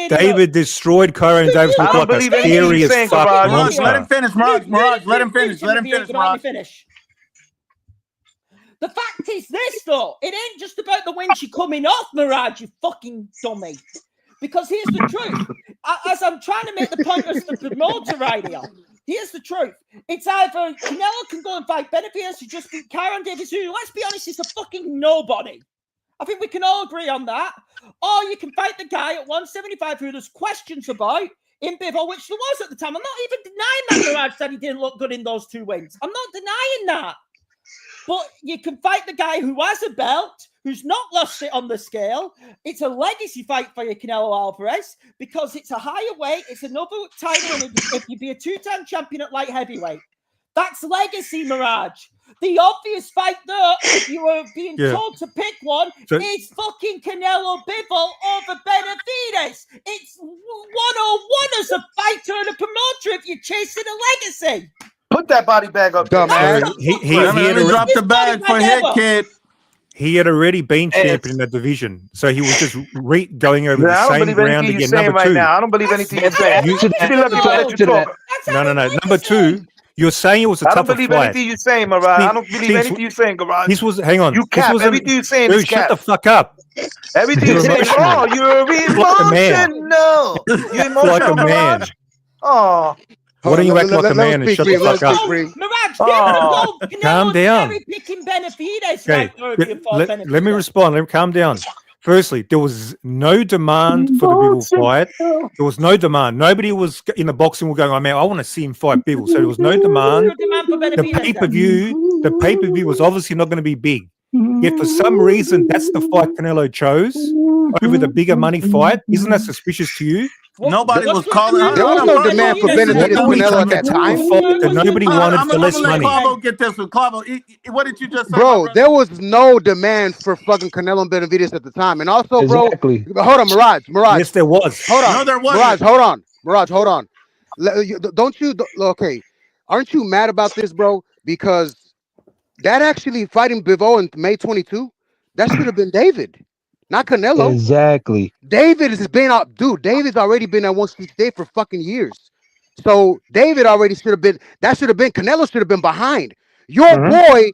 Speaker 13: David destroyed Kyron Davis. Looked like a scary as fuck monster.
Speaker 1: Let him finish, Mirage. Let him finish. Mirage.
Speaker 17: The fact is this, though. It ain't just about the wins you're coming off, Mirage, you fucking dummy. Because here's the truth. As I'm trying to make the point as the promoter right here, here's the truth. It's either Canelo can go and fight Benavidez, who just beat Kyron Davis, who, let's be honest, is a fucking nobody. I think we can all agree on that. Or you can fight the guy at 175 who there's questions about in Bivol, which there was at the time. I'm not even denying that Mirage said he didn't look good in those 2 wins. I'm not denying that. But you can fight the guy who has a belt, who's not lost it on the scale. It's a legacy fight for your Canelo Alvarez because it's a higher weight. It's another title if you be a 2-time champion at light heavyweight. That's legacy, Mirage. The obvious fight there, if you were being told to pick one, is fucking Canelo Bivol over Benavidez. It's 101 as a fighter and a promoter if you're chasing a legacy.
Speaker 9: Put that body bag up,
Speaker 1: dumbass. He had dropped the bag for hit, kid.
Speaker 13: He had already been champion in that division, so he was just going over the same ground again. Number 2,
Speaker 9: I don't believe anything you're saying.
Speaker 13: No. Number 2, you're saying it was a tougher fight.
Speaker 9: I don't believe anything you're saying, Mirage. I don't believe anything you're saying, Mirage.
Speaker 13: This was, hang on.
Speaker 9: You cap. Everything you're saying is cap.
Speaker 13: Shut the fuck up.
Speaker 9: Everything you're saying, you're emotional. You're emotional,
Speaker 13: like a man.
Speaker 9: Mirage. Oh.
Speaker 13: Why don't you act like a man and shut the fuck up?
Speaker 17: Mirage,
Speaker 13: calm down.
Speaker 17: Okay,
Speaker 13: let me respond. Let me calm down. Firstly, there was no demand for the Bivol fight. There was no demand. Nobody was in the boxing world going, "Oh man, I want to see him fight Bivol." So there was no demand. The pay-per-view was obviously not going to be big. Yet for some reason, that's the fight Canelo chose over the bigger money fight. Isn't that suspicious to you?
Speaker 1: Nobody was calling.
Speaker 18: There was no demand for Benavidez Canelo at that time.
Speaker 13: Nobody wanted for less money.
Speaker 1: Clavo, get this one. Clavo, what did you just say?
Speaker 18: Bro, there was no demand for fucking Canelo and Benavidez at the time. And also, bro, hold on, Mirage.
Speaker 13: Yes, there was.
Speaker 18: Hold on.
Speaker 1: No, there wasn't.
Speaker 18: Mirage, hold on. Don't you, okay, aren't you mad about this, bro? Because that actually fighting Bivol in May 22, that should have been David. Not Canelo.
Speaker 5: Exactly.
Speaker 18: David has been out, dude. David's already been at 168 for fucking years. So David already should have been. That should have been. Canelo should have been behind. Your boy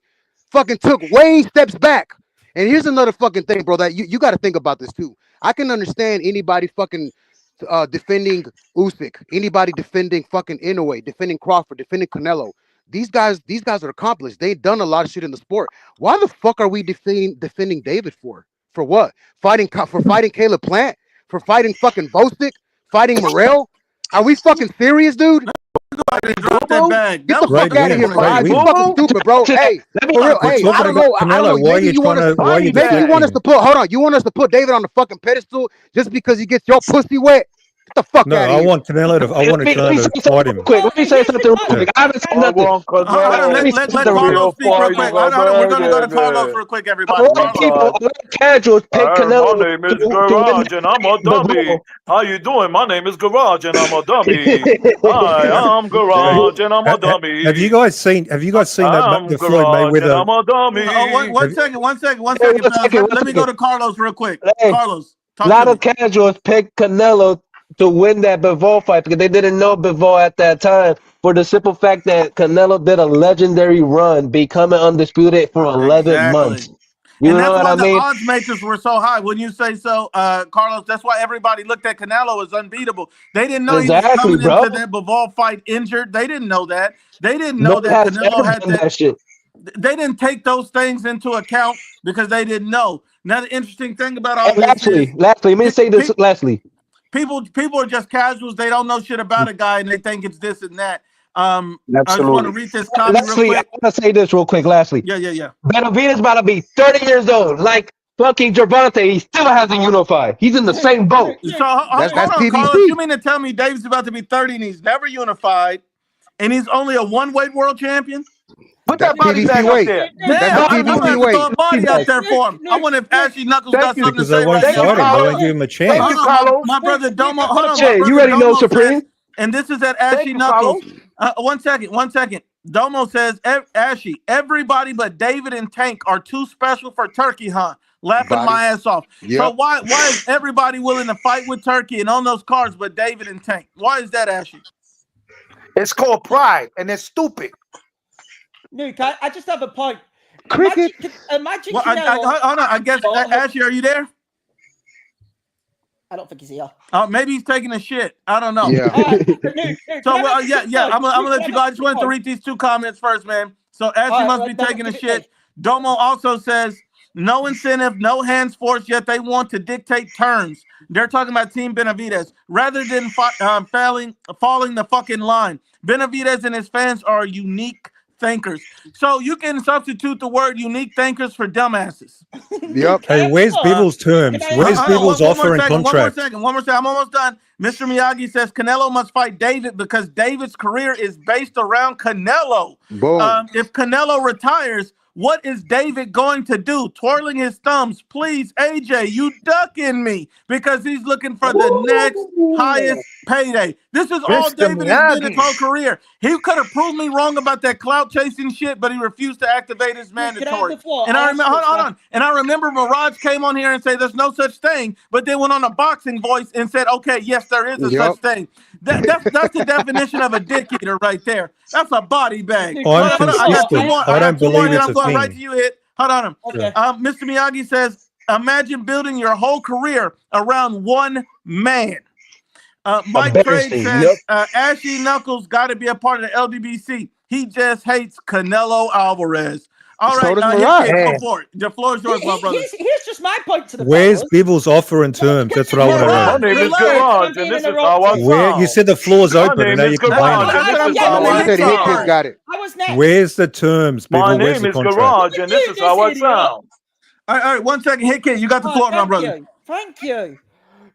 Speaker 18: fucking took way steps back. And here's another fucking thing, bro. That you got to think about this too. I can understand anybody fucking defending Usyk, anybody defending fucking Inoue, defending Crawford, defending Canelo. These guys are accomplished. They've done a lot of shit in the sport. Why the fuck are we defending David for? For what? Fighting Caleb Plant? For fighting fucking Bosick? Fighting Morrell? Are we fucking serious, dude?
Speaker 1: Drop that bag.
Speaker 18: Get the fuck out of here, man. You fucking stupid, bro. Hey, for real. Hey, I don't know. Maybe you want us to put. Hold on. You want us to put David on the fucking pedestal just because he gets your pussy wet? Get the fuck
Speaker 13: No,
Speaker 18: out of
Speaker 13: I
Speaker 18: here.
Speaker 13: want Canelo to. I wanted
Speaker 15: Let me say
Speaker 13: Canelo to
Speaker 15: something
Speaker 13: fight
Speaker 15: real
Speaker 13: him.
Speaker 15: quick. Let me say something real quick. I haven't said
Speaker 10: I
Speaker 15: nothing.
Speaker 10: want
Speaker 1: Hold on,
Speaker 15: Let me say
Speaker 1: let
Speaker 15: something real
Speaker 1: Carlos
Speaker 15: quick.
Speaker 1: speak real quick. Hold on, we're gonna go to Carlos real quick,
Speaker 15: A
Speaker 1: everybody.
Speaker 15: lot of
Speaker 1: Carlos.
Speaker 15: people, a lot of casuals pick
Speaker 20: My
Speaker 15: Canelo
Speaker 20: name is
Speaker 15: to win
Speaker 20: Garage and I'm a
Speaker 15: the
Speaker 20: dummy.
Speaker 15: goal.
Speaker 20: How you doing? My name is Garage and I'm a dummy. Hi, I'm Garage and I'm a dummy.
Speaker 13: Have you guys seen? Have you guys seen that
Speaker 20: I'm
Speaker 13: the Floyd
Speaker 20: Garage and
Speaker 13: Mayweather?
Speaker 20: I'm a dummy.
Speaker 1: One second,
Speaker 15: Hey,
Speaker 1: fellas. Let me go to Carlos real quick.
Speaker 15: Hey,
Speaker 1: Carlos,
Speaker 15: a
Speaker 1: talk to
Speaker 15: lot
Speaker 1: me.
Speaker 15: of casuals picked Canelo to win that Bivol fight because they didn't know Bivol at that time for the simple fact that Canelo did a legendary run, becoming undisputed for 11
Speaker 1: Exactly.
Speaker 15: months. You
Speaker 1: And
Speaker 15: know
Speaker 1: that's
Speaker 15: what
Speaker 1: why
Speaker 15: I
Speaker 1: the
Speaker 15: mean?
Speaker 1: odds makers were so high. Wouldn't you say so, Carlos? That's why everybody looked at Canelo as unbeatable. They didn't know he was
Speaker 15: Exactly,
Speaker 1: coming
Speaker 15: bro.
Speaker 1: into that Bivol fight injured. They didn't know that. They didn't
Speaker 15: No
Speaker 1: know
Speaker 15: one
Speaker 1: that
Speaker 15: has
Speaker 1: Canelo
Speaker 15: ever
Speaker 1: had
Speaker 15: done
Speaker 1: that.
Speaker 15: that shit.
Speaker 1: They didn't take those things into account because they didn't know. Now, the interesting thing about all
Speaker 15: And
Speaker 1: this is
Speaker 15: lastly, let me say this lastly.
Speaker 1: people are just casuals. They don't know shit about a guy and they think it's this and that. I just want to read this copy real
Speaker 15: Lastly, I
Speaker 1: quick.
Speaker 15: want to say this real quick. Lastly,
Speaker 1: Yeah.
Speaker 15: Benavidez about to be 30 years old. Like fucking Gervonta, he still hasn't unified. He's in the same boat.
Speaker 1: So hold on, Carlos. You mean to tell me Dave's about to be 30 and he's never unified, and he's only a one-weight world champion?
Speaker 9: Put that body bag up there.
Speaker 1: Damn, I'm gonna have to throw a body out there for him. I wonder if Ashley Knuckles got something to
Speaker 13: Because they
Speaker 1: say
Speaker 13: won't
Speaker 1: right now.
Speaker 13: fight him. They won't give him a chance.
Speaker 1: Hold on, my brother Domo. Hold on, my
Speaker 15: You
Speaker 1: brother
Speaker 15: already know,
Speaker 1: Domo
Speaker 15: Supreme.
Speaker 1: says, and this is at Ashley Knuckles. One second. Domo says, Ashley, everybody but David and Tank are too special for Turkey Hunt. Laughing my ass off. So why is everybody willing to fight with Turkey and on those cards but David and Tank? Why is that, Ashley?
Speaker 9: It's called pride, and it's stupid.
Speaker 17: Nuke, I just have a point.
Speaker 18: Cricket.
Speaker 17: Imagine
Speaker 1: Well,
Speaker 17: Canelo.
Speaker 1: hold on. I guess Ashley, are you there?
Speaker 17: I don't think he's here.
Speaker 1: Maybe he's taking a shit. I don't know.
Speaker 18: Yeah.
Speaker 1: So I'm gonna let you go. I just wanted to read these two comments first, man. So Ashley must be taking a shit. Domo also says no incentive, no hands forced, yet they want to dictate terms. They're talking about Team Benavidez rather than falling the fucking line. Benavidez and his fans are unique thinkers. So you can substitute the word unique thinkers for dumbasses.
Speaker 18: Yep.
Speaker 13: Hey, where's Bivol's terms? Where's Bivol's offer and contract?
Speaker 1: One more second. I'm almost done. Mr. Miyagi says Canelo must fight David because David's career is based around Canelo.
Speaker 18: Boom.
Speaker 1: If Canelo retires, what is David going to do? Twirling his thumbs. Please, AJ, you ducking me because he's looking for the next highest payday. This is all
Speaker 9: Mr.
Speaker 1: David has been his
Speaker 9: Miyagi.
Speaker 1: whole career. He could have proved me wrong about that clout chasing shit, but he refused to activate his mandatory. And I remember, hold on. And I remember Mirage came on here and said there's no such thing, but then went on a boxing voice and said, okay, yes, there is a such thing. That's the definition of a dick eater right there. That's a body bag.
Speaker 13: I'm
Speaker 1: Hold on, I got two
Speaker 13: consistent.
Speaker 1: more.
Speaker 13: I don't believe
Speaker 1: Then
Speaker 13: it's
Speaker 1: I'm
Speaker 13: a
Speaker 1: going
Speaker 13: thing.
Speaker 1: right to you, Hit. Hold on.
Speaker 17: Okay.
Speaker 1: Mr. Miyagi says, imagine building your whole career around one man. Mike Trade says, Ashley Knuckles got to be a part of the LDBC. He just hates Canelo Alvarez. All right, go for it. The floor is yours, my brother.
Speaker 17: Here's just my point to the
Speaker 13: Where's
Speaker 17: fellas.
Speaker 13: Bivol's offer and terms? That's what I want to
Speaker 20: My
Speaker 13: know.
Speaker 20: name is Garage and this is how I
Speaker 13: Where you
Speaker 20: sound.
Speaker 13: said the floor's
Speaker 20: My
Speaker 13: open and
Speaker 20: name
Speaker 13: now
Speaker 20: is
Speaker 13: you're complaining.
Speaker 20: Garage and this is how I
Speaker 18: He said Hit
Speaker 20: sound.
Speaker 18: got it.
Speaker 17: I was next.
Speaker 13: Where's the terms,
Speaker 20: My
Speaker 13: Bivol? Where's
Speaker 20: name
Speaker 13: the
Speaker 20: is
Speaker 13: contract?
Speaker 20: Garage and this is how I sound.
Speaker 1: All right, 1 second. Hit Kid, you got the floor, my brother.
Speaker 17: Thank you.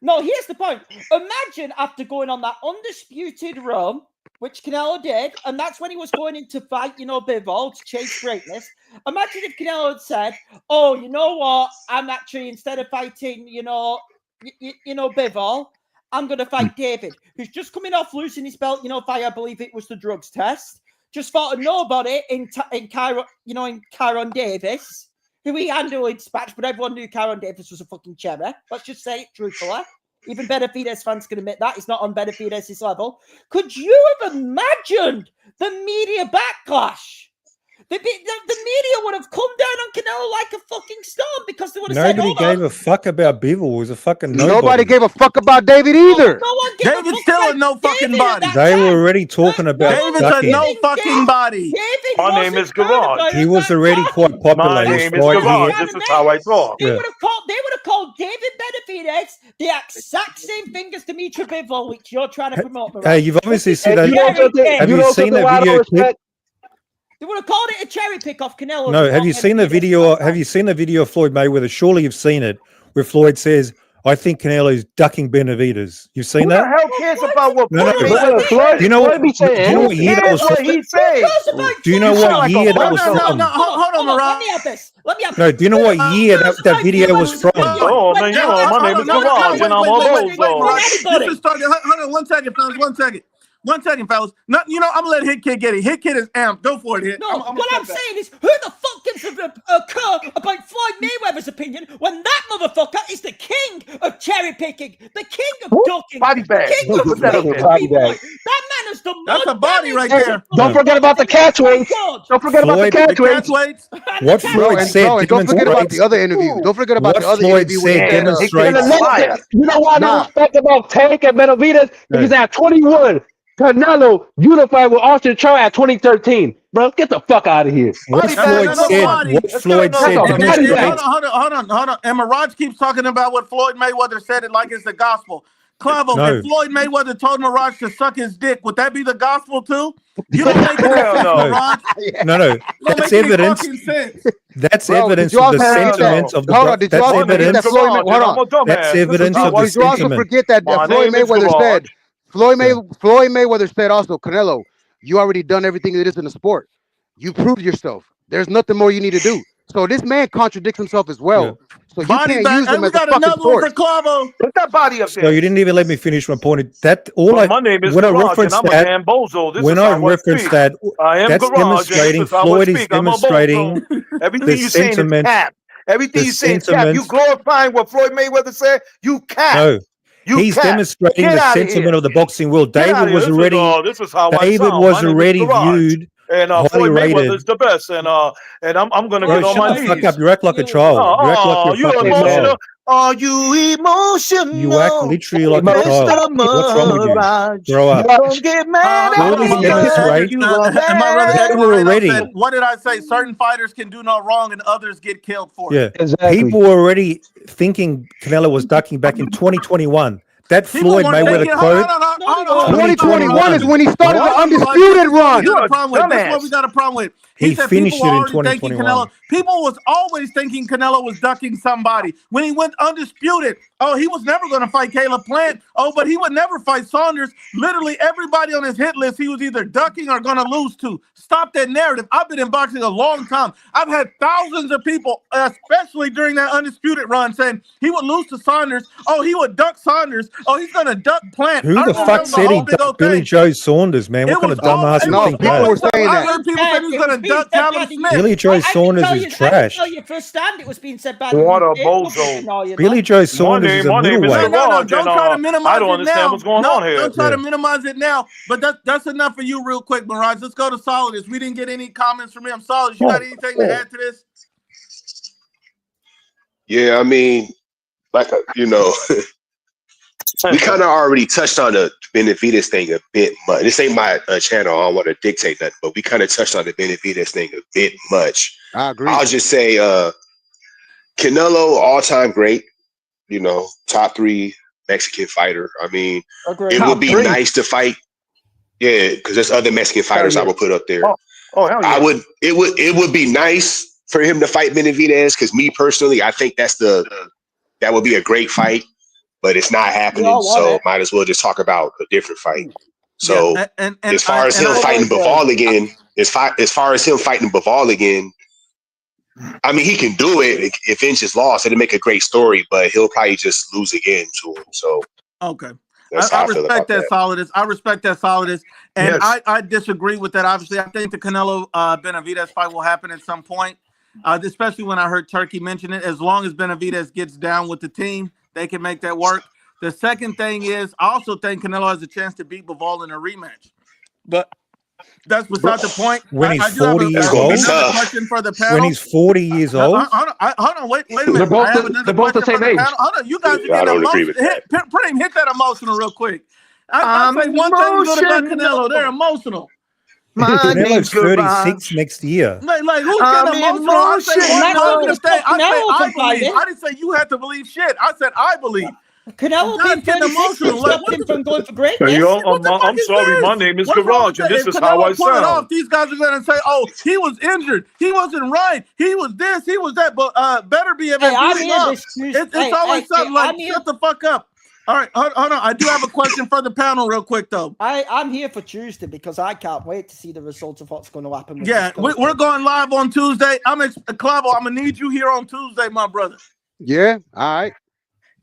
Speaker 17: No, here's the point. Imagine after going on that undisputed run, which Canelo did, and that's when he was going in to fight, Bivol to chase greatness. Imagine if Canelo had said, "Oh, you know what? I'm actually instead of fighting, Bivol, I'm going to fight David, who's just coming off losing his belt, via I believe it was the drugs test. Just fought a nobody in Kyron, in Kyron Davis." Who he handled dispatch, but everyone knew Kyron Davis was a fucking cherry. Let's just say it truthfully. Even Benavidez fans can admit that. He's not on Benavidez' level. Could you have imagined the media backlash? The media would have come down on Canelo like a fucking storm because they would have
Speaker 13: Nobody gave a fuck about Bivol. He was a fucking nobody.
Speaker 18: Nobody gave a fuck about David either.
Speaker 17: No one gave
Speaker 1: David's still a no fucking body.
Speaker 13: They were already talking about
Speaker 1: David's
Speaker 13: ducking.
Speaker 1: a no fucking body.
Speaker 20: My name is Garage.
Speaker 13: He was already quite popular.
Speaker 20: My
Speaker 13: He was
Speaker 20: name is
Speaker 13: fighting
Speaker 20: Garage.
Speaker 13: here.
Speaker 20: This is how I talk.
Speaker 17: They would have called David Benavidez the exact same thing as Dimitri Bivol, which you're trying to promote.
Speaker 13: Hey, you've obviously seen that. Have
Speaker 15: You
Speaker 13: you
Speaker 15: know
Speaker 13: seen
Speaker 15: something
Speaker 13: the
Speaker 15: why I
Speaker 13: video
Speaker 15: don't
Speaker 13: clip?
Speaker 15: respect?
Speaker 17: They would have called it a cherry pick off Canelo.
Speaker 13: No, have you seen the video? Have you seen the video of Floyd Mayweather? Surely you've seen it, where Floyd says, I think Canelo's ducking Benavidez. You've seen
Speaker 9: Who the
Speaker 13: that?
Speaker 9: hell cares about what
Speaker 13: No,
Speaker 9: Floyd
Speaker 13: no.
Speaker 9: Mayweather
Speaker 13: Do you know?
Speaker 9: says?
Speaker 13: Do you know what year that
Speaker 9: Cares
Speaker 13: was
Speaker 9: what
Speaker 13: from?
Speaker 9: he says?
Speaker 13: Do you know
Speaker 9: You sound
Speaker 13: what
Speaker 9: like a
Speaker 13: year that was
Speaker 9: bull.
Speaker 13: from?
Speaker 1: Hold on,
Speaker 17: Let
Speaker 1: Mirage.
Speaker 17: me have this. Let me have
Speaker 13: No, do you know what year that video was from?
Speaker 20: Oh, man, you know, my name is Garage, and I'm a bozo.
Speaker 1: This is starting. Hold on 1 second, fellas. 1 second. 1 second, fellas. I'm gonna let Hit Kid get it. Hit Kid is amped. Go for it, Hit.
Speaker 17: No, what I'm saying is, who the fuck gives a cur about Floyd Mayweather's opinion when that motherfucker is the king of cherry picking, the king of ducking,
Speaker 9: Body bag.
Speaker 17: the king of
Speaker 9: Put that up
Speaker 17: freaking
Speaker 9: there.
Speaker 17: people out. That man has done
Speaker 1: That's
Speaker 17: more
Speaker 1: a body
Speaker 17: damage
Speaker 1: right
Speaker 17: to
Speaker 1: there.
Speaker 19: Don't forget about the catch weights.
Speaker 17: God.
Speaker 19: Don't forget about the catch weights.
Speaker 13: What Floyd said
Speaker 18: and don't forget about
Speaker 13: demonstrates.
Speaker 18: the other interview. Don't forget about
Speaker 13: What
Speaker 18: the other
Speaker 13: Floyd
Speaker 18: interview when he
Speaker 13: said
Speaker 18: said,
Speaker 13: demonstrates.
Speaker 19: You know why I don't respect about Tank and Benavidez? Because at 21, Canelo unified with Austin Trout at 2013. Bro, get the fuck out of here.
Speaker 13: What Floyd said. What Floyd said demonstrates.
Speaker 1: Hold on. And Mirage keeps talking about what Floyd Mayweather said it like it's the gospel. Clavo,
Speaker 13: No.
Speaker 1: if Floyd Mayweather told Mirage to suck his dick, would that be the gospel too? You don't make any sense, Mirage.
Speaker 13: No.
Speaker 1: You don't
Speaker 13: That's
Speaker 1: make any
Speaker 13: evidence.
Speaker 1: fucking sense.
Speaker 13: That's
Speaker 18: Bro,
Speaker 13: evidence
Speaker 18: did you
Speaker 13: of the
Speaker 18: also forget
Speaker 13: sentiments
Speaker 18: that?
Speaker 13: of the.
Speaker 18: Hold on, did you
Speaker 13: That's
Speaker 18: also forget that
Speaker 13: evidence.
Speaker 18: Floyd Mayweather? Hold on.
Speaker 13: That's evidence of the
Speaker 18: Did you also
Speaker 13: sentiment.
Speaker 18: forget that Floyd Mayweather said? Floyd Mayweather said also, Canelo, you already done everything that is in the sport. You proved yourself. There's nothing more you need to do. So this man contradicts himself as well. So you
Speaker 1: Body
Speaker 18: can't
Speaker 1: bag.
Speaker 18: use
Speaker 1: Hey,
Speaker 18: him
Speaker 1: we
Speaker 18: as a
Speaker 1: got
Speaker 18: fucking
Speaker 1: another one for
Speaker 18: source.
Speaker 1: Clavo.
Speaker 9: Put that body up
Speaker 13: So
Speaker 9: there.
Speaker 13: you didn't even let me finish my point. That all
Speaker 20: But my name is
Speaker 13: when I
Speaker 20: Garage, and
Speaker 13: referenced
Speaker 20: I'm a
Speaker 13: that,
Speaker 20: damn bozo. This
Speaker 13: when
Speaker 20: is
Speaker 13: I
Speaker 20: how I
Speaker 13: referenced
Speaker 20: speak.
Speaker 13: that,
Speaker 20: I am
Speaker 13: that's
Speaker 20: Garage, and this
Speaker 13: demonstrating
Speaker 20: is how I
Speaker 13: Floyd is
Speaker 20: speak. I'm a bozo.
Speaker 13: demonstrating
Speaker 9: Everything
Speaker 13: the
Speaker 9: you saying is
Speaker 13: sentiments.
Speaker 9: cap. Everything
Speaker 13: The
Speaker 9: you saying is cap. You
Speaker 13: sentiments.
Speaker 9: glorifying what Floyd Mayweather said. You cap.
Speaker 13: No,
Speaker 9: You
Speaker 13: he's
Speaker 9: cap.
Speaker 13: demonstrating
Speaker 9: Get
Speaker 13: the
Speaker 9: out of
Speaker 13: sentiment
Speaker 9: here.
Speaker 13: of the boxing world.
Speaker 20: Get out of here. This is how I
Speaker 13: David
Speaker 20: sound.
Speaker 13: was
Speaker 20: My name is
Speaker 13: already
Speaker 20: Garage,
Speaker 13: viewed
Speaker 20: and
Speaker 13: highly
Speaker 20: Floyd Mayweather
Speaker 13: rated.
Speaker 20: is the best. And I'm gonna
Speaker 13: Bro,
Speaker 20: get on
Speaker 13: shut
Speaker 20: my
Speaker 13: the fuck
Speaker 20: knees.
Speaker 13: up. You act like a child. You act like you're a
Speaker 20: You
Speaker 13: fucking
Speaker 20: emotional?
Speaker 13: child.
Speaker 20: Are you emotional?
Speaker 13: You act literally like a child. What's wrong with you? Grow up.
Speaker 20: Don't get mad at
Speaker 13: Floyd
Speaker 20: me.
Speaker 13: demonstrates.
Speaker 20: You are
Speaker 1: And my brother
Speaker 20: mad.
Speaker 1: Eddie
Speaker 13: People
Speaker 1: Moreno
Speaker 13: already.
Speaker 1: said, what did I say? Certain fighters can do no wrong and others get killed for
Speaker 13: Yeah.
Speaker 1: it.
Speaker 19: Exactly.
Speaker 13: People were already thinking Canelo was ducking back in 2021. That
Speaker 1: People
Speaker 13: Floyd
Speaker 1: weren't
Speaker 13: Mayweather
Speaker 1: thinking,
Speaker 13: quote.
Speaker 1: hold on.
Speaker 18: 2021 is when he started the
Speaker 1: Hold on, Mirage.
Speaker 18: undisputed
Speaker 1: This is what we
Speaker 18: run.
Speaker 1: got a problem with. This is what we got a problem with. He said people
Speaker 13: finished
Speaker 1: were
Speaker 13: it in
Speaker 1: already thinking
Speaker 13: 2021.
Speaker 1: Canelo. People was always thinking Canelo was ducking somebody. When he went undisputed, oh, he was never going to fight Caleb Plant. Oh, but he would never fight Saunders. Literally everybody on his hit list, he was either ducking or going to lose to. Stop that narrative. I've been in boxing a long time. I've had thousands of people, especially during that undisputed run, saying he would lose to Saunders. Oh, he would duck Saunders. Oh, he's going to duck Plant.
Speaker 13: Who the fuck said he ducked Billy Joe Saunders, man? What kind of dumbass would think
Speaker 18: people
Speaker 13: that?
Speaker 18: were saying
Speaker 1: I
Speaker 18: that.
Speaker 1: heard people say he was going to duck Callum Smith.
Speaker 13: Billy Joe Saunders is
Speaker 17: I
Speaker 13: trash.
Speaker 17: can tell you firsthand it was being said by
Speaker 20: What
Speaker 17: the
Speaker 20: a
Speaker 17: UK.
Speaker 20: bozo.
Speaker 13: Billy Joe Saunders is a
Speaker 20: My name is
Speaker 13: middleweight.
Speaker 20: Garage,
Speaker 1: Don't
Speaker 20: and
Speaker 1: try to
Speaker 20: I
Speaker 1: minimize
Speaker 20: don't
Speaker 1: it
Speaker 20: understand
Speaker 1: now.
Speaker 20: what's going on here.
Speaker 1: Don't try to minimize it now. But that's enough for you, real quick, Mirage. Let's go to Solidus. We didn't get any comments from him. Solidus, you got anything to add to this?
Speaker 15: Yeah, I mean, we kind of already touched on the Benavidez thing a bit much. This ain't my channel. I don't want to dictate that, but we kind of touched on the Benavidez thing a bit much.
Speaker 18: I agree.
Speaker 15: I'll just say Canelo, all-time great, top 3 Mexican fighter. I mean, it would be nice to fight. Yeah, because there's other Mexican fighters I would put up there.
Speaker 9: Oh, hell yeah.
Speaker 15: It would be nice for him to fight Benavidez, because me personally, I think that would be a great fight, but it's not happening. So might as well just talk about a different fight. So as far as him fighting Bivol again, I mean, he can do it. If Vince just lost, it'd make a great story, but he'll probably just lose again to him. So
Speaker 1: okay.
Speaker 15: I
Speaker 1: respect that, Solidus. I respect that, Solidus. And yes. I disagree with that. Obviously, I think the Canelo Benavidez fight will happen at some point, especially when I heard Turkey mention it. As long as Benavidez gets down with the team, they can make that work. The second thing is, I also think Canelo has a chance to beat Bivol in a rematch. But that's beside the point.
Speaker 13: When he's 40 years old?
Speaker 1: Question for the panel.
Speaker 13: When he's 40 years old?
Speaker 1: Hold on, wait a minute.
Speaker 19: They're both the same age.
Speaker 1: Hold on, you guys are getting emotional. Hit that emotional real quick. I'll say one thing good about Canelo. They're emotional.
Speaker 13: Canelo's 36 next year.
Speaker 1: Like who's getting emotional? I say one positive thing. I say I believe. I didn't say you have to believe shit. I said I believe.
Speaker 17: Canelo being
Speaker 1: getting
Speaker 17: 36
Speaker 1: emotional. Like,
Speaker 17: stopped
Speaker 1: what
Speaker 17: him
Speaker 1: the,
Speaker 17: from going for
Speaker 20: Hey,
Speaker 17: greatness.
Speaker 20: yo,
Speaker 1: what the fuck
Speaker 20: I'm
Speaker 1: is
Speaker 20: sorry. My
Speaker 1: this?
Speaker 20: name is
Speaker 1: What's wrong with
Speaker 20: Garage, and
Speaker 1: that?
Speaker 20: this
Speaker 1: If
Speaker 20: is how I
Speaker 1: Canelo pull it off,
Speaker 20: sound.
Speaker 1: these guys are gonna say, "Oh, he was injured. He wasn't right. He was this. He was that." But better be if
Speaker 17: Hey, I'm
Speaker 1: he's
Speaker 17: here
Speaker 1: up.
Speaker 17: this Tuesday.
Speaker 1: It's always something like,
Speaker 17: I'm here.
Speaker 1: "Shut the fuck up." All right, hold on. I do have a question for the panel, real quick though.
Speaker 17: I'm here for Tuesday because I can't wait to see the results of what's going to happen. With
Speaker 1: Yeah, we're going live on Tuesday. Clavo, I'm gonna need you here on Tuesday, my brother.
Speaker 18: Yeah, all right.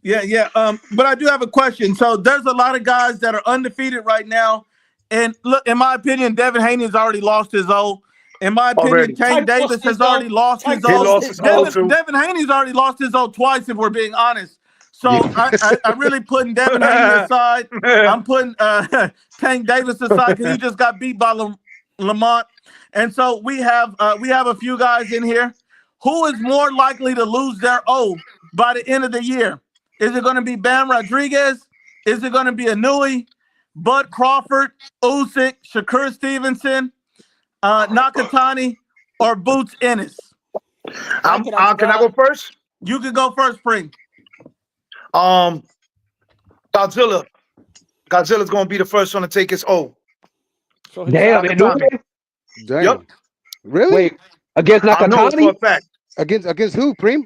Speaker 1: Yeah. But I do have a question. So there's a lot of guys that are undefeated right now, and look, in my opinion, Devin Haney's already lost his O. In my opinion, Tank Davis has already lost his O.
Speaker 20: He lost his O too.
Speaker 1: Devin Haney's already lost his O twice, if we're being honest. So I really putting Devin Haney aside. I'm putting Tank Davis aside because he just got beat by Lamont. And so we have a few guys in here. Who is more likely to lose their O by the end of the year? Is it going to be Bam Rodriguez? Is it going to be Inouye, Bud Crawford, Usyk, Shakur Stevenson, Nakatani, or Boots Ennis?
Speaker 9: Can I go first?
Speaker 1: You can go first, Preem.
Speaker 9: Godzilla. Godzilla's gonna be the first one to take his O.
Speaker 17: So
Speaker 5: Damn,
Speaker 9: Nakatani.
Speaker 18: Damn.
Speaker 9: Yep.
Speaker 18: Really?
Speaker 5: Wait, against
Speaker 9: I know it for
Speaker 5: Nakatani?
Speaker 9: a fact.
Speaker 18: Against who, Preem?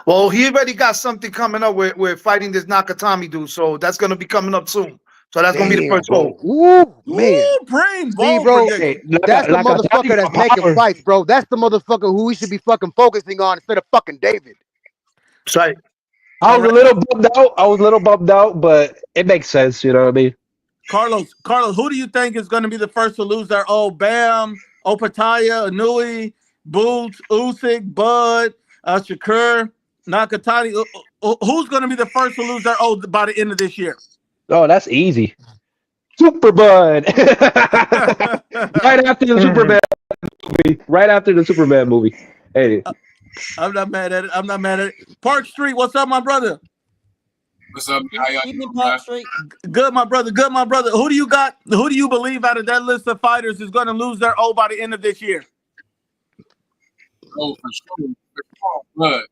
Speaker 9: Well, he already got something coming up with fighting this Nakatami dude, so that's gonna be coming up soon. So that's gonna be the first O.
Speaker 18: Ooh, man.
Speaker 1: Preem,
Speaker 18: See,
Speaker 1: bold
Speaker 18: bro,
Speaker 1: prediction.
Speaker 18: that's the motherfucker that's making fights, bro. That's the motherfucker who we should be fucking focusing on instead of fucking David.
Speaker 9: That's right.
Speaker 5: I was a little bummed out, but it makes sense, you know what I mean?
Speaker 1: Carlos, who do you think is going to be the first to lose their O? Bam, Opataya, Inouye, Boots, Usyk, Bud, Shakur, Nakatani. Who's going to be the first to lose their O by the end of this year?
Speaker 5: Oh, that's easy. Superbud. Right after the Superman movie. Right after the Superman movie. Hey.
Speaker 1: I'm not mad at it. Park Street, what's up, my brother?
Speaker 21: What's up? How y'all
Speaker 17: Evening,
Speaker 21: doing,
Speaker 17: Park Street.
Speaker 1: Good, my brother. Who do you got? Who do you believe out of that list of fighters is going to lose their O by the end of this year?
Speaker 21: Oh, for sure. Bud.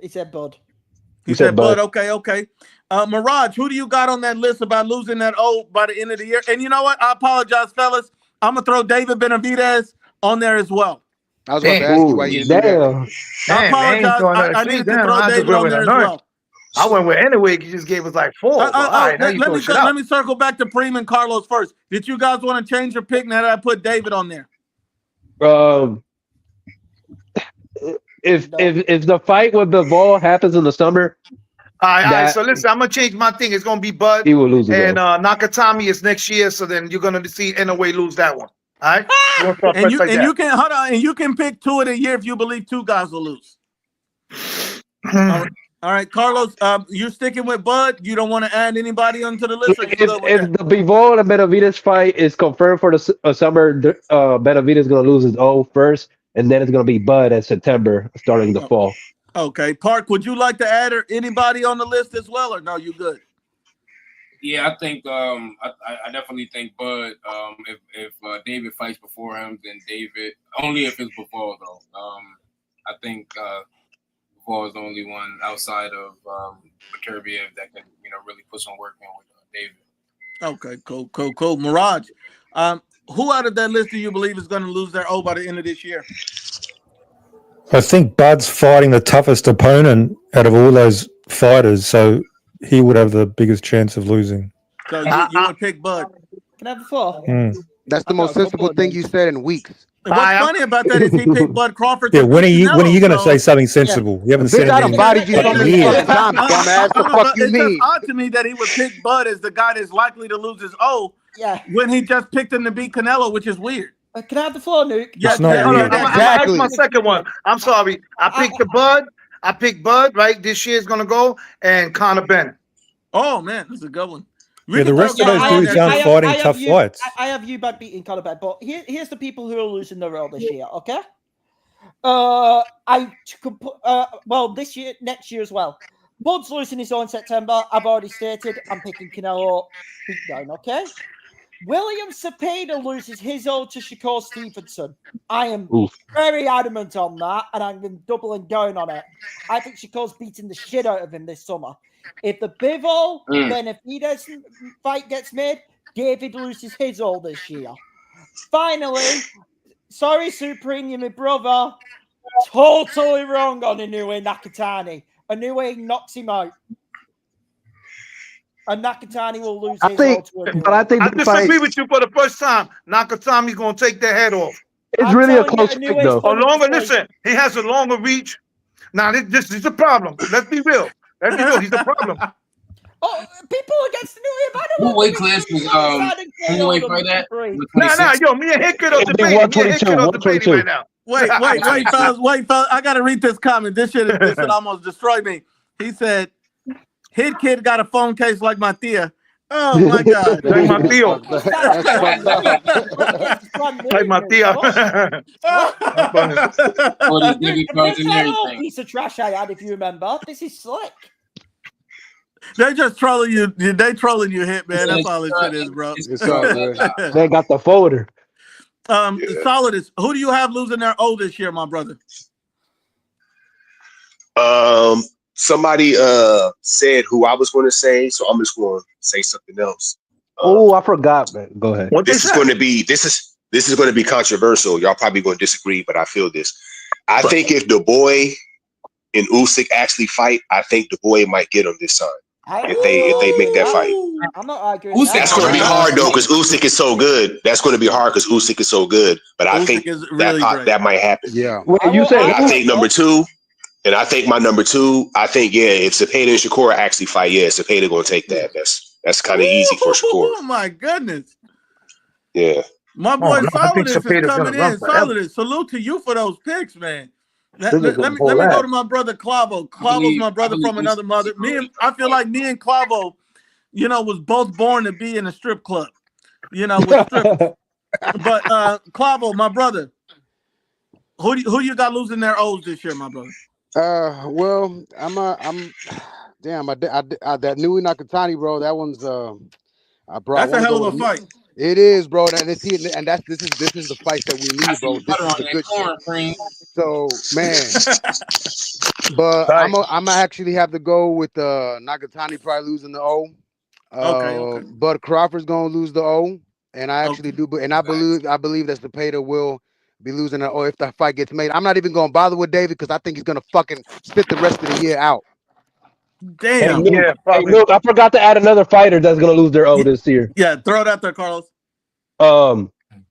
Speaker 17: He said Bud.
Speaker 1: He said Bud. Okay. Mirage, who do you got on that list about losing that O by the end of the year? And you know what? I apologize, fellas. I'm going to throw David Benavidez on there as well.
Speaker 18: I was about to ask you why you didn't do that.
Speaker 1: I apologize. I needed to throw David on there as well.
Speaker 9: I went with anyway. You just gave us like 4. All right, now you throw shit out.
Speaker 1: Let me circle back to Preem and Carlos first. Did you guys want to change your pick now that I put David on there?
Speaker 5: If the fight with Bivol happens in the summer,
Speaker 9: all right. So listen, I'm gonna change my thing. It's gonna be Bud.
Speaker 5: He will lose
Speaker 9: and Nakatami is next year. So then you're gonna see Inouye lose that one. All right.
Speaker 1: And you can hold on, and you can pick 2 of the year if you believe 2 guys will lose. All right, Carlos, you're sticking with Bud. You don't want to add anybody onto the list.
Speaker 5: if the Bivol and Benavidez fight is confirmed for the summer, Benavidez is gonna lose his O first, and then it's gonna be Bud in September, starting the fall.
Speaker 1: Okay, Park, would you like to add anybody on the list as well, or no? You good?
Speaker 21: Yeah, I think I definitely think Bud. If David fights before him, then David. Only if it's Bivol though. I think Bivol is the only one outside of Beterbiev that can really put some work in with David.
Speaker 1: Okay, cool. Mirage, who out of that list do you believe is going to lose their O by the end of this year?
Speaker 13: I think Bud's fighting the toughest opponent out of all those fighters, so he would have the biggest chance of losing.
Speaker 1: So you would pick Bud.
Speaker 17: Can I have the floor?
Speaker 18: That's the most sensible thing you said in weeks.
Speaker 1: What's funny about that is he picked Bud Crawford.
Speaker 13: Yeah, when are you going to say something sensible? You haven't said anything.
Speaker 18: Bodied you so many fucking times, dumbass. The fuck you mean?
Speaker 1: It's odd to me that he would pick Bud as the guy that's likely to lose his O.
Speaker 17: Yeah.
Speaker 1: When he just picked him to beat Canelo, which is weird.
Speaker 17: Can I have the floor, Nuke?
Speaker 1: Yes,
Speaker 9: That's my second one. I'm sorry. I picked the Bud. I picked Bud. Right, this year's gonna go and Conor Bennett.
Speaker 1: Oh man, that's a good one.
Speaker 13: Yeah, the rest of those dudes aren't fighting tough fights.
Speaker 17: I have you Bud beating Conor Bennett, but here's the people who are losing their role this year. Okay. This year, next year as well. Bud's losing his own in September. I've already stated I'm picking Canelo beat down. Okay. William Cepeda loses his hold to Shakur Stevenson. I am
Speaker 19: Oof.
Speaker 17: very adamant on that, and I'm doubling down on it. I think Shakur's beating the shit out of him this summer. If the Bivol Benavidez fight gets made, David loses his hold this year. Finally, sorry, Supreme, you're my brother. Totally wrong on Inoue Nakatani. Inoue knocks him out. And Nakatani will lose his hold to Inoue.
Speaker 19: But I think
Speaker 9: I
Speaker 19: the fight,
Speaker 9: disagree with you for the first time. Nakatami's gonna take their head off.
Speaker 19: it's really a close fight, though.
Speaker 9: A longer, listen, he has a longer reach. Now this is a problem. Let's be real. Let's be real. He's a problem.
Speaker 17: Oh, people against Inoue. I don't
Speaker 21: What
Speaker 17: want
Speaker 21: weight
Speaker 17: to
Speaker 21: class was
Speaker 17: Inoue
Speaker 21: fight at?
Speaker 9: Nah, yo, me and Hickett are debating. Me and Hickett are debating right now.
Speaker 1: Wait, fellas. I gotta read this comment. This shit almost destroyed me. He said, "Hit kid got a phone case like my tia." Oh my god,
Speaker 9: like my Theo. Like my Tia.
Speaker 17: Piece of trash I had, if you remember. This is slick.
Speaker 1: They just trolling you. They trolling you, Hit man. That's all this shit is, bro.
Speaker 19: They got the folder.
Speaker 1: Solidus, who do you have losing their O this year, my brother?
Speaker 15: Somebody said who I was going to say, so I'm just going to say something else.
Speaker 19: Oh, I forgot, man. Go ahead.
Speaker 15: This is going to be controversial. Y'all probably going to disagree, but I feel this. I think if the boy and Usyk actually fight, I think the boy might get him this time. If they make that fight.
Speaker 17: I'm not arguing.
Speaker 15: That's going to be hard though, because Usyk is so good. That's going to be hard because Usyk is so good. But I think that might happen.
Speaker 18: Yeah.
Speaker 19: Wait, you said
Speaker 15: I think number two. And I think my number two, if Cepeda and Shakur actually fight, Cepeda gonna take that. That's kind of easy for Shakur.
Speaker 1: Oh my goodness.
Speaker 15: Yeah.
Speaker 1: My boy Solidus is coming in. Solidus, salute to you for those picks, man. Let me go to my brother Clavo. Clavo's my brother from another mother. I feel like me and Clavo, was both born to be in a strip club, with strippers. But Clavo, my brother, who you got losing their O's this year, my brother?
Speaker 18: Well, damn, that Nui Nakatani, bro. That one's bro.
Speaker 1: That's a hell of a fight.
Speaker 18: It is, bro. And this is the fight that we need, bro. This is the good shit. So, man, but I'm gonna actually have to go with Nakatani probably losing the O.
Speaker 1: Okay.
Speaker 18: But Crawford's gonna lose the O, and I actually do, and I believe that Cepeda will be losing it, or if the fight gets made. I'm not even gonna bother with David because I think he's gonna fucking sit the rest of the year out.
Speaker 1: Damn.
Speaker 19: Hey, look, I forgot to add another fighter that's gonna lose their O this year.
Speaker 1: Yeah, throw it out there, Carlos.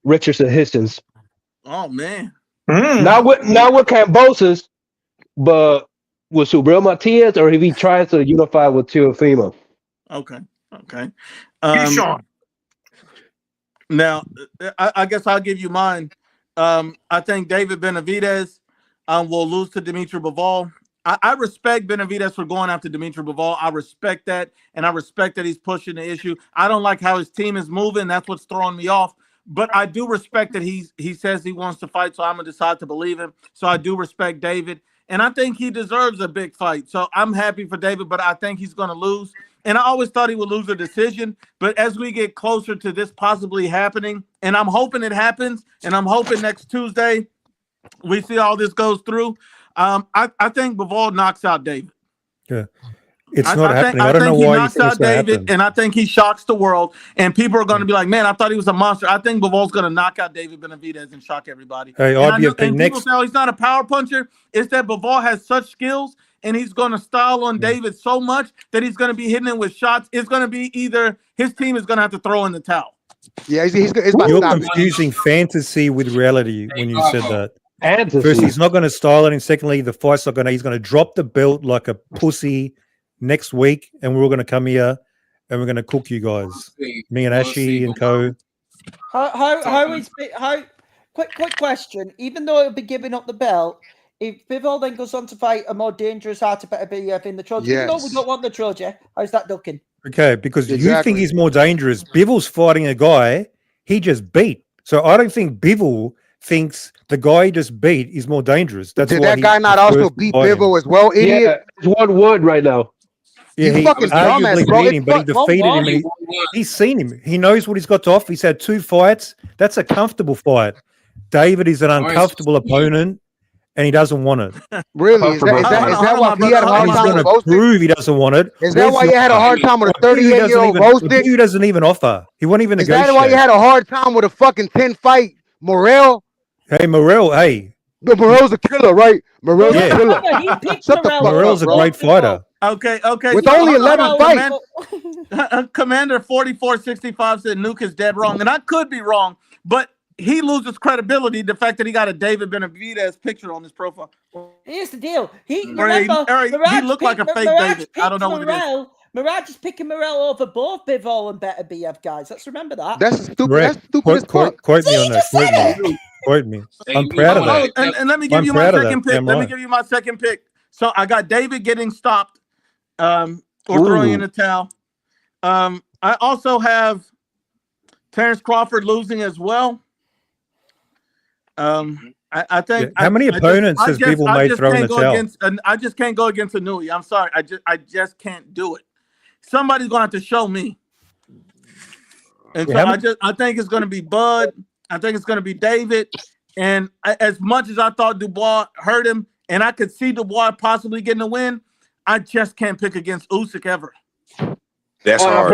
Speaker 19: Richardson Histins.
Speaker 1: Oh man.
Speaker 19: Not with Cambosis, but with Subriel Matias, or if he tries to unify with Teofimo.
Speaker 1: Okay. Now, I guess I'll give you mine. I think David Benavidez will lose to Dimitri Bivol. I respect Benavidez for going after Dimitri Bivol. I respect that, and I respect that he's pushing the issue. I don't like how his team is moving. That's what's throwing me off. But I do respect that he says he wants to fight, so I'm going to decide to believe him. So I do respect David, and I think he deserves a big fight. So I'm happy for David, but I think he's going to lose. And I always thought he would lose a decision. But as we get closer to this possibly happening, and I'm hoping it happens, and I'm hoping next Tuesday we see all this goes through, I think Bivol knocks out David.
Speaker 13: Yeah. It's not happening. I don't know why he knocks out David,
Speaker 1: and I think he shocks the world. And people are going to be like, "Man, I thought he was a monster." I think Bivol's going to knock out David Benavidez and shock everybody.
Speaker 13: Hey,
Speaker 1: people say, "Oh, he's not a power puncher." It's that Bivol has such skills, and he's going to style on David so much that he's going to be hitting him with shots. It's going to be either his team is going to have to throw in the towel.
Speaker 18: Yeah,
Speaker 13: you're confusing fantasy with reality when you said that.
Speaker 19: Fantasy.
Speaker 13: First, he's not going to style it, and secondly, the fight's not going to. He's going to drop the belt like a pussy next week, and we're all going to come here and we're going to cook you guys. Me and Ashy and co.
Speaker 17: Quick question. Even though it'll be giving up the belt, if Bivol then goes on to fight a more dangerous Artebet in the trilogy, even though we don't want the trilogy, how's that ducking?
Speaker 13: Okay, because you think he's more dangerous. Bivol's fighting a guy he just beat. So I don't think Bivol thinks the guy he just beat is more dangerous. That's
Speaker 18: Did that guy not also beat Bivol as well, idiot?
Speaker 19: Yeah, it's 1-1 right now.
Speaker 13: Yeah,
Speaker 18: You
Speaker 13: he
Speaker 18: fucking
Speaker 13: arguably
Speaker 18: dumbass, bro.
Speaker 13: beat him, but he defeated him. And he's seen him. He knows what he's got to offer. He's had 2 fights. That's a comfortable fight. David is an uncomfortable opponent, and he doesn't want it.
Speaker 18: Really? Is that why he had a hard
Speaker 13: He's
Speaker 18: time
Speaker 13: going
Speaker 18: with
Speaker 13: to
Speaker 18: roasting?
Speaker 13: prove he doesn't want it.
Speaker 18: Is that why you had a hard time with a 38-year-old roasting?
Speaker 13: The dude doesn't even offer. He won't even
Speaker 18: Is
Speaker 13: negotiate.
Speaker 18: that why you had a hard time with a fucking 10-fight Morrell?
Speaker 13: Hey, Morrell, hey.
Speaker 18: But Morrell's a killer, right? Morrell's a killer.
Speaker 17: He picked
Speaker 18: Shut the fuck
Speaker 13: Morrell's
Speaker 18: up,
Speaker 13: a
Speaker 18: bro.
Speaker 13: great fighter.
Speaker 1: Okay.
Speaker 18: With
Speaker 1: so
Speaker 18: only
Speaker 1: hold on,
Speaker 18: 11 fights.
Speaker 1: Commander 4465 said Nuke is dead wrong, and I could be wrong, but he loses credibility the fact that he got a David Benavidez picture on his profile.
Speaker 17: Here's the deal. He
Speaker 1: He looked like a fake David. I don't know what it is.
Speaker 17: Mirage is picking Morrell over both Bivol and Benavidez, guys. Let's remember that.
Speaker 18: That's stupid.
Speaker 13: Correct.
Speaker 18: That's stupid as fuck.
Speaker 13: Quote me on that. Quote me. I'm proud of that.
Speaker 1: And let me give you my second pick. Let me give you my second pick. So I got David getting stopped or throwing in the towel. I also have Terrence Crawford losing as well. I think
Speaker 13: how many opponents has Bivol made throw in the towel?
Speaker 1: I just can't go against Anui. I'm sorry. I just can't do it. Somebody's going to have to show me. And so I think it's going to be Bud. I think it's going to be David. And as much as I thought Dubois hurt him, and I could see Dubois possibly getting a win, I just can't pick against Usyk ever.
Speaker 15: That's hard.
Speaker 19: I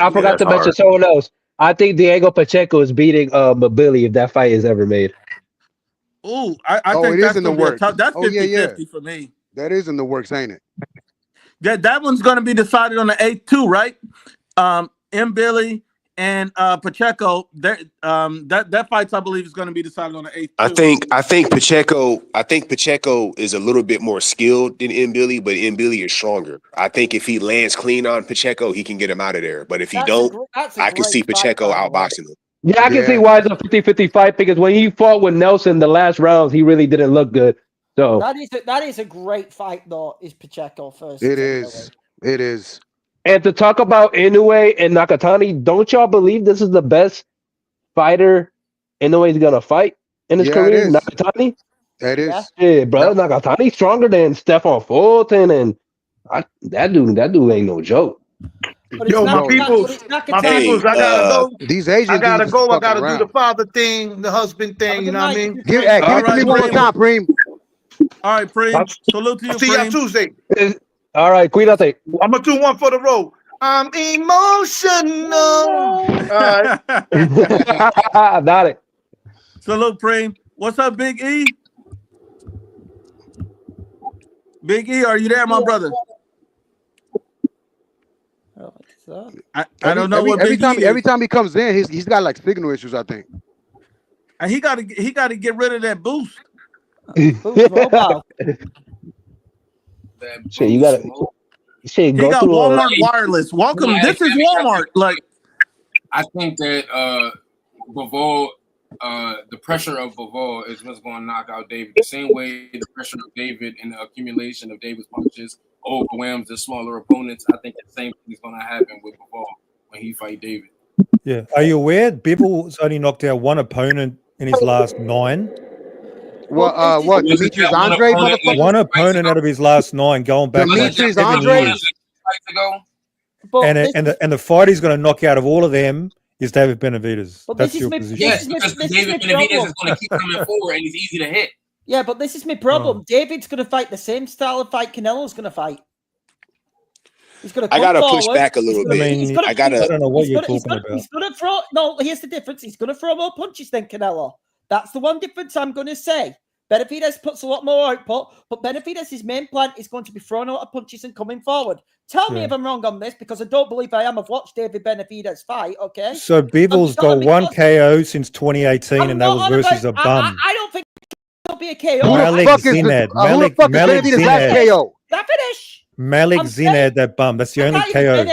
Speaker 19: forgot to mention someone else. I think Diego Pacheco is beating Billy if that fight is ever made.
Speaker 1: Ooh, I think that's in the works. That's 50-50 for me.
Speaker 18: That is in the works, ain't it?
Speaker 1: That one's going to be decided on the 8th too, right? Billy and Pacheco. That fight, I believe, is going to be decided on the 8th. Too.
Speaker 15: I think Pacheco is a little bit more skilled than Billy, but Billy is stronger. I think if he lands clean on Pacheco, he can get him out of there. But if he don't, I can see Pacheco outboxing him.
Speaker 19: Yeah, I can see why it's a 50-50 fight because when he fought with Nelson the last rounds, he really didn't look good. So
Speaker 17: that is a great fight, though. Is Pacheco first?
Speaker 18: It is. It is.
Speaker 19: And to talk about Inoue and Nakatani, don't y'all believe this is the best fighter Inoue's gonna fight in his career? Nakatani.
Speaker 18: That is.
Speaker 19: Yeah, bro. Nakatani's stronger than Stefan Fulton, and that dude ain't no joke.
Speaker 9: Yo, my peoples, I gotta go.
Speaker 18: These Asians,
Speaker 9: I gotta go. I gotta do the father thing, the husband thing. You know what I mean?
Speaker 18: Give it to me one more time, Preem.
Speaker 1: All right, Preem. Salute to you,
Speaker 9: See y'all Tuesday.
Speaker 19: All right, cuídate.
Speaker 9: I'm gonna do one for the road. I'm emotional. All right.
Speaker 19: Got it.
Speaker 1: Salute, Preem. What's up, Big E? Big E, are you there, my brother? I don't know what Big E is.
Speaker 18: Every time he comes in, he's got like signal issues, I think.
Speaker 1: And he got to get rid of that boost.
Speaker 19: Shit, you gotta.
Speaker 1: He got Walmart wireless. Welcome.
Speaker 21: Yeah,
Speaker 1: this is Walmart. Like,
Speaker 21: I think that Bivol, the pressure of Bivol is what's going to knock out David. The same way the pressure of David and the accumulation of David's punches overwhelms the smaller opponents. I think the same thing is going to happen with Bivol when he fight David.
Speaker 13: Yeah. Are you aware Bivol's only knocked out one opponent in his last 9?
Speaker 18: What? Demetrius Andre, motherfucker?
Speaker 13: One opponent out of his last 9 going back
Speaker 18: Demetrius
Speaker 13: 7
Speaker 18: Andre?
Speaker 13: years. And the fight he's going to knock out of all of them is David Benavidez. That's your position.
Speaker 21: Yes, because David Benavidez is going to keep coming forward and he's easy to hit.
Speaker 17: Yeah, but this is my problem. David's going to fight the same style of fight Canelo's going to fight. He's going to.
Speaker 15: I gotta push back a little bit. I don't know
Speaker 13: what you're talking about.
Speaker 17: He's going to throw. No, here's the difference. He's going to throw more punches than Canelo. That's the one difference I'm going to say. Benavidez puts a lot more output, but Benavidez's main plan is going to be throwing a lot of punches and coming forward. Tell me if I'm wrong on this, because I don't believe I am. I've watched David Benavidez fight, okay?
Speaker 13: So Bivol's got one KO since 2018, and that was versus a bum.
Speaker 17: I don't think it'll be a KO.
Speaker 13: Malik Zinad. Malik Zinad.
Speaker 17: Can I finish?
Speaker 13: Malik Zinad, that bum. That's the only KO.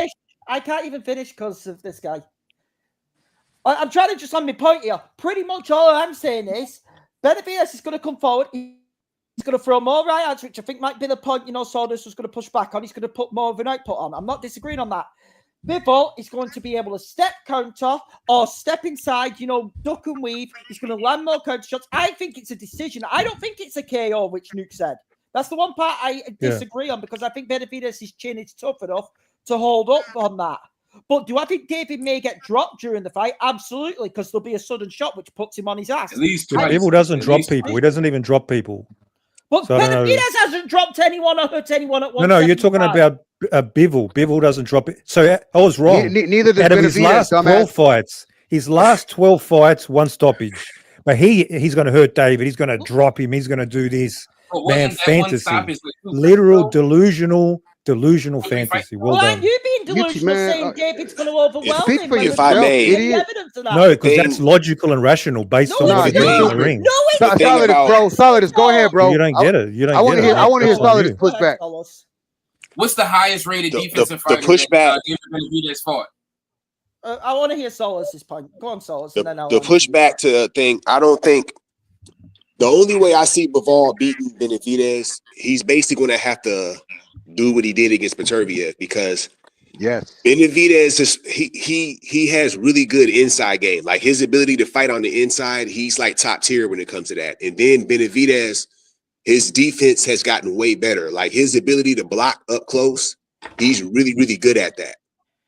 Speaker 17: I can't even finish because of this guy. I'm trying to just on my point here. Pretty much all I'm saying is Benavidez is going to come forward. He's going to throw more right hands, which I think might be the point, Sawdust was going to push back on. He's going to put more of an output on. I'm not disagreeing on that. Bivol is going to be able to step counter or step inside, duck and weave. He's going to land more counter shots. I think it's a decision. I don't think it's a KO, which Nuke said. That's the one part I disagree on, because I think Benavidez' chin is tough enough to hold up on that. But do I think David may get dropped during the fight? Absolutely, because there'll be a sudden shot which puts him on his ass.
Speaker 21: At least
Speaker 13: Yeah,
Speaker 21: twice.
Speaker 13: Bivol doesn't
Speaker 21: At
Speaker 13: drop
Speaker 21: least
Speaker 13: people.
Speaker 21: twice.
Speaker 13: He doesn't even drop people.
Speaker 17: But
Speaker 13: So I don't know.
Speaker 17: Benavidez hasn't dropped anyone or hurt anyone at 175.
Speaker 13: No, you're talking about Bivol. Bivol doesn't drop it. So I was wrong.
Speaker 18: Neither does
Speaker 13: Out of his
Speaker 18: Benavidez,
Speaker 13: last
Speaker 18: dumbass.
Speaker 13: 12 fights, his last 12 fights, one stoppage. But he's going to hurt David. He's going to drop him. He's going to do this.
Speaker 21: But
Speaker 13: Man,
Speaker 21: wasn't that one
Speaker 13: fantasy.
Speaker 21: stoppage with 2
Speaker 13: Literal,
Speaker 21: fights, though?
Speaker 13: delusional fantasy. Well
Speaker 17: Well,
Speaker 13: done.
Speaker 17: you being delusional saying David's going to overwhelm
Speaker 18: Speak
Speaker 17: him.
Speaker 18: for
Speaker 17: when
Speaker 18: yourself,
Speaker 17: there's any
Speaker 18: idiot.
Speaker 17: evidence of that.
Speaker 13: No, because that's logical and rational based on
Speaker 17: No,
Speaker 13: what
Speaker 17: it's
Speaker 13: he did in
Speaker 17: not.
Speaker 13: the ring.
Speaker 17: No, it's not.
Speaker 18: Solidus, bro. Solidus, go ahead, bro.
Speaker 13: You don't get it. You don't
Speaker 18: I want
Speaker 13: get
Speaker 18: to
Speaker 13: it.
Speaker 18: hear. I want to hear
Speaker 13: That's on
Speaker 18: Solidus
Speaker 13: you.
Speaker 18: push back.
Speaker 21: What's the highest rated defensive fighter
Speaker 15: pushback-
Speaker 21: that David Benavidez fought?
Speaker 17: I want to hear Solus's point. Go on, Solus, and then I'll
Speaker 15: The pushback to the thing, I don't think the only way I see Bivol beating Benavidez, he's basically going to have to do what he did against Peterviev, because Benavidez is he has really good inside game. Like his ability to fight on the inside, he's like top tier when it comes to that. And then Benavidez, his defense has gotten way better. Like his ability to block up close, he's really, really good at that.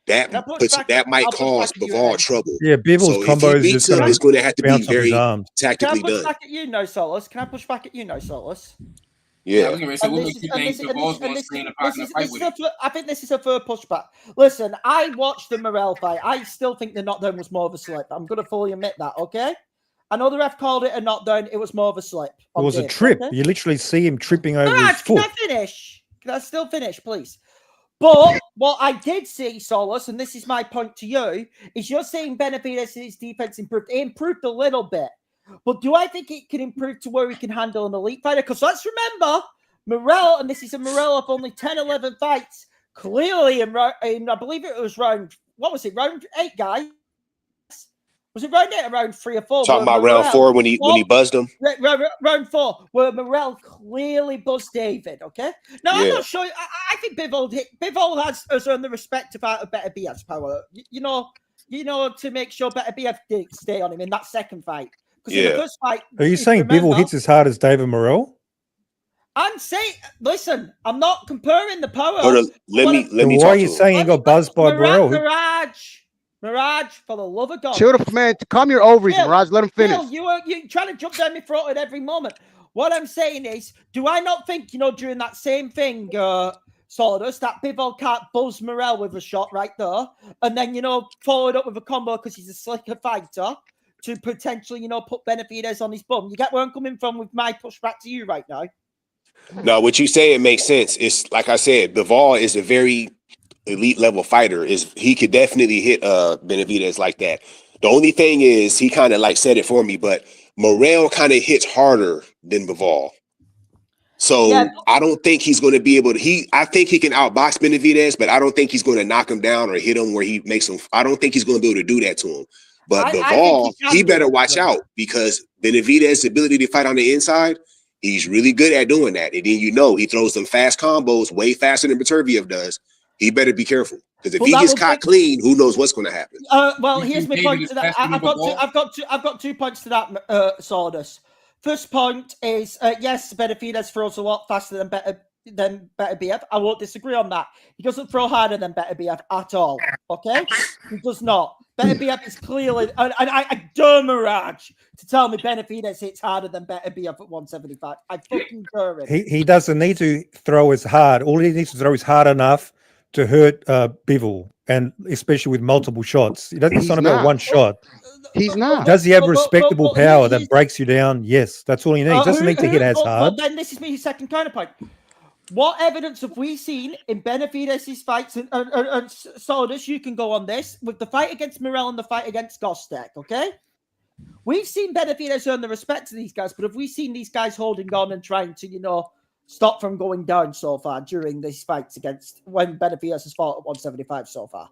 Speaker 15: That might cause Bivol trouble.
Speaker 13: Yeah, Bivol's
Speaker 15: so
Speaker 13: combo
Speaker 15: if he
Speaker 13: is
Speaker 15: beats
Speaker 13: just
Speaker 15: him, it's going to have to be
Speaker 13: bounce off his
Speaker 15: very
Speaker 13: arms.
Speaker 15: tactically
Speaker 17: Can I push
Speaker 15: done.
Speaker 17: back at you, no Solus? Can I push back at you, no Solus?
Speaker 15: Yeah.
Speaker 21: I was going to say, what makes you think Bivol's going to stay in the pocket and fight with him?
Speaker 17: I think this is a fair pushback. Listen, I watched the Morel fight. I still think the knockdown was more of a slip. I'm going to fully admit that, okay? I know the ref called it a knockdown. It was more of a slip.
Speaker 13: It was a trip. Okay? You literally see him tripping over his foot.
Speaker 17: Can I finish? Can I still finish, please? But what I did see, Solus, and this is my point to you, is you're saying Benavidez' defense improved. It improved a little bit. But do I think it can improve to where he can handle an elite fighter? Because let's remember, Morel, and this is a Morel of only 10, 11 fights, clearly in I believe it was round 8, guys? Was it round 8 or round 3 or 4?
Speaker 15: Talking about round 4 when he buzzed him?
Speaker 17: Round 4, where Morel clearly buzzed David, okay? Now, I'm not sure. I think Bivol has earned the respect to fight a better BF's power. You know, to make sure better BF didn't stay on him in that second fight. Because in the first fight...
Speaker 13: Are you saying Bivol hits as hard as David Morel?
Speaker 17: I'm saying... Listen, I'm not comparing the power.
Speaker 15: Hold on, let me
Speaker 13: why are you saying he got buzzed by Morel?
Speaker 17: Mirage, for the love of God.
Speaker 18: Chill the man. Calm your ovaries, Mirage. Let him finish.
Speaker 17: You're trying to jump down my throat at every moment. What I'm saying is, do I not think, during that same thing, Solidus, that Bivol can't buzz Morel with a shot right there, and then, follow it up with a combo because he's a slicker fighter to potentially, put Benavidez on his bum. You get where I'm coming from with my pushback to you right now?
Speaker 15: No, what you say, it makes sense. It's like I said, Bivol is a very elite level fighter. He could definitely hit Benavidez like that. The only thing is he kind of like said it for me, but Morel kind of hits harder than Bivol. So I don't think he's going to be able to. I think he can outbox Benavidez, but I don't think he's going to knock him down or hit him where he makes him. I don't think he's going to be able to do that to him. But Bivol, he better watch out, because Benavidez's ability to fight on the inside, he's really good at doing that. And then he throws some fast combos way faster than Peterviev does. He better be careful, because if he gets caught clean, who knows what's going to happen?
Speaker 17: Well, here's my point to that. I've got 2 points to that, Sordus. First point is yes, Benavidez throws a lot faster than Better BF. I won't disagree on that. He doesn't throw harder than Better BF at all. Okay, he does not. Better BF is clearly, and I dare Mirage to tell me Benavidez hits harder than Better BF at 175. I fucking dare him.
Speaker 13: He doesn't need to throw as hard. All he needs to throw is hard enough to hurt Bivol, and especially with multiple shots. It's not about one shot.
Speaker 18: He's not.
Speaker 13: Does he have respectable power that breaks you down? Yes, that's all he needs. Doesn't need to hit as hard.
Speaker 17: Then this is my second counterpoint. What evidence have we seen in Benavidez's fights? And Solidus, you can go on this with the fight against Morel and the fight against Gostek. Okay, we've seen Benavidez earn the respect of these guys, but have we seen these guys holding on and trying to, stop from going down so far during these fights against when Benavidez has fought at 175 so far?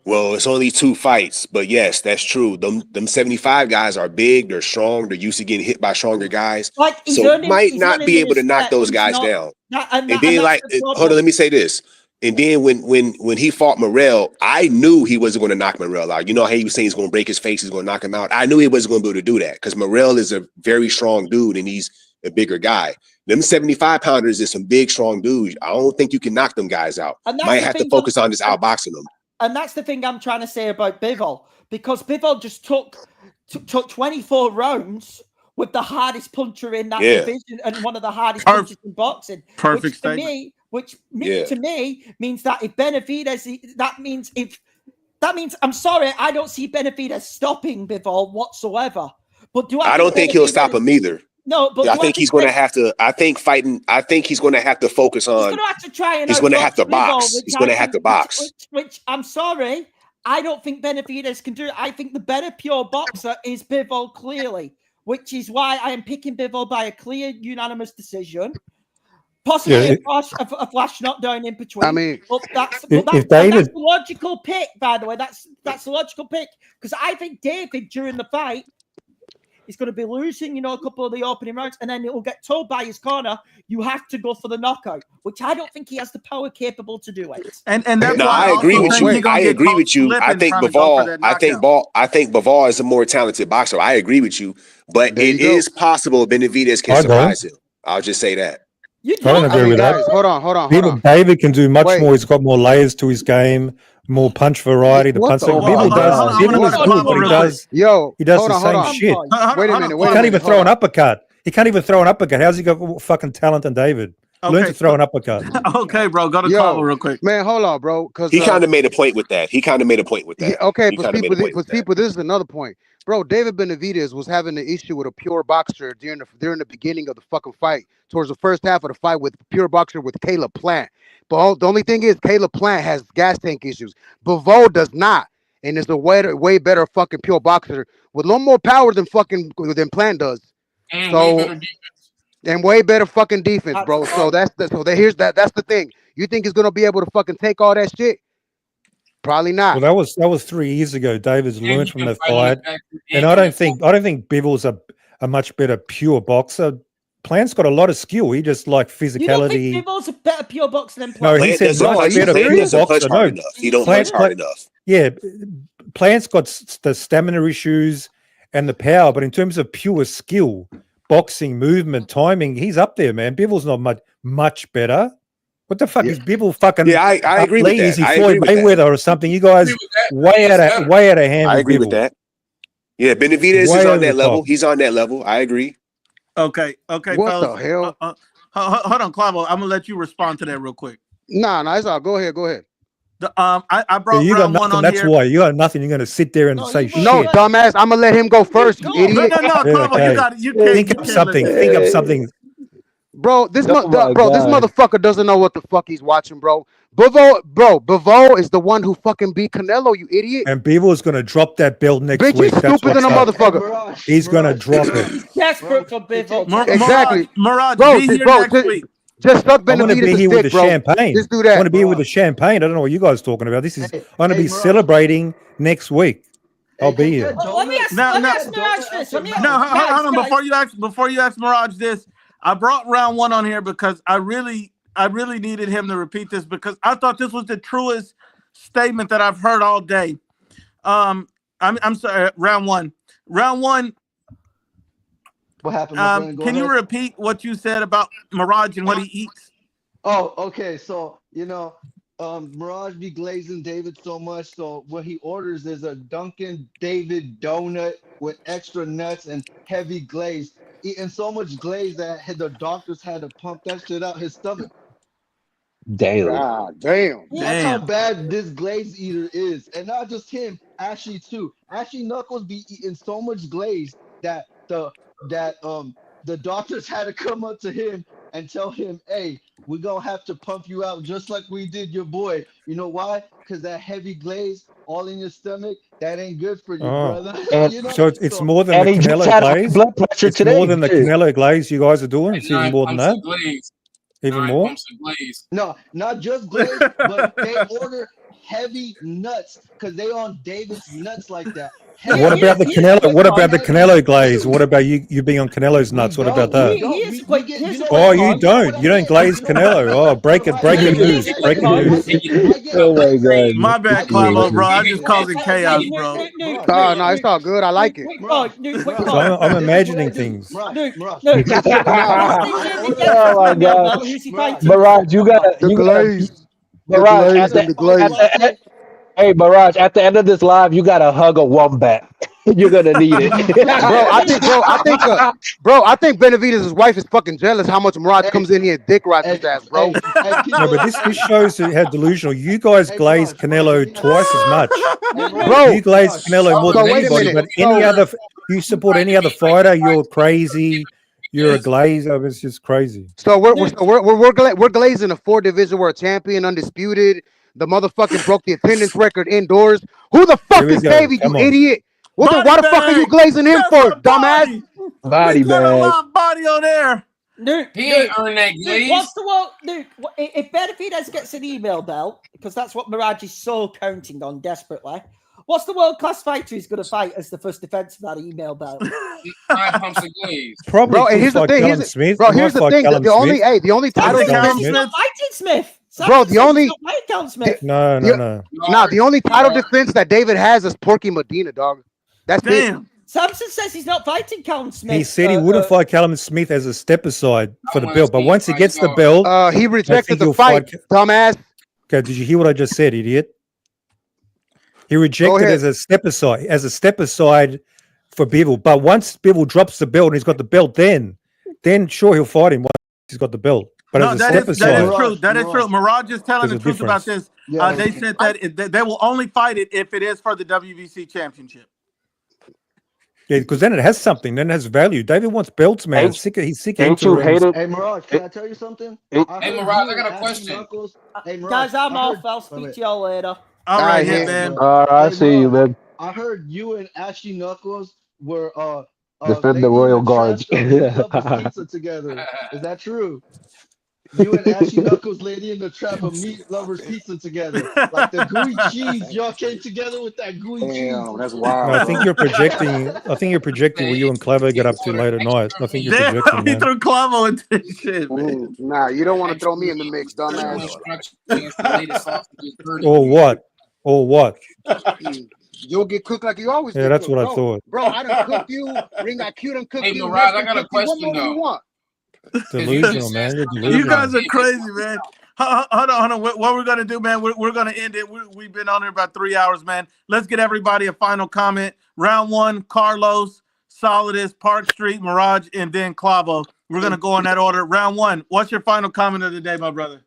Speaker 15: Well, it's only 2 fights, but yes, that's true. Them 75 guys are big, they're strong, they're used to getting hit by stronger guys. So might not be able to knock those guys down. And then hold on, let me say this. And then when he fought Morel, I knew he wasn't going to knock Morel out. You know how he was saying he's going to break his face, he's going to knock him out. I knew he wasn't going to be able to do that, because Morel is a very strong dude, and he's a bigger guy. Them 75-pounders is some big, strong dudes. I don't think you can knock them guys out. Might have to focus on just outboxing them.
Speaker 17: And that's the thing I'm trying to say about Bivol, because Bivol just took 24 rounds with the hardest puncher in that division and one of the hardest punchers in boxing.
Speaker 1: Perfect
Speaker 17: statement. To me means that if Benavidez, that means I'm sorry, I don't see Benavidez stopping Bivol whatsoever. But
Speaker 15: I don't think he'll stop him either.
Speaker 17: No, but
Speaker 15: I think he's going to have to. I think he's going to have to focus on.
Speaker 17: He's going to have to try and.
Speaker 15: He's going to have to box. He's going to have to box.
Speaker 17: Which I'm sorry, I don't think Benavidez can do. I think the better pure boxer is Bivol, clearly, which is why I am picking Bivol by a clear, unanimous decision. Possibly a flash knockdown in between.
Speaker 18: I mean,
Speaker 17: that's
Speaker 13: David,
Speaker 17: the logical pick, by the way. That's the logical pick, because I think David during the fight, he's going to be losing, a couple of the opening rounds, and then it will get told by his corner, you have to go for the knockout, which I don't think he has the power capable to do it.
Speaker 1: And that's
Speaker 15: no,
Speaker 1: why
Speaker 15: I agree with you. I agree with you. I think Bivol. I think Bivol is a more talented boxer. I agree with you, but it is possible Benavidez can surprise him. I'll just say that.
Speaker 13: I don't agree with that.
Speaker 18: Hold on.
Speaker 13: David can do much more. He's got more layers to his game, more punch variety. The punch. Bivol is good, but he does the same shit.
Speaker 18: Wait a minute.
Speaker 13: He can't even throw an uppercut. How's he got fucking talent than David? Learn to throw an uppercut.
Speaker 1: Okay, bro. Go to Crawford real quick.
Speaker 18: Man, hold on, bro. Because
Speaker 15: he kind of made a point with that.
Speaker 18: Okay, but people, this is another point. Bro, David Benavidez was having an issue with a pure boxer during the beginning of the fucking fight, towards the first half of the fight with pure boxer with Caleb Plant. But the only thing is, Caleb Plant has gas tank issues. Bivol does not, and is a way better fucking pure boxer with a little more power than Plant does. And way better fucking defense, bro. So that's the thing. You think he's gonna be able to fucking take all that shit? Probably not.
Speaker 13: Well, that was 3 years ago. David's learned from the fight, and I don't think Bivol's a much better pure boxer. Plant's got a lot of skill. He just like physicality. You don't
Speaker 17: think Bivol's a better pure boxer than Plant?
Speaker 15: No, he said much better pure boxer. No, he don't punch hard enough.
Speaker 13: Yeah, Plant's got the stamina issues and the power, but in terms of pure skill, boxing, movement, timing, he's up there, man. Bivol's not much better. What the fuck is Bivol fucking?
Speaker 15: Yeah, I agree with that.
Speaker 13: Is he Floyd Mayweather or something? You guys way out of hand.
Speaker 15: I agree with that. Yeah, Benavidez is on that level. He's on that level. I agree.
Speaker 1: Okay,
Speaker 18: what
Speaker 1: fellas.
Speaker 18: The hell?
Speaker 1: Hold on, Clavo. I'm gonna let you respond to that real quick.
Speaker 18: Nah, it's all. Go ahead.
Speaker 1: I brought
Speaker 13: you got
Speaker 1: round one
Speaker 13: nothing.
Speaker 1: on
Speaker 13: That's
Speaker 1: here.
Speaker 13: why you got nothing. You're gonna sit there and say shit.
Speaker 18: No, dumbass. I'm gonna let him go first. You idiot.
Speaker 1: No, Clavo, you got it. You
Speaker 13: think of something. Think of something.
Speaker 18: Bro, this motherfucker doesn't know what the fuck he's watching, bro. Bivol is the one who fucking beat Canelo, you idiot.
Speaker 13: And Bivol is gonna drop that belt next week.
Speaker 18: He's stupid than a motherfucker.
Speaker 13: He's gonna drop it.
Speaker 17: Desperate for Bivol.
Speaker 18: Exactly.
Speaker 1: Mirage,
Speaker 18: bro,
Speaker 1: be here next week.
Speaker 18: Just suck
Speaker 13: I'm gonna be here with the champagne.
Speaker 18: Just do that.
Speaker 13: I'm gonna be here with the champagne. I don't know what you guys are talking about. I'm gonna be celebrating next week. I'll be here.
Speaker 17: Let me ask Mirage this.
Speaker 1: Hold on. Before you ask Mirage this, I brought round one on here because I really needed him to repeat this because I thought this was the truest statement that I've heard all day. I'm sorry. Round one.
Speaker 3: What happened?
Speaker 1: Can you repeat what you said about Mirage and what he eats?
Speaker 3: Oh, okay. So Mirage be glazing David so much. So what he orders is a Dunkin' David donut with extra nuts and heavy glaze. Eating so much glaze that the doctors had to pump that shit out his stomach.
Speaker 19: Damn.
Speaker 3: God damn. That's how bad this glaze eater is. And not just him, Ashley too. Ashley Knuckles be eating so much glaze that the doctors had to come up to him and tell him, hey, we're gonna have to pump you out just like we did your boy. You know why? Because that heavy glaze all in your stomach, that ain't good for you, brother.
Speaker 13: So it's more than the Canelo glaze. Blood pressure it's today. More than the Canelo glaze you guys are doing. It's even more than that. Even more.
Speaker 3: No, not just glaze, but they order heavy nuts because they on David's nuts like that.
Speaker 13: What about the Canelo? What about the Canelo glaze? What about you being on Canelo's nuts? What about that?
Speaker 3: We get, you know
Speaker 13: Oh,
Speaker 3: what?
Speaker 13: you don't. You don't glaze Canelo. Oh, breaking news. Breaking news.
Speaker 5: Oh my god.
Speaker 1: My bad, Clavo, bro. I'm just causing chaos, bro.
Speaker 18: No, it's all good. I like it.
Speaker 13: So I'm imagining things.
Speaker 19: Oh my god. Barrage, you gotta
Speaker 18: The glaze. The
Speaker 19: Barrage
Speaker 18: glaze and the glaze.
Speaker 19: hey Barrage, at the end of this live, you gotta hug a wombat. You're gonna need it.
Speaker 18: I think Benavidez' wife is fucking jealous how much Mirage comes in here and dick rides his ass, bro.
Speaker 13: No, but this shows how delusional. You guys glaze Canelo twice as much.
Speaker 18: Bro,
Speaker 13: You glaze Canelo more than
Speaker 18: wait a
Speaker 13: anybody,
Speaker 18: minute.
Speaker 13: but you support any other fighter, you're crazy. You're a glazer. It's just crazy.
Speaker 18: So we're glazing a 4 division world champion, undisputed. The motherfucking broke the attendance record indoors. Who the fuck is Davey, you idiot? Why the fuck are you glazing him for, dumbass?
Speaker 5: Body
Speaker 1: We got a
Speaker 5: bag.
Speaker 1: live body on there.
Speaker 17: Dude,
Speaker 21: He ain't earned that glaze.
Speaker 17: What's the world, dude? If Benavidez gets an email belt, because that's what Mirage is so counting on desperately. What's the world class fighter who's going to fight as the first defense of that email belt?
Speaker 21: 5 pumps of glaze.
Speaker 13: Probably.
Speaker 18: Bro, and here's the thing. Here's the thing. The only title defense.
Speaker 17: He's not fighting Smith.
Speaker 18: Bro, the only
Speaker 13: No.
Speaker 18: the only title defense that David has is Porky Medina, dog. That's it.
Speaker 17: Samson says he's not fighting Callum Smith.
Speaker 13: He said he wouldn't fight Callum Smith as a step aside for the belt, but once he gets the belt,
Speaker 18: he rejected the fight, dumbass.
Speaker 13: Okay, did you hear what I just said, idiot? He rejected as a step aside for Bivol. But once Bivol drops the belt and he's got the belt, then sure he'll fight him once he's got the belt. But
Speaker 1: No,
Speaker 13: as a
Speaker 1: that
Speaker 13: step
Speaker 1: is
Speaker 13: aside,
Speaker 1: true. That is true. Mirage is telling the
Speaker 13: There's a
Speaker 1: truth about
Speaker 13: difference.
Speaker 1: this. They said that they will only fight it if it is for the WBC championship.
Speaker 13: Yeah, because then it has something. Then it has value. David wants belts, man. He's sick of
Speaker 3: Hey, Mirage, can I tell you something?
Speaker 21: Hey, Mirage, I got a question.
Speaker 3: Hey, Mirage,
Speaker 17: Guys, I'm off. I'll speak to y'all later.
Speaker 1: All right, man.
Speaker 5: All right, I see you, man.
Speaker 3: I heard you and Ashley Knuckles were
Speaker 5: Defend the Royal Guards.
Speaker 3: pizza together. Is that true? You and Ashley Knuckles, Lady in the Trap, of Meat Lovers Pizza together. Like the gooey cheese. Y'all came together with that gooey cheese.
Speaker 10: That's wild.
Speaker 13: No, I think you're projecting. What you and Clavo get up to late at night. I think you're projecting,
Speaker 1: He
Speaker 13: man.
Speaker 1: threw Clavo into this shit, man.
Speaker 18: Nah, you don't want to throw me in the mix, dumbass.
Speaker 13: Or what?
Speaker 18: You'll get cooked like you always
Speaker 13: Yeah,
Speaker 18: get
Speaker 13: that's
Speaker 18: cooked,
Speaker 13: what
Speaker 18: bro.
Speaker 13: I thought.
Speaker 18: Bro, I done cooked you. Ring IQ done cooked
Speaker 21: Hey,
Speaker 18: you.
Speaker 21: Mirage, I
Speaker 18: Western
Speaker 21: got a
Speaker 18: cooked you. What
Speaker 21: question,
Speaker 18: more do you
Speaker 21: though.
Speaker 18: want?
Speaker 13: Delusional, man. You're delusional.
Speaker 1: You guys are crazy, man. Hold on. What we're gonna do, man? We're gonna end it. We've been on here about 3 hours, man. Let's get everybody a final comment. Round 1, Carlos, Solidus, Park Street, Mirage, and then Clavo. We're gonna go in that order. Round 1. What's your final comment of the day, my brother?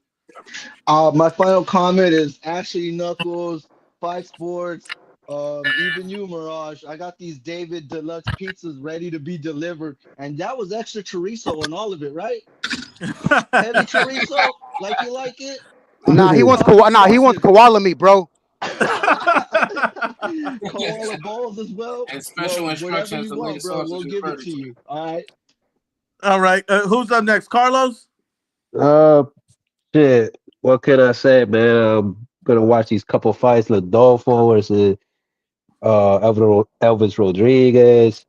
Speaker 3: My final comment is Ashley Knuckles, 5 Sports, even you, Mirage. I got these David Deluxe pizzas ready to be delivered, and that was extra chorizo and all of it, right? Heavy chorizo, like you like it.
Speaker 18: Nah, he wants koala meat, bro.
Speaker 3: Koala balls as well.
Speaker 21: And special instructions
Speaker 3: whatever you
Speaker 21: to lay
Speaker 3: want,
Speaker 21: the
Speaker 3: bro.
Speaker 21: sausage
Speaker 3: We'll
Speaker 21: in
Speaker 3: give it to
Speaker 21: courtesy.
Speaker 3: you. All right.
Speaker 1: All right. Who's up next? Carlos?
Speaker 5: Shit. What can I say, man? I'm gonna watch these couple fights. Rodolfo versus Elvis Rodriguez,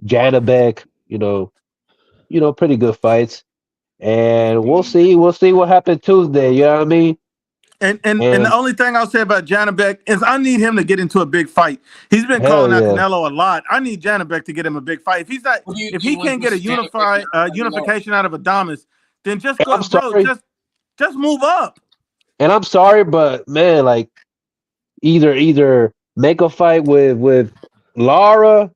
Speaker 5: Janabek. Pretty good fights. And we'll see what happens Tuesday. You know what I mean?
Speaker 1: And the only thing I'll say about Janabek is I need him to get into a big fight. He's been calling out Canelo a lot. I need Janabek to get him a big fight. If he can't get a unification out of Adames, then just go, bro. Just move up.
Speaker 5: And I'm sorry, but man, like either make a fight with Lara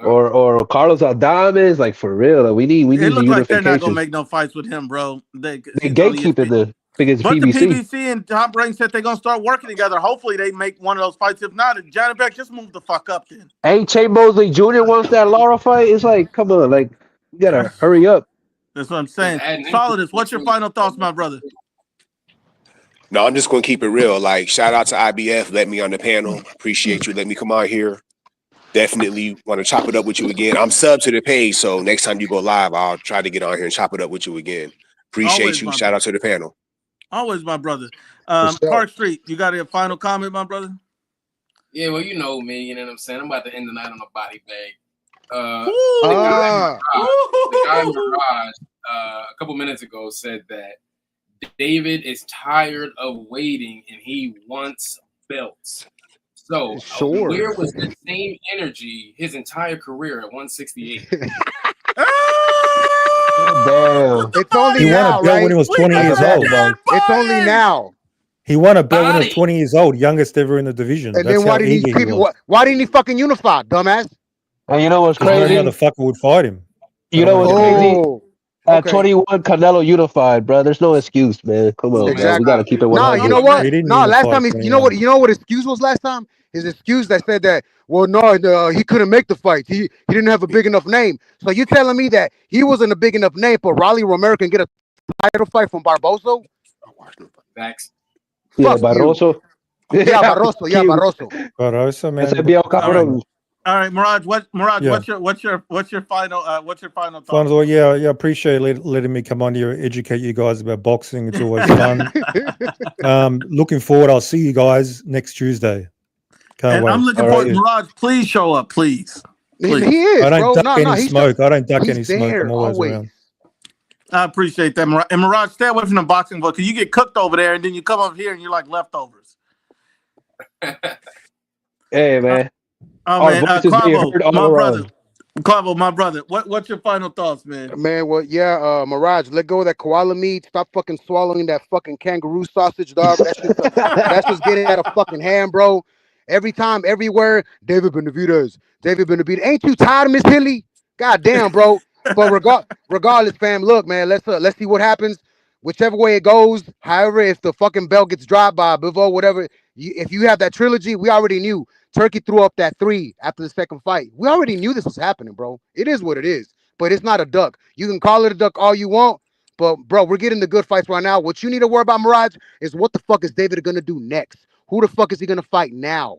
Speaker 5: or Carlos Adames, like for real. Like we need
Speaker 1: It
Speaker 5: the
Speaker 1: looks like they're not gonna
Speaker 5: unification.
Speaker 1: make no fights with him, bro.
Speaker 5: They gatekeeping the biggest
Speaker 1: But
Speaker 5: PBC.
Speaker 1: the PBC and Top Rank said they're gonna start working together. Hopefully they make one of those fights. If not, Janabek, just move the fuck up then.
Speaker 5: Hey, Che Mosley Jr. wants that Lara fight. It's like, come on, like you gotta hurry up.
Speaker 1: That's what I'm saying. Solidus, what's your final thoughts, my brother?
Speaker 15: No, I'm just gonna keep it real. Like, shout out to IBF, let me on the panel. Appreciate you. Let me come on here. Definitely want to chop it up with you again. I'm sub to the page, so next time you go live, I'll try to get on here and chop it up with you again. Appreciate
Speaker 1: Always,
Speaker 15: you.
Speaker 1: my
Speaker 15: Shout out to the panel.
Speaker 1: Always my brother.
Speaker 18: sure.
Speaker 1: Park Street, you got a final comment, my brother?
Speaker 21: Yeah, well, you know me, you know what I'm saying? I'm about to end the night on a body bag. The guy Mirage, a couple minutes ago said that David is tired of waiting and he wants belts. So
Speaker 18: Sure.
Speaker 21: where was the same energy his entire career at 168?
Speaker 5: Damn.
Speaker 18: It's only
Speaker 13: He won
Speaker 18: now,
Speaker 13: a belt
Speaker 18: right?
Speaker 13: when he was 20 years old.
Speaker 18: It's only now.
Speaker 13: He won a belt when he was 20 years old, youngest ever in the division.
Speaker 18: And
Speaker 13: That's
Speaker 18: then why
Speaker 13: how
Speaker 18: didn't he
Speaker 13: eager he
Speaker 18: keep?
Speaker 13: was.
Speaker 18: Why didn't he fucking unify, dumbass?
Speaker 5: And you know what's
Speaker 13: Because no
Speaker 5: crazy?
Speaker 13: motherfucker would fight him.
Speaker 5: You know what's crazy? At
Speaker 18: Okay.
Speaker 5: 21, Canelo unified, bro. There's no excuse, man. Come on, bro. We got to keep it 100.
Speaker 18: Nah, you know what?
Speaker 13: He didn't
Speaker 18: Nah, last
Speaker 13: unify
Speaker 18: time you know what excuse was last time? His excuse that said that, well, no, he couldn't make the fight. He didn't have a big enough name. So you telling me that he wasn't a big enough name, but Raleigh Romero can get a title fight from Barboso?
Speaker 21: Facts.
Speaker 5: Yeah,
Speaker 18: Fuck
Speaker 5: Barroso.
Speaker 18: Yeah, Barroso. Yeah, Barroso.
Speaker 13: Barroso, man.
Speaker 5: Ese viejo cabrón.
Speaker 1: All right, Mirage. Mirage,
Speaker 13: Yeah.
Speaker 1: what's your final thought?
Speaker 13: Fun as well. Yeah, I appreciate letting me come on here, educate you guys about boxing. It's always fun. Looking forward. I'll see you guys next Tuesday. Can't wait.
Speaker 1: I'm looking forward. Mirage, please show up, please.
Speaker 18: He is,
Speaker 13: I don't
Speaker 18: bro.
Speaker 13: duck any smoke. I don't duck any smoke.
Speaker 18: there
Speaker 13: I'm always around.
Speaker 1: I appreciate that, Mirage. And Mirage, stay away from the boxing book because you get cooked over there, and then you come up here and you're like leftovers.
Speaker 5: Hey, man.
Speaker 1: Oh man, Clavo, my brother. What's your final thoughts, man?
Speaker 18: Man, well, yeah, Mirage, let go of that koala meat. Stop fucking swallowing that fucking kangaroo sausage, dog. That's just getting out of fucking hand, bro. Every time, everywhere, David Benavidez. Ain't you tired of Miss Hilly? God damn, bro. But regardless, fam, look, man, let's see what happens. Whichever way it goes, however, if the fucking belt gets dropped by Bivol, whatever, if you have that trilogy, we already knew. Turkey threw up that 3 after the second fight. We already knew this was happening, bro. It is what it is, but it's not a duck. You can call it a duck all you want, but bro, we're getting the good fights right now. What you need to worry about, Mirage, is what the fuck is David gonna do next? Who the fuck is he gonna fight now?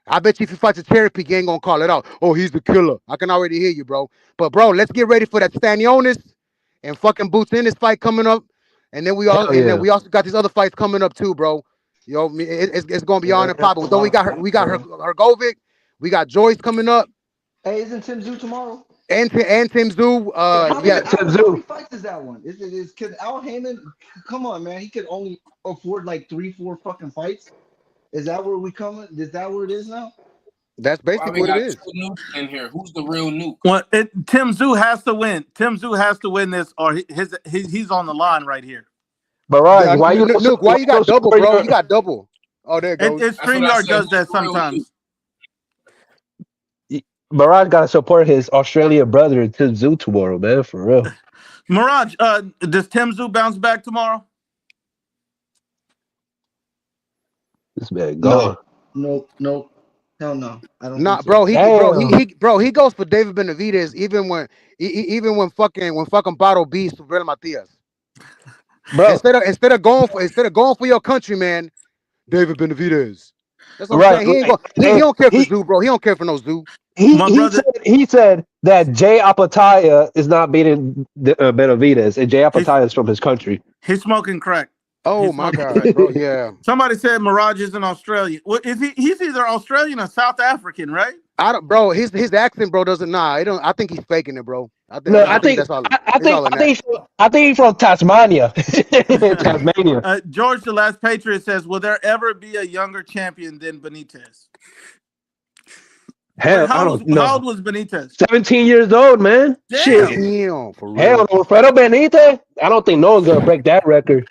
Speaker 18: I bet you if he fights a Cherokee, he ain't gonna call it out. Oh, he's the killer. I can already hear you, bro. But bro, let's get ready for that Stanionis and fucking Boots in this fight coming up, and then we also got these other fights coming up too, bro. You know, it's gonna be on and popping. Though we got Hergovic, we got Joyce coming up.
Speaker 3: Hey, isn't Tim Zoo tomorrow?
Speaker 18: And Tim Zoo.
Speaker 3: How many fights is that one? Is because Al Heyman? Come on, man. He could only afford like 3-4 fucking fights. Is that where we coming? Is that where it is now?
Speaker 18: That's basically what it is.
Speaker 21: Two nukes in here. Who's the real nuke?
Speaker 1: Well, Tim Zoo has to win. Tim Zoo has to win this, or he's on the line right here.
Speaker 5: Mirage, why you
Speaker 18: Nuke? Why you got double, bro? You got double. Oh, there it goes.
Speaker 1: StreamYard does that sometimes.
Speaker 5: Mirage got to support his Australian brother Tim Zoo tomorrow, man. For real.
Speaker 1: Mirage, does Tim Zoo bounce back tomorrow?
Speaker 5: This man gone.
Speaker 3: Nope. Hell no. I don't.
Speaker 18: Nah,
Speaker 3: think
Speaker 18: bro.
Speaker 3: so.
Speaker 18: He goes for David Benavidez even when fucking Bottle beats Real Matias.
Speaker 5: Bro,
Speaker 18: instead of going for your country, man, David Benavidez. That's what I'm saying. He don't care for Zoo, bro. He don't care for no Zoo.
Speaker 5: He said that Jay Apataya is not beating Benavidez, and Jay Apataya is from his country.
Speaker 1: He's smoking crack.
Speaker 18: Oh my God, bro! Yeah.
Speaker 1: Somebody said Mirage is an Australian. Well, is he? He's either Australian or South African, right?
Speaker 18: I don't, bro. His accent, bro, doesn't. Nah, I think he's faking it, bro. I think that's all.
Speaker 5: I think he's from Tasmania. Tasmania.
Speaker 1: George, the Last Patriot, says, "Will there ever be a younger champion than Benitez?"
Speaker 5: Hell,
Speaker 1: how
Speaker 5: I don't know.
Speaker 1: How old was Benitez?
Speaker 5: 17 years old, man.
Speaker 1: Damn.
Speaker 5: Shit.
Speaker 18: Damn, for real.
Speaker 5: Hell, Alfredo Benitez. I don't think no one's gonna break that record.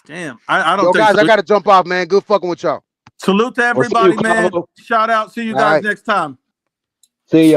Speaker 1: Damn, I don't.
Speaker 18: Yo,
Speaker 1: think
Speaker 18: guys,
Speaker 1: so.
Speaker 18: I gotta jump off, man. Good fucking with y'all.
Speaker 1: Salute to everybody, man. Shout out. See you guys next time.
Speaker 5: See ya.